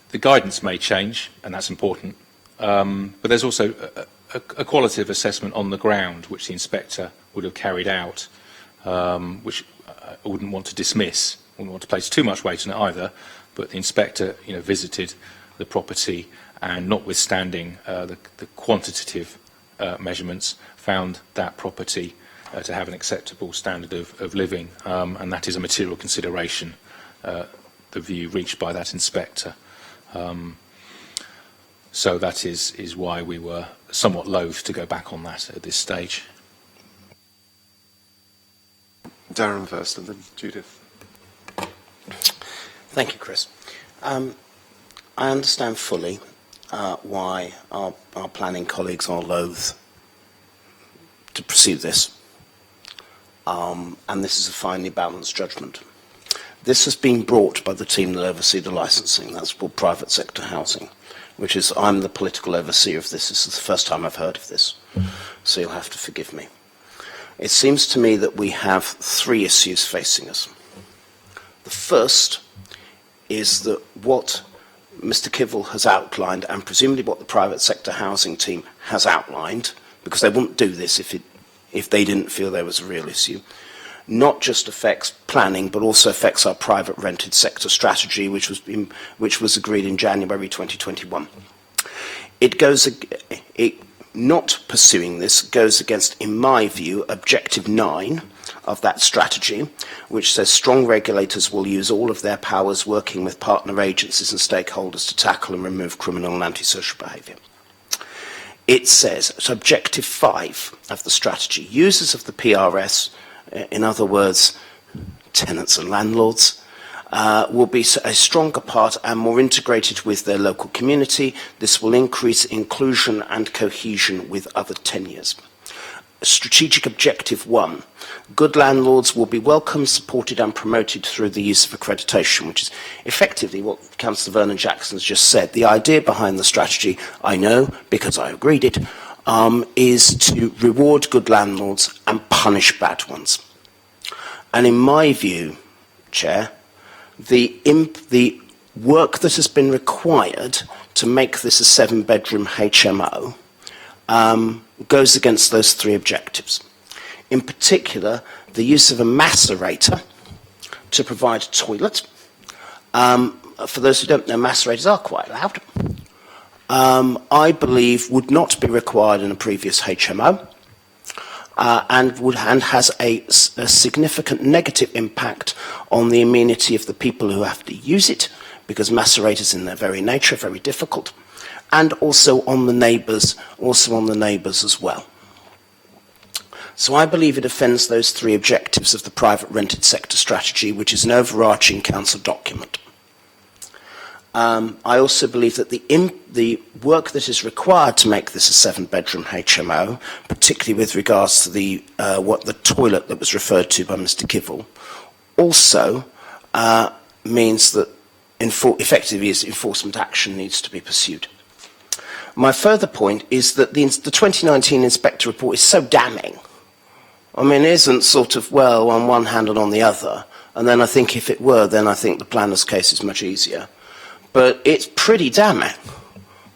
The guidance may change, and that's important, but there's also a qualitative assessment on the ground, which the inspector would have carried out, which I wouldn't want to dismiss, wouldn't want to place too much weight on it either, but the inspector, visited the property and, notwithstanding the quantitative measurements, found that property to have an acceptable standard of living, and that is a material consideration, the view reached by that inspector. So that is why we were somewhat loath to go back on that at this stage. Darren first and then Judith. Thank you, Chris. I understand fully why our planning colleagues are loath to pursue this, and this is a finely balanced judgment. This has been brought by the team that oversee the licensing. That's called private sector housing, which is, I'm the political overseer of this. This is the first time I've heard of this, so you'll have to forgive me. It seems to me that we have 3 issues facing us. The first is that what Mr. Kivell has outlined, and presumably what the private sector housing team has outlined, because they wouldn't do this if they didn't feel there was a real issue, not just affects planning, but also affects our private rented sector strategy, which was agreed in January 2021. Not pursuing this goes against, in my view, Objective 9 of that strategy, which says strong regulators will use all of their powers working with partner agencies and stakeholders to tackle and remove criminal and antisocial behaviour. It says, so Objective 5 of the strategy, users of the PRS, in other words, tenants and landlords, will be a stronger part and more integrated with their local community. This will increase inclusion and cohesion with other tenures. Strategic Objective 1. Good landlords will be welcomed, supported and promoted through the use of accreditation, which is effectively what Councillor Vernon Jackson has just said. The idea behind the strategy, I know because I agreed it, is to reward good landlords and punish bad ones. And in my view, Chair, the work that has been required to make this a 7-bedroom HMO goes against those 3 objectives. In particular, the use of a macerator to provide a toilet. For those who don't know, macerators are quite loud. I believe would not be required in a previous HMO, and has a significant negative impact on the amenity of the people who have to use it, because macerators in their very nature are very difficult, and also on the neighbours, as well. So I believe it offends those 3 objectives of the private rented sector strategy, which is an overarching council document. I also believe that the work that is required to make this a 7-bedroom HMO, particularly with regards to the toilet that was referred to by Mr. Kivell, also means that effectively enforcement action needs to be pursued. My further point is that the 2019 Inspector report is so damning. I mean, it isn't sort of, well, on one hand and on the other. And then I think if it were, then I think the planner's case is much easier. But it's pretty damning,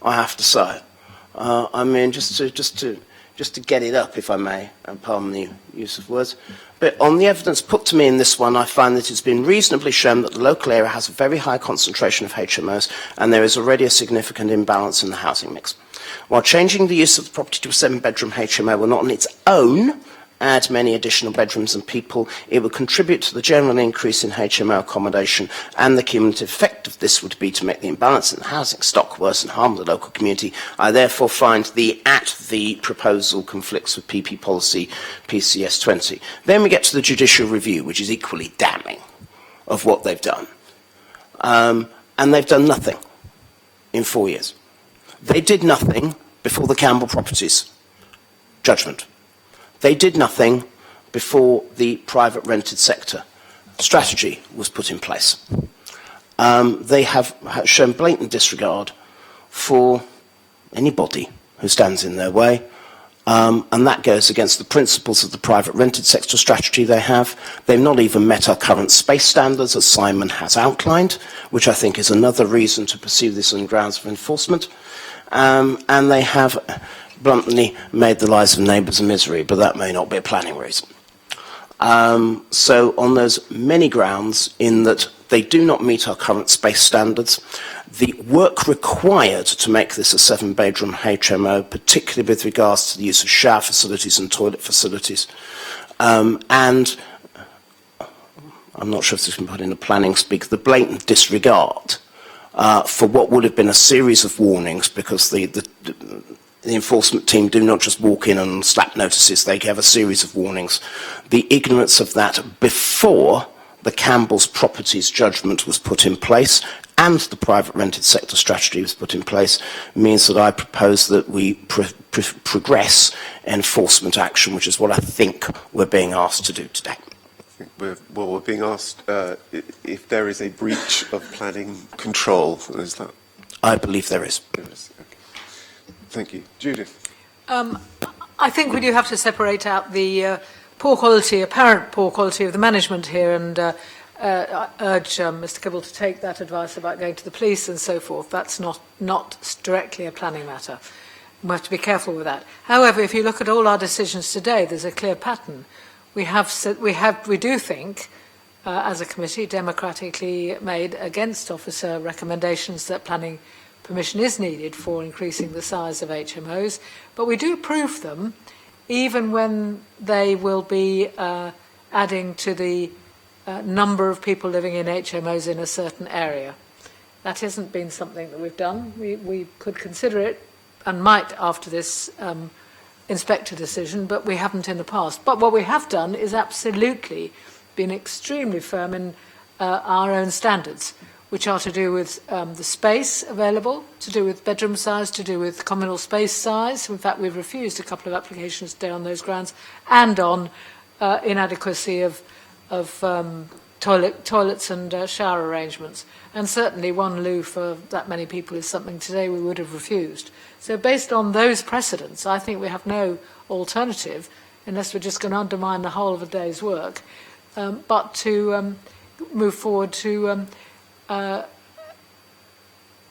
I have to say. I mean, just to get it up, if I may, and pardon the use of words. But on the evidence put to me in this one, I find that it's been reasonably shown that the local area has a very high concentration of HMOs, and there is already a significant imbalance in the housing mix. While changing the use of the property to a 7-bedroom HMO will not on its own add many additional bedrooms and people. It would contribute to the general increase in HMO accommodation, and the cumulative effect of this would be to make the imbalance in the housing stock worse and harm the local community. I therefore find the proposal conflicts with PP policy PCS 20. Then we get to the judicial review, which is equally damning of what they've done. And they've done nothing in 4 years. They did nothing before the Campbell Properties judgment. They did nothing before the private rented sector strategy was put in place. They have shown blatant disregard for anybody who stands in their way, and that goes against the principles of the private rented sector strategy they have. They've not even met our current space standards, as Simon has outlined, which I think is another reason to pursue this on grounds of enforcement. And they have bluntly made the lives of neighbours a misery, but that may not be a planning reason. So on those many grounds, in that they do not meet our current space standards, the work required to make this a 7-bedroom HMO, particularly with regards to the use of shower facilities and toilet facilities, and I'm not sure if this can be put in a planning speak, the blatant disregard for what would have been a series of warnings, because the enforcement team do not just walk in and slap notices, they have a series of warnings. The ignorance of that before the Campbell's Properties judgment was put in place and the private rented sector strategy was put in place means that I propose that we progress enforcement action, which is what I think we're being asked to do today. We're being asked if there is a breach of planning control. Is that? I believe there is. Yes. Okay. Thank you. Judith? I think we do have to separate out the apparent poor quality of the management here, and I urge Mr. Kibble to take that advice about going to the police and so forth. That's not directly a planning matter. We have to be careful with that. However, if you look at all our decisions today, there's a clear pattern. We do think, as a committee, democratically made against officer recommendations that planning permission is needed for increasing the size of HMOs, but we do approve them even when they will be adding to the number of people living in HMOs in a certain area. That hasn't been something that we've done. We could consider it and might after this inspector decision, but we haven't in the past. But what we have done is absolutely been extremely firm in our own standards, which are to do with the space available, to do with bedroom size, to do with communal space size. In fact, we've refused a couple of applications today on those grounds, and on inadequacy of toilets and shower arrangements. And certainly one loo for that many people is something today we would have refused. So based on those precedents, I think we have no alternative, unless we're just going to undermine the whole of a day's work, but to move forward to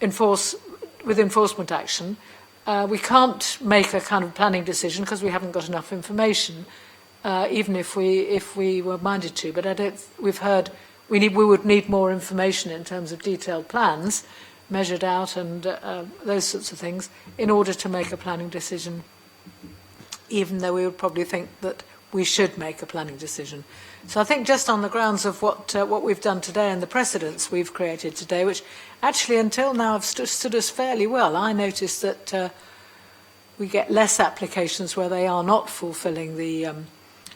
enforce with enforcement action. We can't make a kind of planning decision because we haven't got enough information, even if we were minded to. But we've heard we would need more information in terms of detailed plans, measured out, and those sorts of things, in order to make a planning decision, even though we would probably think that we should make a planning decision. So I think just on the grounds of what we've done today and the precedents we've created today, which actually until now have stood us fairly well. I noticed that we get less applications where they are not fulfilling the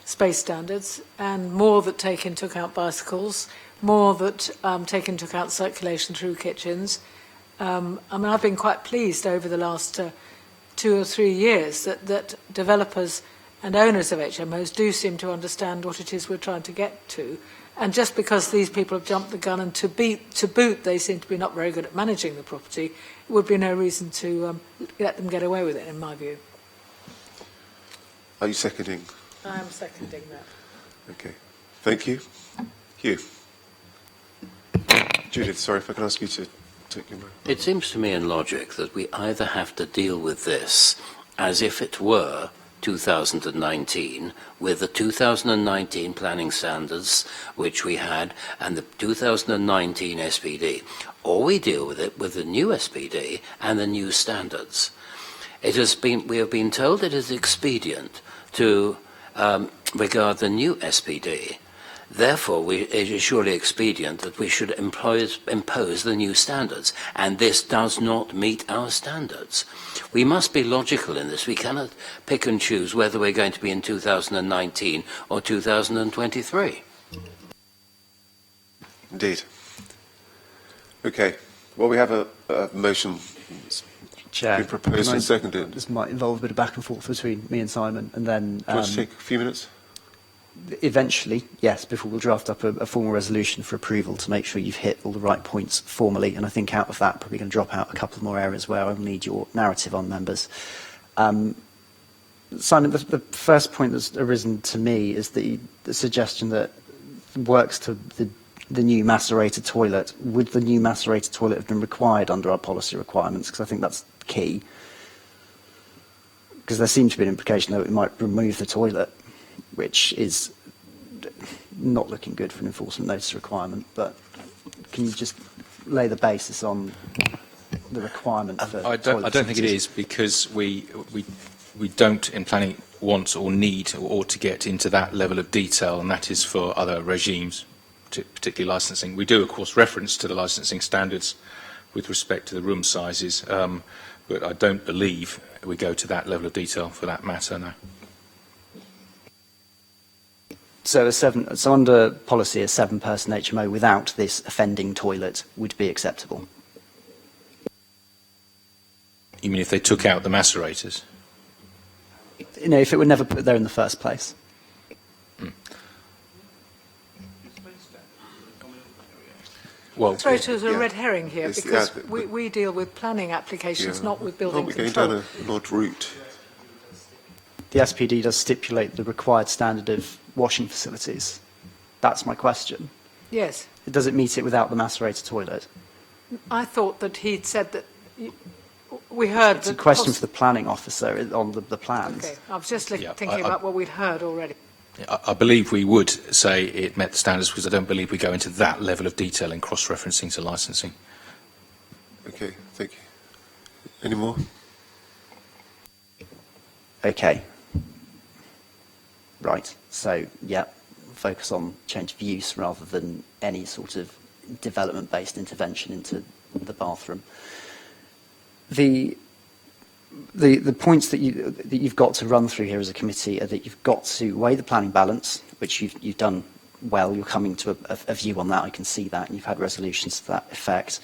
space standards, and more that take into account bicycles, more that take into account circulation through kitchens. I mean, I've been quite pleased over the last 2 or 3 years that developers and owners of HMOs do seem to understand what it is we're trying to get to. And just because these people have jumped the gun and to boot they seem to be not very good at managing the property, it would be no reason to let them get away with it, in my view. Are you seconding? I am seconding that. Okay. Thank you. Hugh. Judith, sorry if I can ask you to take your mic. It seems to me in logic that we either have to deal with this as if it were 2019, with the 2019 planning standards which we had and the 2019 SPD, or we deal with it with the new SPD and the new standards. We have been told it is expedient to regard the new SPD. Therefore, it is surely expedient that we should impose the new standards, and this does not meet our standards. We must be logical in this. We cannot pick and choose whether we're going to be in 2019 or 2023. Indeed. Okay. Well, we have a motion Chair, been proposed and seconded. This might involve a bit of back and forth between me and Simon, and then Do you want to take a few minutes? eventually, yes, before we'll draft up a formal resolution for approval to make sure you've hit all the right points formally. And I think out of that, probably going to drop out a couple more areas where I'll need your narrative on, members. Simon, the first point that's arisen to me is the suggestion that works to the new macerator toilet. Would the new macerator toilet have been required under our policy requirements? Because I think that's key. Because there seems to be an implication that we might remove the toilet, which is not looking good for an enforcement notice requirement. But can you just lay the basis on the requirement for I don't think it is, because we don't in planning want or need or ought to get into that level of detail, and that is for other regimes, particularly licensing. We do, of course, reference to the licensing standards with respect to the room sizes, but I don't believe we go to that level of detail for that matter now. So under policy, a 7-person HMO without this offending toilet would be acceptable? You mean if they took out the macerators? You know, if it were never put there in the first place. Well, throw to us a red herring here, Yes, because yeah, we deal with planning applications, not with building Aren't we going control. down an odd route? The SPD does stipulate the required standard of washing facilities. That's my question. Yes. Does it meet it without the macerator toilet? I thought that he'd said that we heard It's a that question for the planning officer on the plans. Okay, I was just Yeah, thinking about what we'd heard already. I believe we would say it met the standards, because I don't believe we go into that level of detail in cross-referencing to licensing. Okay, thank you. Any more? Okay. Right. So, yeah, focus on change of use rather than any sort of development-based intervention into the bathroom. The points that you've got to run through here as a committee are that you've got to weigh the planning balance, which you've done well. You're coming to a view on that. I can see that, and you've had resolutions to that effect.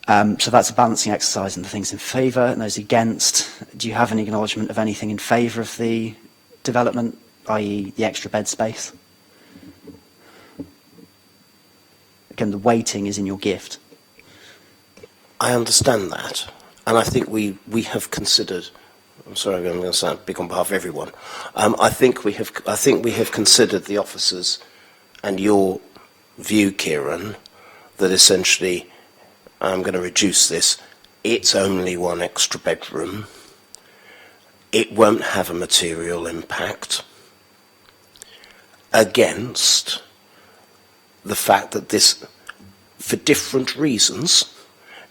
So that's a balancing exercise, and the things in favour and those against. Do you have any acknowledgement of anything in favour of the development, i.e. the extra bed space? Again, the weighting is in your gift. I understand that, and I think we have considered. I'm sorry, I'm going to sound big on behalf of everyone. I think we have considered the officers and your view, Kieran, that essentially I'm going to reduce this. It's only one extra bedroom. It won't have a material impact against the fact that this, for different reasons,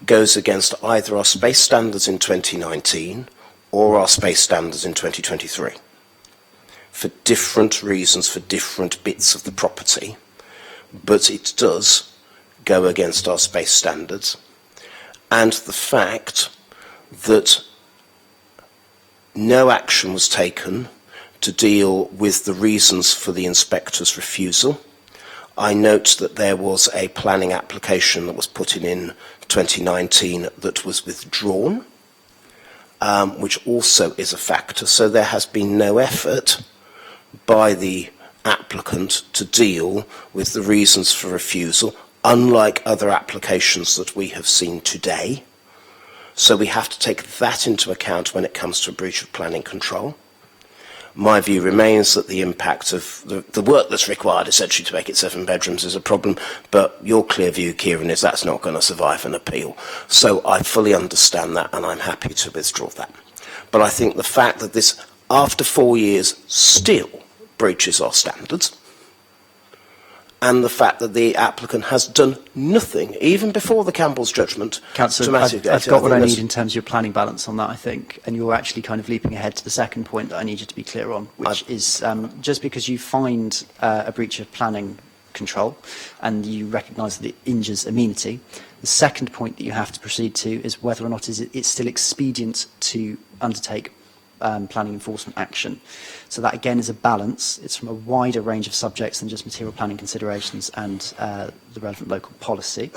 goes against either our space standards in 2019 or our space standards in 2023. For different reasons, for different bits of the property, but it does go against our space standards. And the fact that no action was taken to deal with the reasons for the inspector's refusal. I note that there was a planning application that was put in 2019 that was withdrawn, which also is a factor. So there has been no effort by the applicant to deal with the reasons for refusal, unlike other applications that we have seen today. So we have to take that into account when it comes to a breach of planning control. My view remains that the impact of the work that's required essentially to make it 7 bedrooms is a problem, but your clear view, Kieran, is that's not going to survive an appeal. So I fully understand that, and I'm happy to withdraw that. But I think the fact that this, after 4 years, still breaches our standards, and the fact that the applicant has done nothing, even before the Campbell's judgment, Councillor, to mitigate I've it. got I what think I that's- need in terms of your planning balance on that, I think, and you're actually kind of leaping ahead to the second point that I need you to be clear on, which is just because you find a breach of planning control and you recognise that it injures amenity, the second point that you have to proceed to is whether or not it's still expedient to undertake planning enforcement action. So that again is a balance. It's from a wider range of subjects than just material planning considerations and the relevant local policy.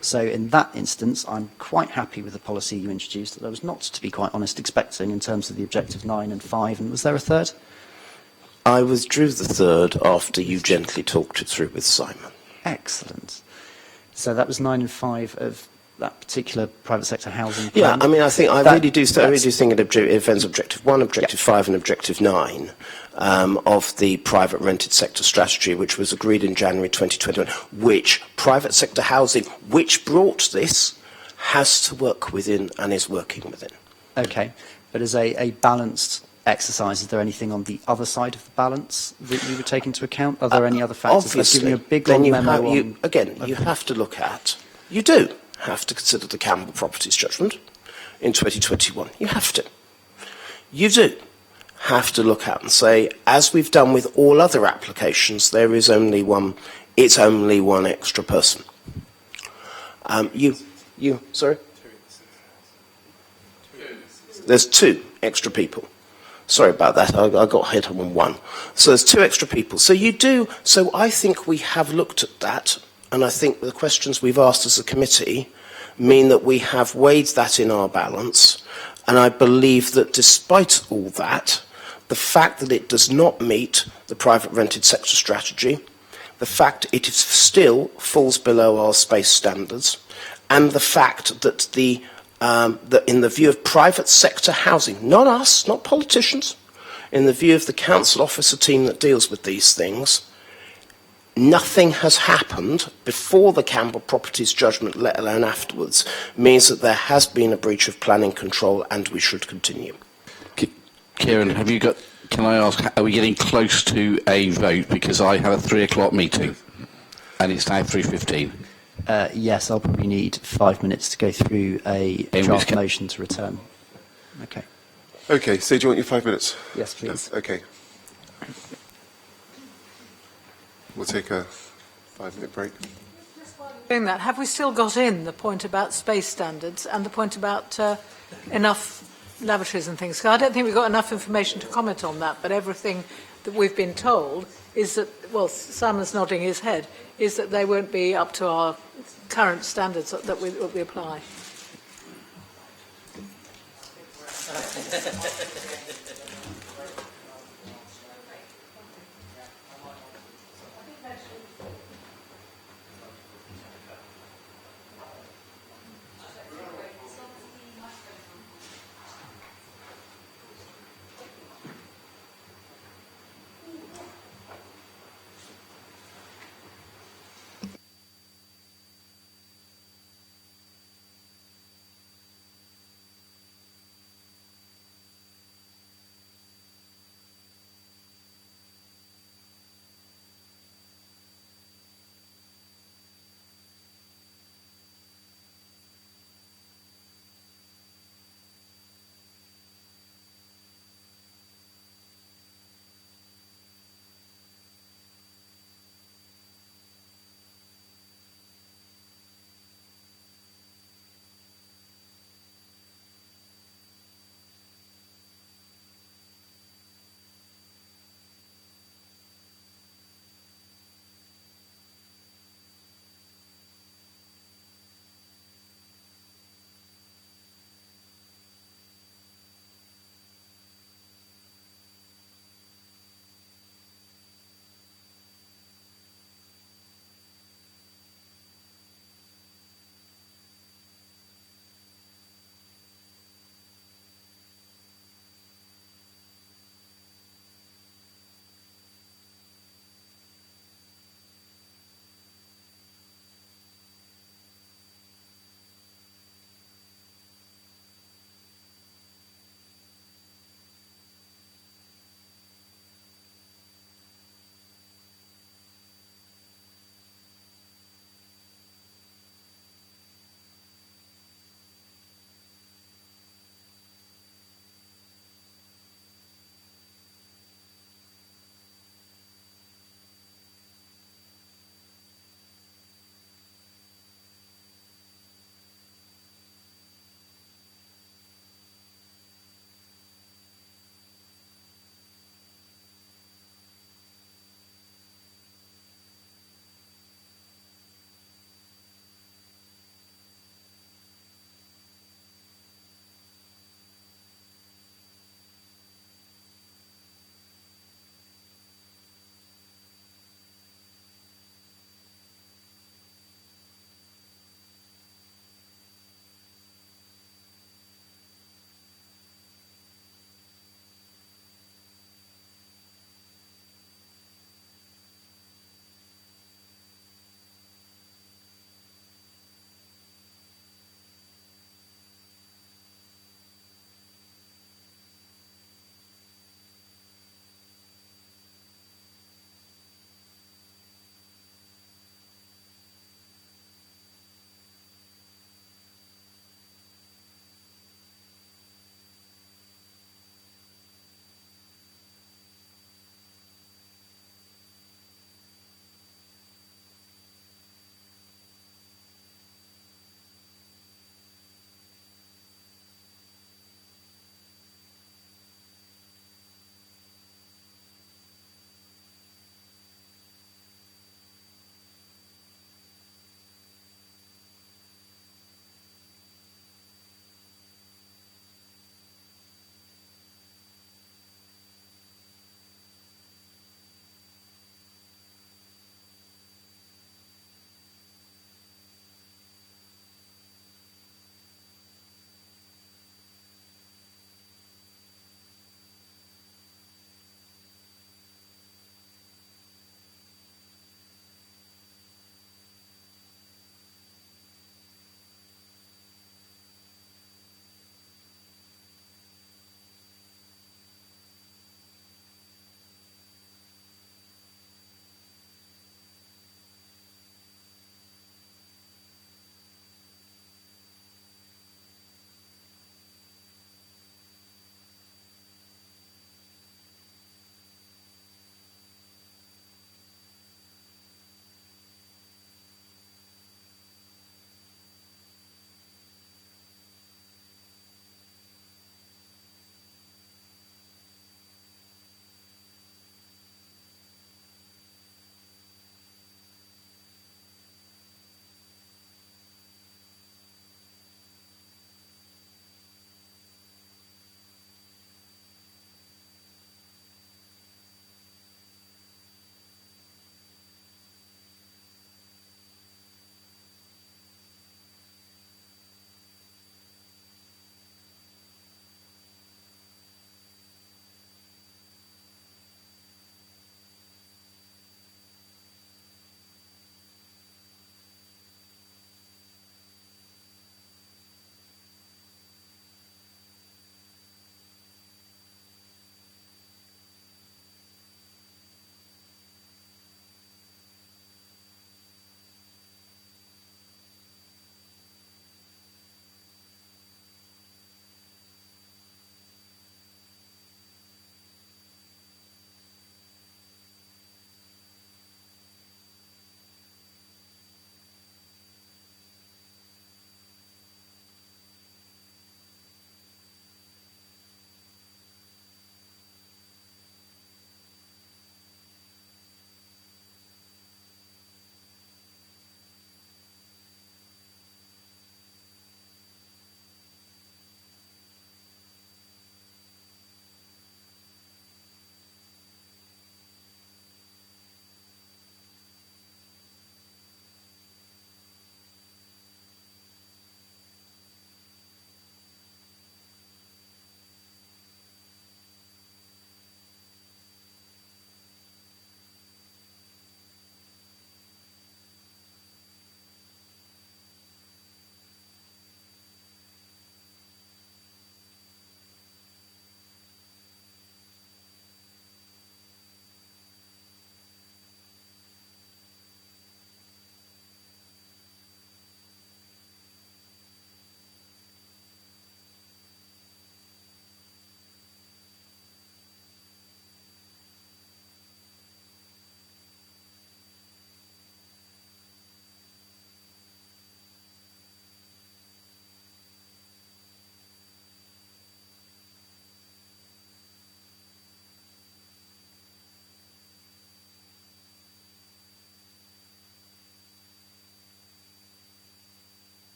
So in that instance, I'm quite happy with the policy you introduced that I was not, to be quite honest, expecting in terms of the objective 9 and 5. And was there a third? I withdrew the third after you gently talked it through with Simon. Excellent. So that was 9 and 5 of that particular private sector housing Yeah, plan. I mean, I really do think it offends Objective 1, Objective 5 and Objective 9 of the private rented sector strategy, which was agreed in January 2021, which private sector housing, which brought this, has to work within and is working within. Okay, but as a balanced exercise, is there anything on the other side of the balance that you would take into account? Are there any other factors? Obviously, I've given you a big then long memo on... you have to look at, you do have to consider the Campbell Properties judgment in 2021. You have to. You do have to look at and say, as we've done with all other applications, there is only one, it's only one extra person. Sorry? There's 2 extra people. Sorry about that, I got hit on 1. So there's 2 extra people. So I think we have looked at that, and I think the questions we've asked as a committee mean that we have weighed that in our balance, and I believe that despite all that, the fact that it does not meet the private rented sector strategy, the fact it is still falls below our space standards, and the fact that that in the view of private sector housing, not us, not politicians, in the view of the council officer team that deals with these things, nothing has happened before the Campbell Properties judgment, let alone afterwards, means that there has been a breach of planning control and we should continue. Kieran, can I ask, are we getting close to a vote? Because I have a 3 o'clock meeting and it's now 3:15. Yes, I'll probably need 5 minutes to go through a draft motion to return. Okay. Okay, so do you want your 5 minutes? Yes, please. Okay. We'll take a 5-minute break. Doing that, have we still got in the point about space standards and the point about enough lavatories and things? 'Cause I don't think we've got enough information to comment on that, but everything that we've been told is that, well, Simon's nodding his head, is that they won't be up to our current standards that we apply.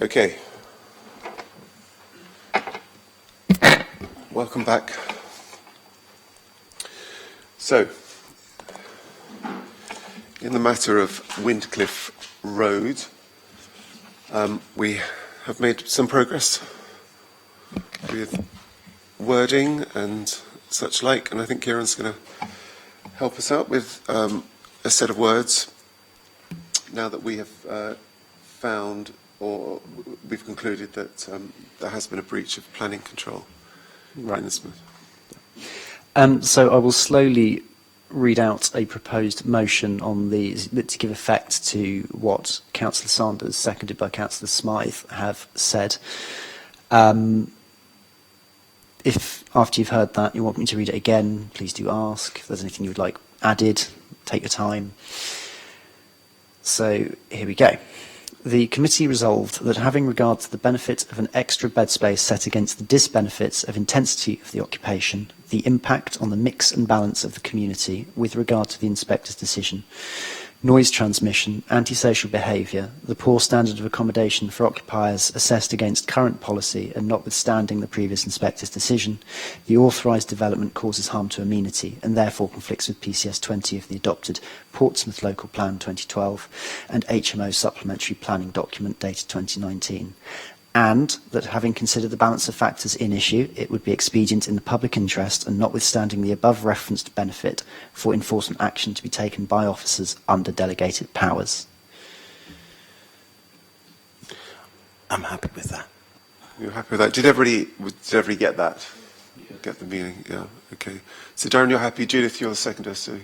Okay. Welcome back. So, in the matter of Windcliffe Road, we have made some progress with wording and such like, and I think Kieran's going to help us out with a set of words now that we have found, or we've concluded that there has been a breach of planning control. Right. In this matter. So I will slowly read out a proposed motion on the to give effect to what Councillor Sanders, seconded by Councillor Smythe, have said. If after you've heard that you want me to read it again, please do ask. If there's anything you would like added, take your time. So here we go. The committee resolved that having regard to the benefit of an extra bed space set against the disbenefits of intensity of the occupation, the impact on the mix and balance of the community with regard to the inspector's decision, noise transmission, antisocial behaviour, the poor standard of accommodation for occupiers assessed against current policy and notwithstanding the previous inspector's decision, the authorised development causes harm to amenity and therefore conflicts with PCS 20 of the adopted Portsmouth Local Plan 2012 and HMO Supplementary Planning Document dated 2019. And that having considered the balance of factors in issue, it would be expedient in the public interest and notwithstanding the above referenced benefit for enforcement action to be taken by officers under delegated powers. I'm happy with that. You're happy with that? Did everybody get that? Get the meaning? Yeah, okay. So Darren, you're happy. Judith, you're the seconder, so...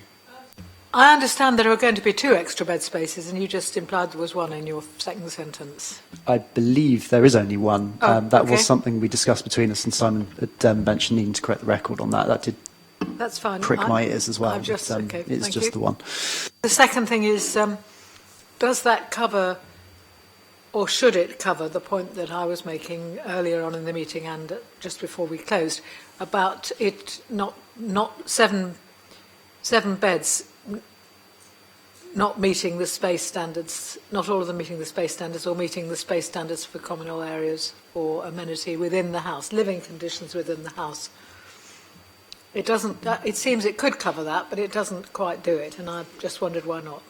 I understand there are going to be 2 extra bed spaces, and you just implied there was 1 in your second sentence. I believe there is only 1. That okay. was something we discussed between us, and Simon had mentioned needing to correct the record on that. That did That's fine. prick my ears as well. I've just, okay, it's thank just you. the 1. The second thing is, does that cover, or should it cover, the point that I was making earlier on in the meeting and just before we closed, about it not 7 beds not meeting the space standards, not all of them meeting the space standards, or meeting the space standards for communal areas or amenity within the house, living conditions within the house. It doesn't, it seems it could cover that, but it doesn't quite do it, and I just wondered why not.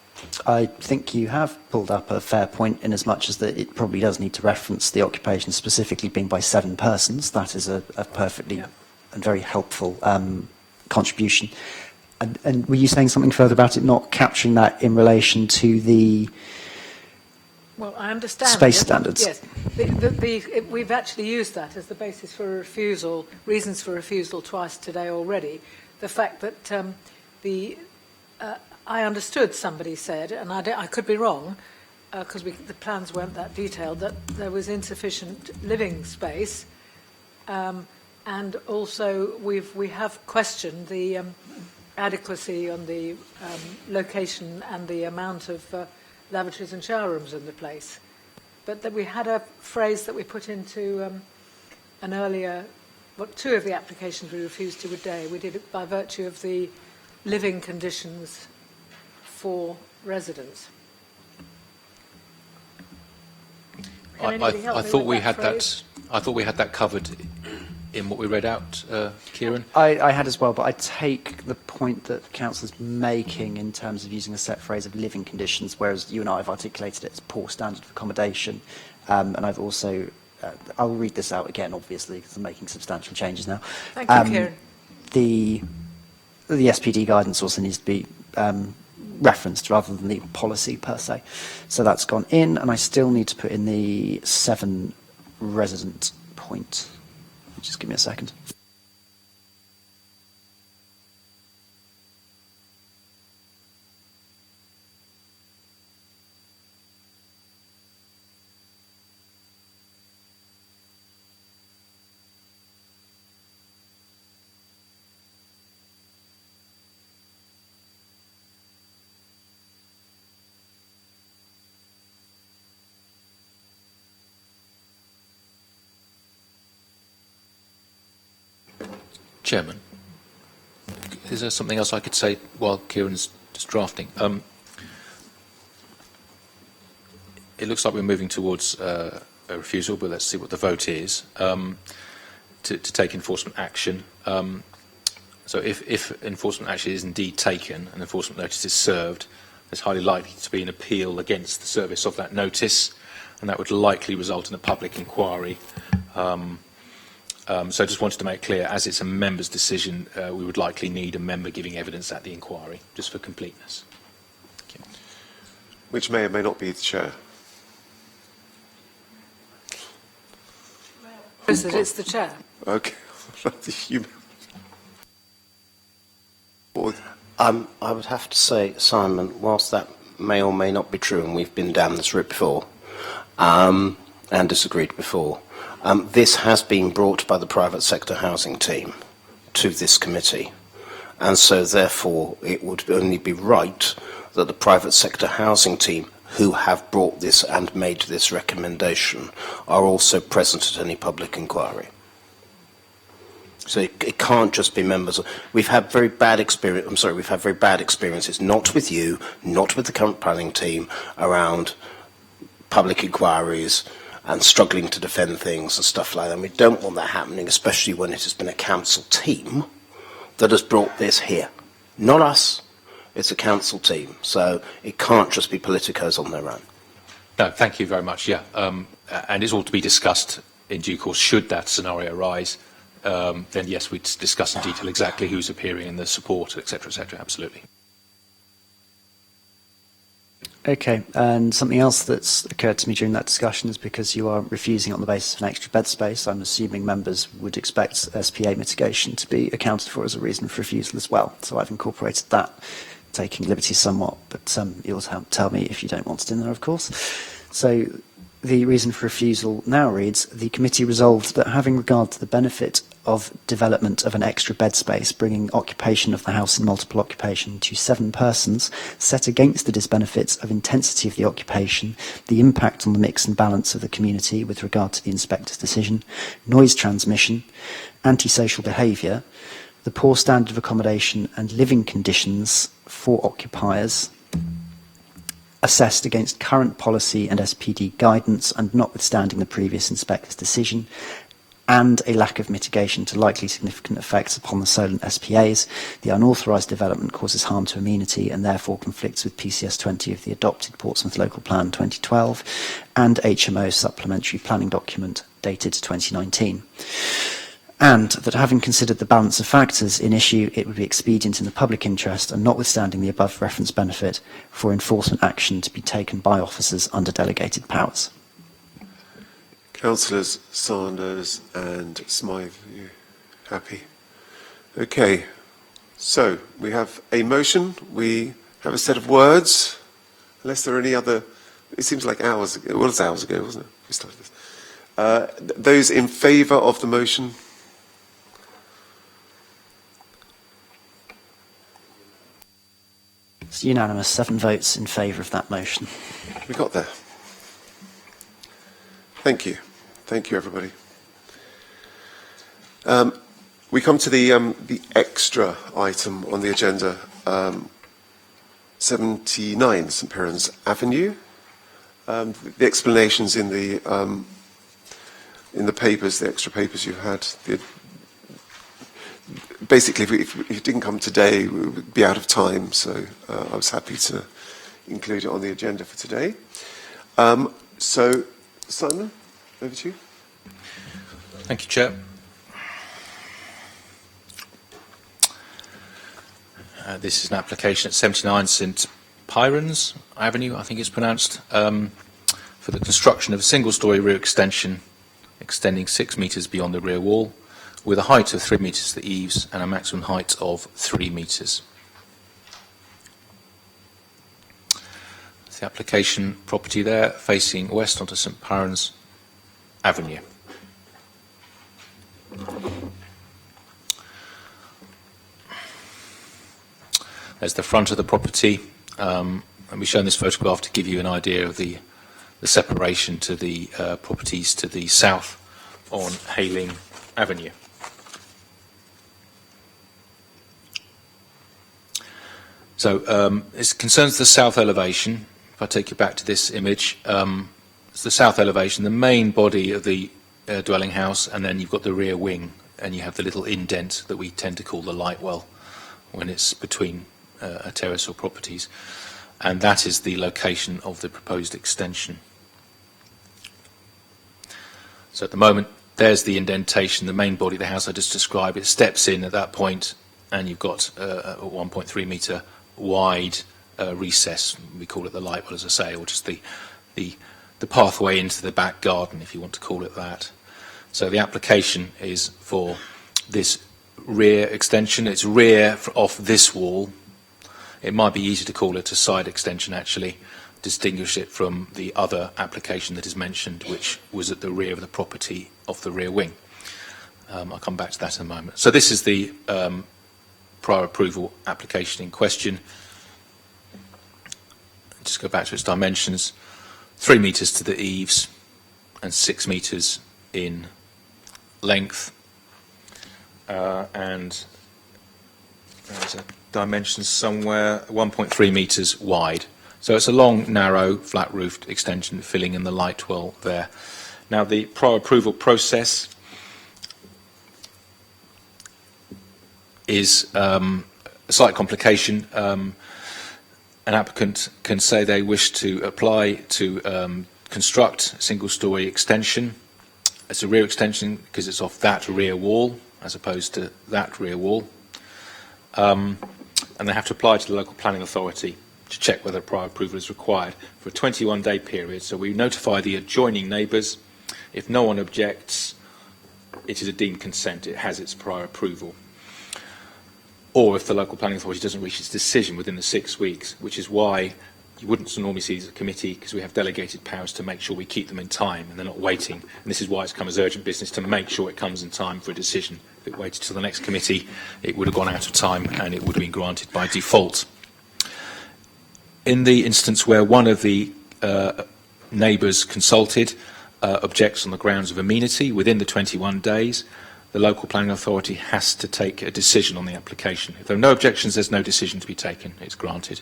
I think you have pulled up a fair point in as much as that it probably does need to reference the occupation specifically being by 7 persons. That is a perfectly and very helpful contribution. And were you saying something further about it not capturing that in relation to the Well, I understand space standards? Yes, we've actually used that as the basis for refusal, reasons for refusal twice today already. The fact that I understood somebody said, and I could be wrong, because the plans weren't that detailed, that there was insufficient living space, and also we have questioned the adequacy on the location and the amount of lavatories and shower rooms in the place. But that we had a phrase that we put into an earlier, 2 of the applications we refused to today. We did it by virtue of the living conditions for residents. I thought we had that. I thought we had that covered in what we read out, Kieran. I had as well, but I take the point that Councillor's making in terms of using a set phrase of living conditions, whereas you and I have articulated it as poor standard of accommodation. And I've also, I'll read this out again, obviously, because I'm making substantial changes now. Thank you, Kieran. The SPD guidance also needs to be referenced rather than the policy per se. So that's gone in, and I still need to put in the 7 resident point. Just give me a second. Chairman, is there something else I could say while Kieran's just drafting? It looks like we're moving towards a refusal, but let's see what the vote is, to take enforcement action. So if enforcement action is indeed taken and enforcement notice is served, there's highly likely to be an appeal against the service of that notice, and that would likely result in a public inquiry. So I just wanted to make clear, as it's a member's decision, we would likely need a member giving evidence at the inquiry, just for completeness. Thank you. Which may or may not be the chair. Is that it's the chair? Okay. I would have to say, Simon, whilst that may or may not be true, and we've been down this route before, and disagreed before, this has been brought by the private sector housing team to this committee, and so therefore it would only be right that the private sector housing team who have brought this and made this recommendation are also present at any public inquiry. So it can't just be members. We've had very bad experience. I'm sorry, we've had very bad experiences, not with you, not with the current planning team, around public inquiries and struggling to defend things and stuff like that. And we don't want that happening, especially when it has been a council team that has brought this here. Not us. It's a council team. So it can't just be politicos on their own. No, thank you very much. Yeah, and it's all to be discussed in due course. Should that scenario arise, then yes, we'd discuss in detail exactly who's appearing in the support, etc., etc. Absolutely. Okay, and something else that's occurred to me during that discussion is because you are refusing on the basis of an extra bed space, I'm assuming members would expect SPA mitigation to be accounted for as a reason for refusal as well. So I've incorporated that, taking liberties somewhat, but you'll tell me if you don't want it in there, of course. So the reason for refusal now reads, the committee resolved that having regard to the benefit of development of an extra bed space, bringing occupation of the house in multiple occupation to 7 persons, set against the disbenefits of intensity of the occupation, the impact on the mix and balance of the community with regard to the inspector's decision, noise transmission, antisocial behaviour, the poor standard of accommodation and living conditions for occupiers, assessed against current policy and SPD guidance and notwithstanding the previous inspector's decision, and a lack of mitigation to likely significant effects upon the Solent SPAs, the unauthorised development causes harm to amenity and therefore conflicts with PCS 20 of the adopted Portsmouth Local Plan 2012 and HMO supplementary planning document dated 2019. And that having considered the balance of factors in issue, it would be expedient in the public interest and notwithstanding the above referenced benefit for enforcement action to be taken by officers under delegated powers. Councillors Sanders and Smythe, are you happy? Okay, so we have a motion, we have a set of words, unless there are any other, it seems like hours ago, well, it was hours ago, wasn't it? We started this. Those in favour of the motion? It's unanimous, 7 votes in favour of that motion. We got there. Thank you. Thank you, everybody. We come to the extra item on the agenda, 79 St Piran's Avenue. The explanations in the papers, the extra papers you had. Basically, if it didn't come today, we would be out of time. So I was happy to include it on the agenda for today. So, Simon, over to you. Thank you, Chair. This is an application at 79 St Piran's Avenue, I think it's pronounced, for the construction of a single-storey rear extension extending 6 metres beyond the rear wall, with a height of 3 metres to the eaves and a maximum height of 3 metres. The application property there, facing west onto St Piran's Avenue. There's the front of the property, and we've shown this photograph to give you an idea of the separation to the properties to the south on Hayling Avenue. So it concerns the south elevation. If I take you back to this image, the south elevation, the main body of the dwelling house, and then you've got the rear wing, and you have the little indent that we tend to call the light well when it's between a terrace or properties. And that is the location of the proposed extension. So at the moment, there's the indentation, the main body of the house I just described. It steps in at that point, and you've got a 1.3 metre wide recess. We call it the light well, as I say, or just the pathway into the back garden, if you want to call it that. So the application is for this rear extension. It's rear off this wall. It might be easy to call it a side extension, actually, distinguish it from the other application that is mentioned, which was at the rear of the property off the rear wing. I'll come back to that in a moment. So this is the prior approval application in question. Just go back to its dimensions. 3 metres to the eaves and 6 metres in length. And there's a dimension somewhere, 1.3 metres wide. So it's a long, narrow, flat-roofed extension filling in the light well there. Now, the prior approval process is a slight complication. An applicant can say they wish to apply to construct a single-storey extension. It's a rear extension because it's off that rear wall as opposed to that rear wall. And they have to apply to the local planning authority to check whether prior approval is required for a 21-day period. So we notify the adjoining neighbours. If no one objects, it is a deemed consent. It has its prior approval. Or if the local planning authority doesn't reach its decision within the 6 weeks, which is why you wouldn't normally see as a committee, because we have delegated powers to make sure we keep them in time and they're not waiting. And this is why it's come as urgent business to make sure it comes in time for a decision. If it waited till the next committee, it would have gone out of time and it would have been granted by default. In the instance where one of the neighbours consulted objects on the grounds of amenity within the 21 days, the local planning authority has to take a decision on the application. If there are no objections, there's no decision to be taken. It's granted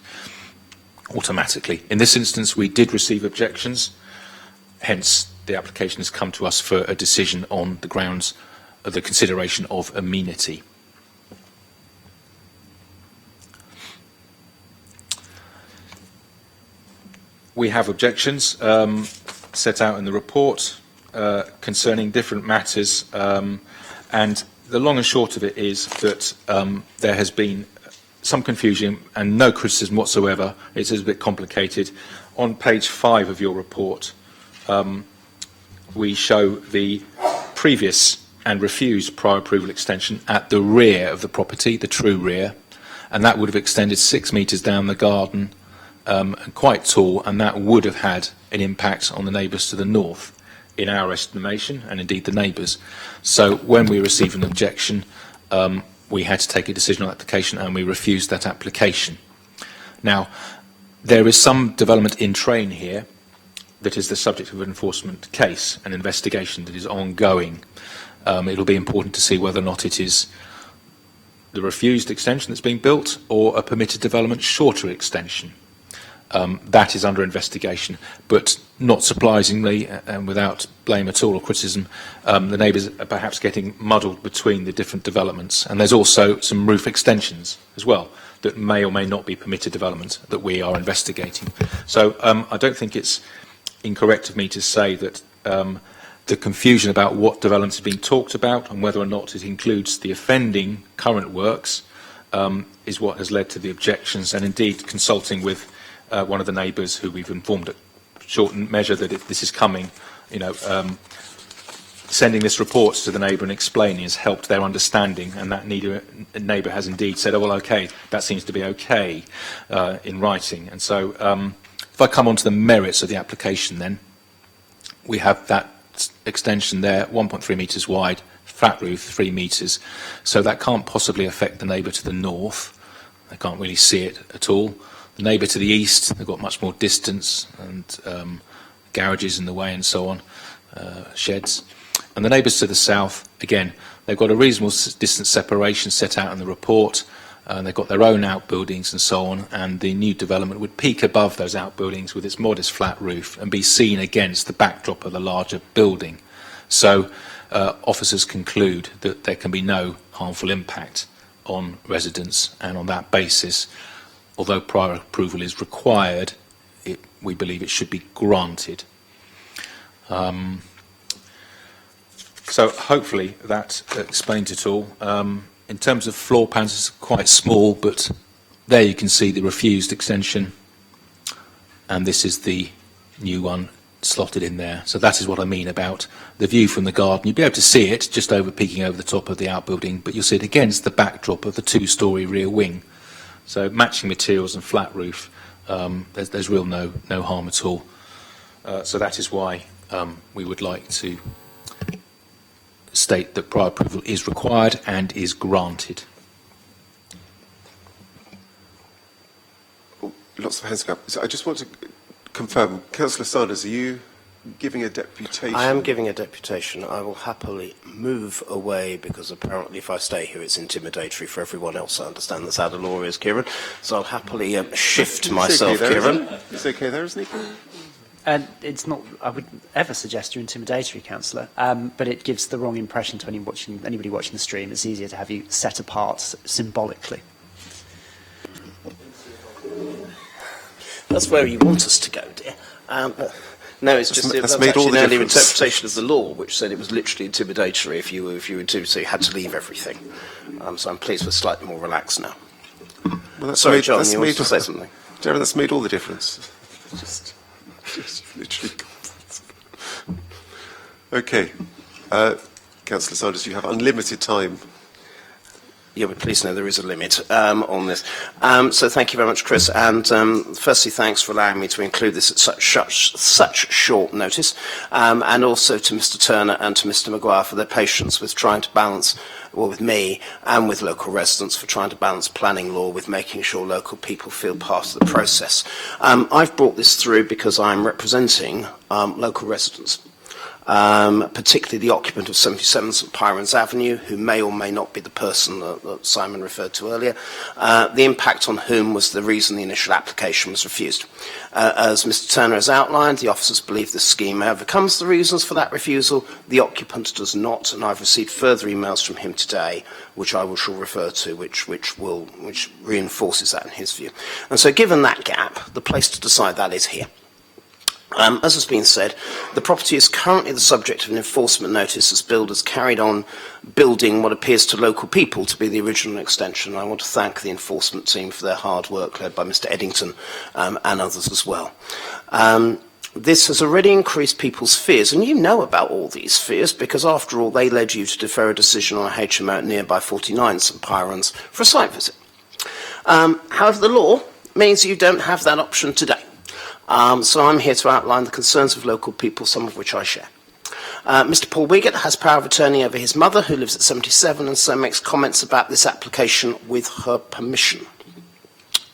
automatically. In this instance, we did receive objections, hence the application has come to us for a decision on the grounds of the consideration of amenity. We have objections set out in the report concerning different matters, and the long and short of it is that there has been some confusion and no criticism whatsoever. It is a bit complicated. On page 5 of your report, we show the previous and refused prior approval extension at the rear of the property, the true rear, and that would have extended 6 metres down the garden, quite tall, and that would have had an impact on the neighbours to the north, in our estimation, and indeed the neighbours. So when we received an objection, we had to take a decision on application and we refused that application. Now, there is some development in train here that is the subject of an enforcement case, an investigation that is ongoing. It'll be important to see whether or not it is the refused extension that's being built or a permitted development shorter extension. That is under investigation, but not surprisingly, and without blame at all or criticism, the neighbours are perhaps getting muddled between the different developments. And there's also some roof extensions as well that may or may not be permitted development that we are investigating. So I don't think it's incorrect of me to say that the confusion about what development is being talked about and whether or not it includes the offending current works is what has led to the objections, and indeed consulting with one of the neighbours who we've informed at short measure that this is coming, sending this report to the neighbour and explaining has helped their understanding, and that neighbour has indeed said, oh, well, okay, that seems to be okay in writing. And so if I come on to the merits of the application then, we have that extension there, 1.3 metres wide, flat roof, 3 metres, so that can't possibly affect the neighbour to the north. They can't really see it at all. The neighbour to the east, they've got much more distance and garages in the way and so on, sheds. And the neighbours to the south, again, they've got a reasonable distance separation set out in the report. They've got their own outbuildings and so on, and the new development would peak above those outbuildings with its modest flat roof and be seen against the backdrop of the larger building. So officers conclude that there can be no harmful impact on residents, and on that basis, although prior approval is required, we believe it should be granted. So hopefully that explains it all. In terms of floor plans, it's quite small, but there you can see the refused extension, and this is the new one slotted in there. So that is what I mean about the view from the garden. You'll be able to see it just over peeking over the top of the outbuilding, but you'll see it against the backdrop of the two-storey rear wing. So matching materials and flat roof, there's real no harm at all. So that is why we would like to state that prior approval is required and is granted. Lots of hands up. So I just want to confirm, Councillor Sanders, are you giving a deputation? I am giving a deputation. I will happily move away because apparently if I stay here it's intimidatory for everyone else. I understand that's how the law is, Kieran. So I'll happily shift myself, Kieran. It's okay there, isn't it? And it's not, I wouldn't ever suggest you're intimidatory, Councillor, but it gives the wrong impression to anybody watching the stream. It's easier to have you set apart symbolically. That's where you want us to go, dear. No, it's just that's made all the earlier interpretation of the law, which said it was literally intimidatory if you were to, so you had to leave everything. So I'm pleased we're slightly more relaxed now. Well, that's Sorry, made, John, that's you made, wanted to say something? Darren, that's made all the difference. Just literally. Okay, Councillor Sanders, you have unlimited time. Yeah, but please know there is a limit on this. So thank you very much, Chris. And firstly, thanks for allowing me to include this at such short notice. And also to Mr. Turner and to Mr. Maguire for their patience with trying to balance, well, with me and with local residents for trying to balance planning law with making sure local people feel part of the process. I've brought this through because I'm representing local residents. Particularly the occupant of 77 St Pyrons Avenue, who may or may not be the person that Simon referred to earlier, the impact on whom was the reason the initial application was refused. As Mr Turner has outlined, the officers believe this scheme overcomes the reasons for that refusal. The occupant does not, and I've received further emails from him today, which I shall refer to, which reinforces that in his view. And so given that gap, the place to decide that is here. As has been said, the property is currently the subject of an enforcement notice as builders carried on building what appears to local people to be the original extension. I want to thank the enforcement team for their hard work, led by Mr Eddington and others as well. This has already increased people's fears, and you know about all these fears because, after all, they led you to defer a decision on a HMO at nearby 49 St Pyrons for a site visit. However, the law means you don't have that option today. So I'm here to outline the concerns of local people, some of which I share. Mr Paul Wiggett has power of attorney over his mother, who lives at 77, and so makes comments about this application with her permission.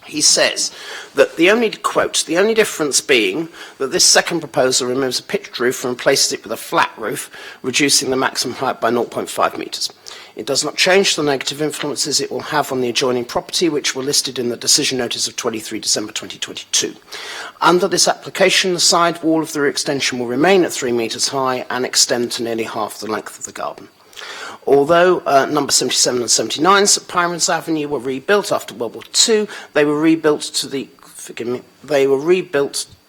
He says that the only, quote, the only difference being that this second proposal removes a pitched roof and replaces it with a flat roof, reducing the maximum height by 0.5 metres. It does not change the negative influences it will have on the adjoining property, which were listed in the decision notice of 23 December 2022. Under this application, the side wall of the rear extension will remain at 3 metres high and extend to nearly half the length of the garden. Although number 77 and 79 St Pyrons Avenue were rebuilt after World War II, they were rebuilt to the,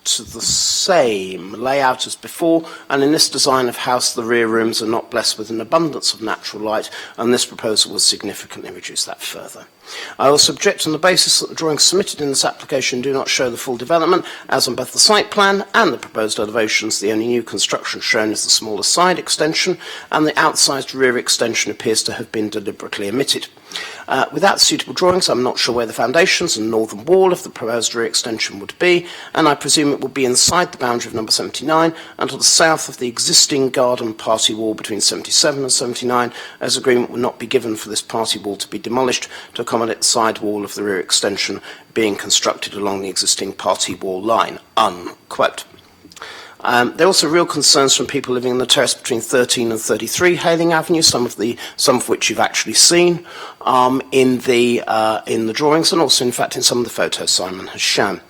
to the same layout as before, and in this design of house the rear rooms are not blessed with an abundance of natural light, and this proposal will significantly reduce that further. I also object on the basis that the drawings submitted in this application do not show the full development, as on both the site plan and the proposed elevations. The only new construction shown is the smaller side extension, and the outsized rear extension appears to have been deliberately omitted. Without suitable drawings, I'm not sure where the foundations and northern wall of the proposed rear extension would be, and I presume it will be inside the boundary of number 79 and to the south of the existing garden party wall between 77 and 79, as agreement will not be given for this party wall to be demolished to accommodate the side wall of the rear extension being constructed along the existing party wall line, unquote. There are also real concerns from people living in the terrace between 13 and 33 Hailing Avenue, some of which you've actually seen in the drawings, and also, in fact, in some of the photos Simon has shown.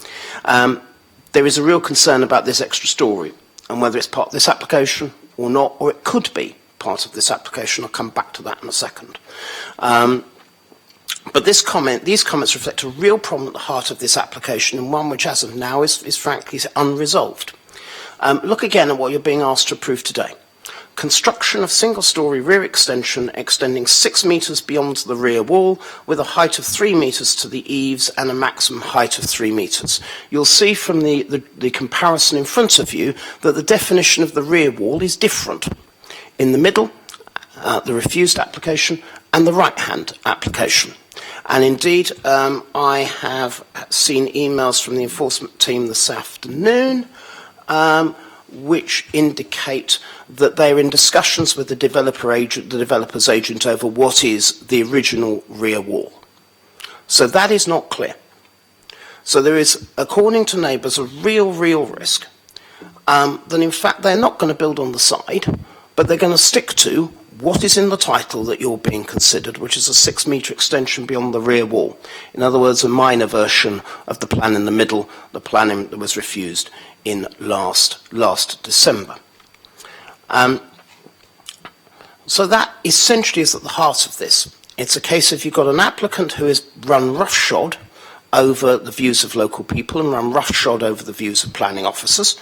There is a real concern about this extra story, and whether it's part of this application or not, or it could be part of this application. I'll come back to that in a second. But these comments reflect a real problem at the heart of this application, and one which, as of now, is frankly unresolved. Look again at what you're being asked to approve today. Construction of single-storey rear extension extending 6 metres beyond the rear wall with a height of 3 metres to the eaves and a maximum height of 3 metres. You'll see from the comparison in front of you that the definition of the rear wall is different. In the middle, the refused application, and the right-hand application. And indeed, I have seen emails from the enforcement team this afternoon which indicate that they're in discussions with the developer's agent over what is the original rear wall. So that is not clear. So there is, according to neighbours, a real risk that in fact they're not going to build on the side, but they're going to stick to what is in the title that you're being considered, which is a 6 metre extension beyond the rear wall. In other words, a minor version of the plan in the middle, the plan that was refused in last December. So that essentially is at the heart of this. It's a case of you've got an applicant who has run roughshod over the views of local people and run roughshod over the views of planning officers,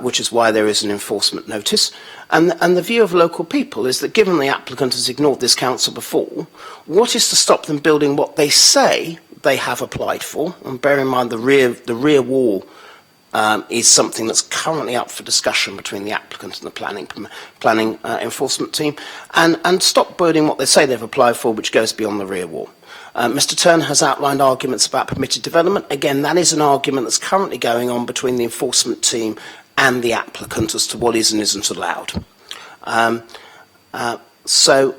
which is why there is an enforcement notice. And the view of local people is that given the applicant has ignored this council before, what is to stop them building what they say they have applied for? And bear in mind the rear wall is something that's currently up for discussion between the applicant and the planning enforcement team, and stop building what they say they've applied for, which goes beyond the rear wall. Mr. Turner has outlined arguments about permitted development. Again, that is an argument that's currently going on between the enforcement team and the applicant as to what is and isn't allowed. So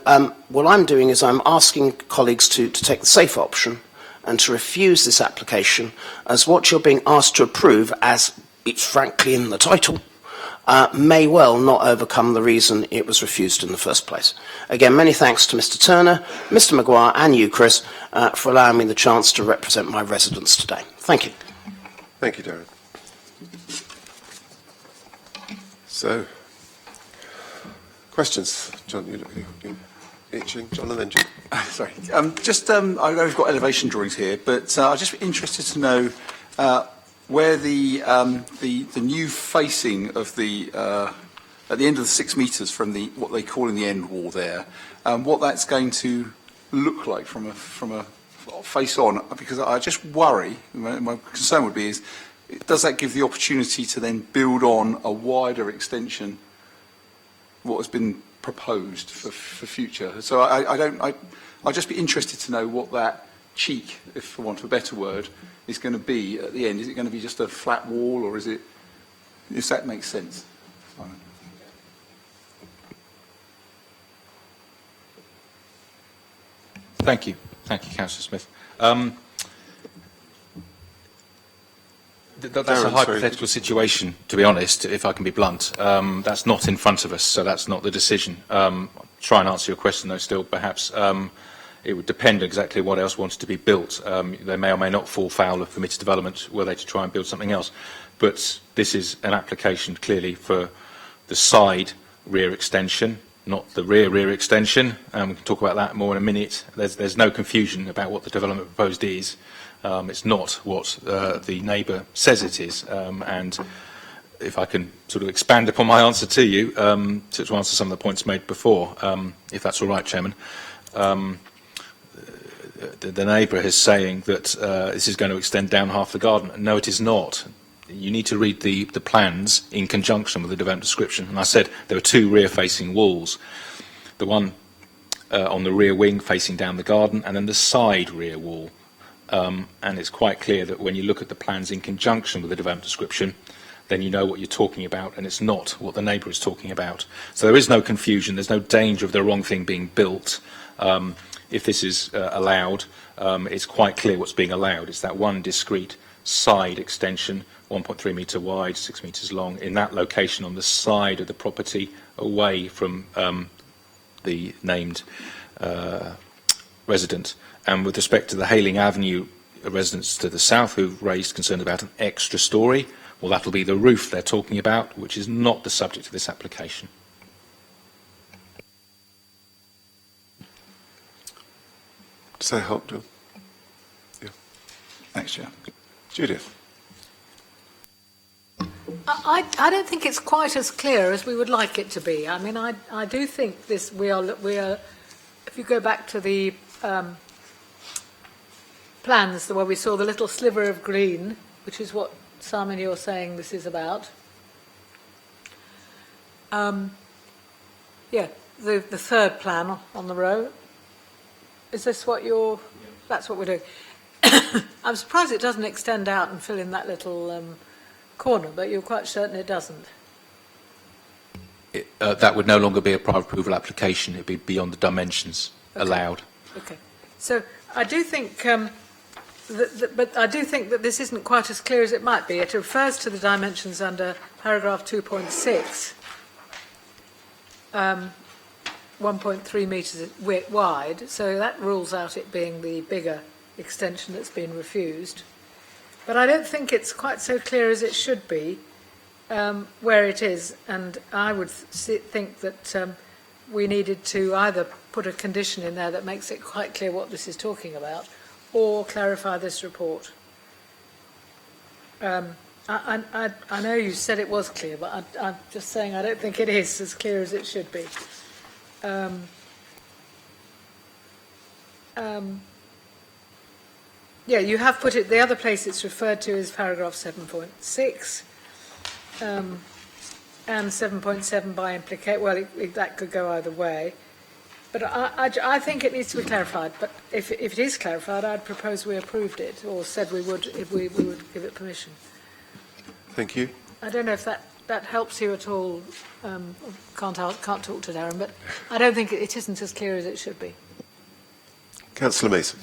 what I'm doing is I'm asking colleagues to take the safe option and to refuse this application, as what you're being asked to approve, as it's frankly in the title, may well not overcome the reason it was refused in the first place. Again, many thanks to Mr. Turner, Mr. Maguire and you, Chris, for allowing me the chance to represent my residents today. Thank you. Thank you, Darren. So, questions? John, you're itching. John and then Jim. Sorry. I know we've got elevation drawings here, but I'd just be interested to know where the new facing of the at the end of the 6 metres from the what they call in the end wall there, what that's going to look like from a face on, because I just worry. My concern would be is, does that give the opportunity to then build on a wider extension, what has been proposed for future? So I'd just be interested to know what that cheek, if for want of a better word, is going to be at the end. Is it going to be just a flat wall, or is it, if that makes sense? Simon. Thank you, Councillor Smith. That's a hypothetical situation, to be honest, if I can be blunt. That's not in front of us, so that's not the decision. Try and answer your question, though, still, perhaps. It would depend exactly what else wanted to be built. They may or may not fall foul of permitted development were they to try and build something else. But this is an application, clearly, for the side rear extension, not the rear extension. We can talk about that more in a minute. There's no confusion about what the development proposed is. It's not what the neighbour says it is. And if I can sort of expand upon my answer to you, to answer some of the points made before, if that's all right, Chairman. The neighbour is saying that this is going to extend down half the garden. No, it is not. You need to read the plans in conjunction with the development description. And I said there were two rear-facing walls. The one on the rear wing facing down the garden, and then the side rear wall. And it's quite clear that when you look at the plans in conjunction with the development description, then you know what you're talking about, and it's not what the neighbour is talking about. So there is no confusion. There's no danger of the wrong thing being built. If this is allowed, it's quite clear what's being allowed. It's that one discrete side extension 1.3 metre wide, 6 metres long, in that location on the side of the property, away from the named resident. And with respect to the Hayling Avenue residents to the south who've raised concern about an extra storey, well, that'll be the roof they're talking about, which is not the subject of this application. Does that help, John? Yeah. Thanks, Chair. Judith? I don't think it's quite as clear as we would like it to be. I mean, I do think this, we are, if you go back to the plans where we saw the little sliver of green, which is what, Simon, you're saying this is about. Yeah, the third plan on the row. Is this what you're, that's what we're doing. I'm surprised it doesn't extend out and fill in that little corner, but you're quite certain it doesn't. That would no longer be a prior approval application. It would be beyond the dimensions allowed. Okay. So I do think, but I do think that this isn't quite as clear as it might be. It refers to the dimensions under paragraph 2.6, 1.3 metres wide. So that rules out it being the bigger extension that's been refused. But I don't think it's quite so clear as it should be where it is. And I would think that we needed to either put a condition in there that makes it quite clear what this is talking about, or clarify this report. I know you said it was clear, but I'm just saying I don't think it is as clear as it should be. Yeah, you have put it, the other place it's referred to is paragraph 7.6 and 7.7 by implication. Well, that could go either way. But I think it needs to be clarified. But if it is clarified, I'd propose we approved it, or said we would if we would give it permission. Thank you. I don't know if that helps you at all. Can't talk to Darren, but I don't think it isn't as clear as it should be. Councillor Mason.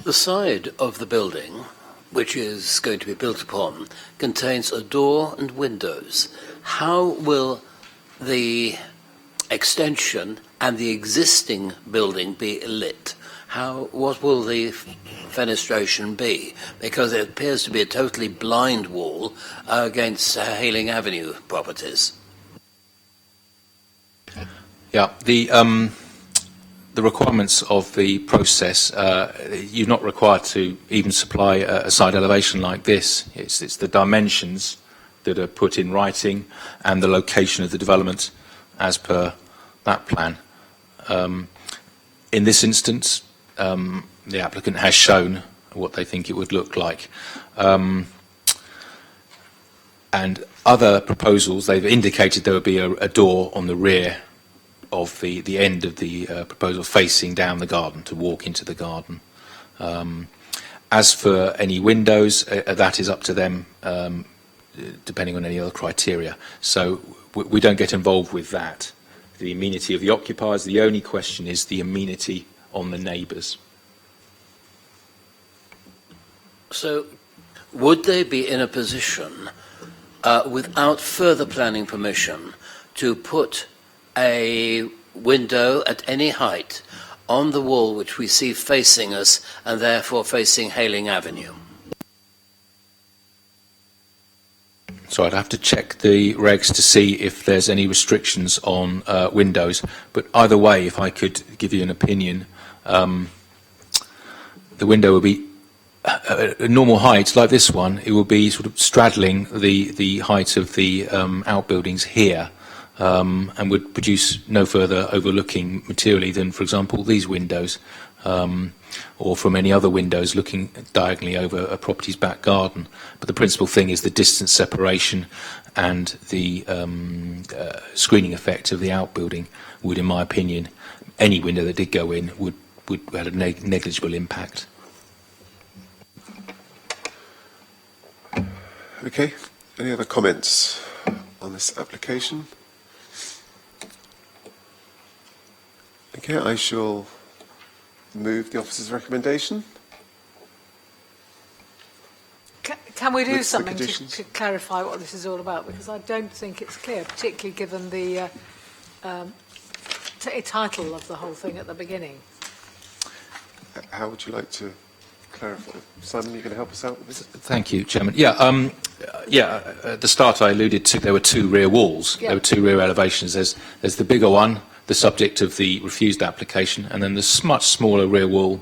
The side of the building, which is going to be built upon, contains a door and windows. How will the extension and the existing building be lit? What will the fenestration be? Because it appears to be a totally blind wall against Hayling Avenue properties. Yeah, the requirements of the process, you're not required to even supply a side elevation like this. It's the dimensions that are put in writing and the location of the development as per that plan. In this instance, the applicant has shown what they think it would look like. And other proposals, they've indicated there would be a door on the rear of the end of the proposal facing down the garden to walk into the garden. As for any windows, that is up to them, depending on any other criteria. So we don't get involved with that. The amenity of the occupiers, the only question is the amenity on the neighbours. So would they be in a position, without further planning permission, to put a window at any height on the wall which we see facing us and therefore facing Hayling Avenue? So I'd have to check the regs to see if there's any restrictions on windows. But either way, if I could give you an opinion, the window would be a normal height like this one. It will be sort of straddling the height of the outbuildings here. And would produce no further overlooking materially than, for example, these windows, or from any other windows looking diagonally over a property's back garden. But the principal thing is the distance separation and the screening effect of the outbuilding would, in my opinion, any window that did go in would have a negligible impact. Okay. Any other comments on this application? Okay, I shall move the officer's recommendation. can we do with the something conditions? to clarify what this is all about? Because I don't think it's clear, particularly given the title of the whole thing at the beginning. How would you like to clarify? Simon, you going to help us out with this? Thank you, Chairman. At the start I alluded to there were two rear walls. Yeah. There were two rear elevations. There's the bigger one, the subject of the refused application, and then there's much smaller rear wall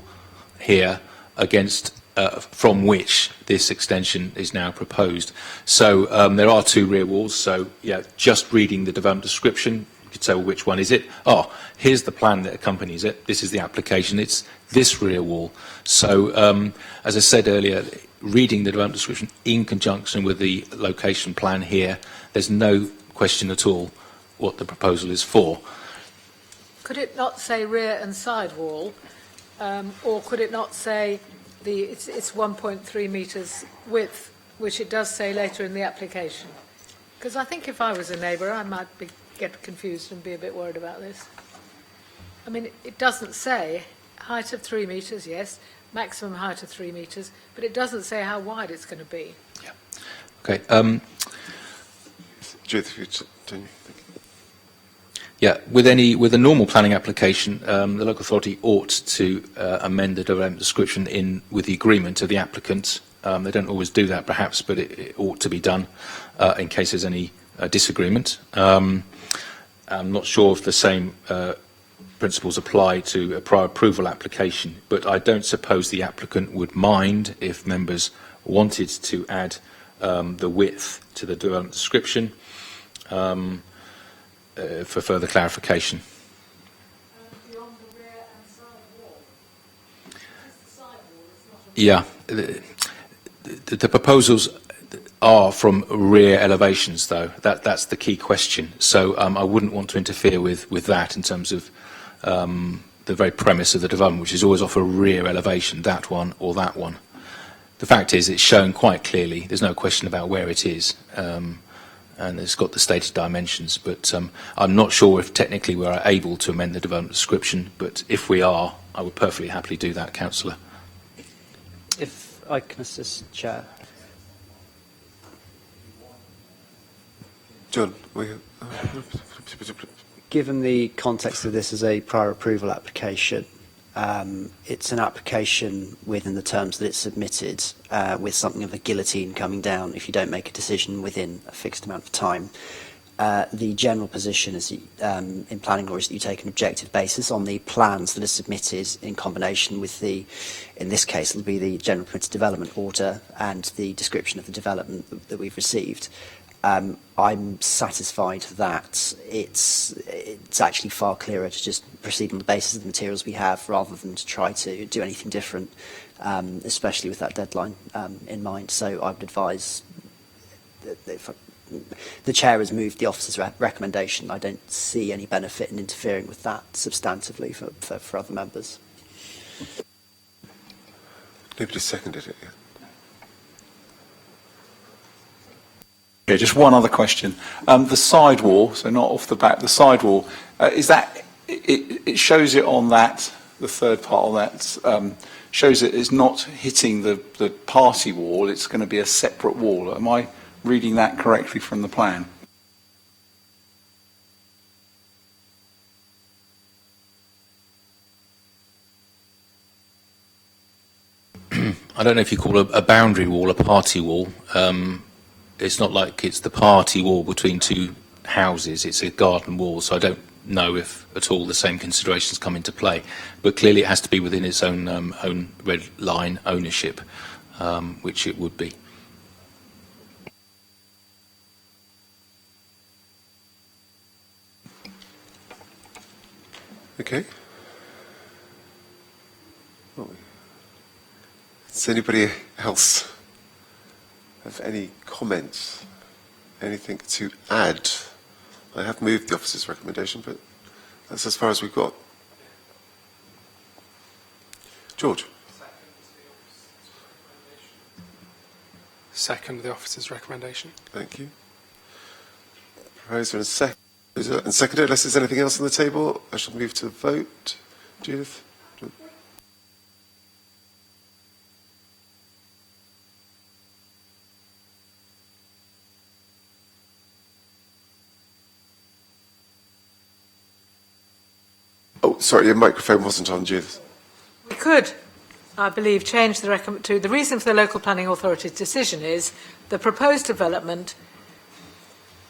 here against from which this extension is now proposed. So there are two rear walls. So just reading the development description, you could say, well, which one is it? Oh, here's the plan that accompanies it. This is the application. It's this rear wall. So as I said earlier, reading the development description in conjunction with the location plan here, there's no question at all what the proposal is for. Could it not say rear and side wall, or could it not say it's 1.3 metres width, which it does say later in the application? Because I think if I was a neighbour, I might get confused and be a bit worried about this. I mean, it doesn't say height of 3 metres, yes, maximum height of 3 metres, but it doesn't say how wide it's going to be. Yeah. Okay. Judith, if you continue. Yeah, with a normal planning application, the local authority ought to amend the development description in with the agreement of the applicant. They don't always do that, perhaps, but it ought to be done in case there's any disagreement. I'm not sure if the same principles apply to a prior approval application, but I don't suppose the applicant would mind if members wanted to add the width to the development description. For further clarification. Beyond the rear and side wall? It's the side wall, it's not The proposals are from rear elevations, though. That's the key question. So I wouldn't want to interfere with that in terms of the very premise of the development, which is always offer a rear elevation, that one or that one. The fact is it's shown quite clearly. There's no question about where it is. And it's got the stated dimensions, but I'm not sure if technically we are able to amend the development description, but if we are, I would perfectly happily do that, Councillor. If I can assist, Chair. John, Given the context of this as a prior approval application, it's an application within the terms that it's submitted with something of a guillotine coming down if you don't make a decision within a fixed amount of time. The general position is, in planning law is that you take an objective basis on the plans that are submitted in combination with the, in this case, it'll be the general permitted development order and the description of the development that we've received. I'm satisfied that it's actually far clearer to just proceed on the basis of the materials we have rather than to try to do anything different, especially with that deadline in mind. So I would advise that if the Chair has moved the officer's recommendation, I don't see any benefit in interfering with that substantively for other members. Nobody seconded it yet. Okay, just one other question. The sidewall, so not off the back, the sidewall, is that, it shows it on that, the third part on that, shows it is not hitting the party wall, it's going to be a separate wall. Am I reading that correctly from the plan? I don't know if you call a boundary wall a party wall. It's not like it's the party wall between two houses, it's a garden wall, so I don't know if at all the same considerations come into play. But clearly it has to be within its own red line ownership, which it would be. Okay. Does anybody else have any comments? Anything to add? I have moved the officer's recommendation, but that's as far as we've got. George? Second the officer's recommendation. Thank you. Proposer and seconded. Unless there's anything else on the table, I shall move to the vote. Judith? sorry, your microphone wasn't on, Judith. We could, I believe, change the reason for the local planning authority's decision is the proposed development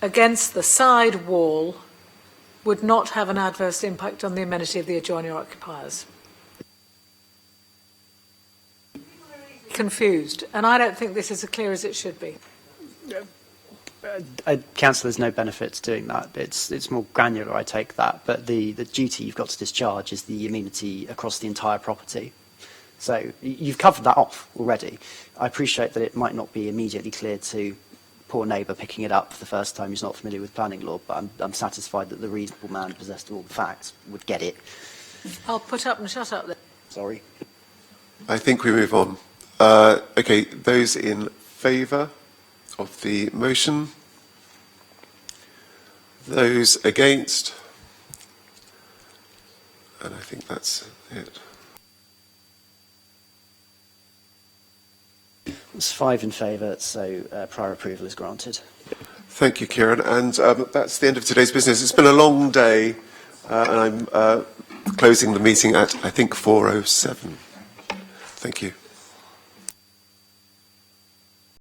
against the side wall would not have an adverse impact on the amenity of the adjoining occupiers. Confused, and I don't think this is as clear as it should be. Council, there's no benefit to doing that. It's more granular, I take that, but the duty you've got to discharge is the amenity across the entire property. So you've covered that off already. I appreciate that it might not be immediately clear to poor neighbour picking it up for the first time who's not familiar with planning law, but I'm satisfied that the reasonable man possessed of all the facts would get it. I'll put up and shut up then. Sorry. I think we move on. Okay, those in favour of the motion? Those against? And I think that's it. It's 5 in favour, so prior approval is granted. Thank you, Kieran. And that's the end of today's business. It's been a long day, and I'm closing the meeting at, I think, 4:07. Thank you.